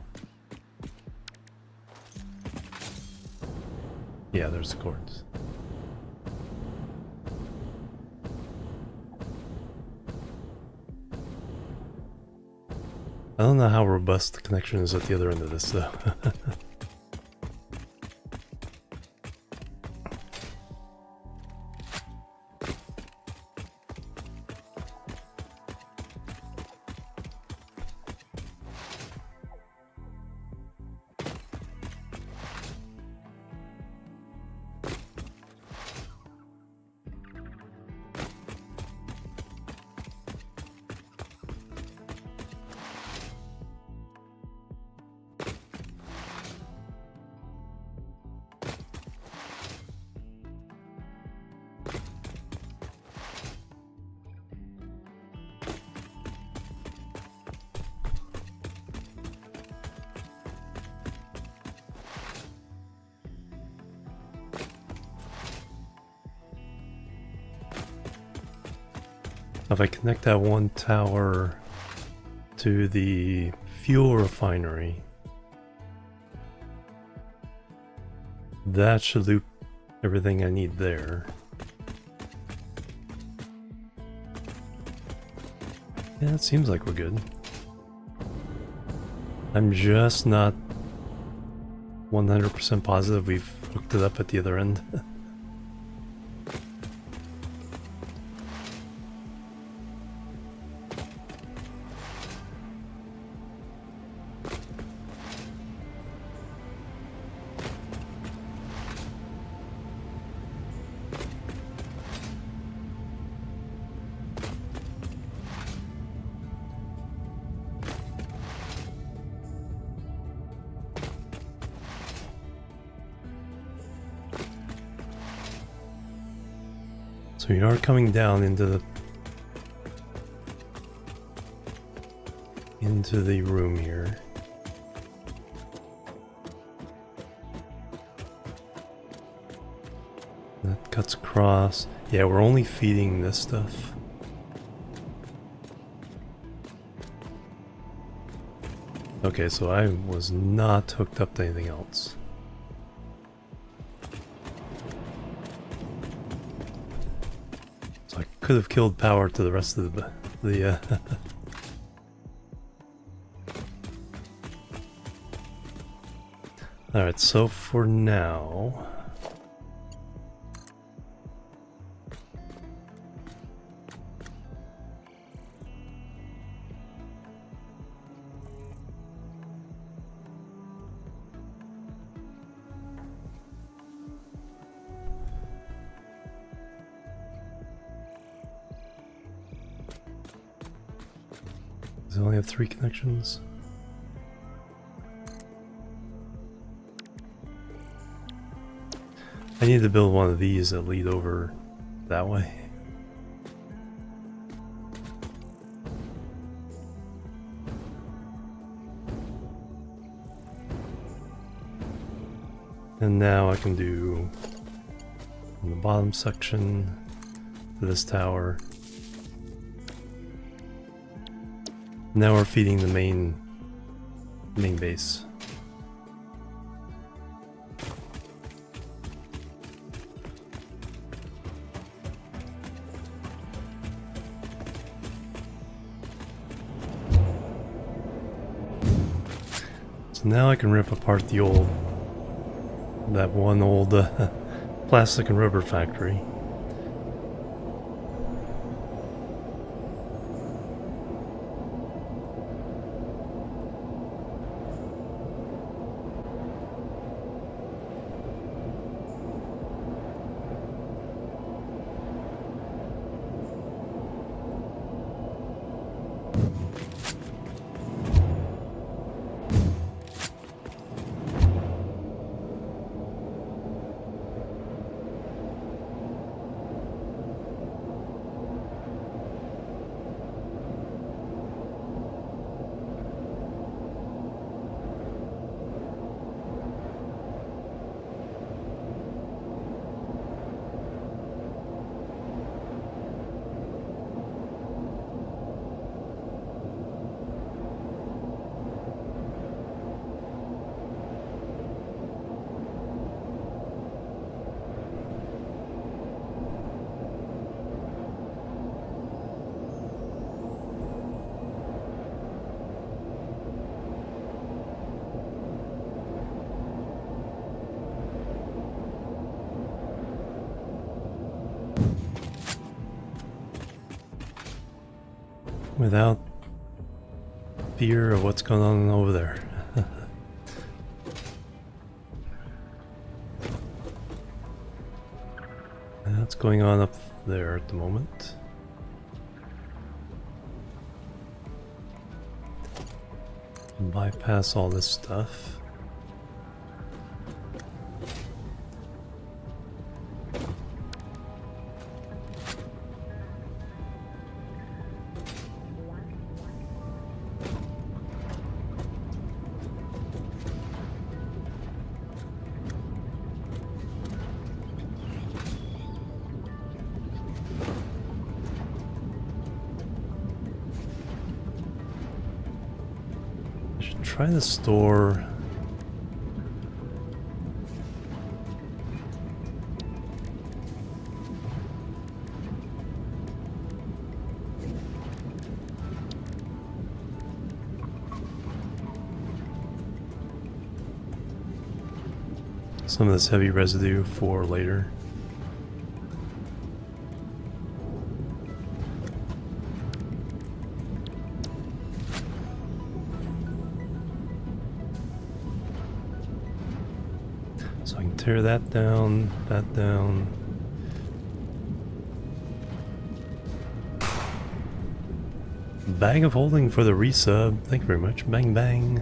Yeah, there's the cords. I don't know how robust the connection is at the other end of this though. If I connect that one tower to the fuel refinery, that should loop everything I need there. Yeah, it seems like we're good. I'm just not 100% positive we've hooked it up at the other end. So you are coming down into the room here. That cuts across. Yeah, we're only feeding this stuff. Okay, so I was not hooked up to anything else. So I could have killed power to the rest of the Alright, so for now... Does it only have 3 connections? I need to build one of these that lead over that way. And now I can do in the bottom section to this tower. Now we're feeding the main base. So now I can rip apart that one old plastic and rubber factory. Without fear of what's going on over there. That's going on up there at the moment. Bypass all this stuff. Try the store. Some of this heavy residue for later. So I can tear that down, that down. Bag of holding for the resub. Thank you very much. Bang bang.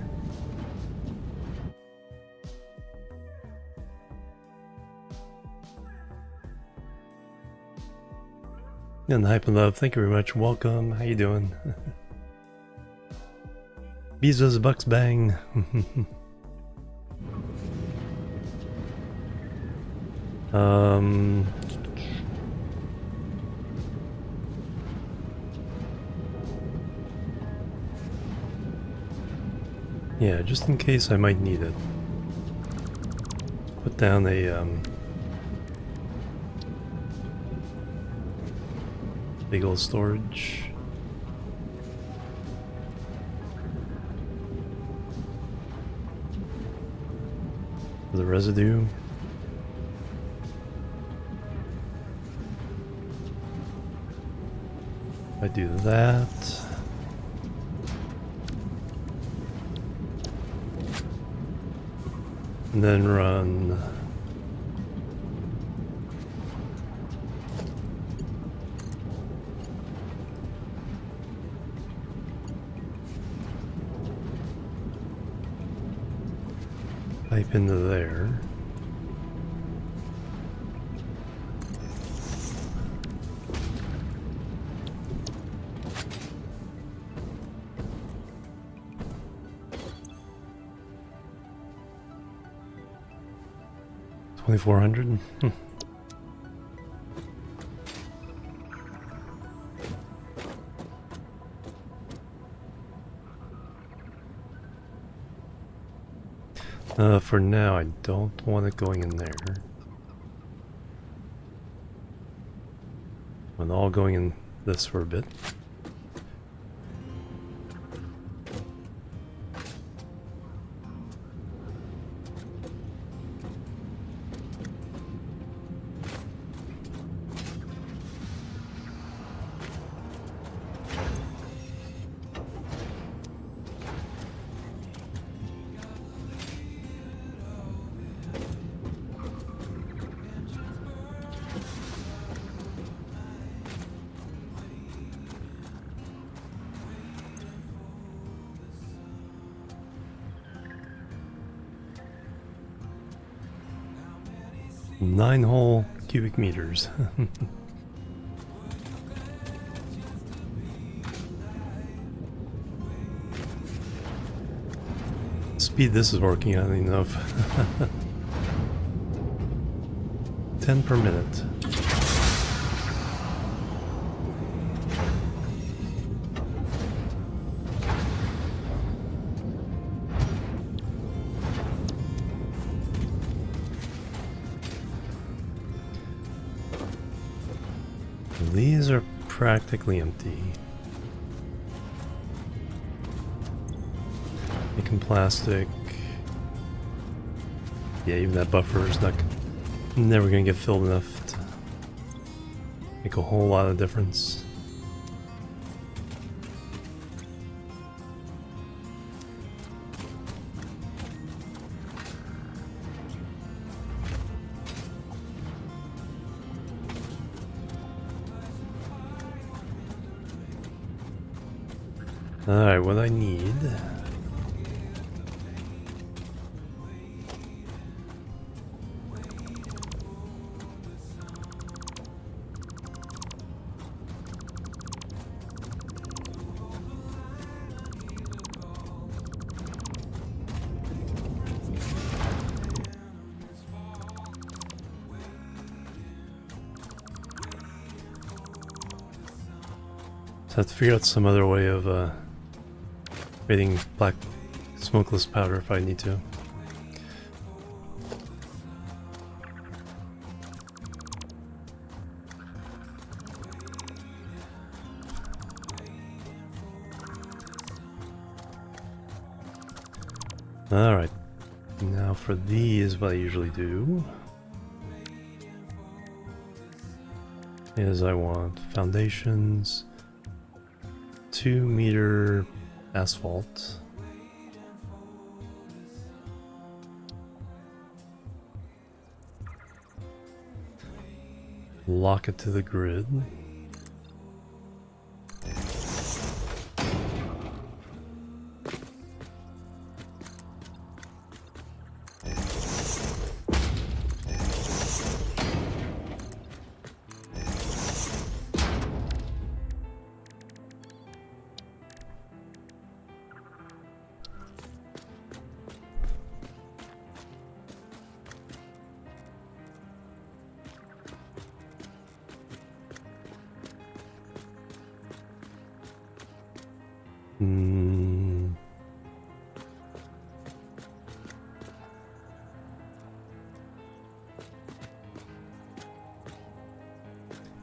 And Hype and Love, thank you very much. Welcome. How you doing? Bezos bucks bang. Yeah, just in case I might need it. Put down a big old storage. For the residue. I do that. And then run pipe into there. $2,400. For now, I don't want it going in there. I'm all going in this for a bit. Nine whole cubic meters. Speed this is working out enough. 10 per minute. These are practically empty. Making plastic. Yeah, even that buffer is never gonna get filled enough. make a whole lot of difference. Alright, what I need... So I have to figure out some other way of creating black smokeless powder if I need to. Alright, now for these, what I usually do is I want foundations, 2-meter asphalt, lock it to the grid.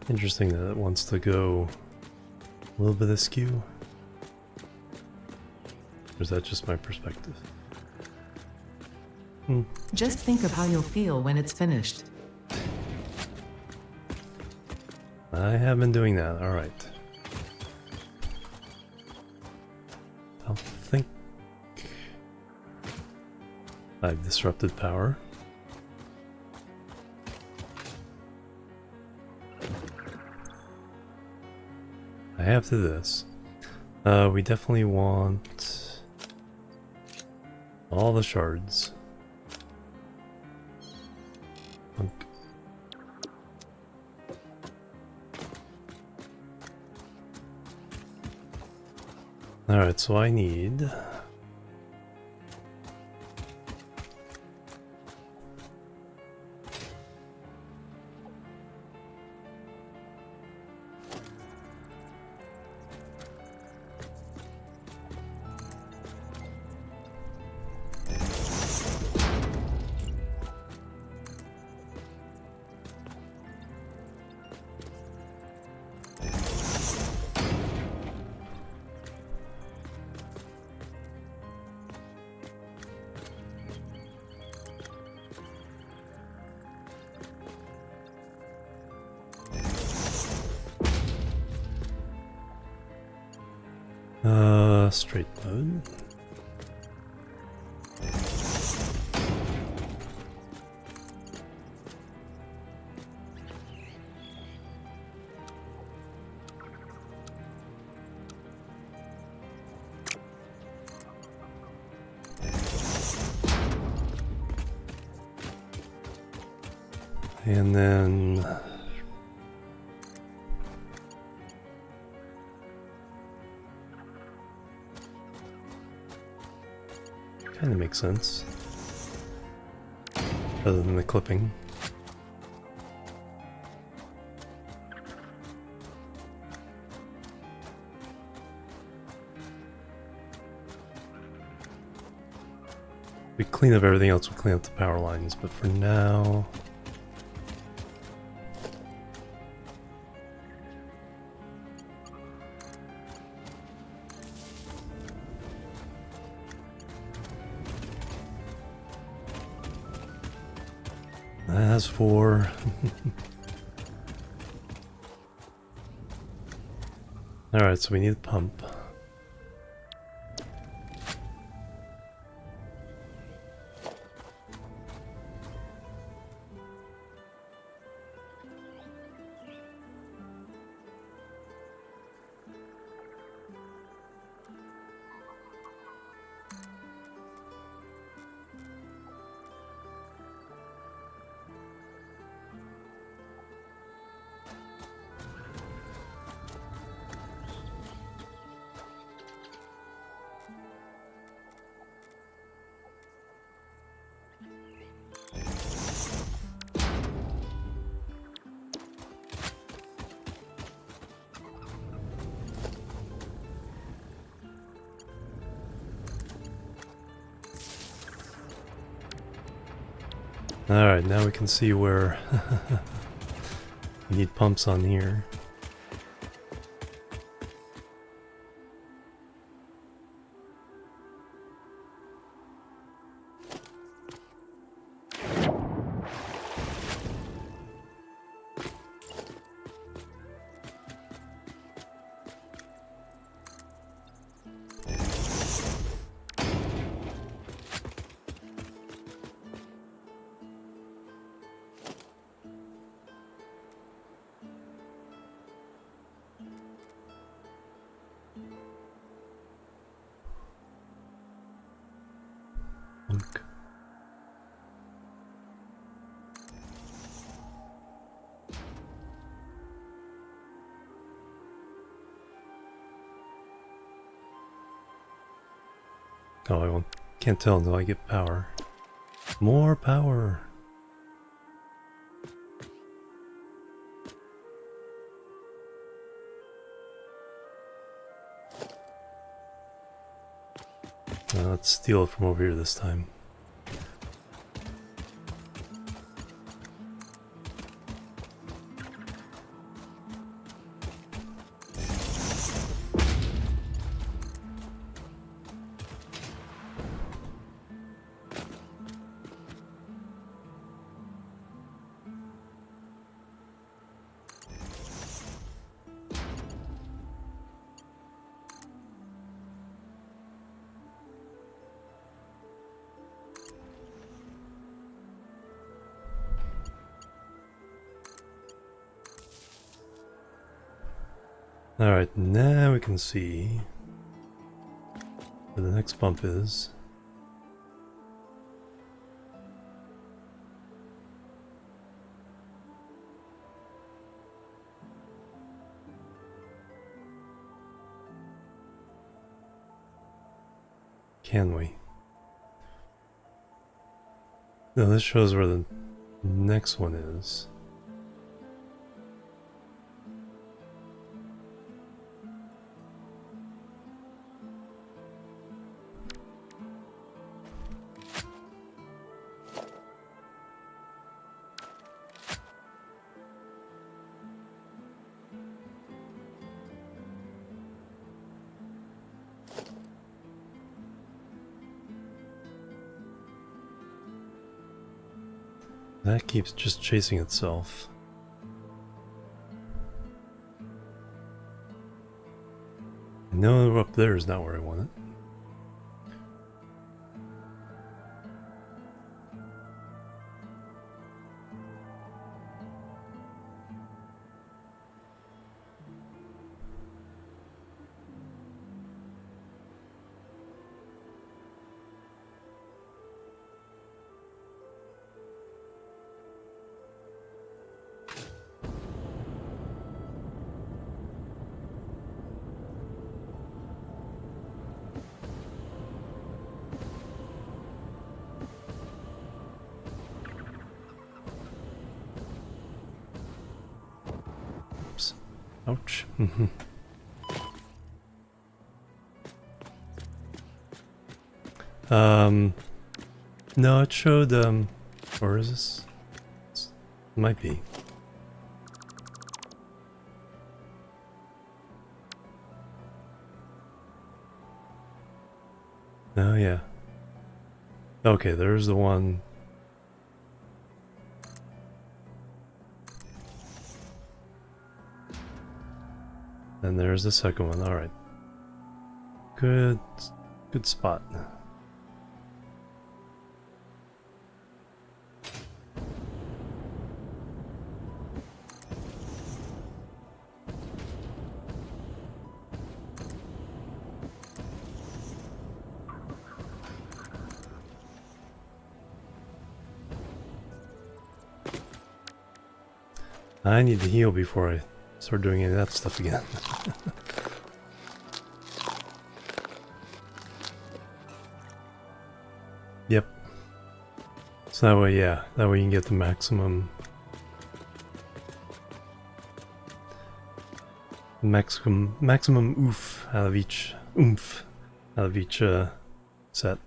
Interesting that it wants to go a little bit askew. Or is that just my perspective? Just think of how you'll feel when it's finished. I have been doing that, alright. I'll think I've disrupted power. I have to this. We definitely want all the shards. Alright, so I need... straight mode. And then kind of makes sense, other than the clipping. We clean up everything else, we clean up the power lines, but for now... As for Alright, so we need a pump. Alright, now we can see where we need pumps on here. Bonk. Oh, can't tell until I get power. More power! Let's steal it from over here this time. Alright, now we can see where the next bump is. Can we? No, this shows where the next one is. That keeps just chasing itself. I know up there is not where I want it. Ouch. No, it showed, where is this? It might be. Oh, yeah. Okay, there's the one. And there's the second one. All right. Good spot. I need to heal before I start doing any of that stuff again. Yep. So that way, yeah, that way you can get the maximum oomph out of each set.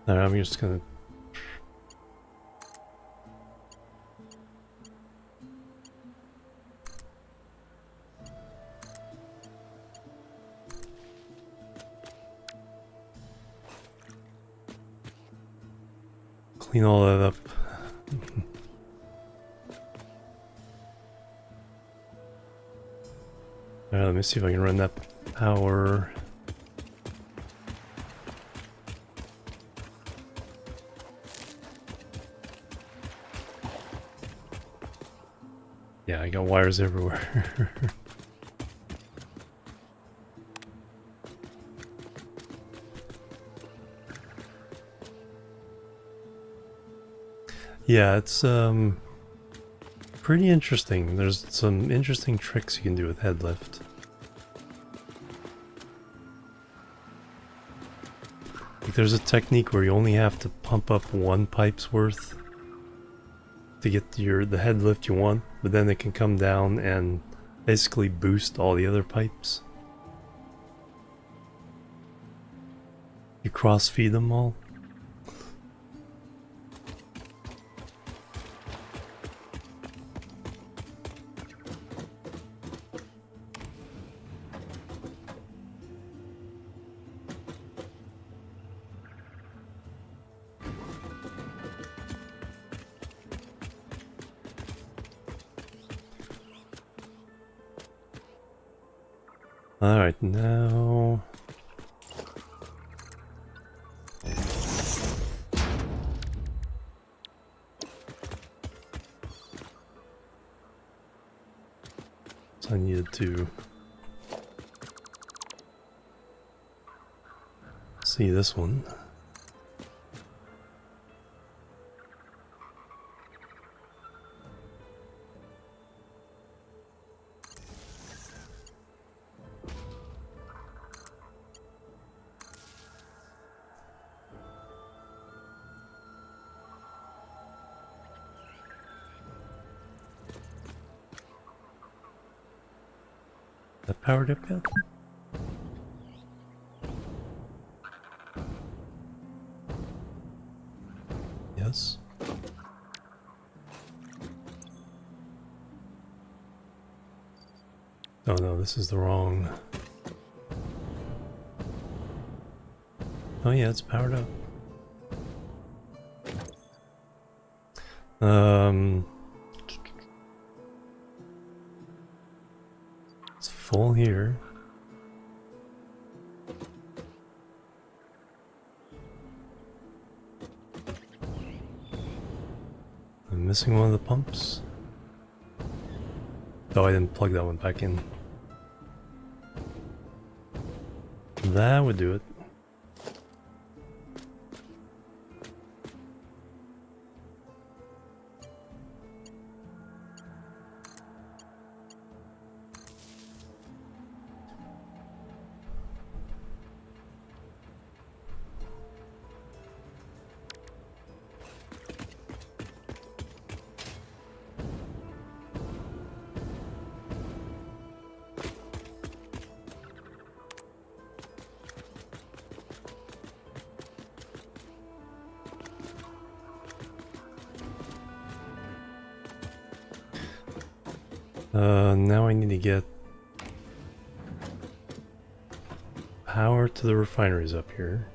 Alright, I'm just gonna clean all that up. Alright, let me see if I can run that power. Yeah, I got wires everywhere. Yeah, it's pretty interesting. There's some interesting tricks you can do with head lift. Like there's a technique where you only have to pump up one pipe's worth to get the head lift you want, but then it can come down and basically boost all the other pipes. You cross feed them all. Alright, now... So I needed to... see this one. That powered up yet? Yes. Oh no, this is the wrong... Oh yeah, it's powered up. It's full here. I'm missing one of the pumps. Oh, I didn't plug that one back in. That would do it. Now I need to get power to the refineries up here.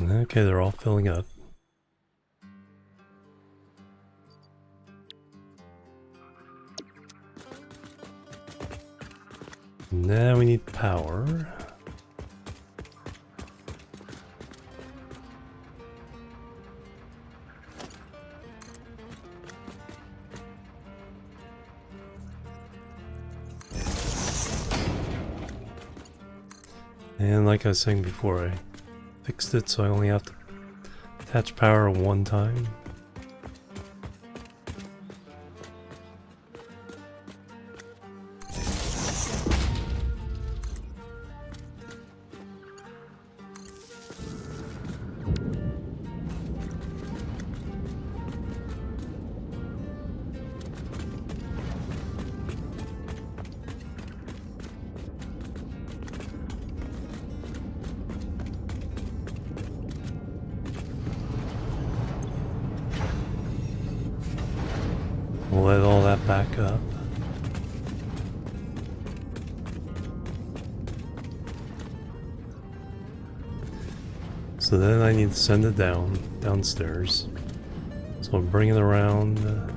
Okay, they're all filling up. Now we need power. And like I was saying before, I fixed it so I only have to attach power one time. We'll let all that back up. So then I need to send it downstairs. So I'm bringing it around. And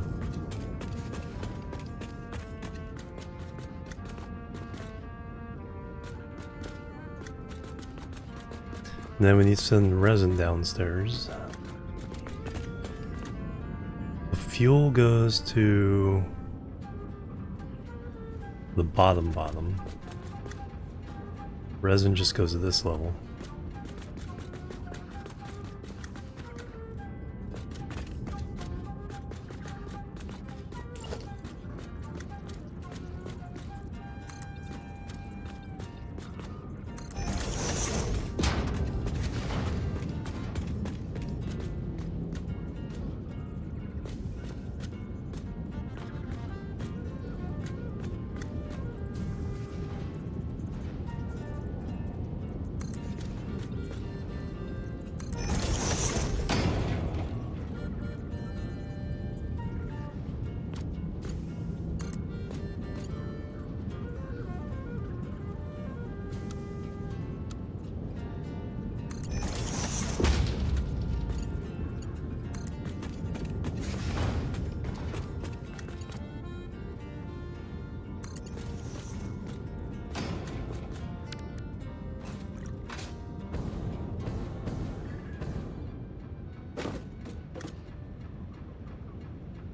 then we need to send resin downstairs. The fuel goes to the bottom. Resin just goes to this level.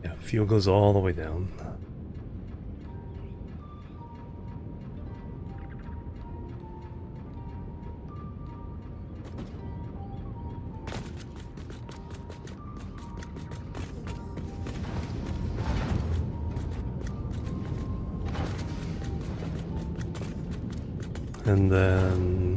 Yeah, fuel goes all the way down. And then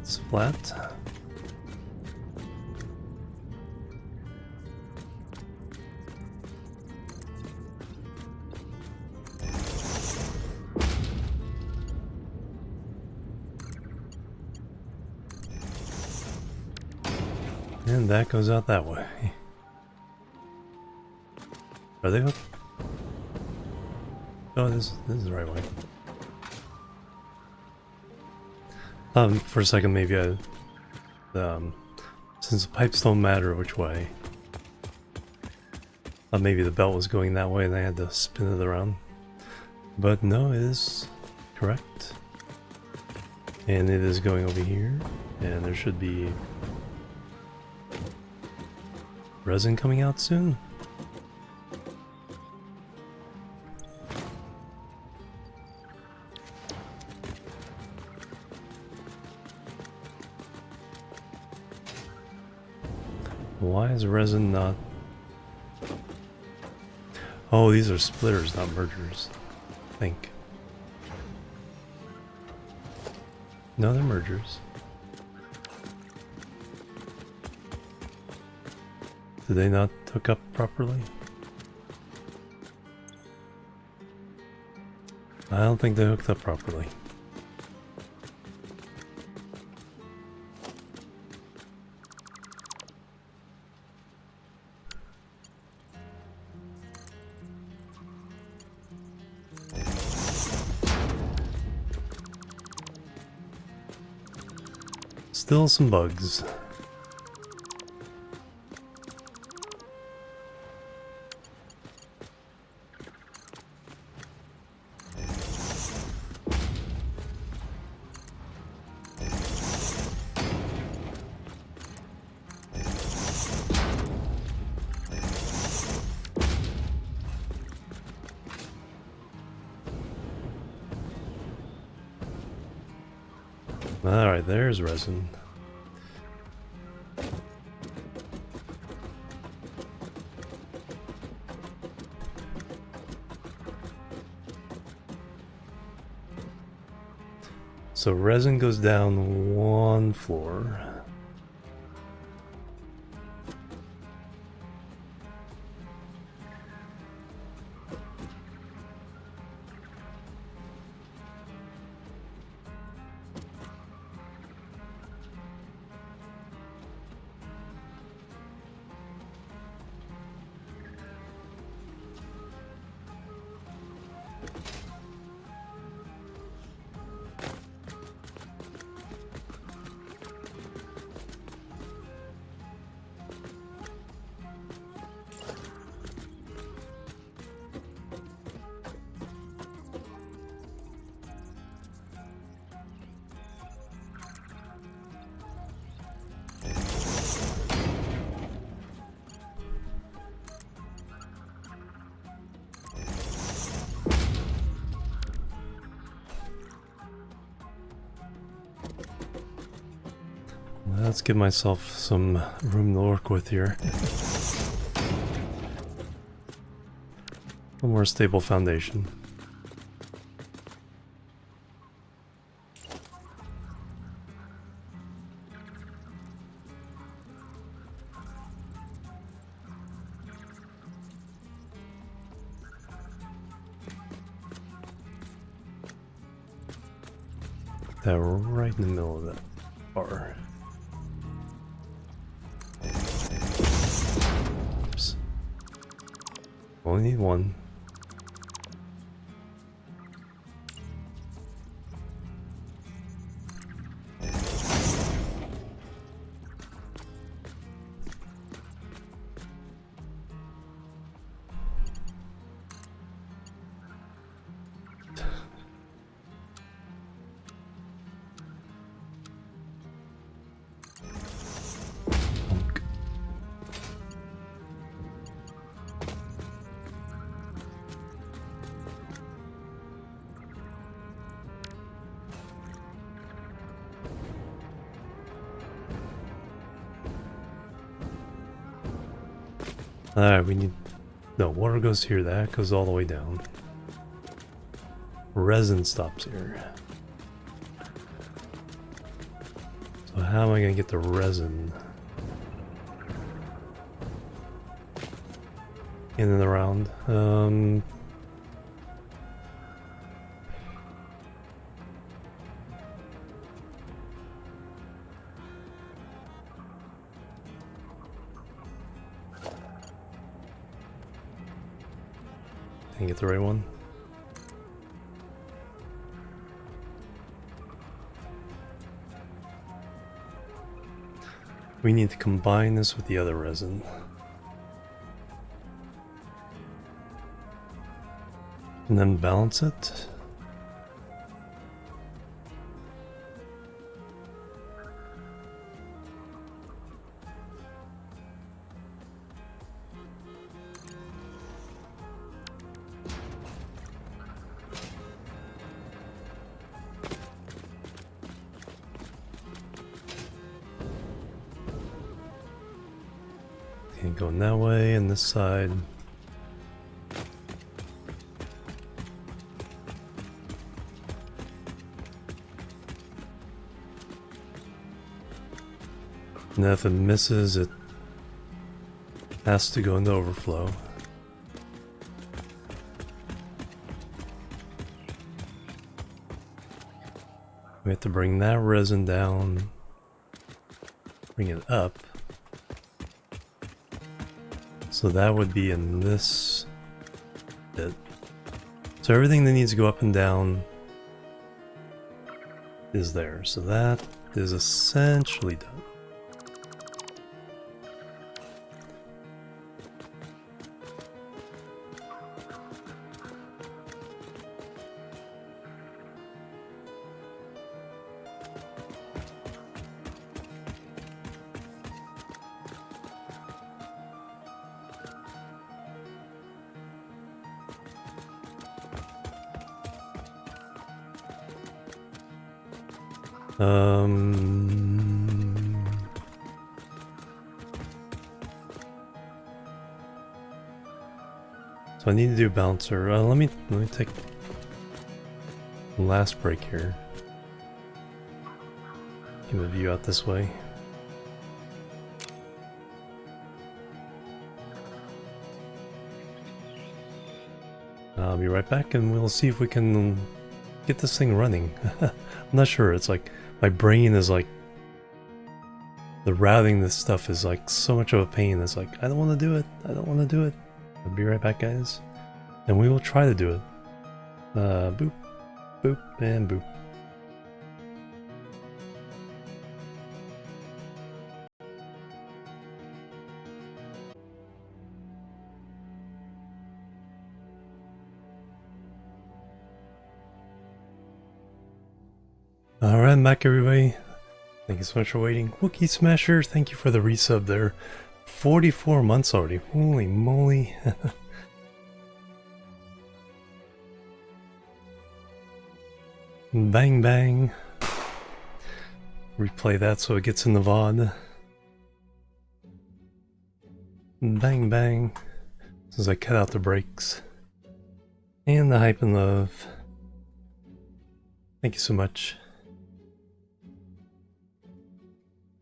it's flat. And that goes out that way. Are they hooked? Oh, this is the right way. For a second, maybe since the pipes don't matter which way, Thought maybe the belt was going that way and I had to spin it around. But no, it is correct. And it is going over here. And there should be resin coming out soon. Why is resin not... Oh, these are splitters, not mergers. I think. No, they're mergers. Did they not hook up properly? I don't think they hooked up properly. Still some bugs. Alright, there's resin. So resin goes down one floor. Let's give myself some room to work with here. A more stable foundation. Put that right in the middle of that bar. Only need one. Alright, we need... No, water goes here, that goes all the way down. Resin stops here. So how am I gonna get the resin in and around? Didn't get the right one. We need to combine this with the other resin. and then balance it. Okay, going that way and this side. And if it misses, it has to go into overflow. We have to bring that resin down, bring it up. So that would be in this bit. So everything that needs to go up and down is there. So that is essentially done. So I need to do bouncer. Let me take the last break here. Give a view out this way. I'll be right back and we'll see if we can get this thing running. I'm not sure. It's like my brain is like, the routing this stuff is like so much of a pain. It's like, I don't want to do it. I don't want to do it. I'll be right back, guys. And we will try to do it. Boop, boop, and boop. Alright, I'm back, everybody. Thank you so much for waiting. Wookie Smasher, thank you for the resub there. 44 months already. Holy moly. Bang bang. Replay that so it gets in the VOD. Bang bang. As I cut out the breaks. And the hype and love. Thank you so much.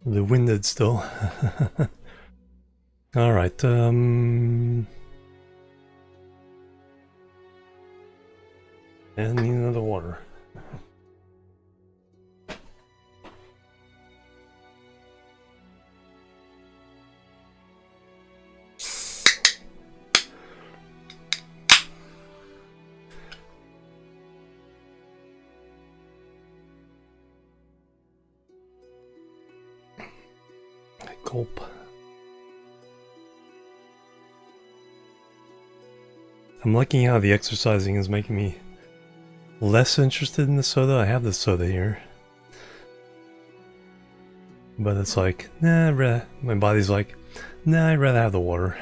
The winded still. Alright, and need another water. Gulp. I'm liking how the exercising is making me less interested in the soda. I have the soda here. But it's like, nah, my body's like, nah, I'd rather have the water.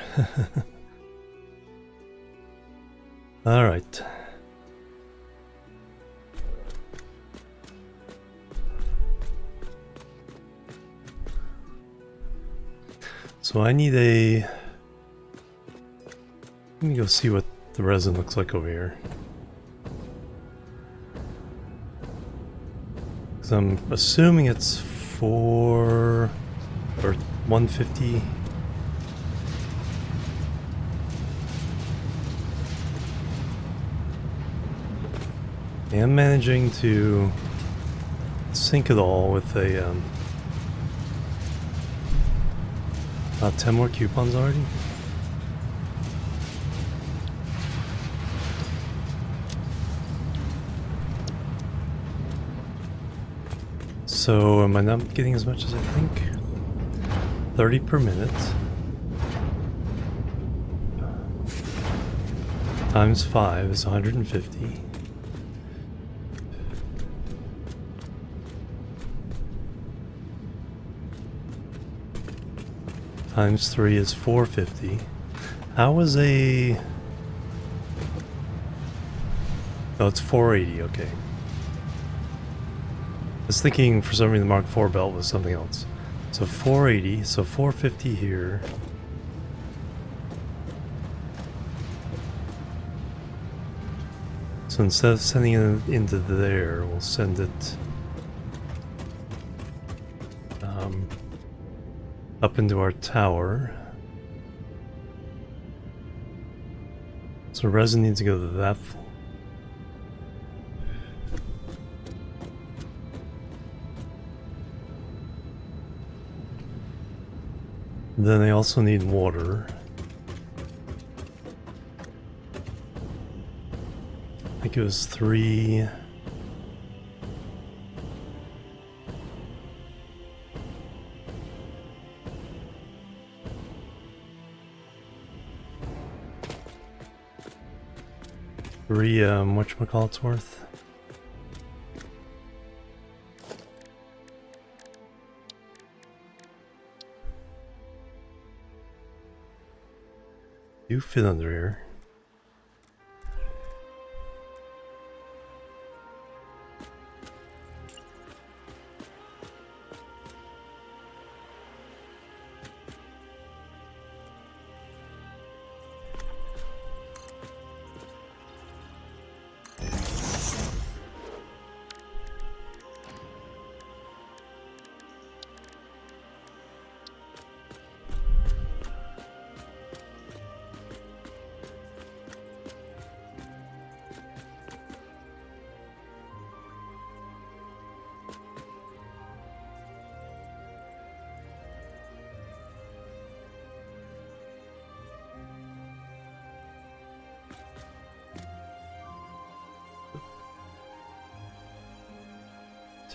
Alright. So I need a... Let me go see what the resin looks like over here. Because I'm assuming it's 4 or 150. I'm managing to sync it all with a about 10 more coupons already. So am I not getting as much as I think? 30 per minute. times 5 is 150. Times 3 is 450. How is a... Oh, it's 480, okay. I was thinking for some reason the Mark IV belt was something else. So 480, so 450 here. So instead of sending it into there, we'll send it up into our tower. So resin needs to go to that. Then they also need water. I think it was 3. Whatchamacallit's worth? You fit under here.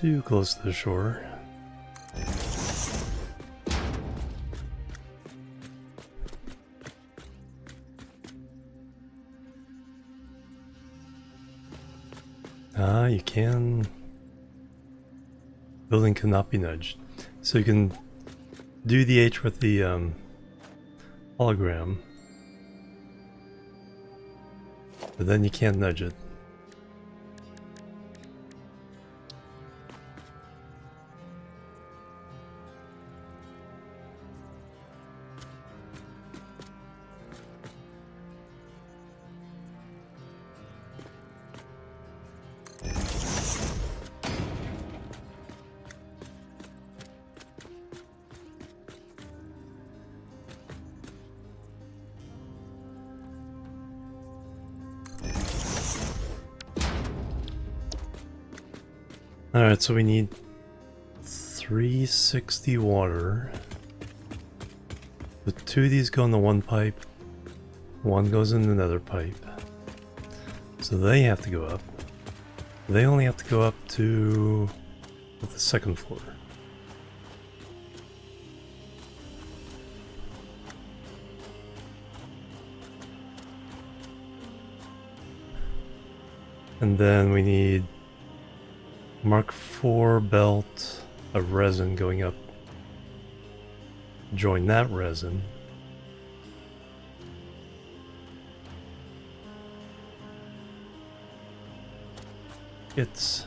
Too close to the shore. Ah, you can... Building cannot be nudged. So you can do the H with the hologram, but then you can't nudge it. Alright, so we need 360 water. But 2 of these go in the one pipe, 1 goes in another pipe. So they have to go up. They only have to go up to the 2nd floor. And then we need Mark IV belt of resin going up. Join that resin. It's...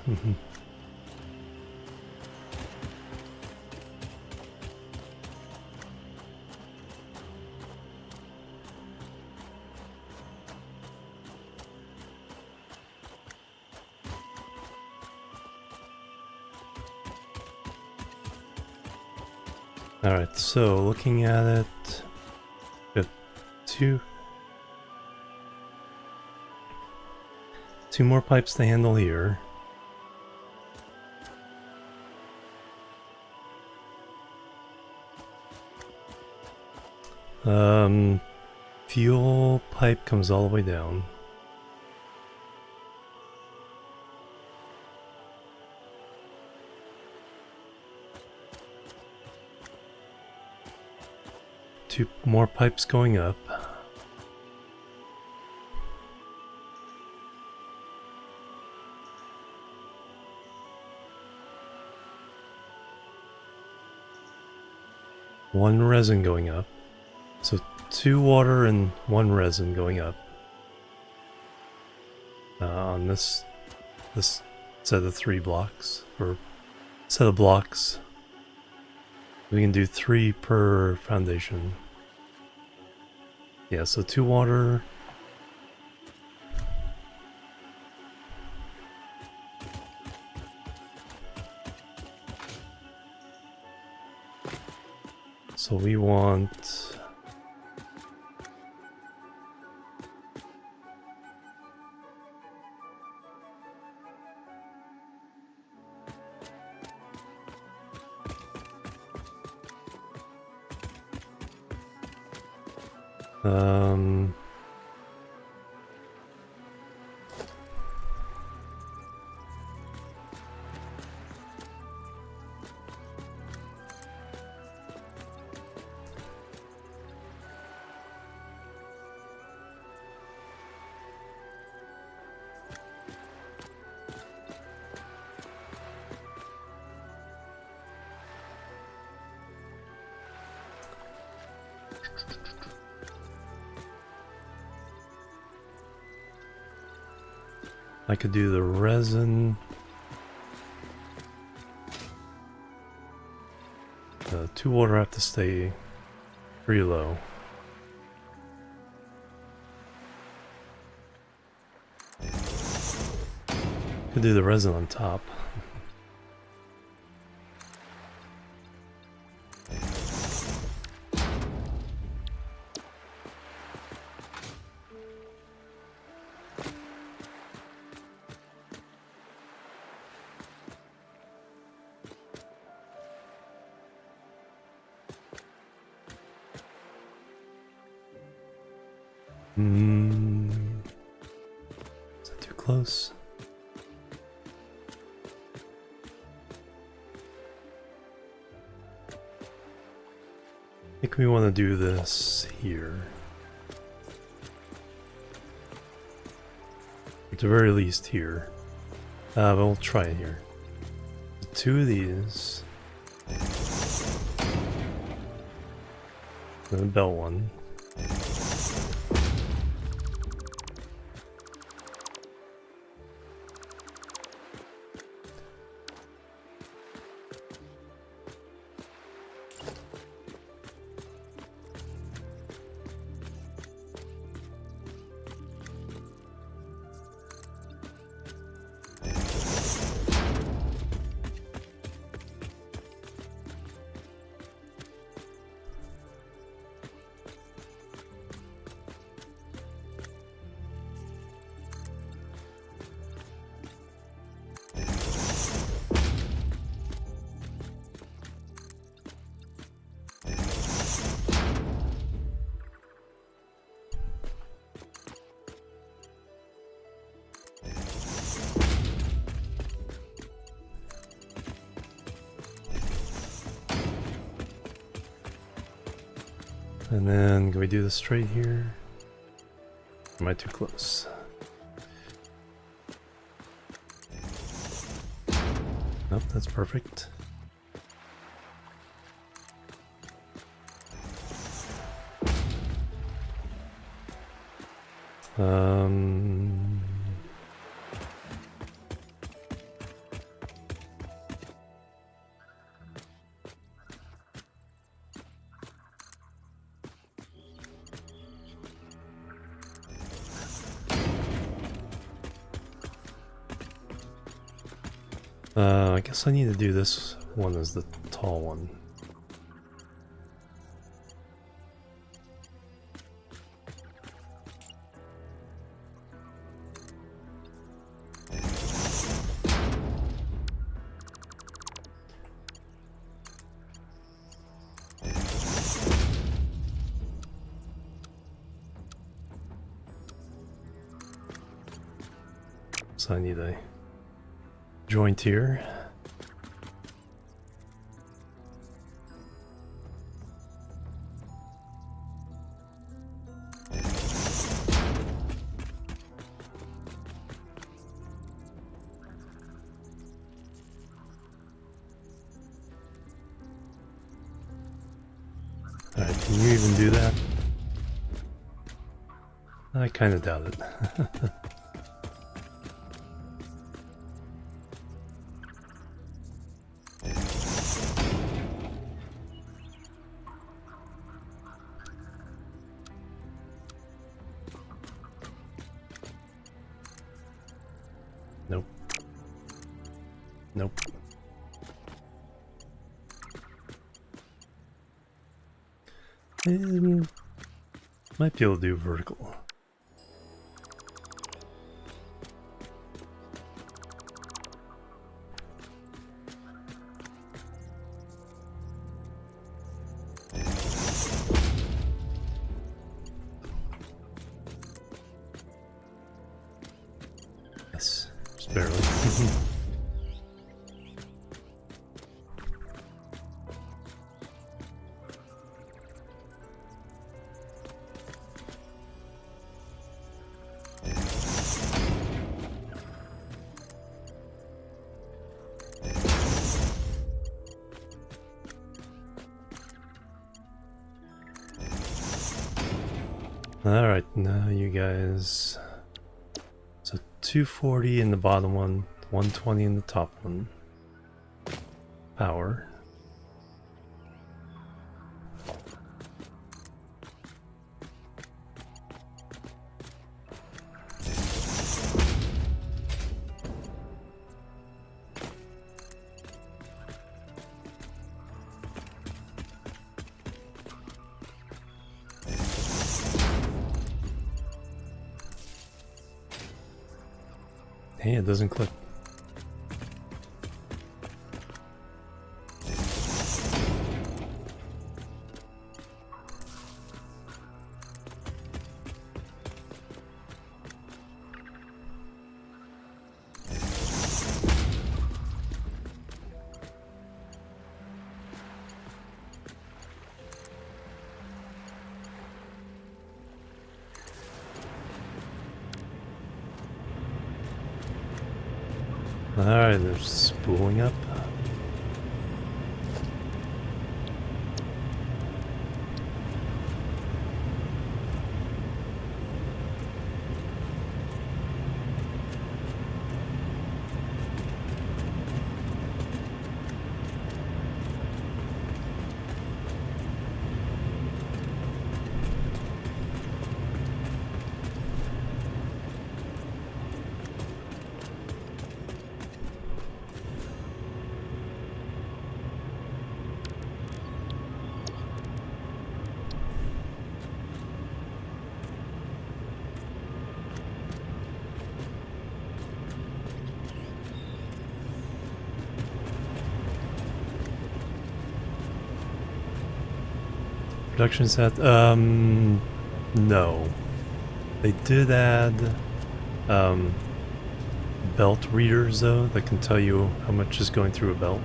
Alright, so looking at it, we have two more pipes to handle here. Fuel pipe comes all the way down. Two more pipes going up. 1 resin going up. So 2 water and 1 resin going up. On this set of 3 blocks, or set of blocks. We can do 3 per foundation. Yeah, so 2 water. So we want... Um... I could do the resin. 2 water have to stay pretty low. Could do the resin on top. Is that too close? I think we want to do this here. At the very least here. But we'll try it here. 2 of these. And the belt one. And then, can we do this straight here? Am I too close? Nope, that's perfect. I guess I need to do this one as the tall one. So I need a joint here. Alright, can you even do that? I kind of doubt it. Nope. Nope. And might be able to do vertical. Yes, just barely. Alright, now you guys. So 240 in the bottom one, 120 in the top one. Power. Hey, it doesn't click. Alright, they're spooling up. Production set, no. They did add, belt readers though, that can tell you how much is going through a belt.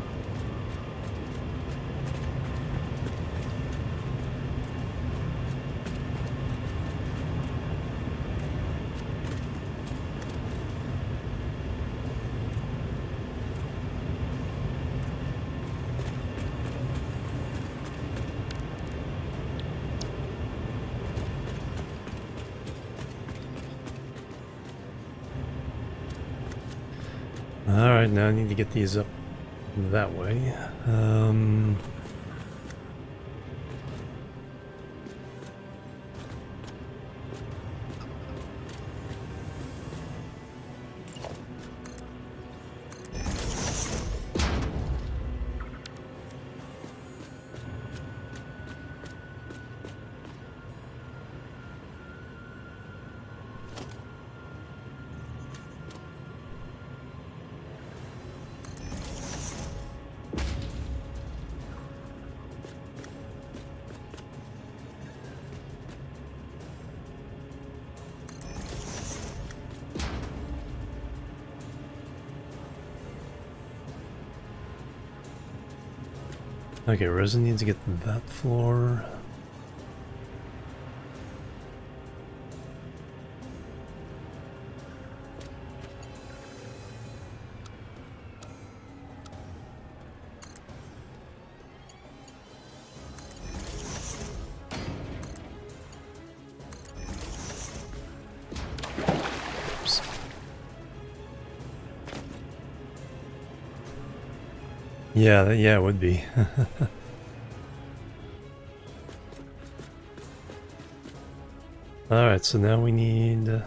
Alright, now I need to get these up that way. Okay, resin needs to get to that floor. Yeah, yeah, it would be. Alright, so now we need...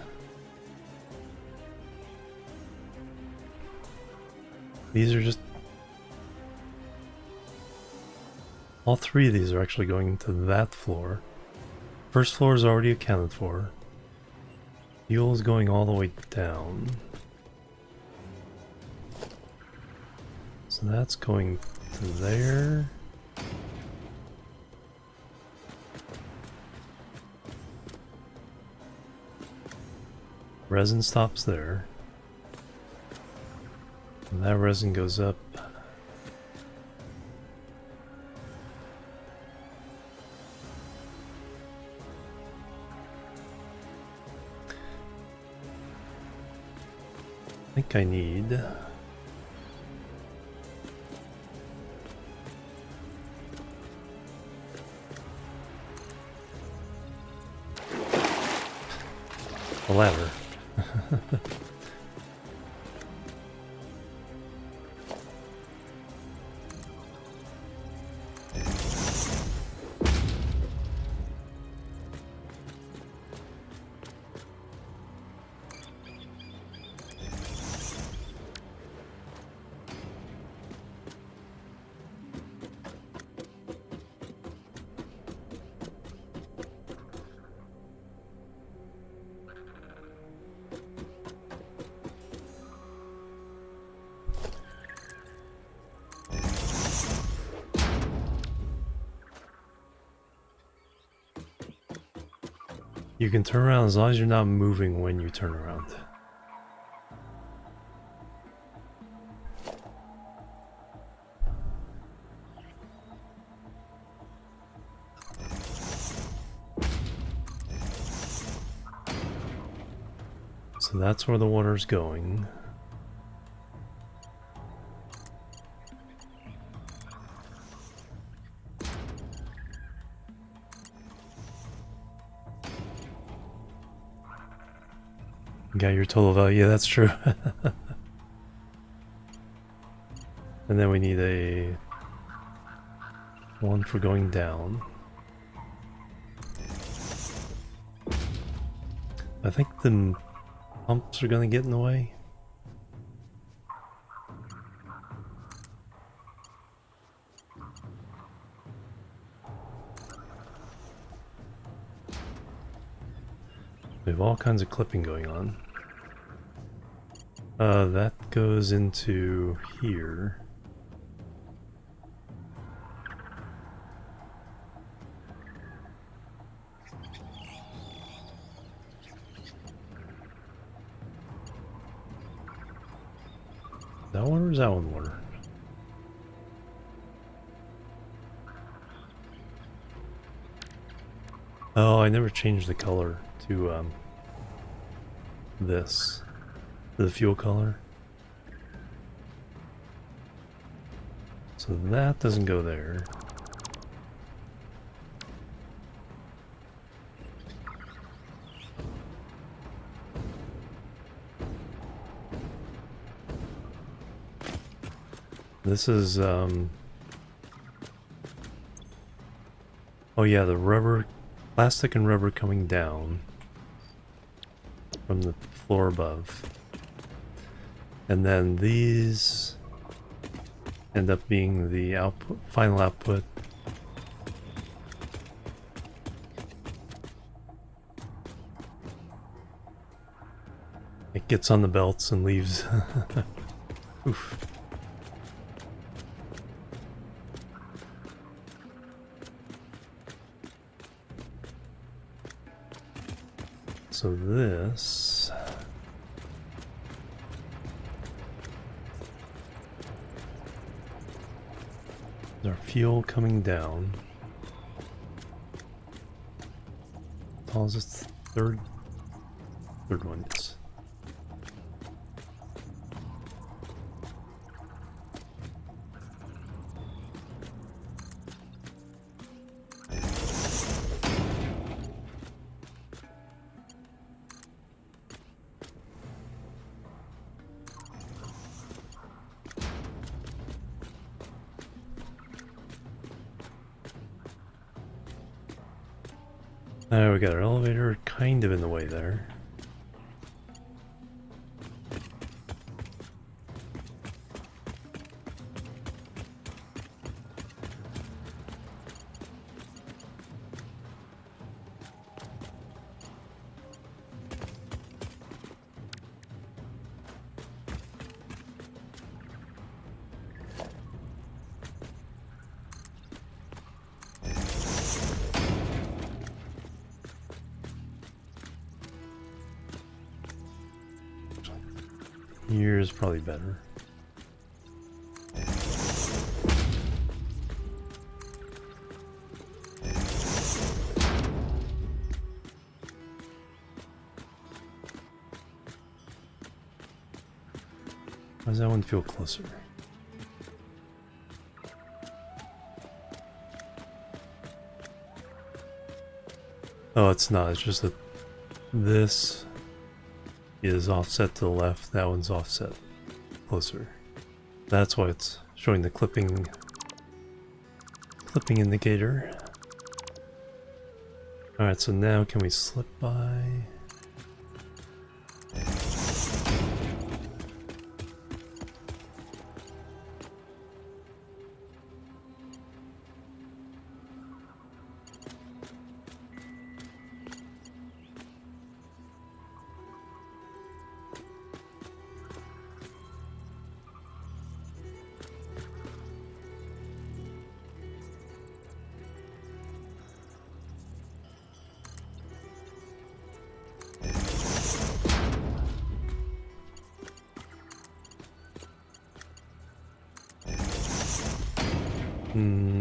these are just... all three of these are actually going to that floor. First floor is already accounted for. Fuel is going all the way down. So that's going to there. Resin stops there. And that resin goes up. I think I need... a ladder. You can turn around as long as you're not moving when you turn around. So that's where the water's going. Got your total value, yeah, that's true. And then we need a one for going down. I think the pumps are gonna get in the way. We have all kinds of clipping going on. That goes into here. That one or is that one water? Oh, I never changed the color to this. The fuel color. So that doesn't go there. This is oh yeah, the rubber, plastic and rubber coming down from the floor above. And then these end up being the output, final output. It gets on the belts and leaves. Oof. So this... our fuel coming down. How tall is this? Third one, yes. Now we got our elevator kind of in the way there. Here's probably better. Why does that one feel closer? Oh, it's not. It's just that this is offset to the left. That one's offset closer. That's why it's showing the clipping indicator. Alright, so now can we slip by?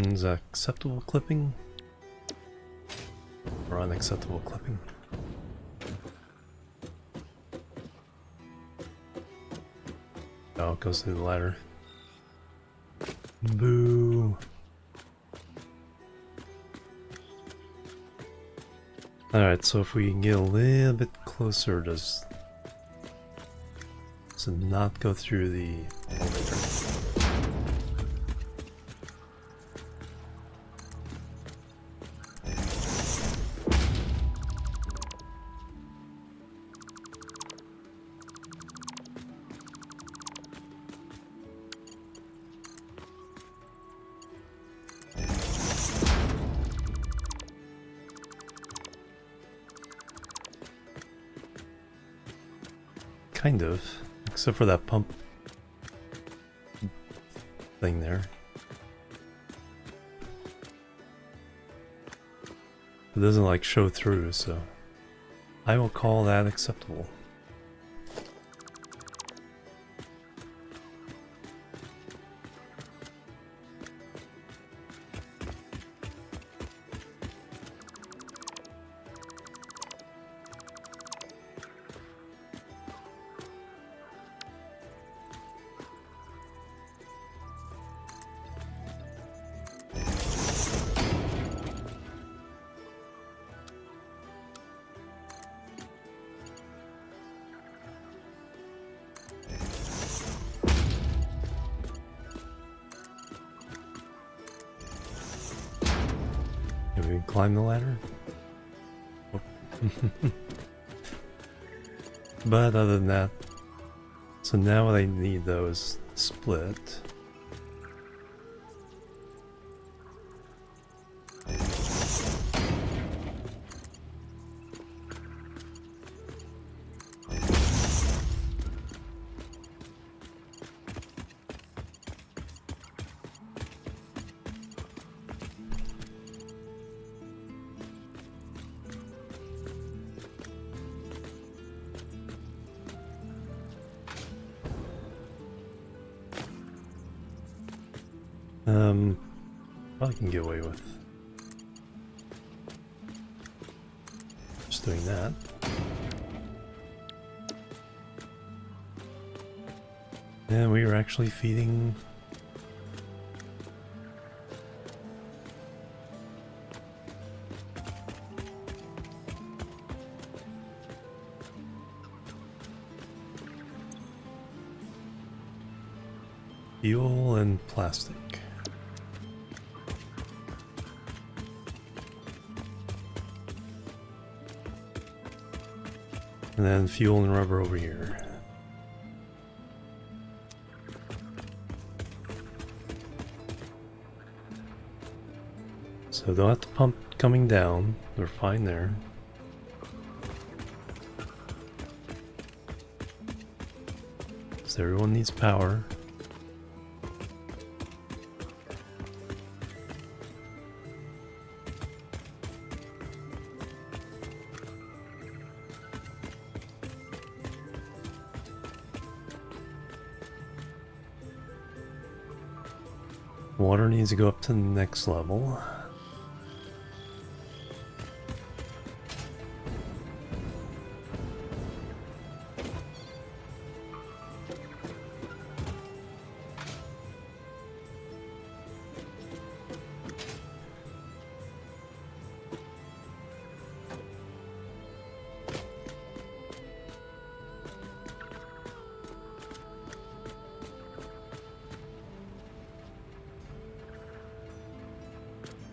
Is that acceptable clipping? Or unacceptable clipping? Oh, it goes through the ladder. Boo! Alright, so if we can get a little bit closer, does it not go through the elevator? Kind of, except for that pump thing there. It doesn't like show through, so I will call that acceptable. Can we climb the ladder? Oh. But other than that, so now what I need though is split. Probably can get away with just doing that. And we were actually feeding fuel and plastic. And then fuel and rubber over here. So don't have to pump coming down. We're fine there. So everyone needs power. Water needs to go up to the next level.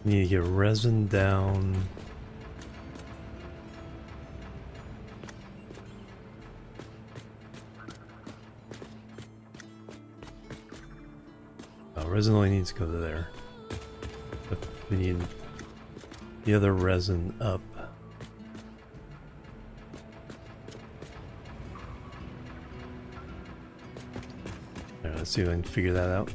Need to get resin down. Oh, resin only needs to go to there. But we need the other resin up. Alright, let's see if I can figure that out.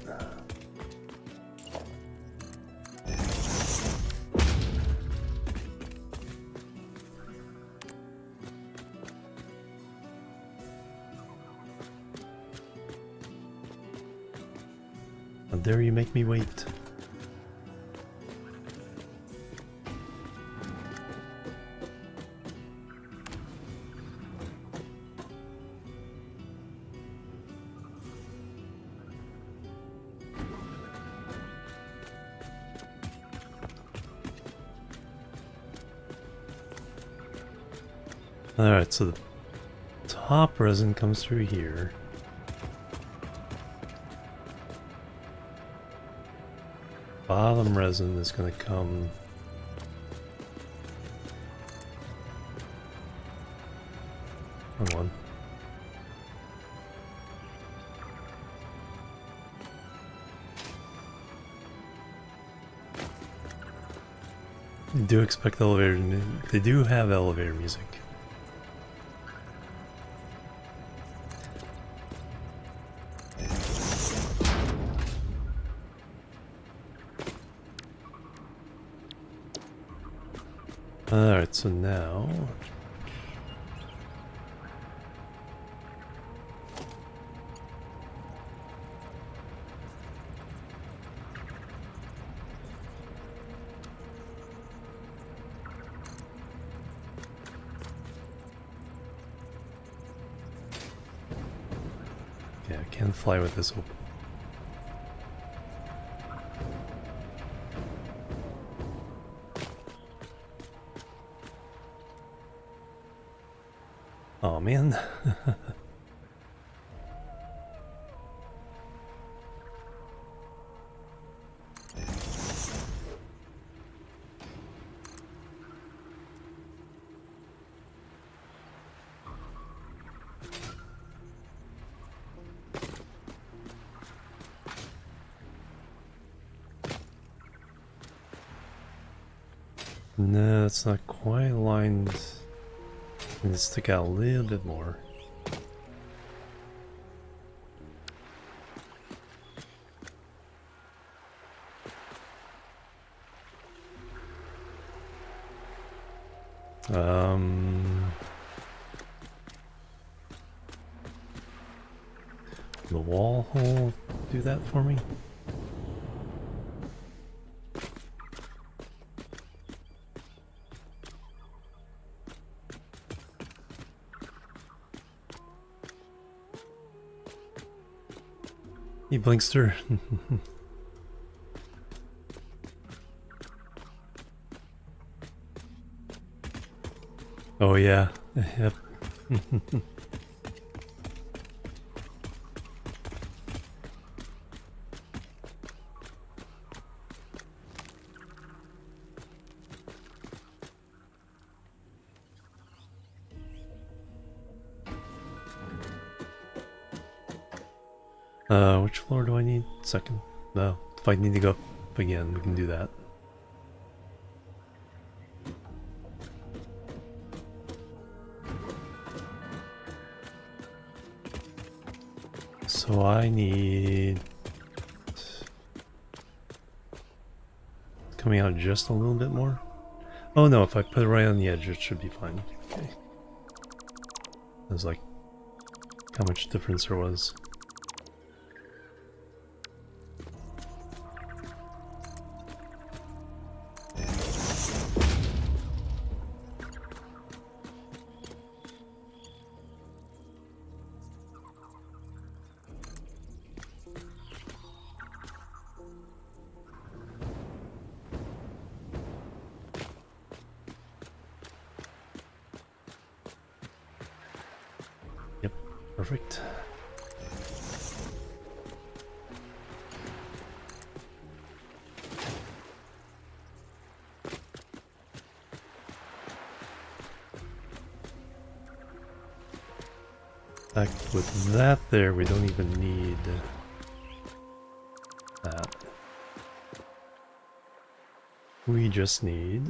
How dare you make me wait? Alright, so the top resin comes through here. Bottom resin is going to come wrong one. I do expect elevator. They do have elevator music. Alright, so now yeah, I can't fly with this open. Oh man. No, it's not quite aligned. I need to stick out a little bit more. The wall hole do that for me? Hey, Blinkster. Oh yeah, yep. Which floor do I need? Second. No. If I need to go up again, we can do that. So I need... coming out just a little bit more? Oh no, if I put it right on the edge, it should be fine. Okay. That's like how much difference there was. Yep, perfect. In fact, with that there, we don't even need that. We just need...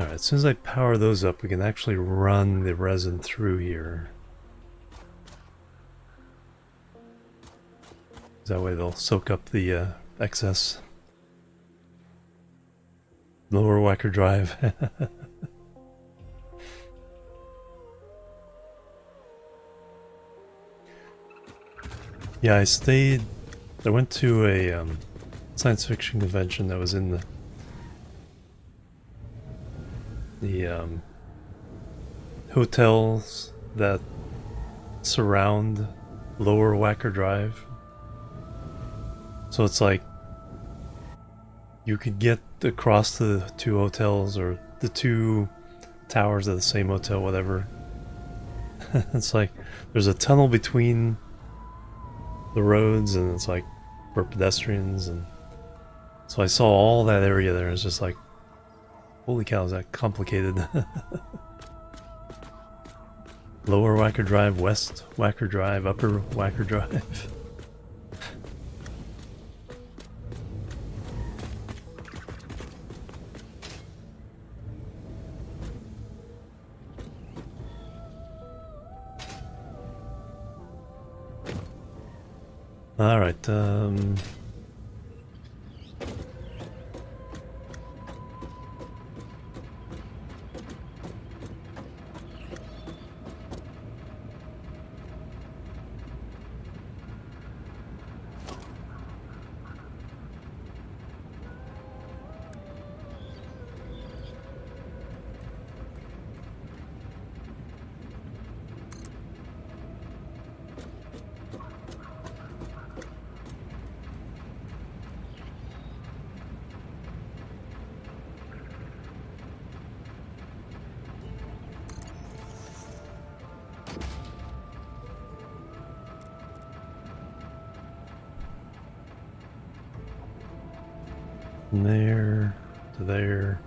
Alright, as soon as I power those up, we can actually run the resin through here. That way they'll soak up the excess lower whacker drive. Yeah, I went to a science fiction convention that was in the hotels that surround lower whacker drive. So it's like you could get across the two hotels or the two towers of the same hotel, whatever. It's like there's a tunnel between the roads, and it's like for pedestrians, and so I saw all that area there. It's just like, holy cow, is that complicated? Lower Whacker Drive, West Whacker Drive, Upper Whacker Drive. All right. From there to there.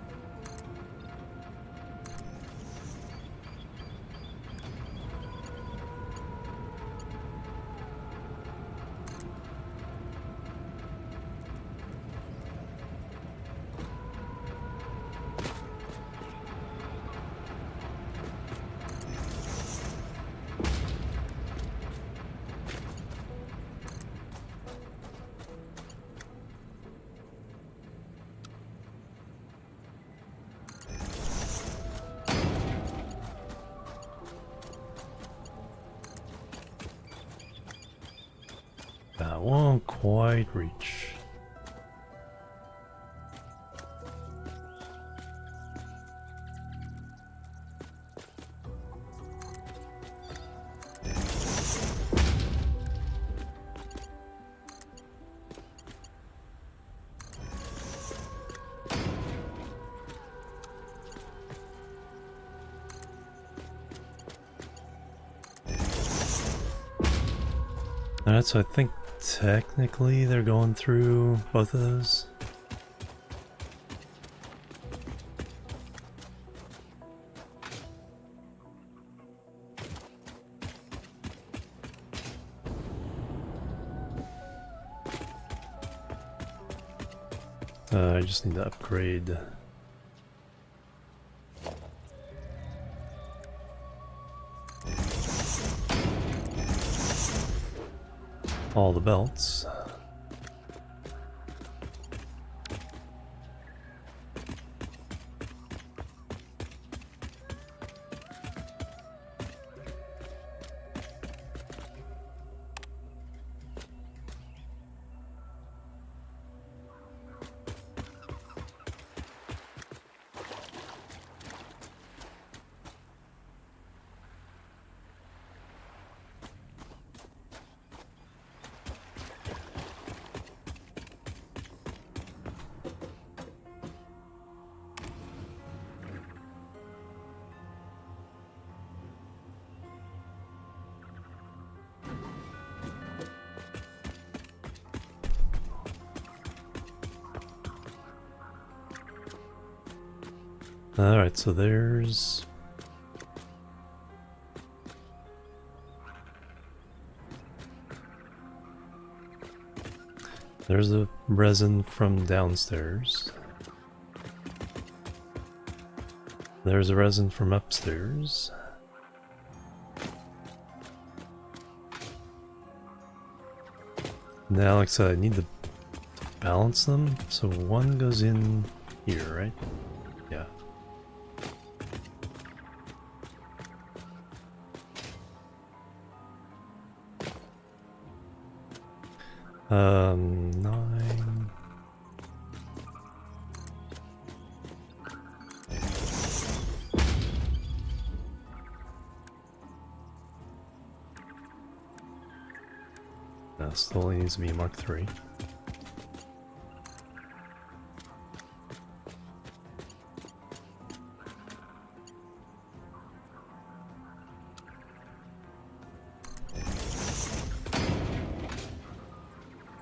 That won't quite reach. Alright, so I think technically they're going through both of those. I just need to upgrade all the belts. Alright, so there's a resin from downstairs. There's a resin from upstairs. Now, like I said, I need to balance them, so one goes in here, right? Yeah. Nine. That still needs to be Mark III.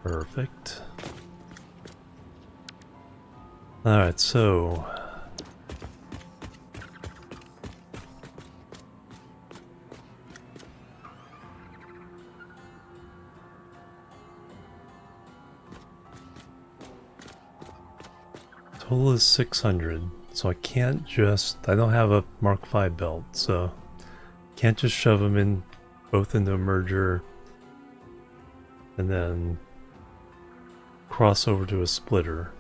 Perfect. Alright, so total is 600, so I can't just, I don't have a Mark V belt, so can't just shove them in both into a merger and then cross over to a splitter.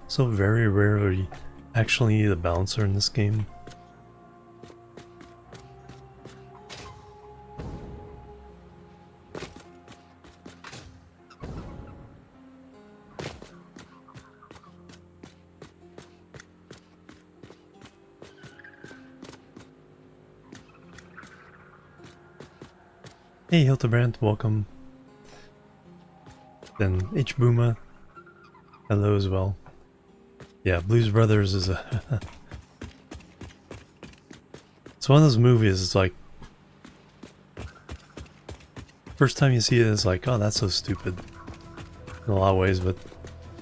So very rarely actually need a balancer in this game. Hey Hildebrand, welcome. Then H Booma, hello as well. Yeah, Blues Brothers is a it's one of those movies, it's like first time you see it, it's like, oh, that's so stupid in a lot of ways, but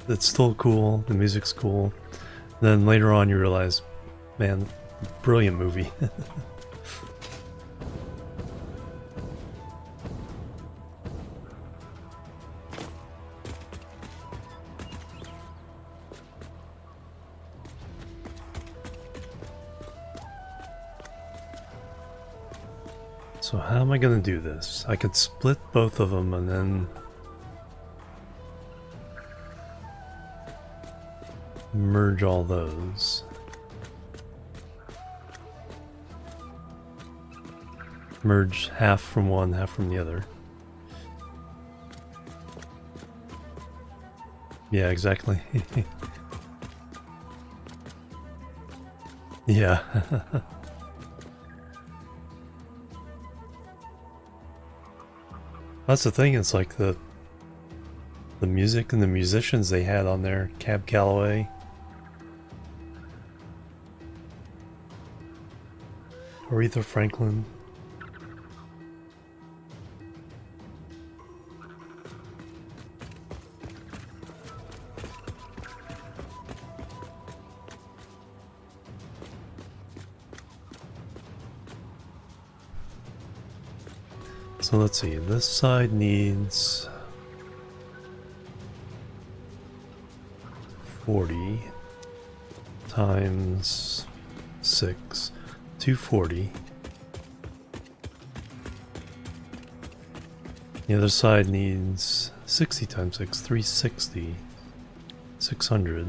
it's still cool, the music's cool. And then later on you realize, man, brilliant movie. So how am I gonna do this? I could split both of them and then merge all those. Merge half from one, half from the other. Yeah, exactly. Yeah. That's the thing, it's like the music and the musicians they had on there. Cab Calloway, Aretha Franklin. So let's see, this side needs 40 times 6, 240. The other side needs 60 times 6, 360, 600.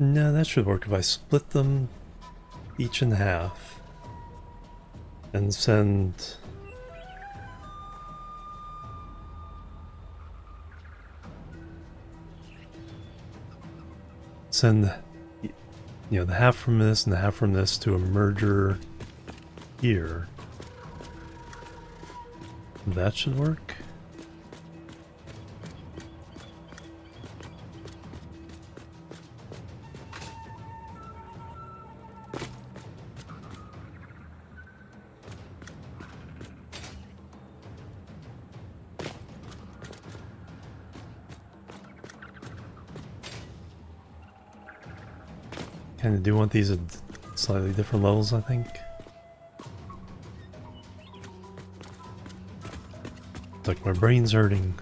No, that should work if I split them each in half and send the half from this and the half from this to a merger here. That should work. Kind of do want these at slightly different levels, I think. It's like my brain's hurting.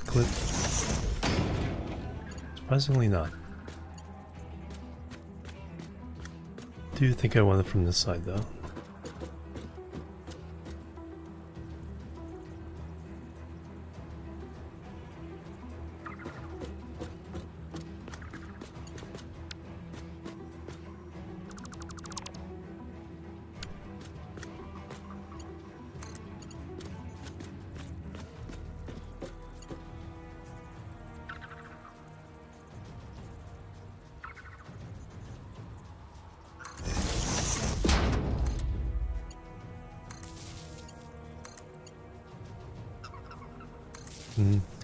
Clip. Surprisingly not. Do you think I want it from this side though?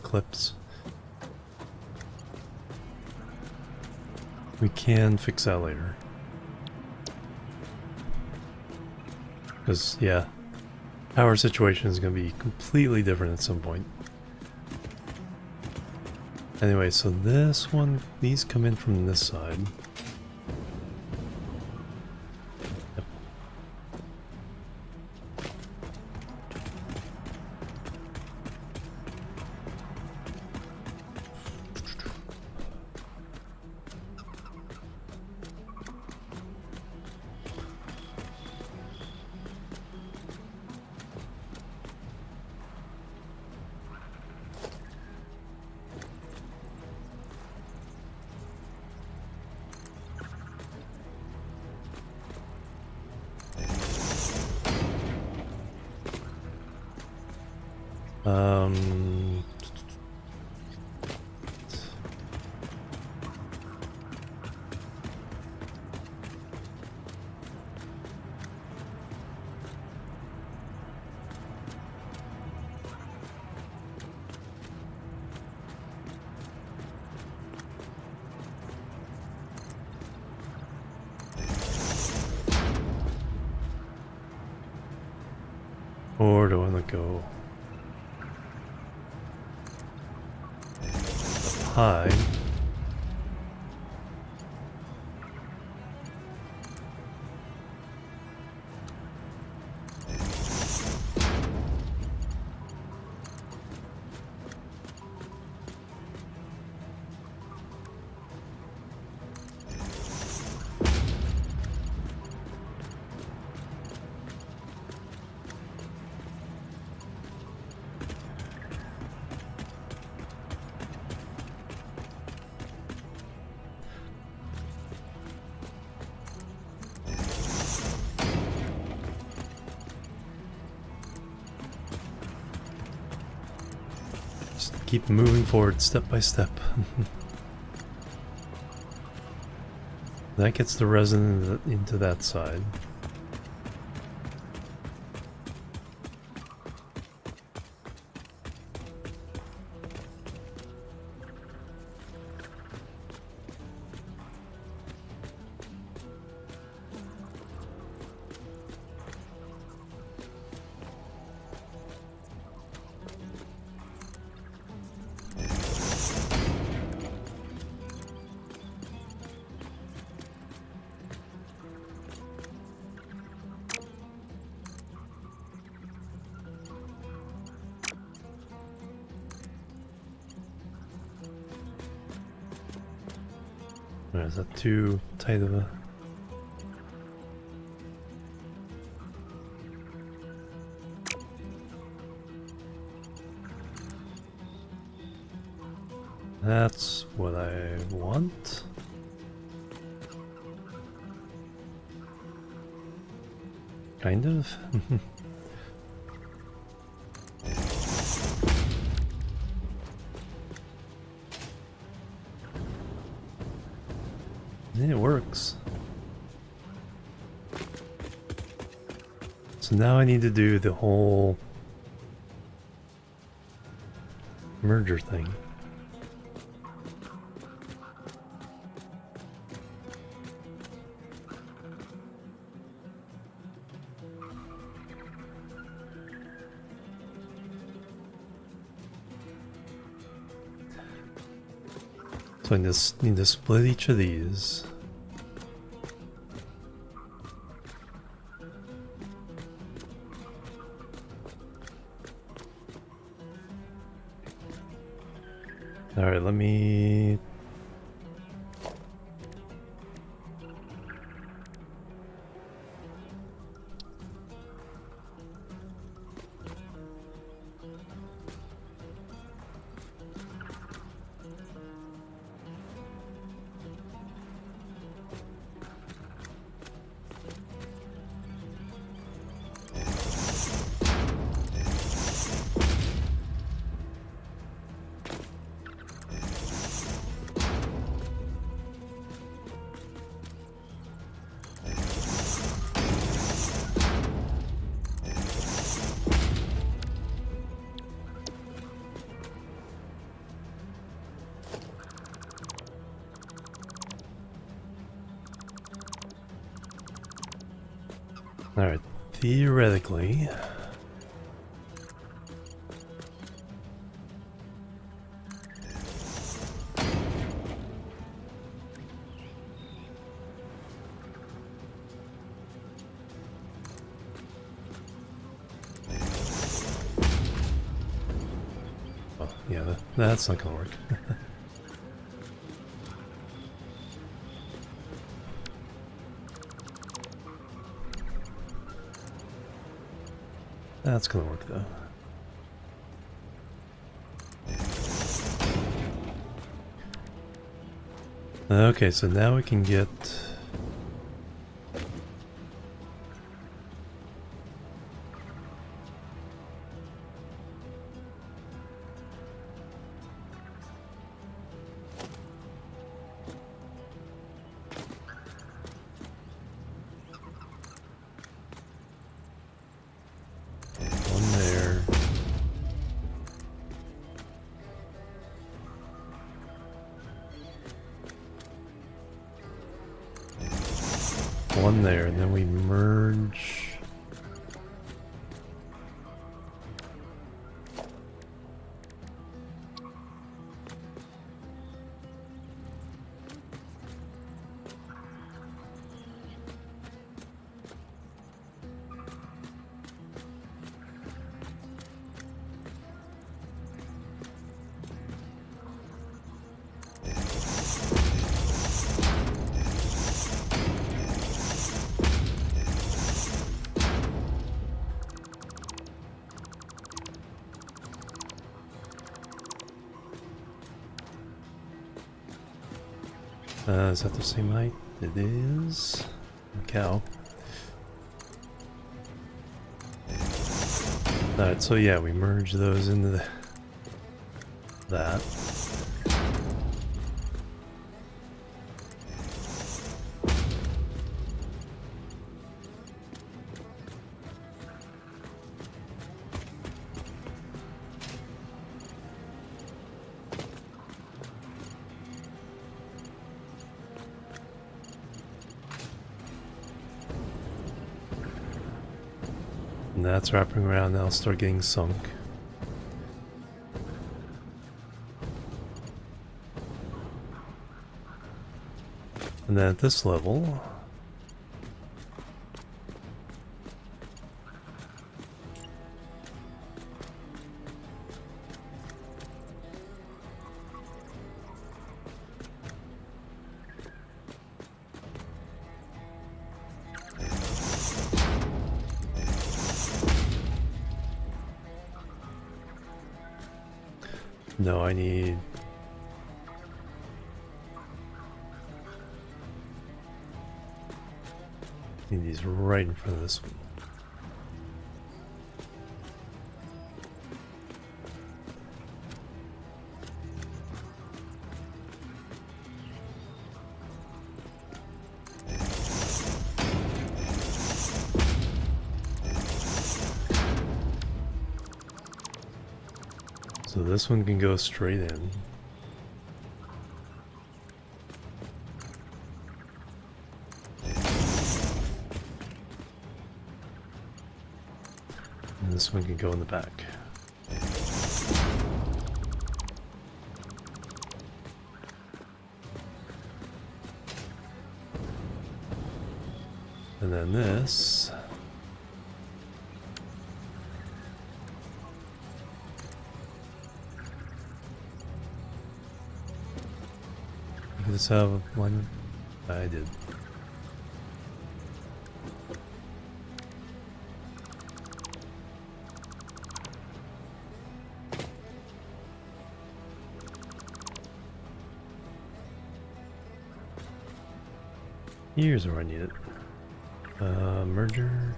Clips. We can fix that later. Because, yeah, power situation is going to be completely different at some point. Anyway, so this one, these come in from this side. Yep. Um, or do I want to go high? Just keep moving forward step by step. That gets the resin into that side. Or is that too tight of a... That's what I want. Kind of. It works. So now I need to do the whole merger thing. So I just need to split each of these. Alright, let me... Alright, theoretically... Oh, yeah, that's not gonna work. That's gonna work though. Okay, so now we can get... one there, and then we merge. Is that the same height? It is. Cow. Alright, so yeah, we merge those into that. And that's wrapping around, now start getting sunk. And then at this level, no, I need these right in front of this one. So this one can go straight in. And this one can go in the back. And then this. Does this have one? I did. Here's where I need it. Merger.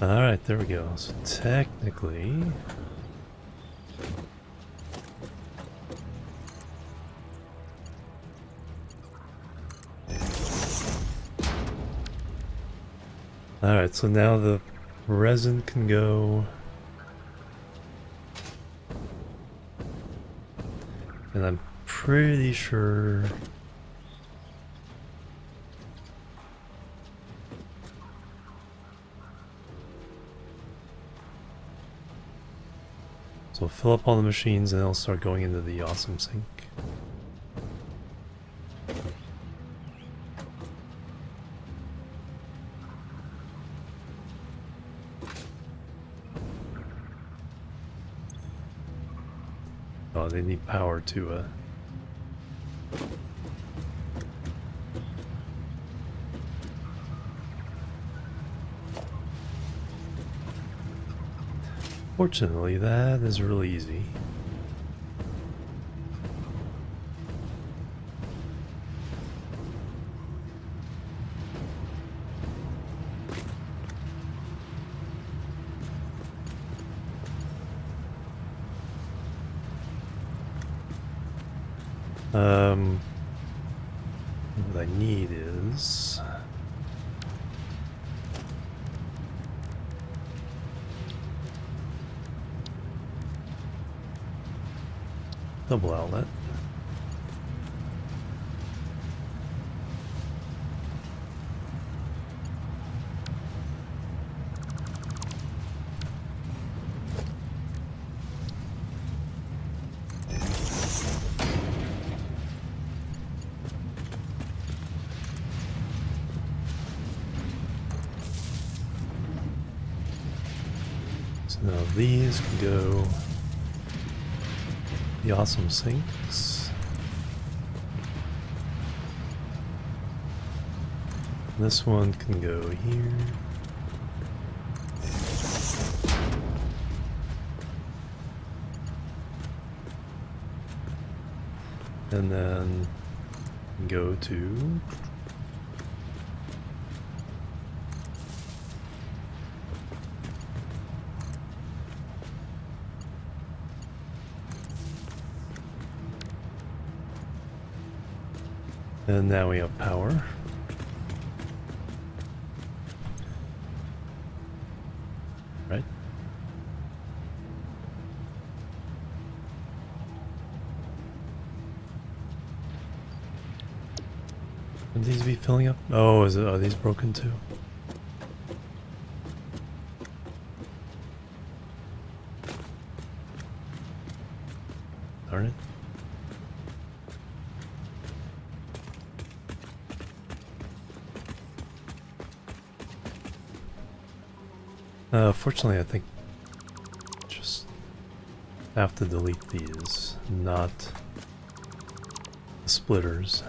Alright, there we go. So technically, alright, so now the resin can go, and I'm pretty sure so fill up all the machines and they'll start going into the awesome sink. Oh, they need power to fortunately, that is really easy. What I need is double outlet. So now these can go the awesome sinks. This one can go here. And then go to and now we have power. Right? Would these be filling up? Oh, are these broken too? Darn it. Fortunately, I think just have to delete these, not the splitters.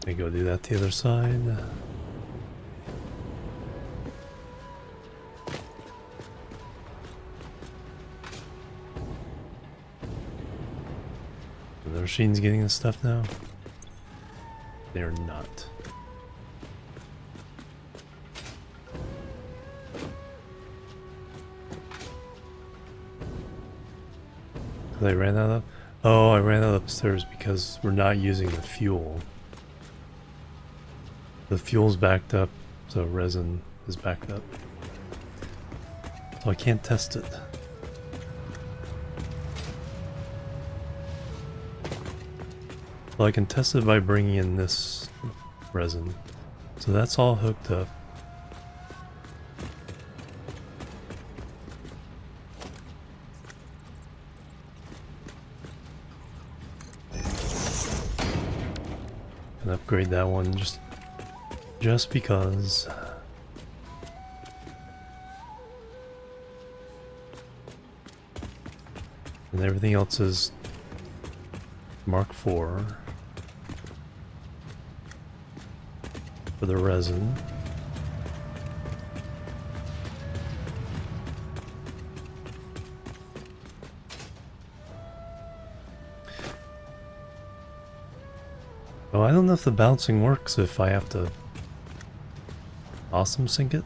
Let me go do that the other side. Are the machines getting this stuff now? They are not. I ran out of... Oh, I ran out upstairs because we're not using the fuel. The fuel's backed up, so resin is backed up. So I can't test it. Well, I can test it by bringing in this resin. So that's all hooked up. And upgrade that one just because. And everything else is Mark IV for the resin. Oh, I don't know if the bouncing works if I have to awesome sync it,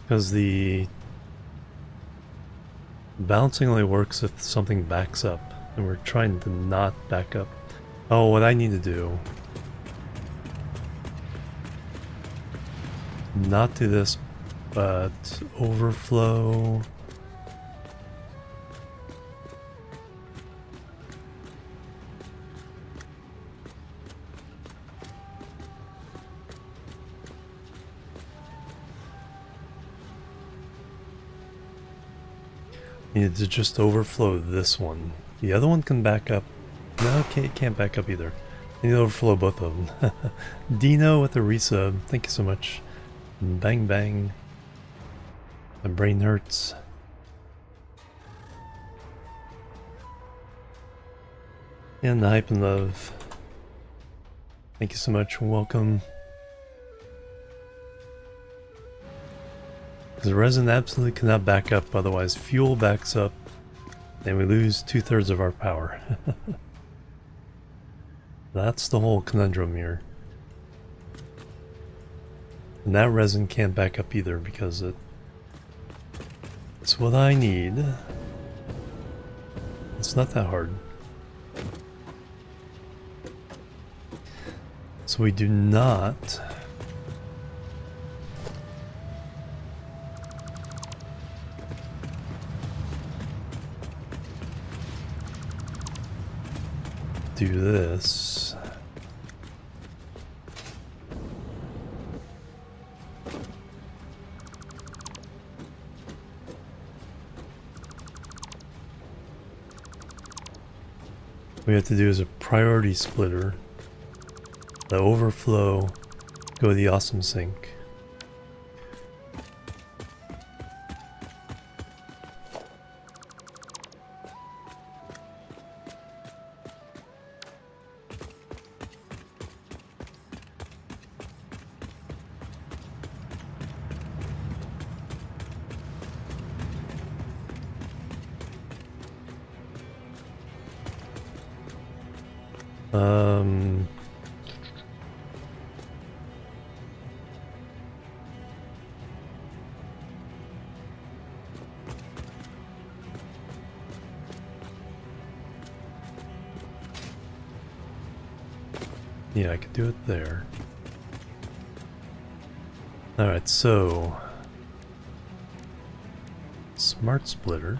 because the bouncing only works if something backs up, and we're trying to not back up. Oh, what I need to do, not do this, but overflow. Need to just overflow this one. The other one can back up. No, it can't back up either. I need to overflow both of them. Dino with the resub. Thank you so much. Bang bang. My brain hurts. And the hype and love. Thank you so much. Welcome. The resin absolutely cannot back up, otherwise fuel backs up and we lose 2/3 of our power. That's the whole conundrum here. And that resin can't back up either because it's what I need. It's not that hard. So we do not do this. What we have to do is a priority splitter. The overflow go to the awesome sink. Yeah, I could do it there. Alright, so smart splitter.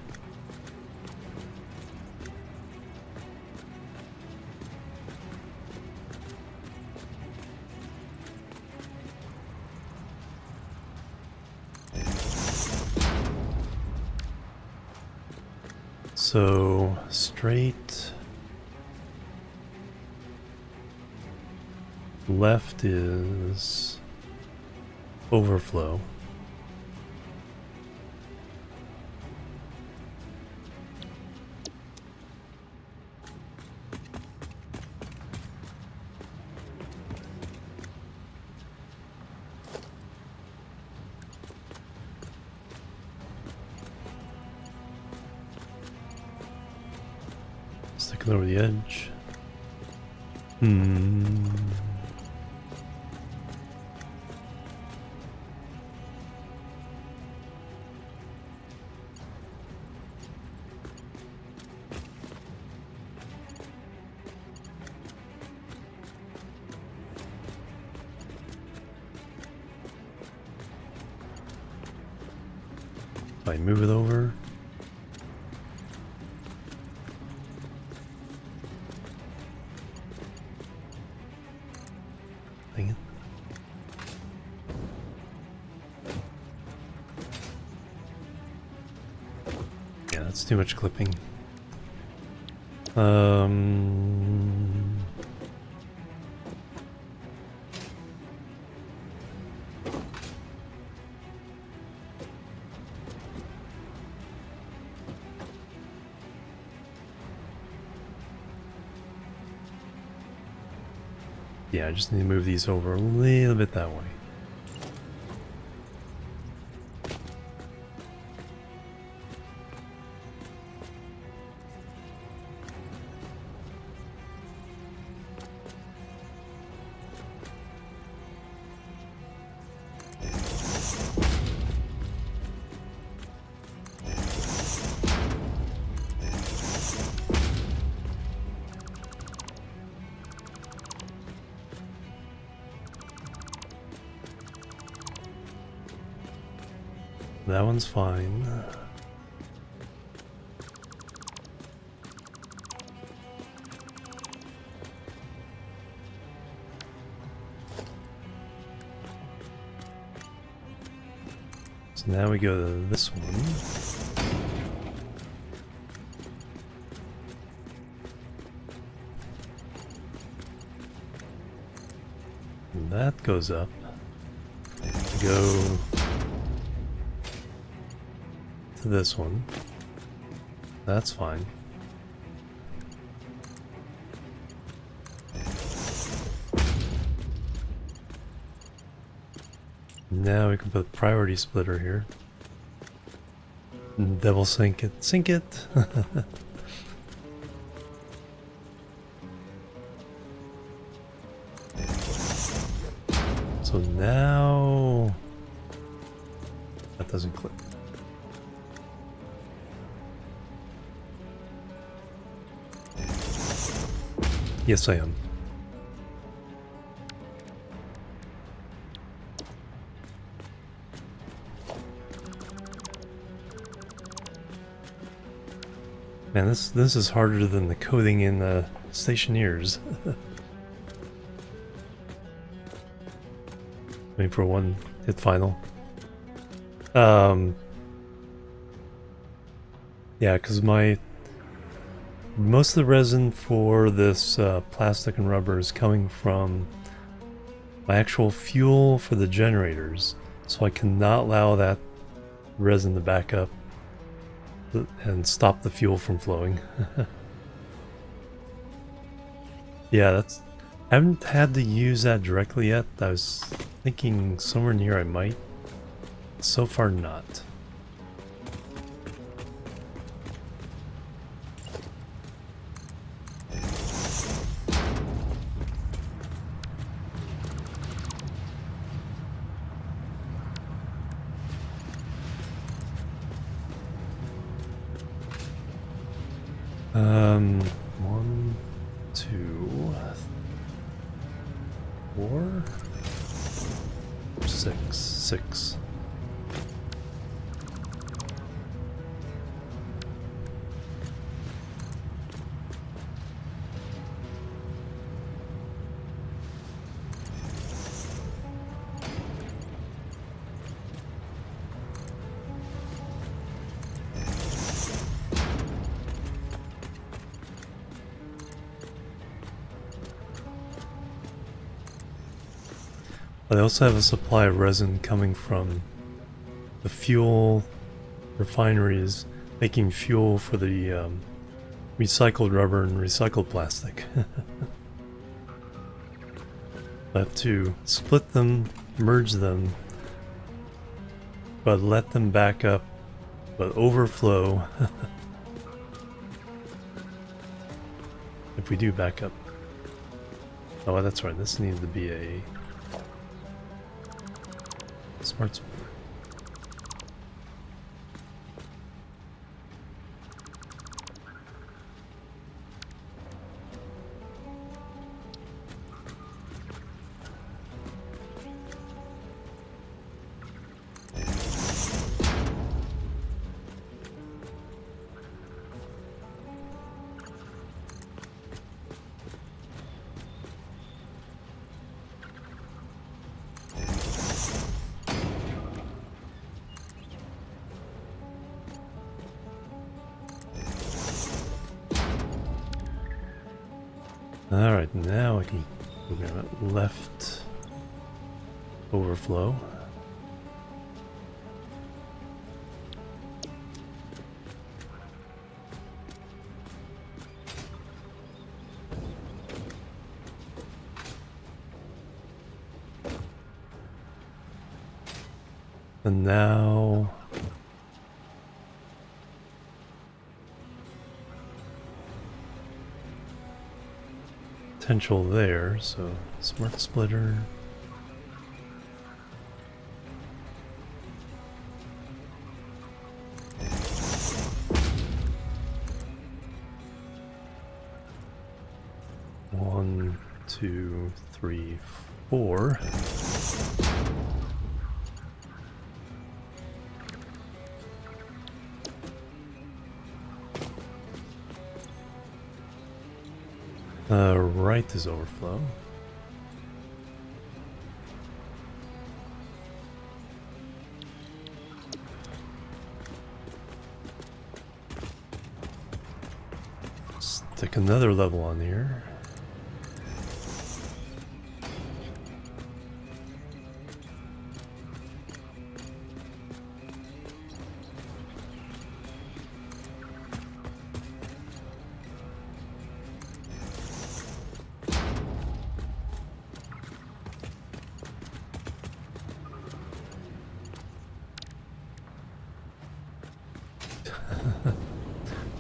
So straight left is overflow. Stick it over the edge. If I move it over. Dang it. Yeah, that's too much clipping. Yeah, I just need to move these over a little bit that way. That one's fine. So now we go to this one. And that goes up. Go to this one. That's fine. Now we can put priority splitter here. Devil sink it. Sink it! So now... That doesn't click. Yes, I am. Man, this is harder than the coding in the stationeers. Waiting for one hit final. Yeah, because most of the resin for this plastic and rubber is coming from my actual fuel for the generators, so I cannot allow that resin to back up and stop the fuel from flowing. Yeah, I haven't had to use that directly yet. I was thinking somewhere near I might. So far not. One, two, 4, 6. But I also have a supply of resin coming from the fuel refineries making fuel for the recycled rubber and recycled plastic. I have to split them, merge them, but let them back up, but overflow. If we do back up. Oh, that's right, this needs to be a smart splitter. Alright, now I can program it left overflow. And now potential there, so smart splitter. One, 2, 3, 4. Right is overflow. Stick another level on here.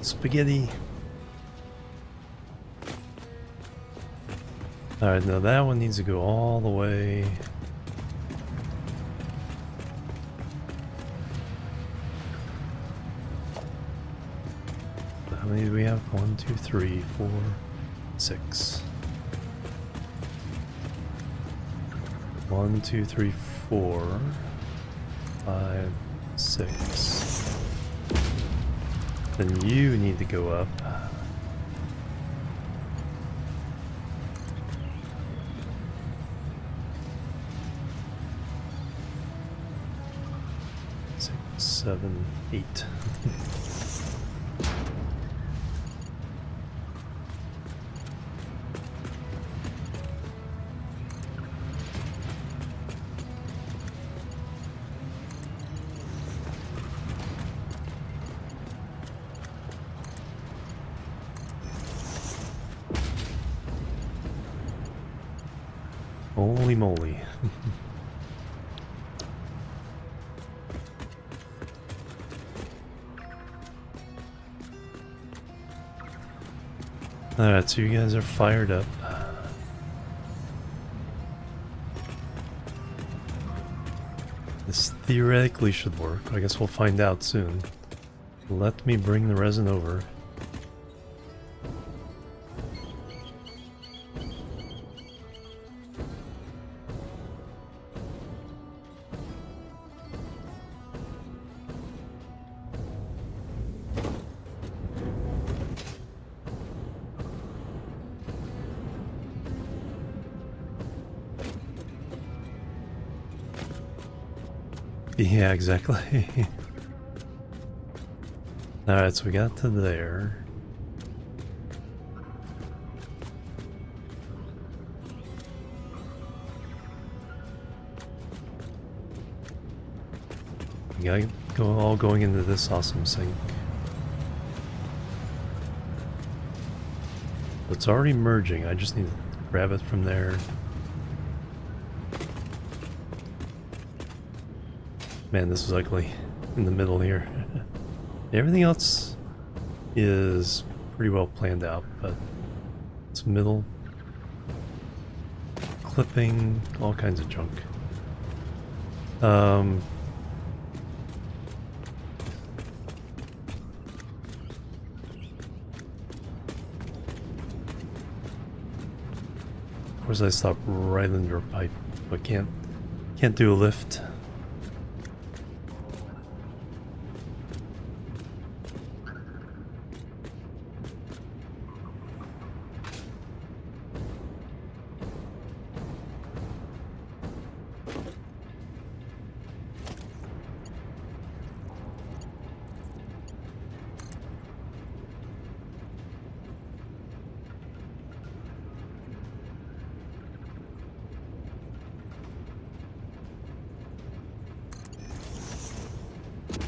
Spaghetti. Alright, now that one needs to go all the way. How many do we have? 1, 2, 3, 4, 6. 1, 2, 3, 4, 5, 6. Then you need to go up. Six, 7, 8. Holy moly. Alright, so you guys are fired up. This theoretically should work. I guess we'll find out soon. Let me bring the resin over. Yeah, exactly. Alright, so we got to there. We gotta go all going into this awesome sink. It's already merging, I just need to grab it from there. Man, this is ugly in the middle here. Everything else is pretty well planned out, but it's middle, clipping, all kinds of junk. Of course, I stopped right under a pipe, but can't do a lift.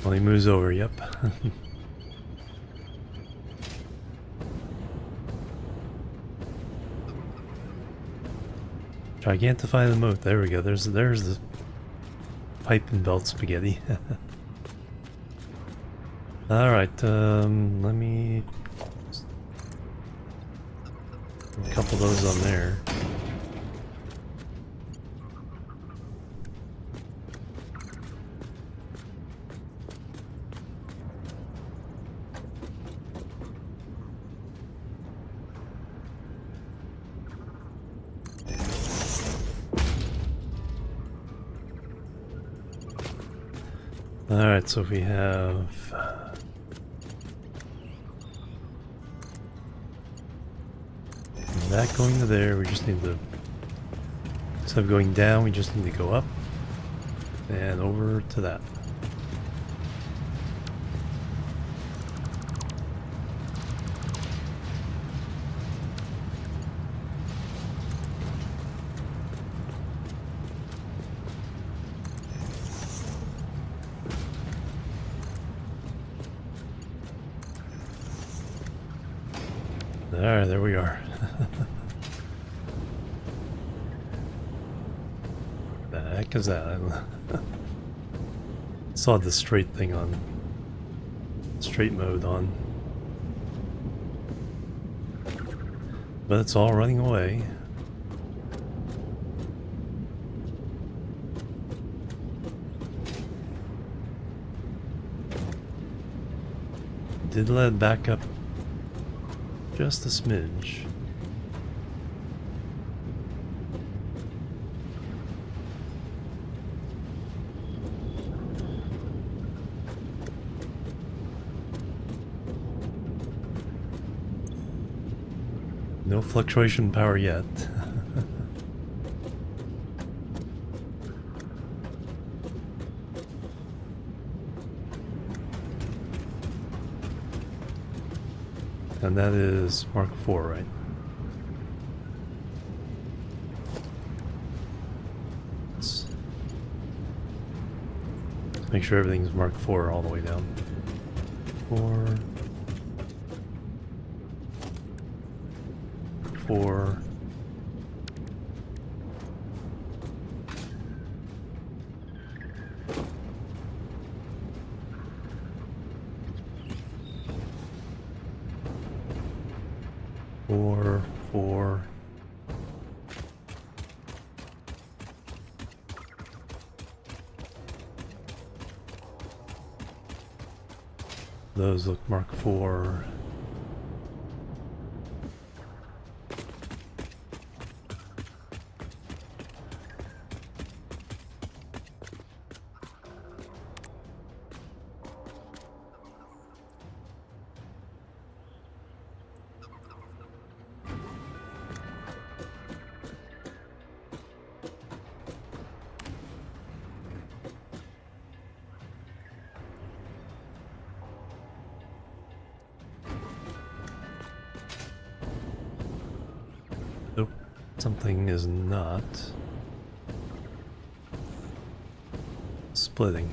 Well, he moves over, yep. Gigantify the moat. There we go. There's the pipe and belt spaghetti. Alright, let me a couple of those on there. Alright, so we have that going to there. We just need to, instead of going down, we just need to go up and over to that. Alright, there we are. The heck is that? I saw the straight thing on straight mode on. But it's all running away. Did let it back up just a smidge. No fluctuation power yet. And that is Mark IV, right? Let's make sure everything's Mark IV all the way down. 4. 4. Four. Those look Mark IV. Nope, something is not splitting.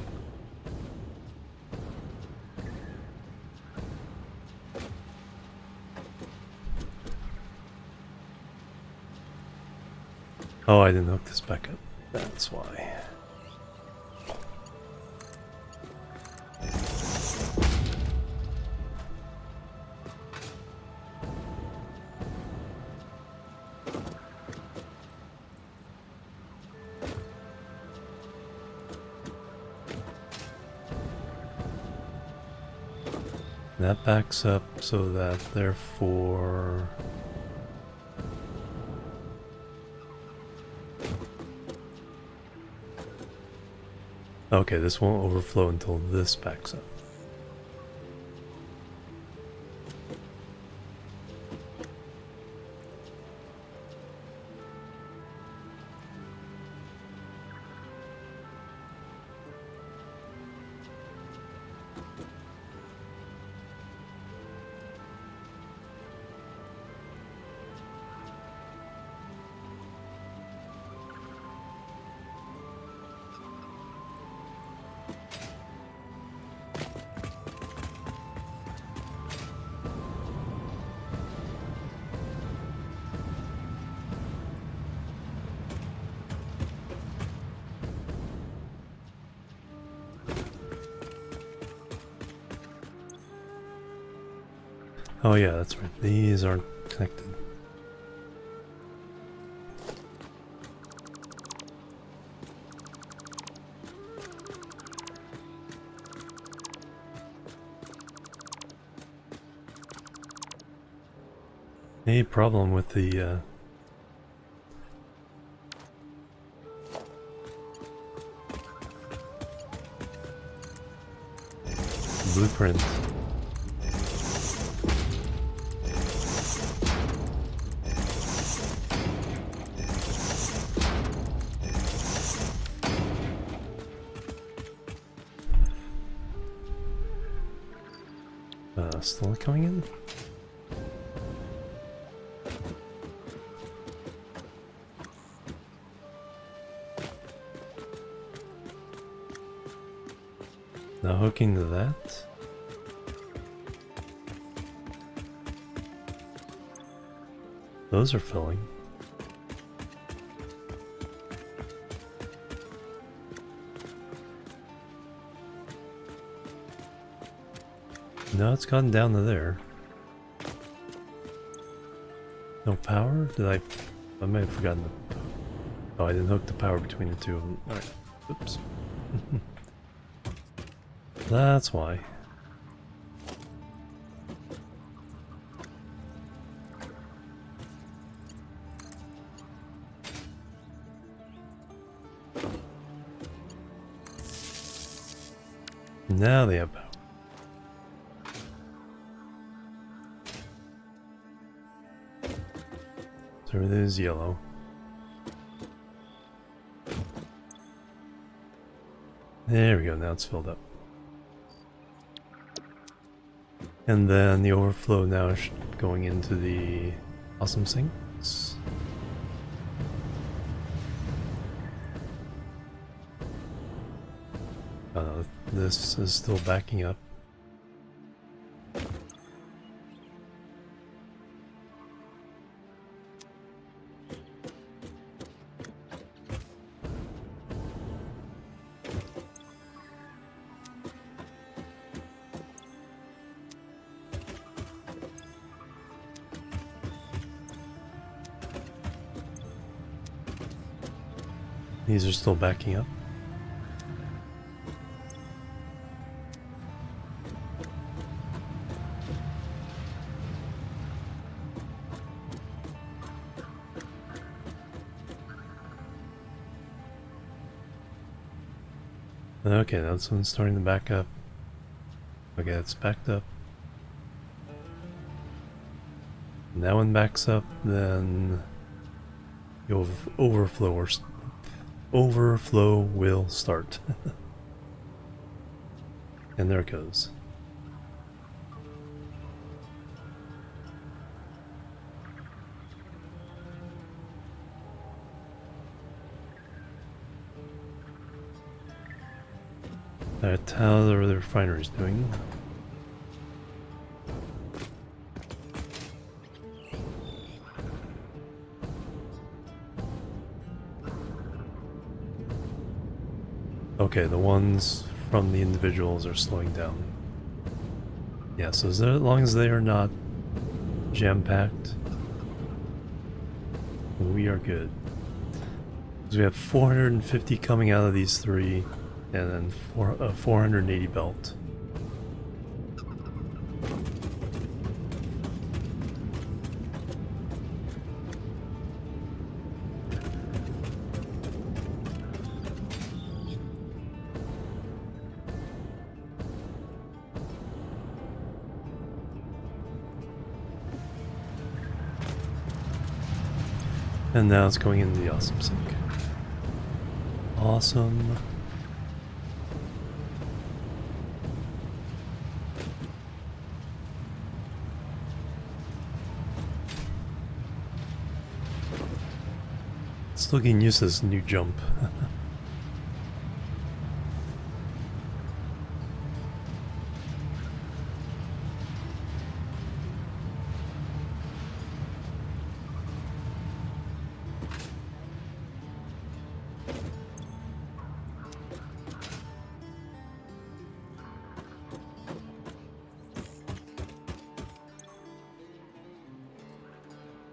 Oh, I didn't hook this back up. That's why. That backs up so that therefore okay, this won't overflow until this backs up. Oh yeah, that's right. These aren't connected. Any problem with the blueprint? Still not coming in? Now hooking to that. Those are filling. No, it's gone down to there. No power? I may have forgotten the... Oh, I didn't hook the power between the two of them. Alright. Oops. That's why. Now they have power. So everything is yellow. There we go, now it's filled up. And then the overflow now is going into the awesome sinks. This is still backing up. These are still backing up. Okay, that's when it's starting to back up. Okay, it's backed up. Now when it backs up, then the overflow will start. And there it goes. Alright, how are the refineries doing? Okay, the ones from the individuals are slowing down. Yeah, so as long as they are not jam-packed, we are good. So we have 450 coming out of these three, and then 480 belt. And now it's going into the awesome sink. Awesome. Still getting used to this new jump.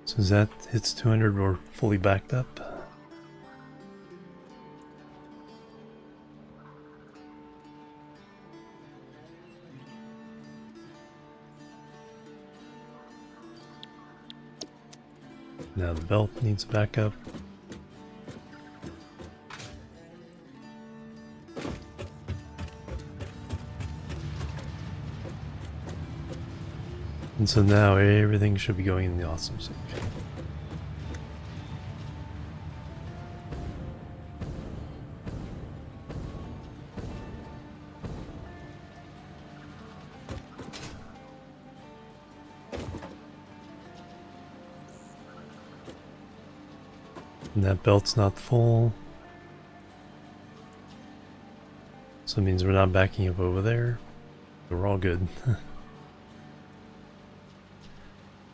So as that hits 200, we're fully backed up. Now the belt needs backup. And so now everything should be going in the awesome sink. And that belt's not full. So it means we're not backing up over there. So we're all good.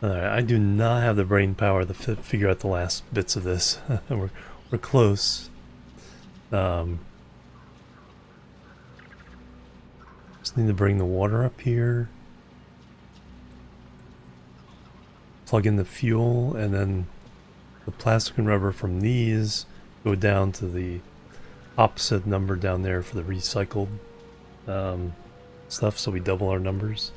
Alright, I do not have the brain power to figure out the last bits of this. we're close. Just need to bring the water up here. plug in the fuel, and then the plastic and rubber from these go down to the opposite number down there for the recycled stuff, so we double our numbers.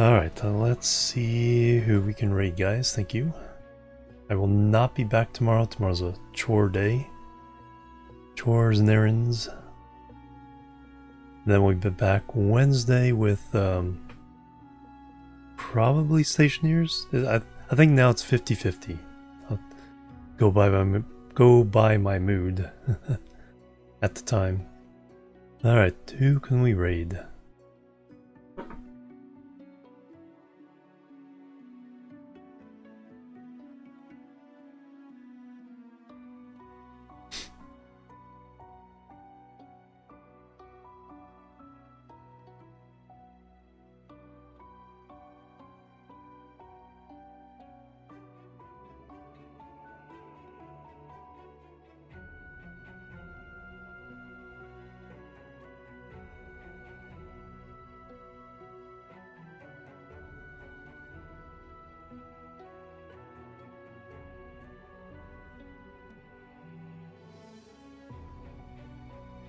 Alright, let's see who we can raid, guys. Thank you. I will not be back tomorrow. Tomorrow's a chore day. Chores and errands. Then we'll be back Wednesday with probably Stationeers. I think now it's 50-50. I'll go by my mood at the time. Alright, who can we raid?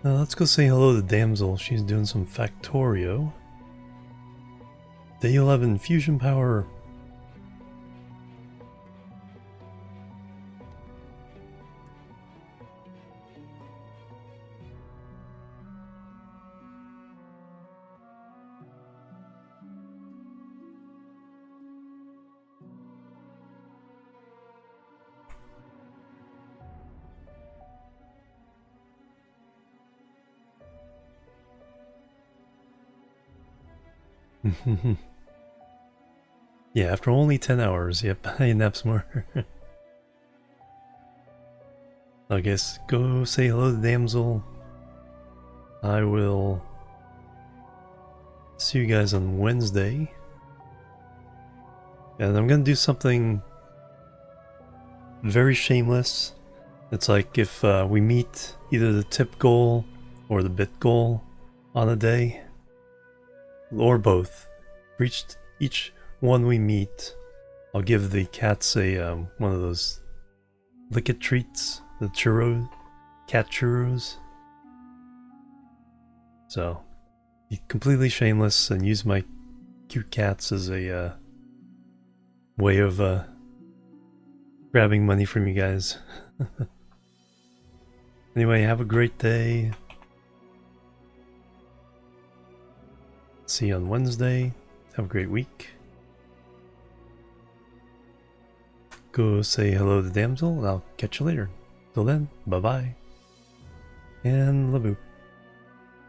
Let's go say hello to Damsel. She's doing some Factorio. Day 11 fusion power. Yeah, after only 10 hours, yep, I nap some more. I guess go say hello to Damsel. I will see you guys on Wednesday. And I'm gonna do something very shameless. It's like if we meet either the tip goal or the bit goal on a day, or both. For each one we meet, I'll give the cats a one of those lick-it treats, the churros, cat churros. So, be completely shameless and use my cute cats as a way of grabbing money from you guys. Anyway, have a great day. See you on Wednesday. Have a great week. Go say hello to Damsel, and I'll catch you later. Till then, bye-bye. And Laboop.